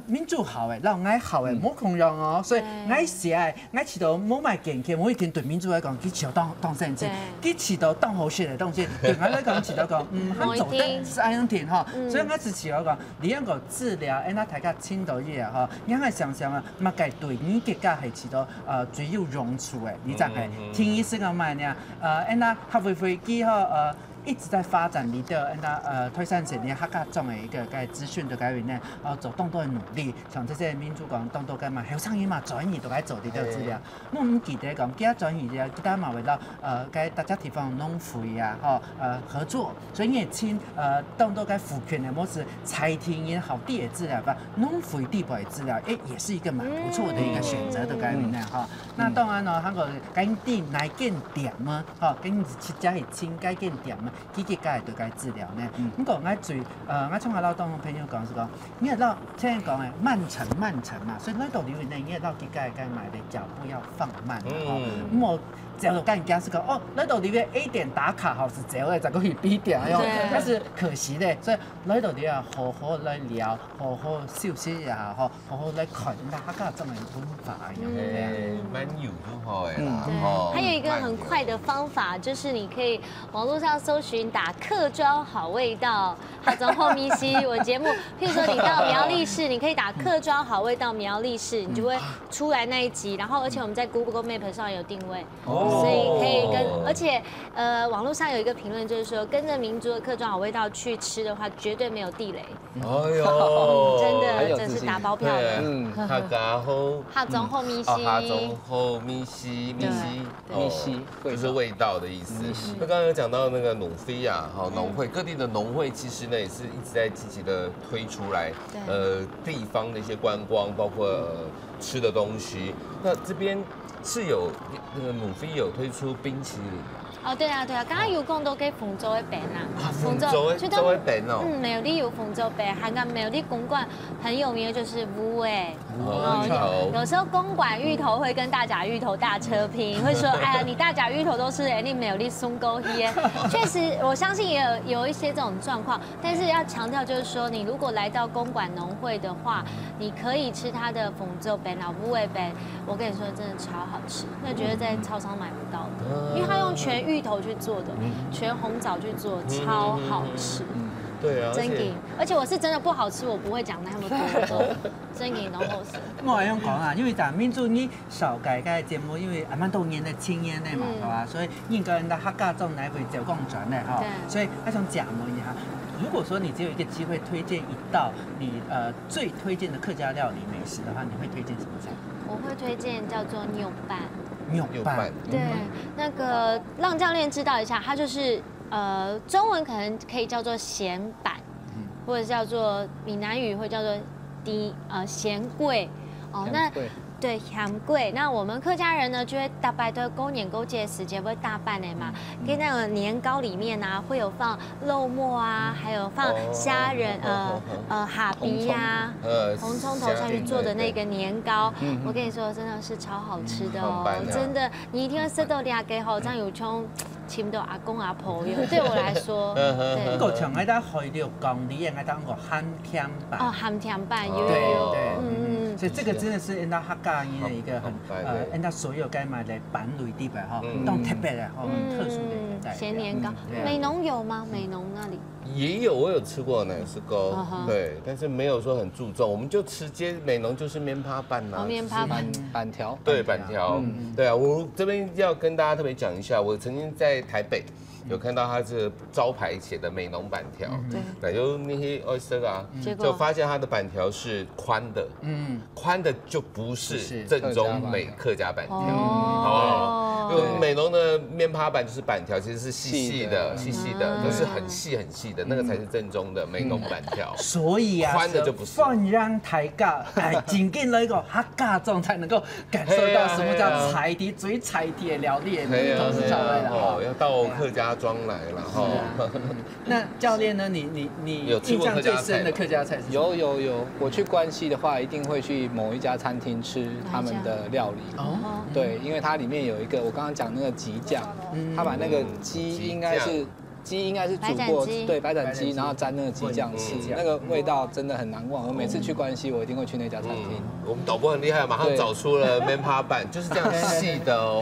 民主好嘅，然後愛好嘅冇恐龍哦，所以愛食嘅愛吃到冇賣健康，我一定對民主來講，佢吃到當聖經，佢吃到當好食嘅東西，對我來講吃到講，佢走得是安樣甜哈，所以我是吃到講，你樣個治療，那大家清到嘢哈，你係想想啊，乜嘅對你結果係吃到最有用處嘅，你就係聽醫生講乜呢？那合肥飛機呵一直在發展你的推山前呢，客家種嘅一個資訊的改變呢，做更多嘅努力，像這些民主講更多嘅嘛，後生人嘛轉移都該做啲資料。我唔記得講，其他轉移嘅，其他嘛為到大家地方農會啊，合作，所以也請更多嘅賦權嘅模式，財團也好啲嘅資料吧，農會地部嘅資料，也是一個蠻不錯的一個選擇的改變呢，那當然呢，韓國緊啲哪間店啊，緊設家係請該間店啊。佢嘅家係對佢治療呢。不過我最我從我老當朋友講是講，因為老聽人講嘅慢程嘛，所以喺度裡面呢，因為老佢家買嘅腳步要放慢咁我只有跟人家是講喺度裡面 A 點打卡好是這樣，再過去 B 點但是可惜咧，所以喺度裡啊好好來聊，好好休息呀，好好來看大家這麼文化一樣蠻有就好誒啦。還有一個很快的方法，就是你可以網絡上搜尋打客莊好味道，好從後咪西我節目，譬如說你到苗栗市，你可以打客莊好味道苗栗市，你就會出來那一集。然後而且我們在 Google Map 上有定位，所以可以而且網絡上有一個評論，就是說跟着民族的客莊好味道去吃的話，絕對沒有地雷。哎呦，真的，這是打包票的。客家好，客莊後咪西，客莊後咪西，就是味道的意思。那剛剛有講到那個農飛啊，農會各地的農會其實呢也是一直在積極的推出來，地方的一些觀光，包括吃的東西。那這邊是有那個農飛有推出冰淇淋。哦，對啊，剛剛有講到嘅鳳州嘅餅啊，鳳州嘅餅哦，苗栗有鳳州餅，還有苗栗公館很有名的就是烏誒，有時候公館芋頭會跟大甲芋頭大車拼，會說，哎呀，你大甲芋頭都是你苗栗松溝耶，確實，我相信也有一些這種狀況，但是要強調就是說，你如果來到公館農會的話，你可以吃它的鳳州餅、老烏誒餅，我跟你說真的超好吃，那絕對在超商買不到的，因為它用全芋頭去做的，全紅棗去做，超好吃。對啊，真嘅，而且我是真的不好吃，我不會講那麼多。真嘅，然後是。我係咁講啊，因為咱民族你少改嘅節目，因為蠻多年的經驗咧嘛，係嘛，所以應該人哋客家種來回就講轉咧，哈，所以我想講一下，如果說你只有一個機會推薦一道你最推薦的客家料理美食的話，你會推薦什麼菜？我會推薦叫做牛板。牛板，對，那個讓教練知道一下，它就是中文可能可以叫做鹹板，或者叫做閩南語會叫做鹹粿。哦，那对，很贵。那我们客家人呢，就会大摆的勾年勾节的时间会大半的嘛。跟那个年糕里面啊，会有放肉末啊，还有放虾仁、哈皮呀、红葱头下去做的那个年糕。我跟你说，真的是超好吃的哦，真的，你一定要吃到2个好，这样有冲。请到阿公阿婆用，对我来说，对。不过像喺度去到公里，喺度個鹹甜版。哦，鹹甜版有。所以这个真的是人家客家人的一个很人家所有该买的版类的吧哈，都特别的哈，很特殊的一个咸年糕。美浓有吗？美浓那里也有，我有吃过奶丝糕，对，但是没有说很注重，我们就直接美浓就是面趴板呐，面趴板条，对，板条，对啊，我这边要跟大家特别讲一下，我曾经在台北。有看到它是招牌写的美浓板条，对，就那些 oyster 啊，就发现它的板条是宽的，宽的就不是正宗美客家板条，好不好？因为美浓的面趴板就是板条，其实是细细的，都是很细很细的，那个才是正宗的美浓板条。所以啊，宽的就不是。放让台家，紧跟那个客家中才能够感受到什么叫彩地最彩地的料理，都是出来的哦，要到客家庄来了哈。那教练呢？你印象最深的客家菜是？有，我去关西的话，一定会去某一家餐厅吃他们的料理。哦，对，因为它里面有一个我刚刚讲那个鸡酱，他把那个鸡应该是煮过，对，白斩鸡，然后沾那个鸡酱吃，那个味道真的很难忘。我每次去关西，我一定会去那家餐厅。我们导播很厉害，马上找出了面趴板，就是这样细的哦，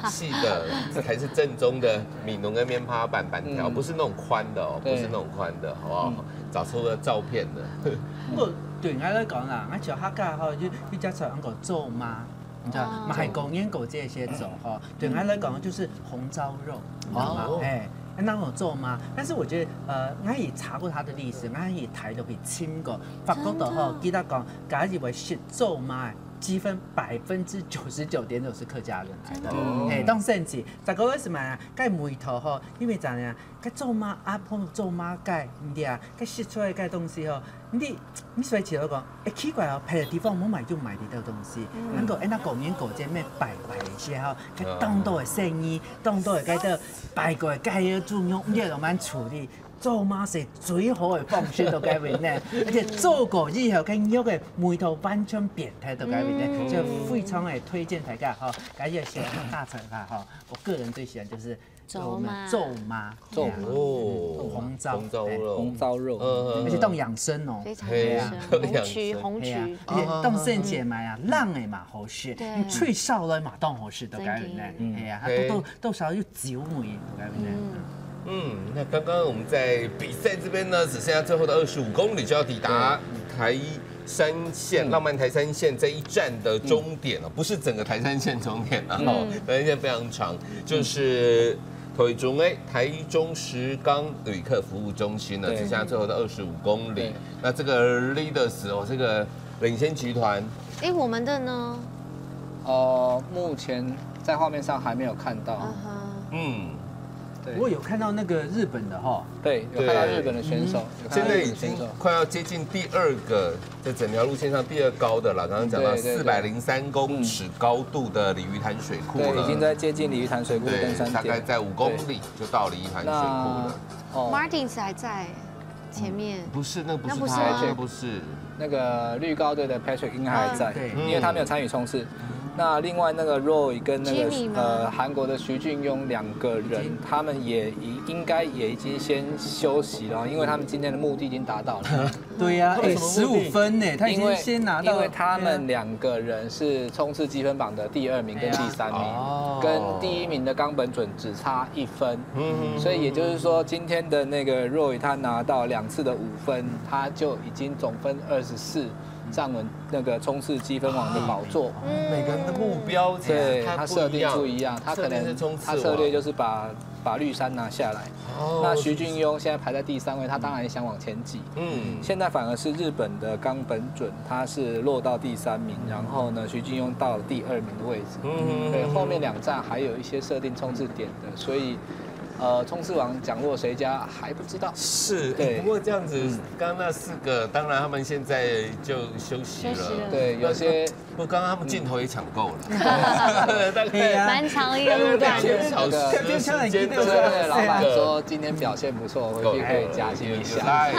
细的，这才是正宗的米浓跟面趴板板条，不是那种宽的哦，不是那种宽的，好不好？找出了照片的。不过对我来讲啦，我叫客家吼，就叫做那个做妈。你知道，嘛系公烟狗这些走哈，对我来讲就是红烧肉，你知道吗？哎，那种做吗？但是我觉得，我也查过它的历史，我也睇到佢清過，法國度吼，記得講，假以為是做媽。积分99.9%是客家人来的，哎，當甚至在嗰個什麼啊，該梅頭吼，因為怎樣，該做媽啊，做媽該，唔對啊，該食出來該東西吼，你所以其實講，奇怪哦，別的地方冇買就買得到東西，能夠那公園嗰隻咩擺一些吼，該當到嘅生意，當到嘅該到擺過嘅該要注用，唔對就慢處理。做媽是最好嘅方式到解決呢，而且做過以後，佢肉嘅味道完全變態到解決呢，就非常嘅推薦大家哈，而且喜歡大菜哈哈，我個人最喜歡就是做媽，紅燒肉，而且當養生哦，非常養生，紅曲，而且當聖節買啊，冷嘅嘛好食，你吹燒咧嘛當好食到解決呢，係啊，多少要酒味到解決呢。那刚刚我们在比赛这边呢，只剩下最后的25公里就要抵达台山线浪漫台山线这一站的终点了，不是整个台山线终点啊，台山线非常长，就是台中石冈旅客服务中心呢，只剩下最后的25公里。那这个 Leaders 哦，这个领先集团，我们的呢？目前在画面上还没有看到。我有看到那个日本的哈，对，有看到日本的选手，现在已经快要接近第2个，在整条路线上第2高的了。刚刚讲到403公尺高度的鲤鱼潭水库了，对，已经在接近鲤鱼潭水库登山点，大概在5公里就到鲤鱼潭水库了。Martins 还在前面，不是，那不是他，不是那个绿高队的 Patrick 应该还在，因为他没有参与冲刺。那另外那个 Roy 跟那个韩国的徐俊庸2个人，他们应该也已经先休息了，因为他们今天的目的已经达到了。对呀，15分呢，他已经先拿到。因为他们2个人是冲刺积分榜的第2名跟第3名，跟第1名的冈本准只差1分。所以也就是说，今天的那个 Roy 他拿到2次的5分，他就已经总分24。站稳那个冲刺积分王的宝座，每个人的目标对他设定不一样，他可能他策略就是把绿山拿下来。那徐俊庸现在排在第3位，他当然也想往前挤。现在反而是日本的冈本准，他是落到第3名，然后呢，徐俊庸到了第2名的位置。对，后面2站还有一些设定冲刺点的，所以冲刺王奖落谁家还不知道。是，对不过这样子，刚刚那4个，当然他们现在就休息了。对，有些不过刚刚他们镜头也抢够了，大概蛮长一个路段。1小时的时间，对，老板说今天表现不错，回去可以加薪一下。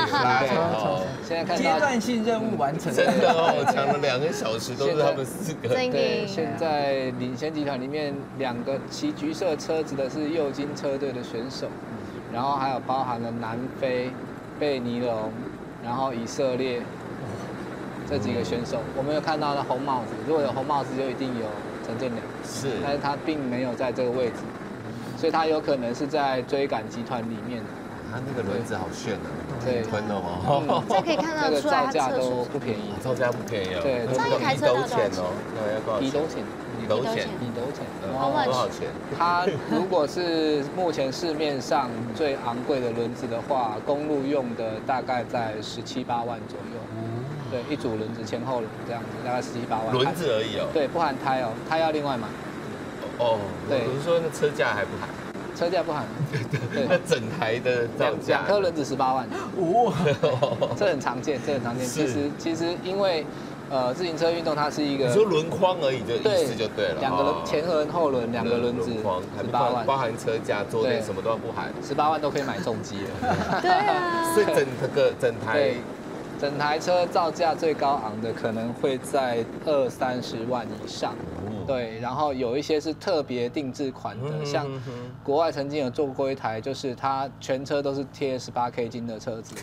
现在看到阶段性任务完成，真的哦，抢了2个小时，都是他们4个。对，现在领先集团里面2个骑橘色车子的是右金车队的选手，然后还有包含了南非、贝尼龙，然后以色列这几个选手。我们有看到那红帽子，如果有红帽子就一定有陈正良，是，但是他并没有在这个位置，所以他有可能是在追赶集团里面的。他那个轮子好炫啊！对，真的吗？这可以看得出来，造价都不便宜，造价不便宜哦。对，这一台车要多少钱？1斗钱。多少钱？它如果是目前市面上最昂贵的轮子的话，公路用的大概在17、18万左右。对，一组轮子前后轮这样子，大概17、18万。轮子而已哦。对，不含胎哦，胎要另外买。哦，对，比如说那车架还不含。车架不含，对，那整台的造价2颗轮子18万，这很常见，这很常见。其实因为自行车运动它是一个，你说轮框而已，就意思就对了。2个轮前轮后轮2个轮子18万，包含车架、坐垫什么都要不含，18万都可以买重机了。对啊，所以整台车造价最高昂的可能会在20-30万以上。对，然后有一些是特别定制款的，像国外曾经有做过一台，就是它全车都是贴18K 金的车子，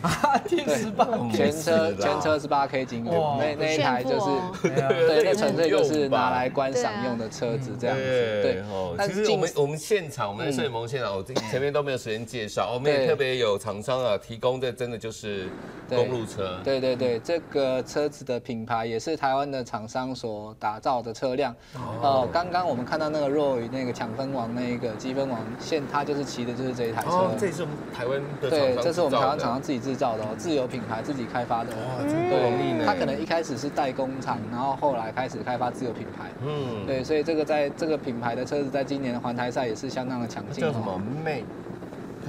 贴18，全车18K 金，那一台就是，对，那纯粹就是拿来观赏用的车子这样子。对，其实我们现场，我们的摄影棚现场，我前面都没有时间介绍，我们也特别有厂商啊提供的，真的就是公路车。对，这个车子的品牌也是台湾的厂商所打造的车辆。刚刚我们看到那个Roy那个抢分王那一个积分王，他就是骑的就是这一台车。这也是我们台湾的厂商对，这是我们台湾厂商自己制造的，自有品牌自己开发的。哇，真不容易呢。他可能一开始是代工厂，然后后来开始开发自有品牌。对，所以这个在这个品牌的车子在今年的环台赛也是相当的强劲。叫什么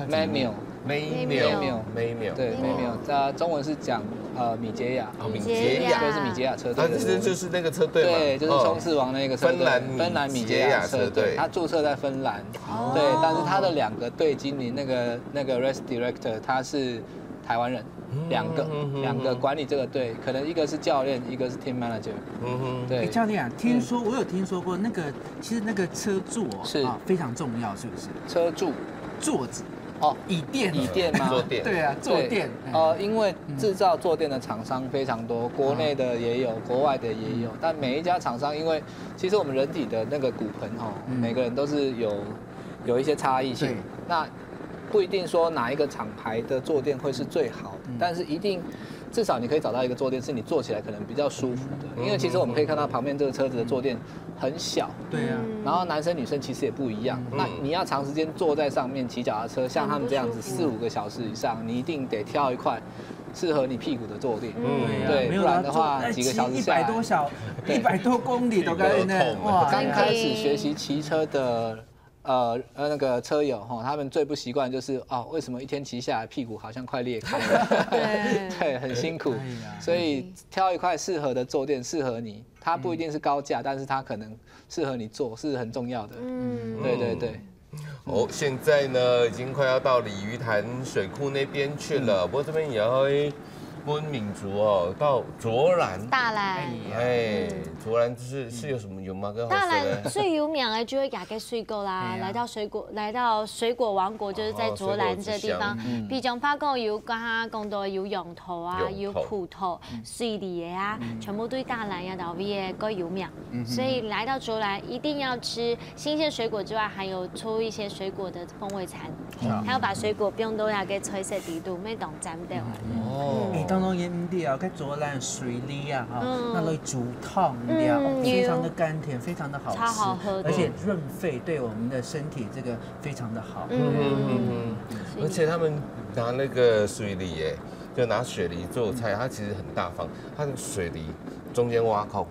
？Maymio。对，Maymio，中文是讲米捷亚，米捷亚就是米捷亚车队，就是那个车队嘛，对，就是冲刺王那个车队，芬兰米捷亚车队，他注册在芬兰，对，但是他的2个队经理，那个 race director 他是台湾人，2个管理这个队，可能一个是教练，一个是 team manager。对，教练啊，我有听说过那个，其实那个车柱是非常重要，是不是？车柱，座子。椅垫吗？坐垫，对啊，坐垫。因为制造坐垫的厂商非常多，国内的也有，国外的也有。但每一家厂商，因为其实我们人体的那个骨盆每个人都是有一些差异性。那不一定说哪一个厂牌的坐垫会是最好的，但是一定至少你可以找到一个坐垫是你坐起来可能比较舒服的。因为其实我们可以看到旁边这个车子的坐垫很小，对啊，然后男生女生其实也不一样。那你要长时间坐在上面骑脚踏车，像他们这样子4-5个小时以上，你一定得挑一块适合你屁股的坐垫。对，不然的话几个小时下来100多公里都该那哇！刚开始学习骑车的那个车友他们最不习惯就是为什么一天骑下来屁股好像快裂开了？对，很辛苦。所以挑一块适合的坐垫，适合你。它不一定是高价，但是它可能适合你坐，是很重要的。对。现在呢，已经快要到鲤鱼潭水库那边去了，不过这边也要温闽族到卓兰大兰，卓兰是有什么有吗？大兰最有名的就是亚个水果啦，来到水果王国，就是在卓兰这地方。比中发讲有讲到有杨桃啊，有葡萄、水梨的啊，全部对大兰呀、岛味都有名。所以来到卓兰一定要吃新鲜水果之外，还有抽一些水果的风味餐，还要把水果冰都要给吹色地度，没当沾掉。当中也唔对啊，该卓兰水梨啊，那类煮汤料，非常的甘甜，非常的好吃，超好喝，而且润肺，对我们的身体这个非常的好。而且他们拿那个水梨就拿水梨做菜，它其实很大方，它的水梨中间挖空，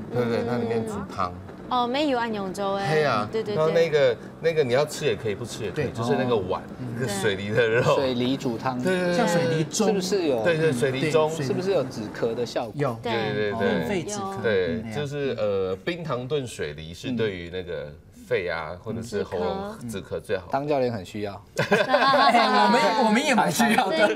对不对？它里面煮汤。哦，没有按永州哎。对呀，对对然后对。那个你要吃也可以，不吃也可以，就是那个碗，那个水梨的肉，水梨煮汤，对，像水梨盅，是不是有？对，水梨盅，是不是有止咳的效果？有，对，润肺止咳，对，就是冰糖炖水梨是对于那个肺啊或者是喉咙止咳最好。当教练很需要，我们也蛮需要的。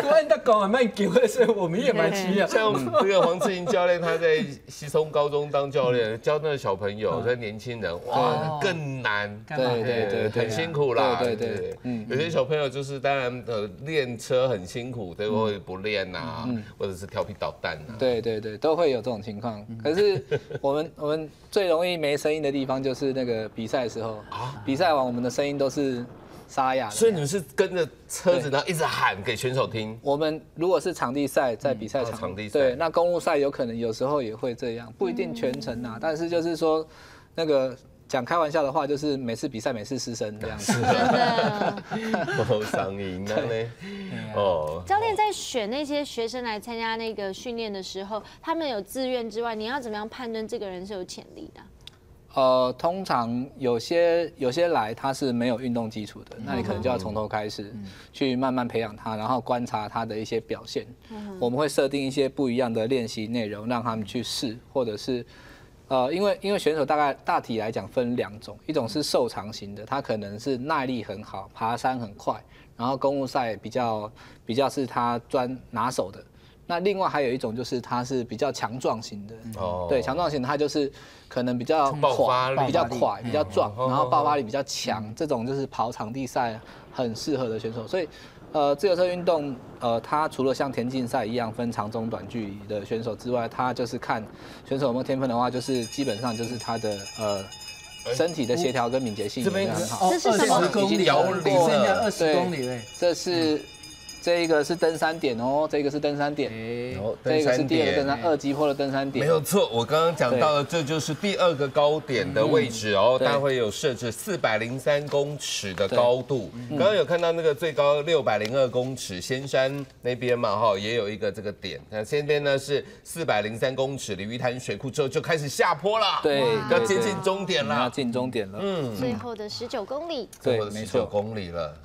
我那讲蛮久的时候，我们也蛮需要。像这个黄志英教练，他在西松高中当教练，教那个小朋友，在年轻人，哇，更难，对，很辛苦啦。对，有些小朋友就是当然练车很辛苦，对，会不练呐，或者是调皮捣蛋呐。对，都会有这种情况。可是我们最容易没声音的地方就是那个比赛的时候，比赛完我们的声音都是沙哑的。所以你们是跟着车子，然后一直喊给选手听。我们如果是场地赛，在比赛场地赛，对，那公路赛有可能有时候也会这样，不一定全程啊。但是就是说，那个讲开玩笑的话，就是每次比赛每次失声这样子。真的。好伤赢啊呢。哦。教练在选那些学生来参加那个训练的时候，他们有自愿之外，你要怎么样判断这个人是有潜力的？通常有些来他是没有运动基础的，那你可能就要从头开始去慢慢培养他，然后观察他的一些表现。我们会设定一些不一样的练习内容，让他们去试，或者是因为选手大体来讲分2种，一种是瘦长型的，他可能是耐力很好，爬山很快，然后公路赛比较是他拿手的。那另外还有一种就是他是比较强壮型的，对，强壮型的他就是可能比较快、比较壮，然后爆发力比较强，这种就是跑场地赛很适合的选手。所以，自由车运动，它除了像田径赛一样分长中短距离的选手之外，它就是看选手有没有天分的话，就是基本上就是他的身体的协调跟敏捷性也很好。这是什么？已经摇铃了，20公里嘞。这是。这一个是登山点哦，这个是登山点，这个是第2个登山2级坡的登山点，没有错。我刚刚讲到的，这就是第2个高点的位置哦，它会有设置403公尺的高度。刚刚有看到那个最高602公尺，仙山那边嘛哈，也有一个这个点。那这边呢是403公尺，鲤鱼潭水库之后就开始下坡了，对，要接近终点了，要进终点了，最后的19公里，对，没错，19公里了，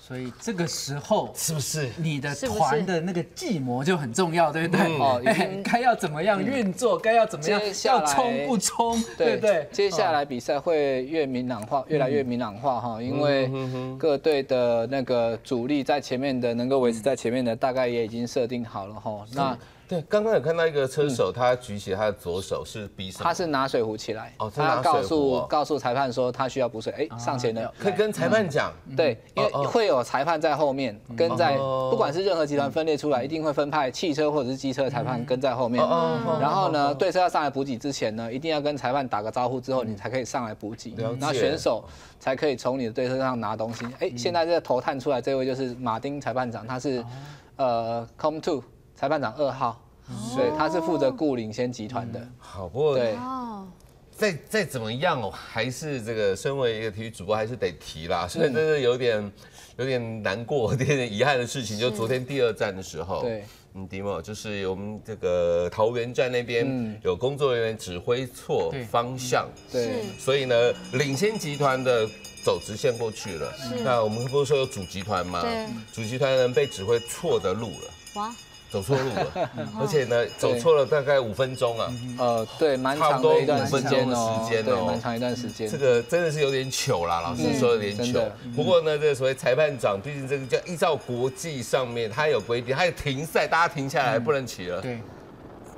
所以这个时候是不是你的团的那个计谋就很重要，对不对？哦，该要怎么样运作，该要怎么样，要冲不冲，对不对？接下来比赛会越来越明朗化哈，因为各队的那个主力在前面的能够维持在前面的，大概也已经设定好了哈。那对，刚刚有看到一个车手，他举起他的左手是比什么？他是拿水壶起来，他告诉裁判说他需要补水，上前了，可以跟裁判讲。对，因为会有裁判在后面跟在，不管是任何集团分裂出来，一定会分派汽车或者是机车的裁判跟在后面。然后呢，对车要上来补给之前呢，一定要跟裁判打个招呼之后，你才可以上来补给。然后选手才可以从你的对车上拿东西。现在这个头探出来这位就是马丁裁判长，他是Com2裁判长2号。对，他是负责顾领先集团的。好，不过对，再怎么样哦，还是这个身为一个体育主播，还是得提啦。所以真的有点难过、有点遗憾的事情，就昨天第2站的时候，对，迪莫就是我们这个桃园站那边有工作人员指挥错方向，对，所以呢，领先集团的走直线过去了。那我们不是说有主集团吗？对，主集团人被指挥错的路了。哇。走错路了，而且呢，走错了大概5分钟啊。对，蛮长的一段时间哦，对，蛮长一段时间。这个真的是有点糗啦，老实说有点糗。不过呢，这所谓裁判长，毕竟这个叫依照国际上面，他有规定，他有停赛，大家停下来不能骑了。对。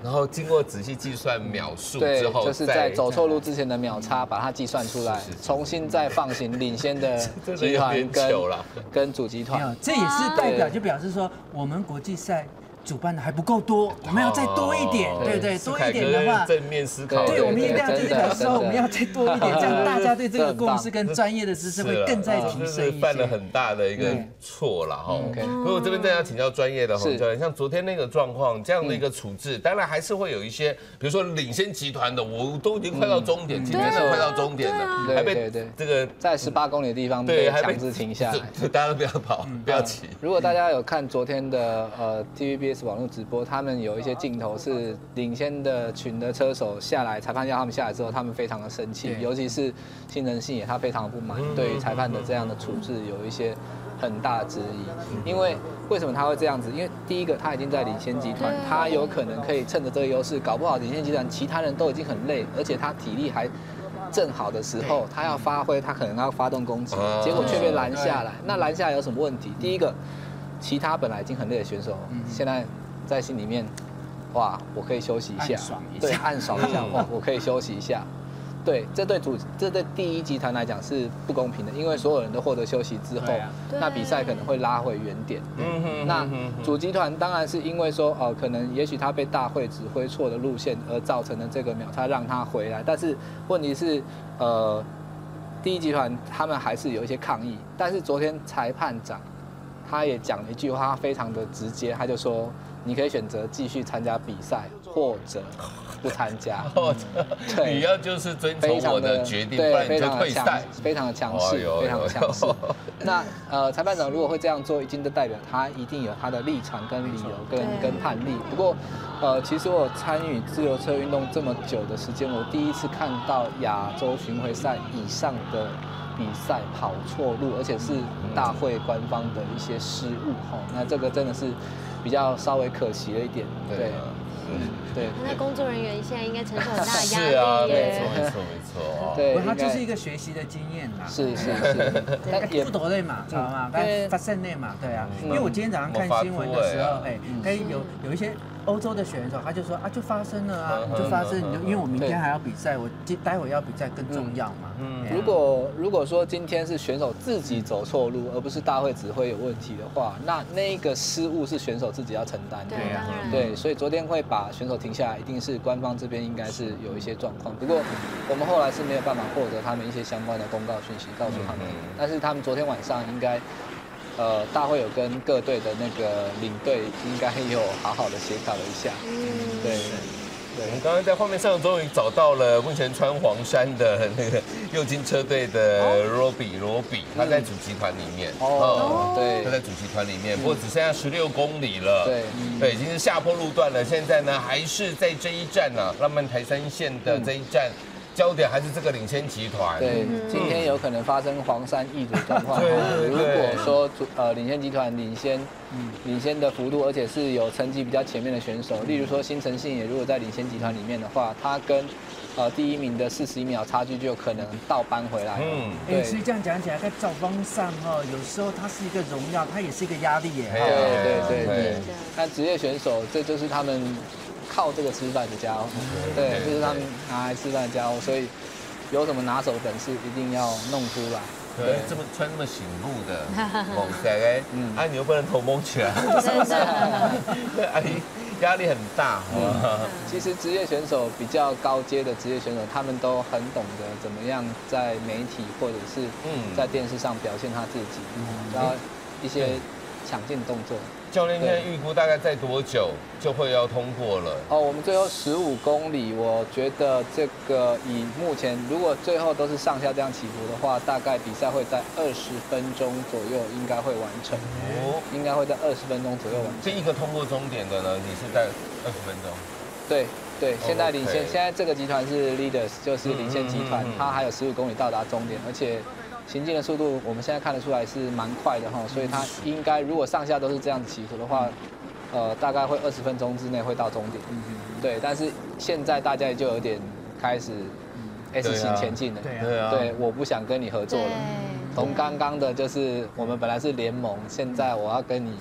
然后经过仔细计算秒数之后，就是在走错路之前的秒差，把它计算出来，重新再放行领先的集团跟主集团。这也是代表，就表示说我们国际赛主办的还不够多，我们要再多一点，对不对？多一点的话，正面思考。对，我们一定要记得说，我们要再多一点，这样大家对这个共识跟专业的知识会更再提升一些。犯了很大的一个错了哈。不过这边再要请教专业的洪教练，像昨天那个状况，这样的一个处置，当然还是会有一些，比如说领先集团的，我都已经快到终点，今天是快到终点了，还被这个在18公里的地方被强制停下来，大家都不要跑，不要骑。如果大家有看昨天的TVB TBS 网络直播，他们有一些镜头是领先的群的车手下来，裁判要他们下来之后，他们非常的生气，尤其是新人信也他非常的不满，对于裁判的这样的处置有一些很大的质疑。因为为什么他会这样子？因为第一个他已经在领先集团，他有可能可以趁着这个优势，搞不好领先集团其他人都已经很累，而且他体力还正好的时候，他要发挥，他可能要发动攻击，结果却被拦下来。那拦下来有什么问题？第一个，其他本来已经很累的选手，现在在心里面，哇，我可以休息一下，对，暗爽一下，哇，我可以休息一下。对，这对第一集团来讲是不公平的，因为所有人都获得休息之后，那比赛可能会拉回原点。那主集团当然是因为说，可能也许他被大会指挥错的路线而造成的这个秒差让他回来，但是问题是，第一集团他们还是有一些抗议，但是昨天裁判长他也讲了一句话，他非常的直接，他就说，你可以选择继续参加比赛，或者不参加，对，你要就是遵从我的决定，不然你就退赛，非常的强势，非常的强势。那裁判长如果会这样做，已经就代表他一定有他的立场跟理由跟判例。不过，其实我参与自由车运动这么久的时间，我第一次看到亚洲巡回赛以上的比赛跑错路，而且是大会官方的一些失误，那这个真的是比较稍微可惜了一点，对。对，那工作人员现在应该承受很大的压力。是啊，没错。对，它就是一个学习的经验啦。是，但也不多累嘛，知道吗？但发生累嘛，对啊。因为我今天早上看新闻的时候，有一些欧洲的选手，他就说啊，就发生了啊，就发生，因为我明天还要比赛，我待会要比赛更重要嘛。如果说今天是选手自己走错路，而不是大会指挥有问题的话，那个失误是选手自己要承担的。对，所以昨天会把选手停下来，一定是官方这边应该是有一些状况。不过我们后来是没有办法获得他们一些相关的公告讯息，告诉他们。但是他们昨天晚上应该，大会有跟各队的那个领队应该有好好的协调了一下。对。我们刚刚在画面上终于找到了目前穿黄衫的那个右金车队的罗比，他在主集团里面。对，他在主集团里面，不过只剩下16公里了。对，已经是下坡路段了。现在呢，还是在这一站呢，浪漫台3线的这一站。焦点还是这个领先集团。对，今天有可能发生黄衫易主状况。如果说领先集团领先的幅度，而且是有成绩比较前面的选手，例如说新城信也如果在领先集团里面的话，他跟第一名的41秒差距就有可能倒扳回来。对，所以这样讲起来，在造方上有时候它是一个荣耀，它也是一个压力耶。对。那职业选手，这就是他们靠这个吃饭的家伙，对，就是他们拿来吃饭的家伙，所以有什么拿手本事一定要弄出来。对，这么穿那么醒目的，猛起来，你又不能头蒙起来，压力很大。其实职业选手比较高阶的职业选手，他们都很懂得怎么样在媒体或者是在电视上表现他自己，然后一些抢镜动作。教练现在预估大概在多久就会要通过了？我们最后15公里，我觉得这个以目前如果最后都是上下这样起伏的话，大概比赛会在20分钟左右应该会完成。应该会在20分钟左右完成。这一个通过终点的呢，你是在20分钟？对，现在领先，现在这个集团是 leaders， 就是领先集团，它还有15公里到达终点，而且行进的速度我们现在看得出来是蛮快的所以它应该如果上下都是这样子起伏的话，大概会20分钟之内会到终点。对，但是现在大家就有点开始 S 型前进了。对，我不想跟你合作了。从刚刚的就是我们本来是联盟，现在我要跟你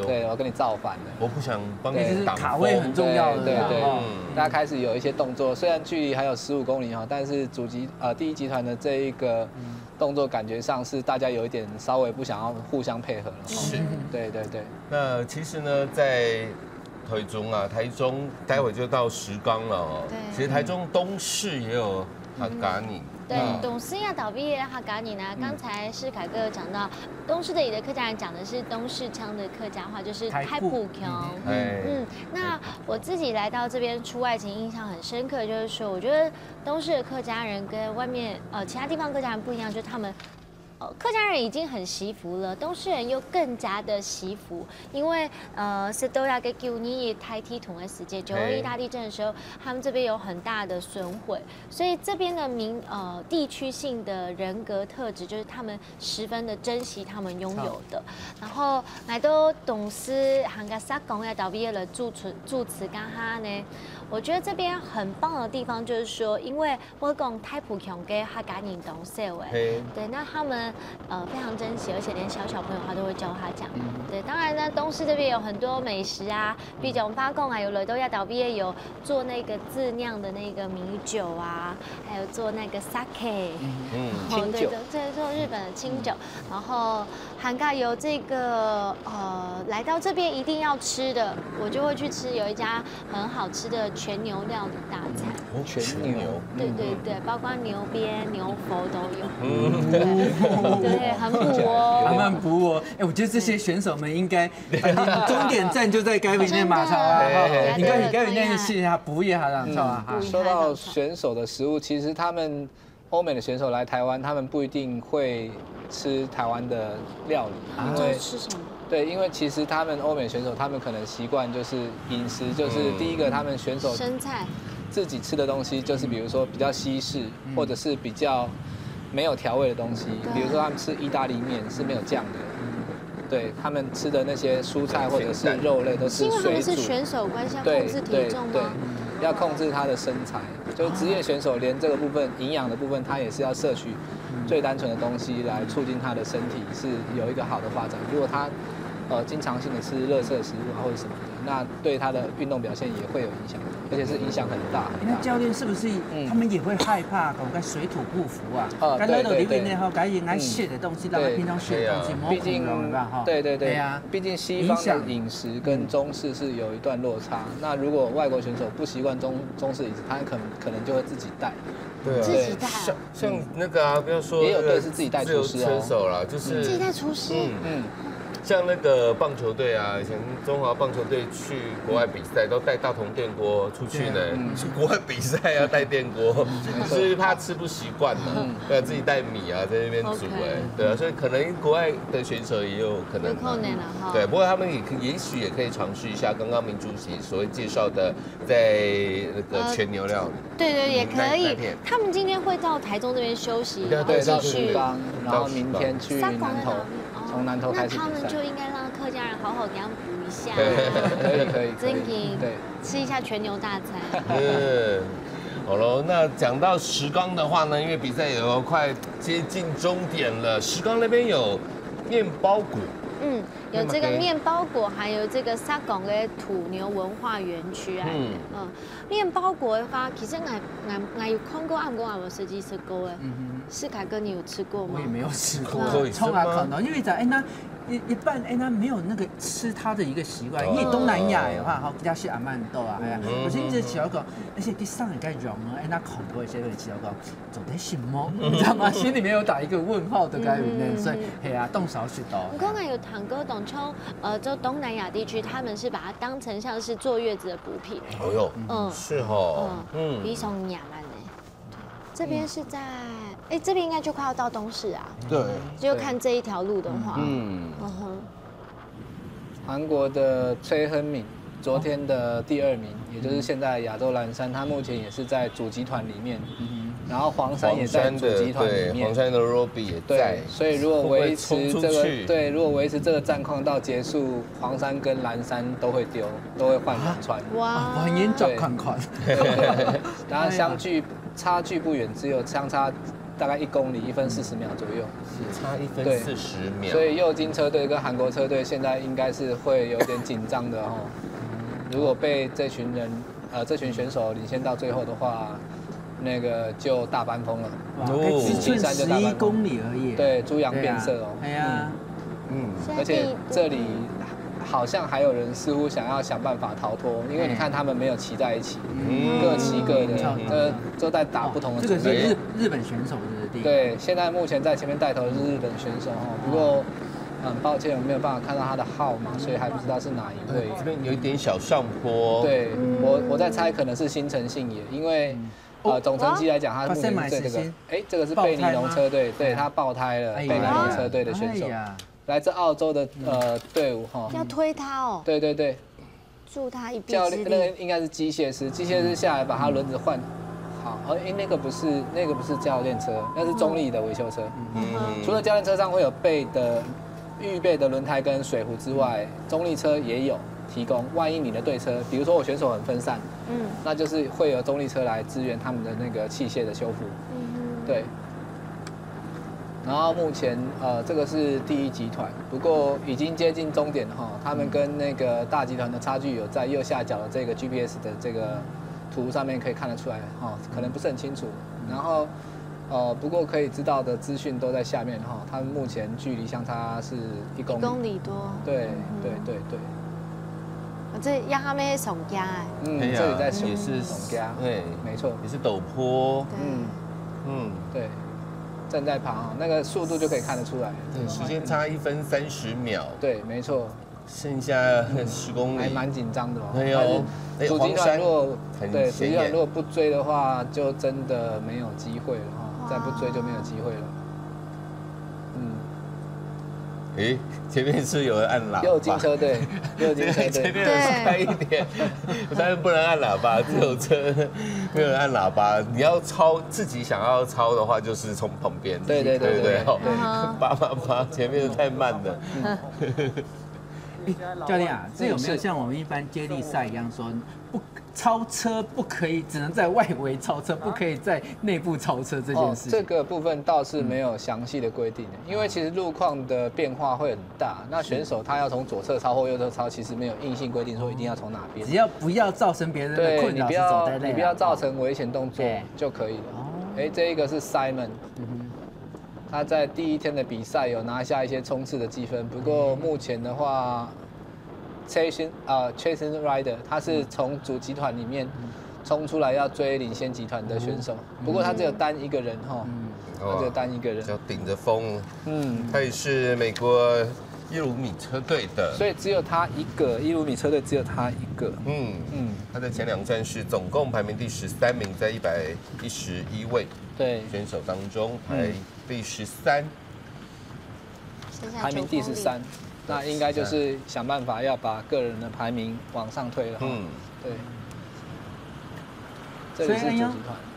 对，我要跟你造反了。我不想帮你挡卡位很重要的。对，大家开始有一些动作，虽然距离还有15公里但是第一集团的这一个动作感觉上是大家有一点稍微不想要互相配合了。是，对。那其实呢，在台中待会就到石冈了其实台中东市也有哈嘎尼。对，董事亚倒闭的哈嘎尼呢，刚才是凯哥有讲到，东市这里的客家人讲的是东市腔的客家话，就是台埔腔。那我自己来到这边出外景，印象很深刻，就是说，我觉得东市的客家人跟外面其他地方客家人不一样，就是他们客家人已经很惜福了，东势人又更加的惜福，因为是都要给9年台体统的时间，921大地震的时候，他们这边有很大的损毁，所以这边的地区性的人格特质，就是他们十分的珍惜他们拥有的。然后来到董事韩个沙港要到毕业了住持刚哈呢，我觉得这边很棒的地方就是说，因为我讲太普强给他家人懂事哎，对，那他们非常珍惜，而且连小朋友他都会教他讲。对，当然呢，东势这边有很多美食啊，毕竟我们发贡啊，有了都要到毕业有做那个自酿的那个米酒啊，还有做那个 sake， 清酒，对，做日本的清酒，然后涵盖有这个来到这边一定要吃的，我就会去吃有一家很好吃的全牛料理大餐。全牛，对，包括牛鞭、牛佛都有。对，很补哦，很补哦。我觉得这些选手们应该，终点站就在该比内马超啊，你该比内是他补一下让超啊。说到选手的食物，其实他们欧美的选手来台湾，他们不一定会吃台湾的料理，因为吃什么？对，因为其实他们欧美选手，他们可能习惯就是饮食，就是第一个他们选手生菜自己吃的东西，就是比如说比较西式，或者是比较没有调味的东西，比如说他们吃意大利面是没有酱的，对他们吃的那些蔬菜或者是肉类都是水煮。因为他们是选手关系，要控制体重吗？要控制他的身材，就职业选手连这个部分营养的部分，他也是要摄取最单纯的东西来促进他的身体是有一个好的发展。如果他经常性的吃垃圾食物啊或者什么的，那对他的运动表现也会有影响，而且是影响很大。那教练是不是他们也会害怕搞个水土不服啊？对对对。赶紧来写的东西，让他平常写的东西模糊了，哈。对啊，毕竟西方的饮食跟中式是有一段落差。那如果外国选手不习惯中式饮食，他可能就会自己带。对啊，自己带。像那个啊，不要说也有队是自己带厨师选手啦，就是自己带厨师。像那个棒球队啊，以前中华棒球队去国外比赛都带大同电锅出去呢，去国外比赛要带电锅，是怕吃不习惯嘛，对，自己带米啊在那边煮哎，对啊，所以可能国外的选手也有可能，对，不过他们也许也可以尝试一下刚刚明主席所谓介绍的在那个全牛料理，对，也可以。他们今天会到台中这边休息，对，到石冈，然后明天去南投。从南投开始，那他们就应该让客家人好好给他们补一下，可以 ，drinking， 对，吃一下全牛大餐。好了，那讲到石冈的话呢，因为比赛也有快接近终点了，石冈那边有面包谷。有这个面包果，还有这个沙港的土牛文化园区啊。面包果的话，其实我有看过，我有设计师过哎。世凯哥，你有吃过吗？我也没有吃过，从来看到，因为那一般那没有那个吃它的一个习惯，因为东南亚的话，比较是阿曼豆啊，我是一直想要讲，而且第三个容啊，那看多一些会想要讲，做得什么？你知道吗？心里面有打一个问号的概念，所以动少许多。我刚刚有谈过董秋，就东南亚地区，他们是把它当成像是坐月子的补品。哦哟，是哦，比从亚曼呢，这边是在。这边应该就快要到东势啊。对，就看这一条路的话，韩国的崔亨敏，昨天的第2名，也就是现在亚洲蓝山，他目前也是在主集团里面。然后黄山也在主集团里面，黄山的 Roby 也在。所以如果维持这个战况到结束，黄山跟蓝山都会丢，都会换人穿。哇，很严重，看。然后差距不远，只有相差大概1公里，1分40秒左右，差1分40秒。所以右金车队跟韩国车队现在应该是会有点紧张的哦。如果被这群选手领先到最后的话，那个就大翻风了。只剩11公里而已。对，猪羊变色哦。哎呀，而且这里好像还有人似乎想要想办法逃脱，因为你看他们没有骑在一起，各骑各的，都在打不同的。这个是日本选手的地方。对，现在目前在前面带头的是日本选手哦，不过很抱歉我没有办法看到他的号码，所以还不知道是哪一位。这边有一点小上坡。对，我在猜可能是新城信也，因为总成绩来讲，他目前是这个，这个是贝尼龙车队，对他爆胎了，贝尼龙车队的选手，来自澳洲的队伍哈，要推他哦，对对对，助他一臂教之力。练那个应该是机械师，机械师下来把他轮子换好，那个不是教练车，那是中立的维修车。除了教练车上会有预备的轮胎跟水壶之外，中立车也有提供。万一你的对车，比如说我选手很分散，那就是会有中立车来支援他们的那个器械的修复。对。然后目前这个是第一集团，不过已经接近终点了哈。他们跟那个大集团的差距有在右下角的这个 GPS 的这个图上面可以看得出来哈，可能不是很清楚。然后不过可以知道的资讯都在下面哈。他们目前距离相差是1公里。1公里多。对。这压他们耸家哎。这里在也是耸家，对，没错，也是陡坡。对。正在爬那个速度就可以看得出来。对，时间差1分30秒。对，没错。剩下10公里，还蛮紧张的哦。没有，主集团如果不追的话，就真的没有机会了哈。再不追就没有机会了。前面是有人按喇叭。右金车队，前面人快一点，但是不能按喇叭，只有车没有人按喇叭。你要超自己想要超的话，就是从旁边。对。888，前面太慢了。教练啊，这有没有像我们一般接力赛一样说，超车不可以，只能在外围超车，不可以在内部超车这件事？这个部分倒是没有详细的规定，因为其实路况的变化会很大。那选手他要从左侧超或右侧超，其实没有硬性规定说一定要从哪边，只要不要造成别人的困扰，你不要造成危险动作就可以了。这一个是 Simon。他在第一天的比赛有拿下一些冲刺的积分，不过目前的话 ，Chasing Rider 他是从主集团里面冲出来要追领先集团的选手，不过他只有单一个人哈，他只有单一个人，要顶着风，他也是美国1鲁米车队的，所以只有他一个1鲁米车队只有他一个，他在前2站是总共排名第13名，在111位选手当中排第13，排名第13，那应该就是想办法要把个人的排名往上推了。对。所以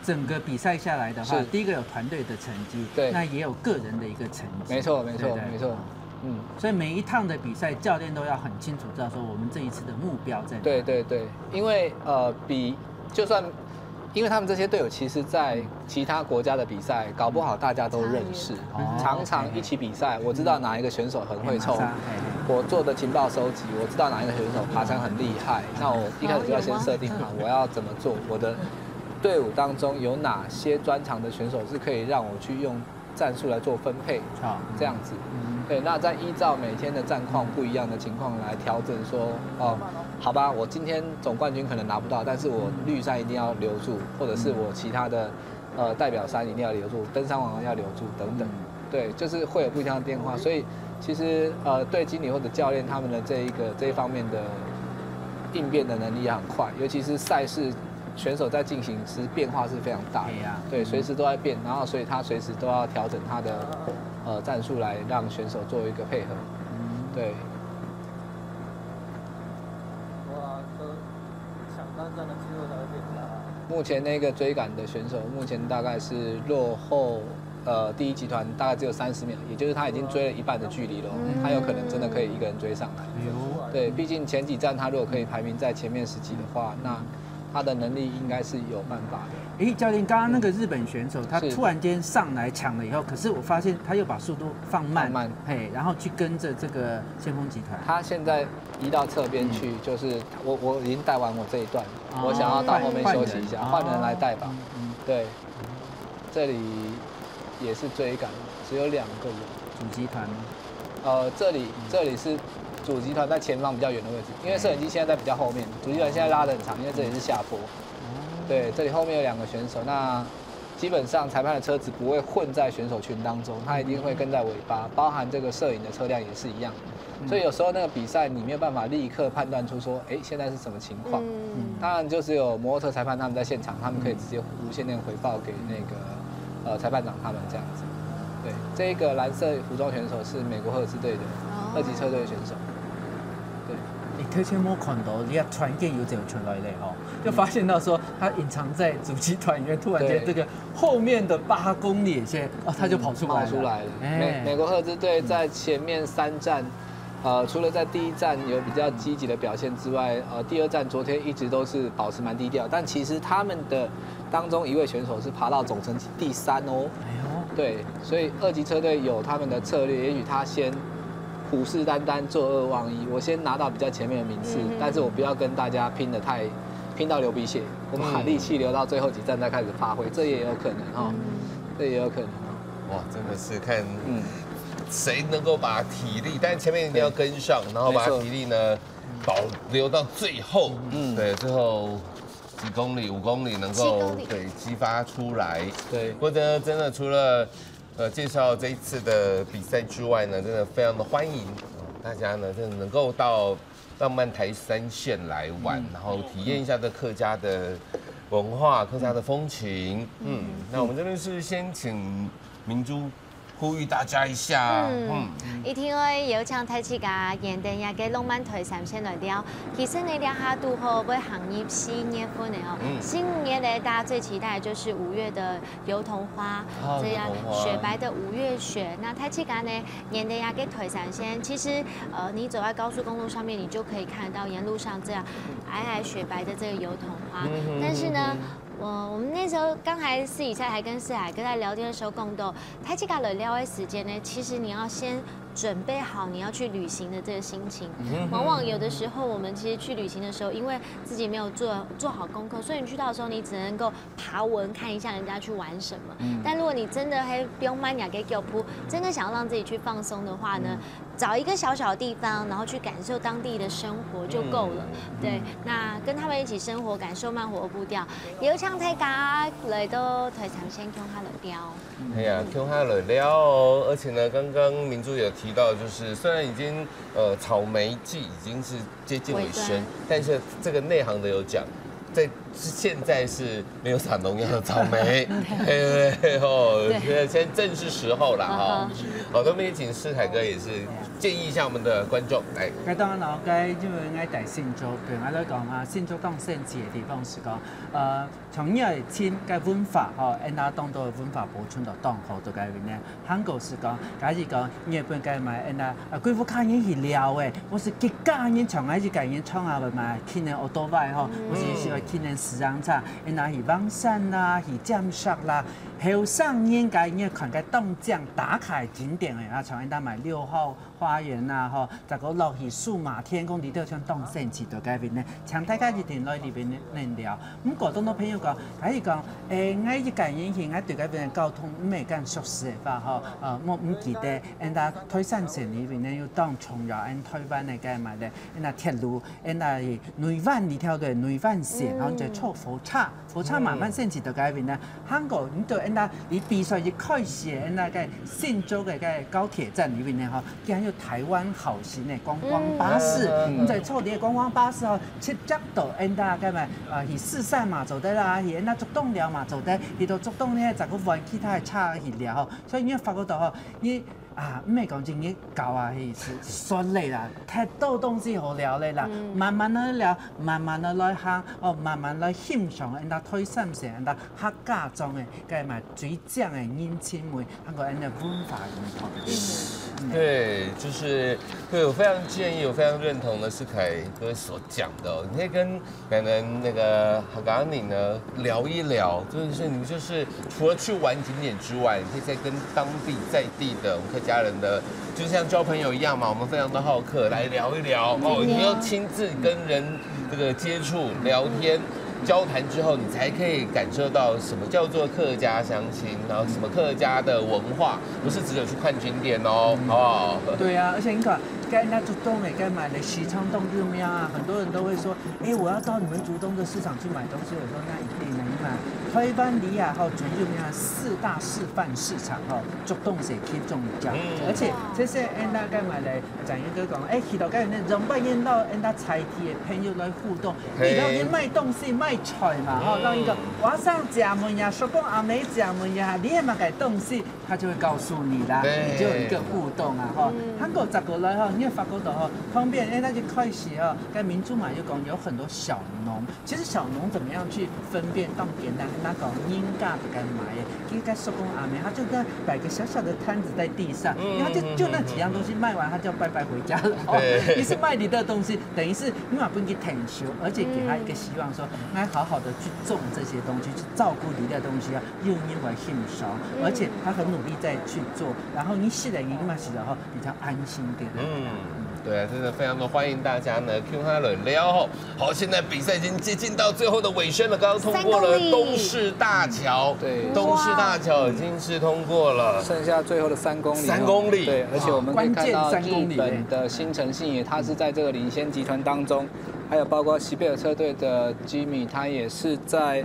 整个比赛下来的话，第一个有团队的成绩，对，那也有个人的一个成绩。没错。所以每一趟的比赛，教练都要很清楚知道说我们这一次的目标在哪。对，因为因为他们这些队友其实，在其他国家的比赛，搞不好大家都认识，常常一起比赛。我知道哪一个选手很会冲，我做的情报收集，我知道哪一个选手爬山很厉害。那我一开始就要先设定好我要怎么做，我的队伍当中有哪些专长的选手是可以让我去用战术来做分配，这样子。对，那再依照每天的战况不一样的情况来调整说，好吧，我今天总冠军可能拿不到，但是我绿山一定要留住，或者是我其他的代表山一定要留住，登山王要留住等等。对，就是会有不一样的变化，所以其实队经理或者教练他们的这一方面的应变的能力也很快，尤其是赛事选手在进行时变化是非常大的，对，随时都在变，然后所以他随时都要调整他的战术来让选手做一个配合，对。目前那个追赶的选手，目前大概是落后第一集团大概只有30秒，也就是他已经追了一半的距离了，他有可能真的可以一个人追上来。对，毕竟前几站他如果可以排名在前面10几的话，那他的能力应该是有办法的。教练，刚刚那个日本选手，他突然间上来抢了以后，可是我发现他又把速度放慢，然后去跟着这个先锋集团。他现在移到侧边去，就是我已经带完我这一段，我想要到后面休息一下，换人来带吧。对，这里也是追赶，只有2个人。主集团这里是主集团在前方比较远的位置，因为摄影机现在在比较后面，主集团现在拉得很长，因为这里是下坡。对，这里后面有2个选手，那基本上裁判的车子不会混在选手群当中，他一定会跟在尾巴，包含这个摄影的车辆也是一样。所以有时候那个比赛你没有办法立刻判断出说，哎，现在是什么情况。当然就只有摩托车裁判他们在现场，他们可以直接无线电回报给那个裁判长他们这样子。对，这个蓝色服装选手是美国赫兹队的2级车队的选手。对，你推荐我看到你船件有这样出来嘞哦，就发现到说他隐藏在主机团里面，突然间这个后面的8公里线哦，他就跑出来了。美国赫兹队在前面3站。除了在第1站有比较积极的表现之外，第2站昨天一直都是保持蛮低调，但其实他们的当中一位选手是爬到总成绩第3哦。对，所以2级车队有他们的策略，也许他先虎视眈眈，坐2望1，我先拿到比较前面的名次，但是我不要跟大家拼到流鼻血，我把力气留到最后几站再开始发挥，这也有可能哈，这也有可能。哇，真的是看谁能够把体力，但前面一定要跟上，然后把体力呢保留到最后，对，最后几公里、5公里能够对激发出来。对，不过呢，真的除了介绍这一次的比赛之外呢，真的非常的欢迎大家呢，真的能够到浪漫台3线来玩，然后体验一下这客家的文化、客家的风情。那我们这边是先请明珠呼吁大家一下。一天我有請睇次架原定也嘅浪漫台3線來聊，其實你聊下都好會行業新年份的哦。新年呢，大家最期待的就是5月的油桐花，這樣雪白的5月雪。那睇次架呢，原定也嘅台3線，其實你走在高速公路上面，你就可以看到沿路上這樣皚皚雪白的這個油桐花。但是呢，我们那时候刚才私底下还跟世海哥在聊天的时候，讲到台积卡的聊的时间呢，其实你要先准备好你要去旅行的这个心情。往往有的时候我们其实去旅行的时候，因为自己没有做好功课，所以你去到的时候你只能够爬文看一下人家去玩什么。但如果你真的还不用慢点给脚步，真的想要让自己去放松的话呢，找一个小小的地方，然后去感受当地的生活就够了。对，那跟他们一起生活，感受慢活的步调。有请大家来到台3線聽下來聊。哎呀，聽下來聊哦！而且呢，剛剛明珠有提到，就是雖然已經草莓季已經是接近尾聲，但是這個內行的有講，在現在是沒有撒農藥的草莓，對哦，現在正是時候啦哈。好，那麼也請世凱哥也是建議一下我們的觀眾來。咁當然啦，咁因為我哋新竹，對我來講啊，新竹當聖地嘅地方是講，從呢個簽嘅文化吼，因那當到文化保存到當好到嘅邊咧，韓國是講，假如講日本嘅咪因那貴婦卡人去聊嘅，我是幾家人從嗰啲嘅人創下咪去年奧多拜吼，我是說去年時間差，因那去網山啦，去尖石啦。後上年嘅因看嘅凍降打卡景點嘅，啊，像因那買6號花園啊，吼，再個落去數碼天宮裡頭像凍聖地到嗰邊咧，請大家一定來裡邊嚟聊。咁廣東嘅朋友講，假如講，我一個人去，我對嗰邊交通唔係咁熟悉嘅話，吼，我唔記得，因那台3線裡邊咧要當重要，因台灣嘅嘅咪咧，因那鐵路，因那內灣裡頭嘅內灣線，然後就坐火車慢慢升至到嗰邊咧，韓國你對因那你比賽一開始，因那個新竹嘅個高鐵站裡邊咧，吼，竟然有台灣好行嘅觀光巴士，你在坐啲觀光巴士吼，直接到因那個咪去四散嘛做得啦，去因那竹東寮嘛做得，去到竹東咧，就個玩其他嘅車去聊吼，所以你發覺到吼，你啊唔係講真嘅搞啊是順利啦，太多東西好聊咧啦，慢慢的聊，慢慢的來行，哦，慢慢來欣賞因那台3線因那客家中嘅個咪最正嘅年輕妹，韓國因的文化認同。对，就是对我非常建议，我非常认同的是凯哥所讲的、哦，你可以跟可能那个哈嘎尼呢聊一聊，就是你就是除了去玩景点之外，你可以再跟当地在地的我们客家人的，就像交朋友一样嘛，我们非常的好客，来聊一聊哦，你要亲自跟人这个接触聊天。交谈之后，你才可以感受到什么叫做客家乡亲，然后什么客家的文化，不是只有去看景点哦，好不好？对啊，而且你看，该那主动哎，该买的西昌洞日喵啊，很多人都会说，哎，我要到你们竹东的市场去买东西。我说那一定能买。推班里亚哈竹日喵4大示范市场哈，主动是可以中奖，而且这些人家该买的展一哥讲，哎，去到该那容拜见到人家财体的朋友来互动，你要去卖东西卖菜嘛哈，让一个我上家门呀，说讲阿美家门呀，你也买个东西，他就会告诉你啦，你就有一个互动啊哈。韩国十过来哈，你也发觉到哈，方便哎，那就开始哈，跟民众嘛就讲有很多小农，其实小农怎么样去分辨到简单那个应价的该买的，应该说讲阿美，他就跟摆个小小的摊子在地上，然后就那几样东西卖完，他就要拜拜回家了。你是卖你的东西，等于是你把不给舔修，而且给他一个希望说，来好好的去种这些东西，去照顾你的东西啊，用因为欣赏，而且他很努力在去做，然后你洗的你嘛洗的话比较安心点。对啊，真的非常的欢迎大家呢 Q 他轮撩吼。好，现在比赛已经接近到最后的尾声了，刚刚通过了东势大桥，对，东势大桥已经是通过了，剩下最后的3公里，3公里，对，而且我们可以看到日本的新城信也，他是在这个领先集团当中，还有包括西贝尔车队的 Jimmy， 他也是在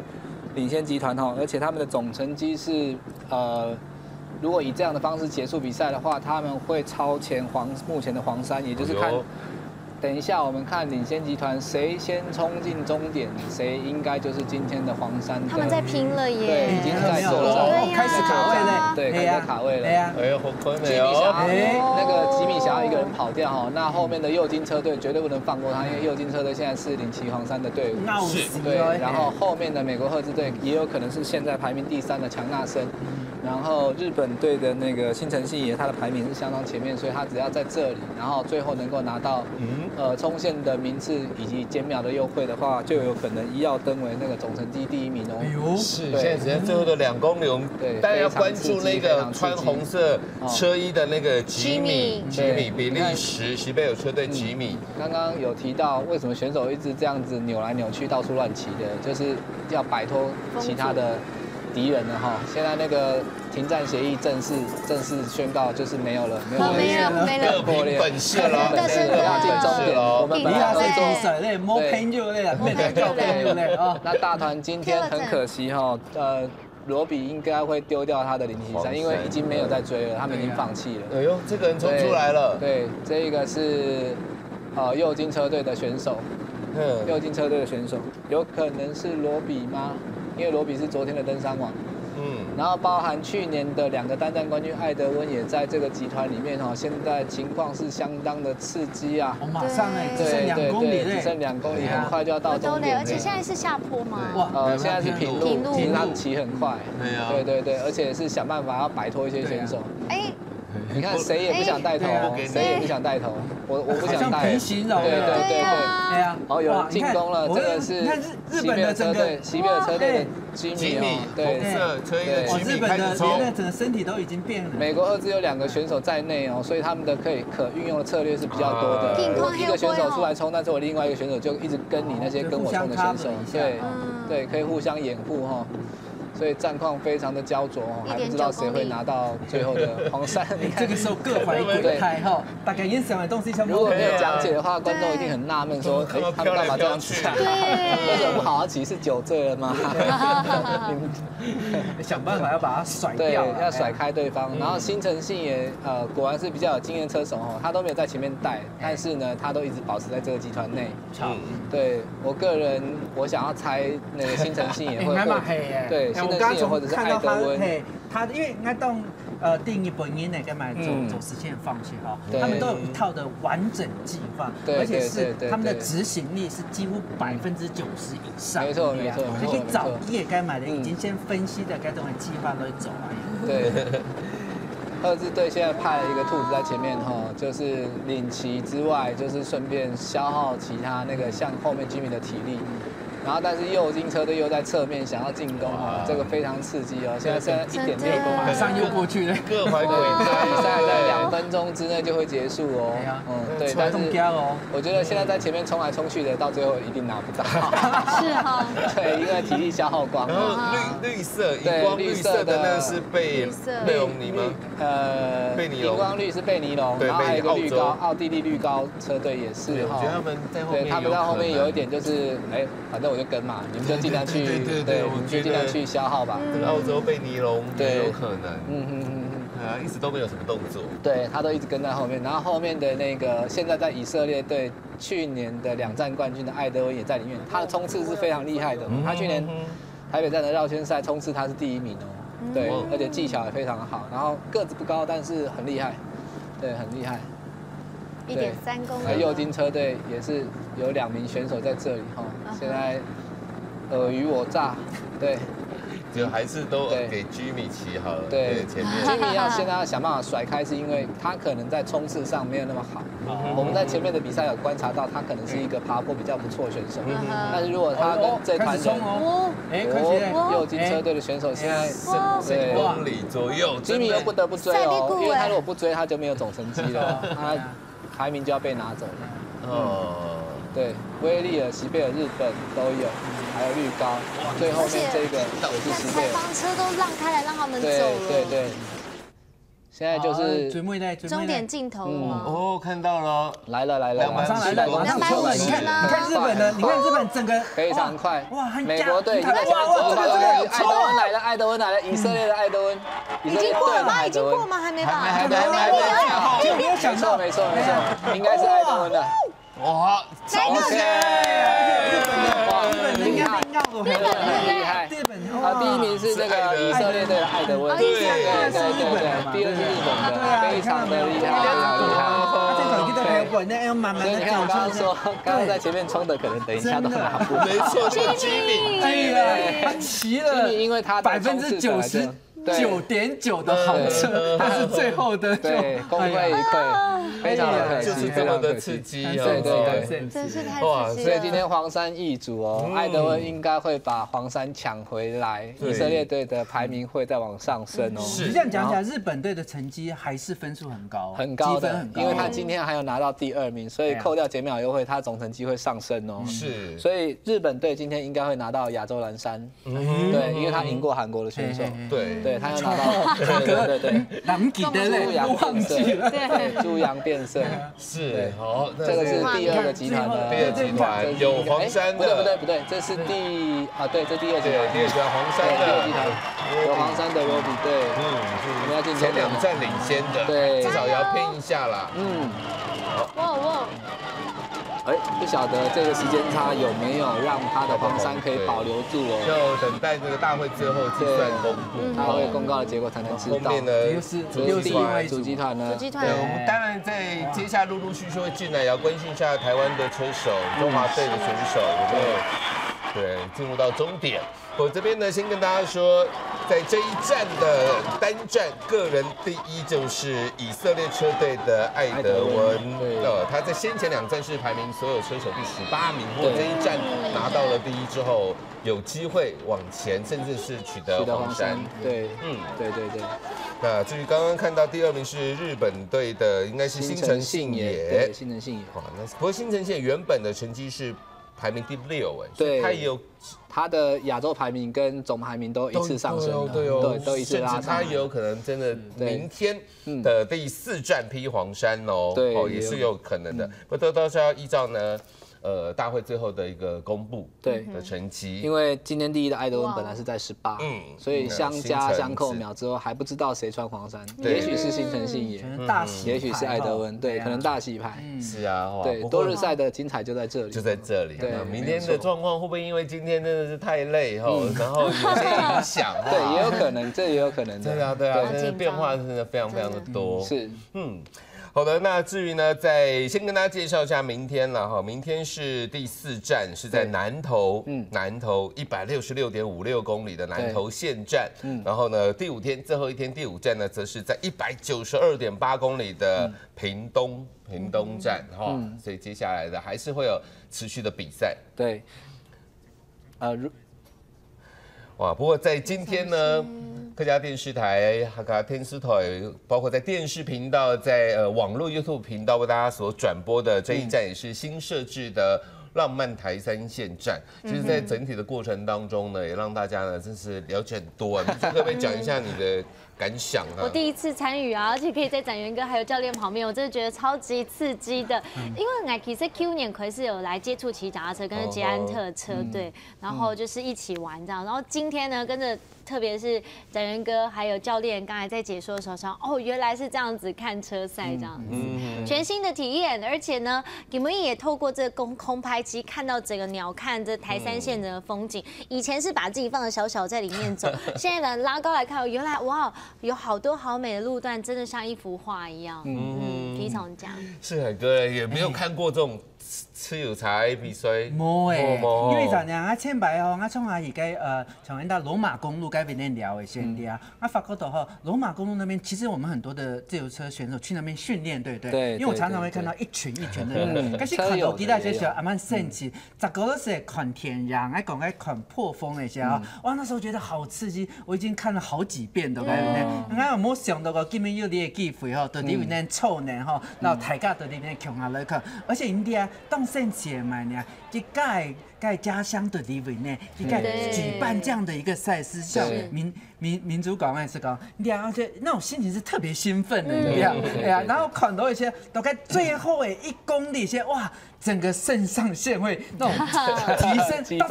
领先集团哈，而且他们的总成绩是如果以这样的方式结束比赛的话，他们会超前目前的黄山，也就是看，等一下我们看领先集团谁先冲进终点，谁应该就是今天的黄山。他们在拼了耶！对，已经在作战，开始卡位了，对，开始卡位了。哎呦，好可美哦！那个吉米想要一个人跑掉哈，那后面的右金车队绝对不能放过他，因为右金车队现在是领骑黄山的队伍。是。对，然后后面的美国赫兹队也有可能是现在排名第3的强纳森。然后日本队的那个新城信也，他的排名是相当前面，所以他只要在这里，然后最后能够拿到冲线的名次以及减秒的优惠的话，就有可能一跃登为那个总成绩第1名哦。是，现在只剩最后的2公里，我们当然要关注那个穿红色车衣的那个吉米，比利时西贝尔车队吉米。刚刚有提到为什么选手一直这样子扭来扭去，到处乱骑的，就是要摆脱其他的敌人了哈。现在那个停战协议正式宣告就是没有了，各凭本事了，要进终点了。我们本来都做那大团今天很可惜哈，罗比应该会丢掉他的领骑赛，因为已经没有在追了，他们已经放弃了。哎呦，这个人冲出来了。对，这一个是右金车队的选手，右金车队的选手有可能是罗比吗？因为罗比是昨天的登山王。然后包含去年的2个单站冠军艾德温也在这个集团里面哈，现在情况是相当的刺激啊！马上只剩2公里只剩2公里，很快就要到终点。而且现在是下坡嘛？现在是平路，他们骑很快。对，而且是想办法要摆脱一些选手。你看谁也不想带头，谁也不想带头，我不想带。平行了，对啊！哦，有人进攻了，这个是日本的整个西贝尔车队的吉米，红色车衣的吉米开始冲，那整个身体都已经变了。美国2支有2个选手在内哦，所以他们的可运用的策略是比较多的。一个选手出来冲，但是我另外一个选手就一直跟你那些跟我冲的选手，对，可以互相掩护哈。所以战况非常的焦灼哦，还不知道谁会拿到最后的黄山。这个时候各怀鬼胎哈，大概也想的东西差不多。如果没有讲解的话，观众一定很纳闷说，他们干嘛这样骑？为什么不好好骑？是酒醉了吗？想办法要把它甩掉，对，要甩开对方。然后新城信也果然是比较有经验车手哦，他都没有在前面带，但是呢，他都一直保持在这个集团内。对我个人，我想要猜那个新城信也会对。我刚从看到他因为爱动定义本因呢，干嘛走实现放弃哈，他们都有一套的完整计划，而且是他们的执行力是几乎90%以上。没错，你可以早夜该买的已经先分析的该种的计划都会走啊。对。2支队现在派了一个兔子在前面哈，就是领骑之外，就是顺便消耗其他那个像后面吉米的体力。然后但是右金车队又在侧面想要进攻哦，这个非常刺激哦。现在1.6公里，马上又过去了，各怀鬼胎。比赛在2分钟之内就会结束哦。对，但是我觉得现在在前面冲来冲去的，到最后一定拿不到。是哈。对，因为体力消耗光。然后绿色，荧光绿色的那是贝隆尼吗？贝尼龙。荧光绿是贝尼龙，然后还有一个绿高，奥地利绿高车队也是哈。我觉得他们在后面，对，他们在后面有一点就是，反正我就跟嘛，你们就尽量去，对，我们就尽量去消耗吧。这个澳洲贝尼龙也有可能，一直都没有什么动作。对，他都一直跟在后面，然后后面的那个现在在以色列队去年的2站冠军的艾德温也在里面，他的冲刺是非常厉害的，他去年台北站的绕圈赛冲刺他是第1名哦，对，而且技巧也非常好，然后个子不高，但是很厉害，对，很厉害。1.3公里。那右金车队也是有2名选手在这里哈，现在尔虞我诈，对。就还是都给 Jimmy 骑好了，对，前面 Jimmy 现在要想办法甩开，是因为他可能在冲刺上没有那么好。我们在前面的比赛有观察到，他可能是一个爬坡比较不错的选手，但是如果他跟这团人，右金车队的选手现在10公里左右 ，Jimmy 又不得不追哦，因为他如果不追，他就没有总成绩了，他排名就要被拿走了。对，威利尔、西贝尔、日本都有，还有绿高，最后面这个也是西贝尔。采访车都让开来让他们走了。对。现在就是终点镜头哦，看到了，来了，马上来了，250了。你看日本的，你看日本整个非常快。哇，美国队已经在前面冲了，艾德温来了，以色列的艾德温。已经过了吗？已经过吗？还没吧？还没。没错，应该是艾德温的。哇，超强！厉害！第1名是那个以色列队的艾德温，对，第2是日本的，非常的厉害，所以你看我刚刚说，刚刚在前面冲的，可能等一下都拿不到。没错，是Jimmy，他骑了，因为他99.9%的好车，但是最后的对功亏一篑，非常的可惜，就是这么的刺激，对，真是太刺激了。所以今天黄山易主哦，艾德温应该会把黄山抢回来，以色列队的排名会再往上升哦。是这样讲起来，日本队的成绩还是分数很高，很高的，因为他今天还有拿到第2名，所以扣掉减秒优惠，他总成绩会上升哦。是，所以日本队今天应该会拿到亚洲蓝山，对，因为他赢过韩国的选手，对，他要拿到，对，难记得嘞，忘记了，对，猪羊变色，是，好，这个是第2个集团的，第2集团有黄山的，不对，这是这第2集团，第2集团黄山的，第2集团有黄山的罗比队，我们要进前2站领先的，对，至少也要拼一下啦，哇。不晓得这个时间差有没有让他的黄山可以保留住哦？就等待这个大会最后计算公布，大会公告的结果才能知道。后面呢，主集团呢？主集团。对，我们当然在接下来陆续会进来，也要关心一下台湾的车手、中华队的选手有没有对进入到终点。我这边呢，先跟大家说，在这一站的单站个人第1就是以色列车队的艾德温，他在先前2站是排名所有车手第18名，不过这一站拿到了第1之后，有机会往前，甚至是取得黄山。对，对。那至于刚刚看到第2名是日本队的，应该是新城信也，对，新城信也。不过新城信也原本的成绩是排名第6，对，他也有。他的亚洲排名跟总排名都一次上升了，对，都一次拉上。甚至他也有可能真的明天的第4站披黄山哦，也是有可能的。不过都是要依照呢，大会最后的一个公布的成绩。因为今天第1的艾德温本来是在18，所以相加相扣秒之后还不知道谁穿黄山，也许是新城信也，也许是艾德温，对，可能大洗牌。是啊，对，多日赛的精彩就在这里，就在这里。对，明天的状况会不会因为今天真的是太累哈，然后有些影响？对，也有可能，这也有可能的。对啊，真的变化真的非常的多。是，好的，那至于呢，先跟大家介绍一下明天了哈。明天是第4站，是在南投166.56公里的南投县站。然后呢，第5天最后一天第5站呢，则是在192.8公里的屏东站哈。所以接下来的还是会有持续的比赛。对。哇，不过在今天呢，客家电视台、客家电视台，包括在电视频道、在网络 YouTube 频道为大家所转播的这一站，也是新设置的浪漫台三线站。其实，在整体的过程当中呢，也让大家呢真是了解很多啊。你可不可以讲一下你的感想啊？我第一次参与啊，而且可以在展元哥还有教练旁边，我真的觉得超级刺激的。因为我其实去年可是有来接触骑脚踏车，跟着捷安特车队，然后就是一起玩这样。然后今天呢，跟着特别是展元哥还有教练刚才在解说的时候，想哦原来是这样子看车赛这样子，全新的体验。而且呢，你们也透过这个空拍机看到整个鸟瞰这台三线的风景。以前是把自己放得小小在里面走，现在呢拉高来看，原来哇有好多好美的路段，真的像一幅画一样。非常讲。世海哥也没有看过这种吃有才比赛，冇诶，因为怎样啊？前排吼，我从而家从到罗马公路那边聊的先聊，我发觉到吼，罗马公路那边其实我们很多的自由车选手去那边训练，对不对？对。因为我常常会看到一群一群的人，可是看到其他些小阿曼盛起，十个都是看天然，还讲看破风那些啊，哇，那时候觉得好刺激，我已经看了好几遍都在那。我有冇想到过，今年有你的机会吼，到里面臭呢吼，然后大家到里面穷下来看，而且人家当盛起嘛呢，一盖家乡的里面呢，一盖举办这样的一个赛事，像民族港还是讲，而且那种心情是特别兴奋的，一样，哎呀，然后看到一些大概最后的1公里些，哇，整个肾上腺会那种提升，到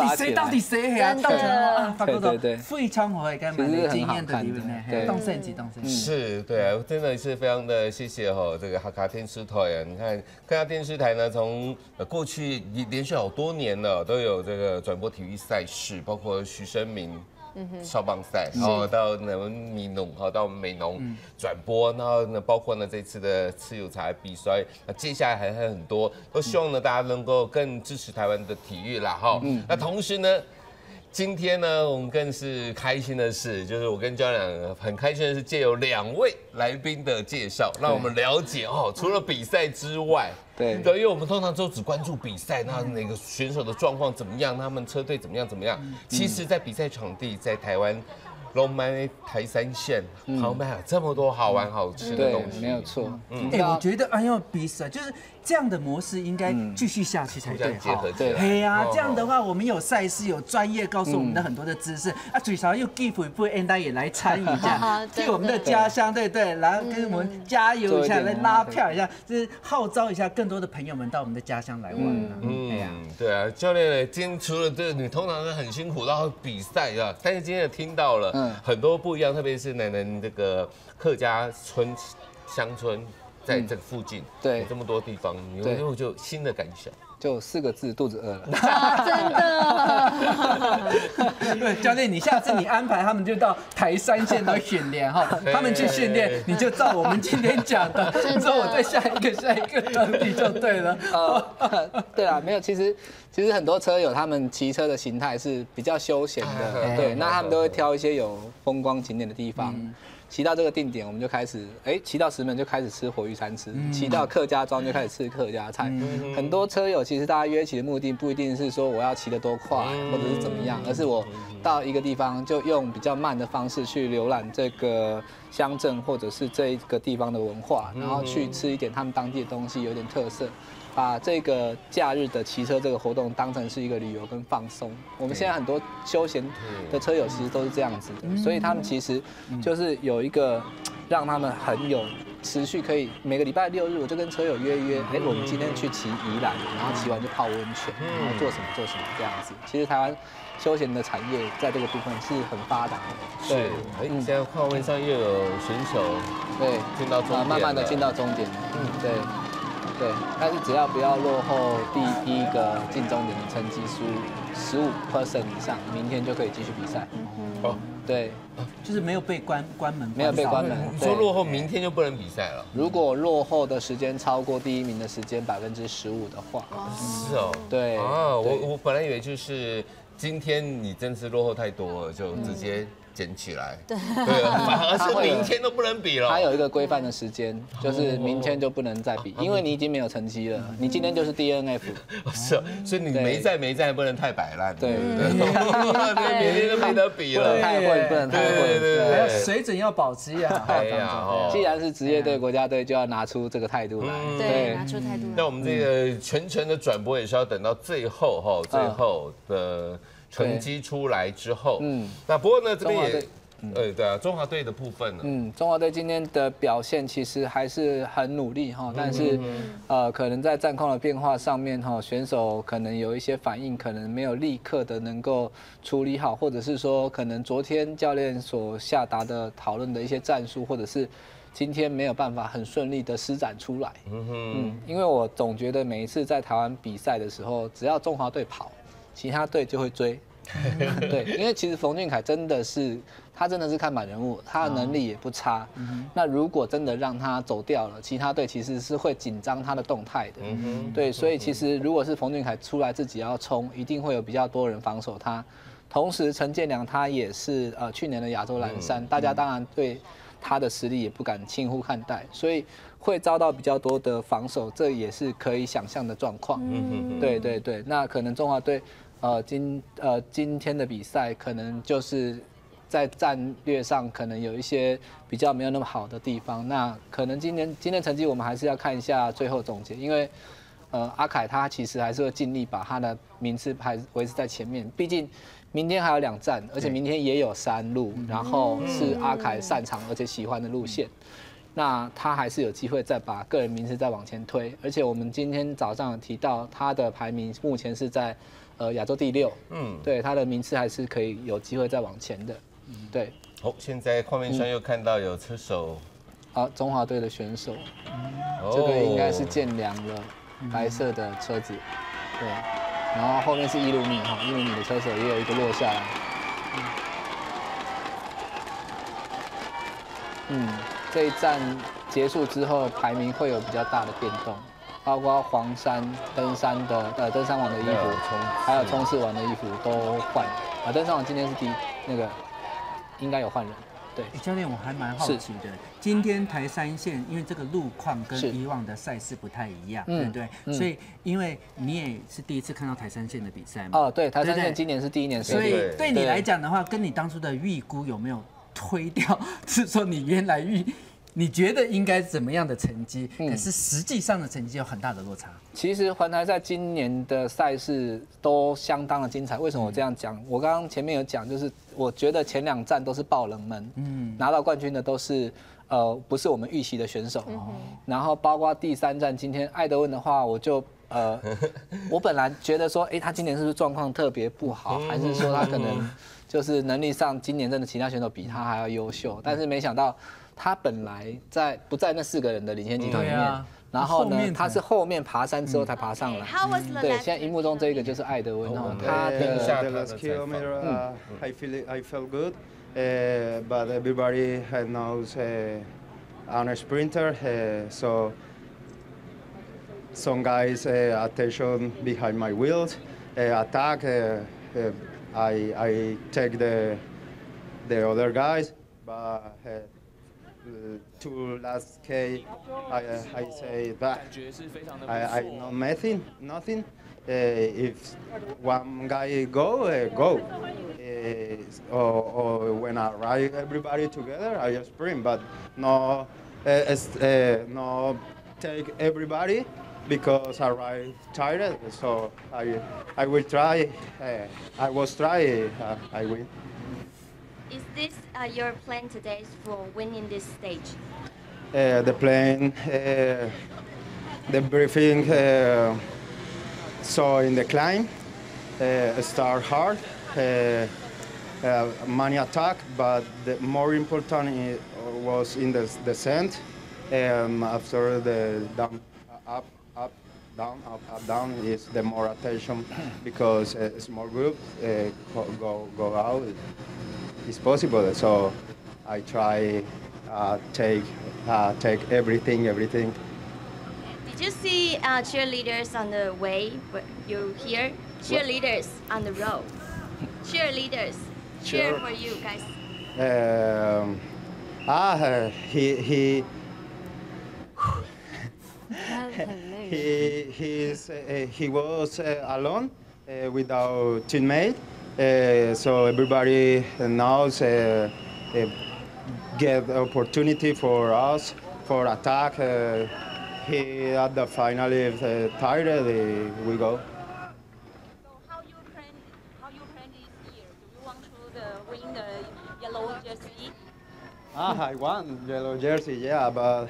底谁啊？到底啊，发觉到非常好的，蛮有经验的里面呢，动胜级。是，对啊，真的是非常的谢谢哈这个客家电视台啊，你看客家电视台呢，从过去连续好多年了，都有这个转播体育赛事，包括徐生明。少棒赛，然后到米农，好到美农转播，然后呢，包括呢这次的吃有才比赛，那接下来还有很多，都希望呢大家能够更支持台湾的体育啦，哈。那同时呢，今天呢我们更是开心的是，就是我跟教练很开心的是，借由2位来宾的介绍，让我们了解哦，除了比赛之外。对，因为我们通常都只关注比赛，那哪个选手的状况怎么样，他们车队怎么样。其实，在比赛场地，在台湾龙曼台三线，旁边还有这么多好玩好吃的东西，没有错。我觉得要比赛就是这样的模式应该继续下去才对。好，对呀，这样的话我们有赛事，有专业告诉我们的很多的知识啊，最少又给回不应该也来参与一下，替我们的家乡，对，然后跟我们加油一下，来拉票一下，就是号召一下更多的朋友们到我们的家乡来玩。对啊，教练今天除了这个，你通常是很辛苦，然后比赛啊，但是今天也听到了很多不一样，特别是奶奶这个客家乡村。在这个附近，对这么多地方，你有没有就新的感想？就4个字，肚子饿了。真的。对，教练，你下次你安排他们就到台三线来训练哈，他们去训练，你就照我们今天讲的，之后我再下一个当地就对了。对啊，没有，其实很多车友他们骑车的形态是比较休闲的，对，那他们都会挑一些有风光景点的地方。骑到这个定点，我们就开始，骑到石门就开始吃火鱼餐吃，骑到客家庄就开始吃客家菜。很多车友其实大家约骑的目的不一定是说我要骑得多快或者是怎么样，而是我到一个地方就用比较慢的方式去浏览这个乡镇或者是这一个地方的文化，然后去吃一点他们当地的东西，有点特色。把这个假日的骑车这个活动当成是一个旅游跟放松。我们现在很多休闲的车友其实都是这样子的，所以他们其实就是有一个让他们很有持续可以每个礼拜6日我就跟车友约，我们今天去骑宜兰，然后骑完就泡温泉，然后做什么这样子。其实台湾休闲的产业在这个部分是很发达的。对，现在跨温上又有选手对进到终点，慢慢的进到终点，对，但是只要不要落后第一个进终点的成绩数15% 以上，明天就可以继续比赛。对，就是没有被关门，没有被关门。你说落后明天就不能比赛了？如果落后的时间超过第1名的时间15%的话，是哦，对啊，我本来以为就是今天你真是落后太多了，就直接捡起来，对，反而是明天都不能比了。它有一个规范的时间，就是明天就不能再比，因为你已经没有成绩了，你今天就是 DNF。是，所以你没在不能太摆烂，对，明天就没得比了，太混不能太混，还有水准要保持呀。哎呀，既然是职业队、国家队，就要拿出这个态度来，对，拿出态度来。那我们这个全程的转播也是要等到最后最后的成绩出来之后，那不过呢这边也，对啊，中华队的部分呢，中华队今天的表现其实还是很努力哈，但是可能在战况的变化上面哈，选手可能有一些反应，可能没有立刻的能够处理好，或者是说可能昨天教练所下达的讨论的一些战术，或者是今天没有办法很顺利的施展出来。因为我总觉得每一次在台湾比赛的时候，只要中华队跑，其他队就会追。对，因为其实冯俊凯真的是看板人物，他的能力也不差。那如果真的让他走掉了，其他队其实是会紧张他的动态的。对，所以其实如果是冯俊凯出来自己要冲，一定会有比较多人防守他。同时，陈建良他也是去年的亚洲蓝山，大家当然对他的实力也不敢轻忽看待，所以会遭到比较多的防守，这也是可以想象的状况。对，那可能中华队今天的比赛可能就是在战略上可能有一些比较没有那么好的地方，那可能今天成绩我们还是要看一下最后总结，因为阿凯他其实还是会尽力把他的名次还维持在前面，毕竟明天还有2站，而且明天也有山路，然后是阿凯擅长而且喜欢的路线，那他还是有机会再把个人名次再往前推，而且我们今天早上有提到他的排名目前是在亚洲第6，对，他的名次还是可以有机会再往前的，对。好，现在画面上又看到有车手，中华队的选手，这个应该是建良了，白色的车子，对，然后后面是1路米哈，1路米的车手也有一个落下来，这一站结束之后，排名会有比较大的变动。包括黄山登山王的衣服，还有冲刺王的衣服都换。登山王今天是那个应该有换人。对，教练，我还蛮好奇的，今天台3线因为这个路况跟以往的赛事不太一样，对不对？所以因为你也是第一次看到台3线的比赛嘛。对，台3线今年是第1年，所以对你来讲的话，跟你当初的预估有没有推掉？是说你原来你觉得应该怎么样的成绩？可是实际上的成绩有很大的落差。其实环台赛今年的赛事都相当的精彩。为什么我这样讲？我刚刚前面有讲，就是我觉得前2站都是爆冷门，拿到冠军的都是不是我们预期的选手。然后包括第3站今天艾德温的话，我就我本来觉得说，他今年是不是状况特别不好，还是说他可能就是能力上今年真的其他选手比他还要优秀？但是没想到。他本来不在那4个人的领先集团里面，然后呢，他是后面爬山之后才爬上来。对，现在荧幕中这个就是艾德温哈，他的 last kilometer, I felt good, but everybody knows I'm a sprinter, so some guys attention behind my wheels, attack. I take the other guys, but. To last K, I say that I know nothing. If one guy go. Or when I ride everybody together, I sprint, but no take everybody because I ride tired. So I will try. I was try. I will. Is this your plan today for winning this stage? The plan, the briefing, so in the climb, start hard, many attack, but the more important was in the descent. After the down, up, down is the more attention because a small group go out. It's possible, so I try take everything. Did you see cheerleaders on the way? But you hear cheerleaders on the road. Cheerleaders cheer for you guys. He was alone without teammate, so everybody knows get opportunity for us for attack. He at the final is tired. We go. So how you plan this year? Do you want to win the yellow jersey? I won yellow jersey, yeah, but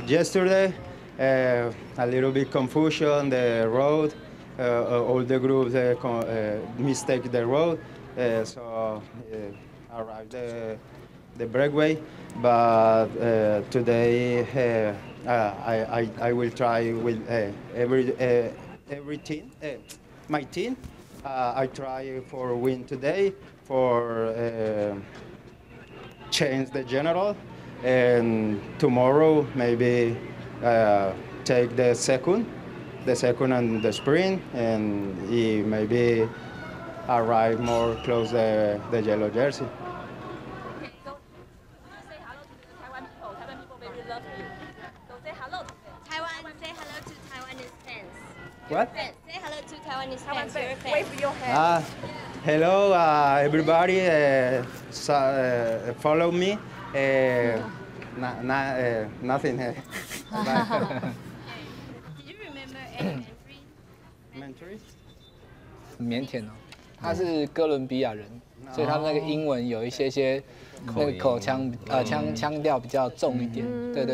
yesterday a little bit confusion the road. All the groups mistake the road, so arrived the breakaway. But today I will try with every team, my team. I try for win today, for change the general, and tomorrow maybe take the second and the sprint, and he maybe arrive more close the yellow jersey. Okay, so would you say hello to the Taiwan people? Taiwan people very love you. So say hello to them. Taiwan, say hello to Taiwanese fans. What? Say hello to Taiwanese fans. Your fans. Wave your hand. Hello, everybody. Follow me. Nothing. Did you remember any Mentry? 很腼腆哦。他是哥伦比亚人，所以他那个英文有一些那个口腔腔调比较重一点。对。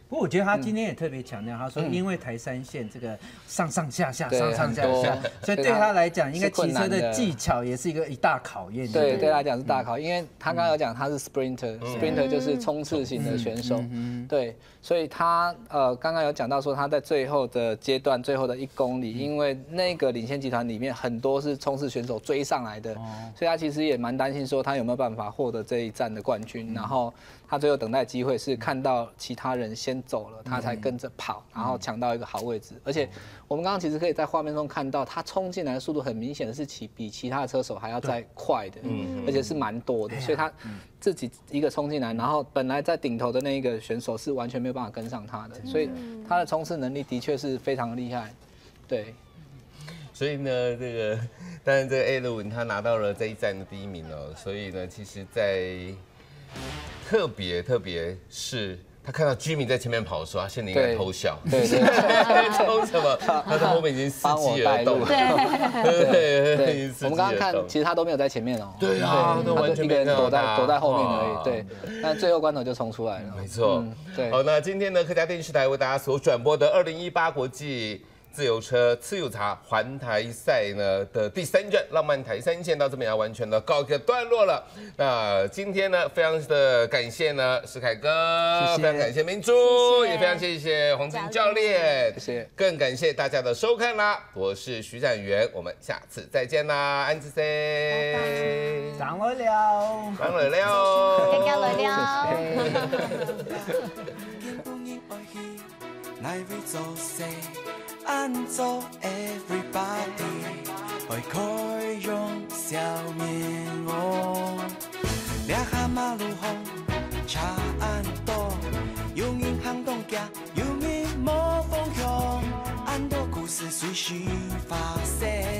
不过我觉得他今天也特别强调，他说因为台三线这个上下，所以对他来讲，应该骑车的技巧也是一大考验。对他来讲是大考，因为他刚刚有讲他是 sprinter 就是冲刺型的选手。对，所以他刚刚有讲到说他在最后的阶段，最后的1公里，因为那个领先集团里面很多是冲刺选手追上来的，所以他其实也蛮担心说他有没有办法获得这一站的冠军。然后他最后等待机会是看到其他人先走了，他才跟着跑，然后抢到一个好位置。而且我们刚刚其实可以在画面中看到，他冲进来的速度很明显的是比其他的车手还要再快的，而且是蛮多的。所以他自己一个冲进来，然后本来在顶头的那一个选手是完全没有办法跟上他的，所以他的冲刺能力的确是非常厉害。对。所以呢，当然这个艾勒文他拿到了这一站的第1名哦，所以呢，其实在特别是他看到居民在前面跑的时候，他心里应该偷笑。对，偷什么？他在后面已经伺机而动。对，我们刚刚看，其实他都没有在前面哦。对啊，都完全没有躲在后面而已。对，但最后关头就冲出来了。没错。对。好，那今天呢，客家电视台为大家所转播的2018国际自由车次友茶环台赛呢的第3站浪漫台三线到这边要完全的告一个段落了。那今天呢，非常的感谢呢世凯哥，非常感谢明珠，也非常谢谢洪志教练，谢谢，更感谢大家的收看啦。我是徐展元，我们下次再见啦，安子 C， 上来了，更加来了。安做 everybody， 爱开用笑面哦。两下马路红，茶安多，用银行动家，有面无方向，安多故事随时发生。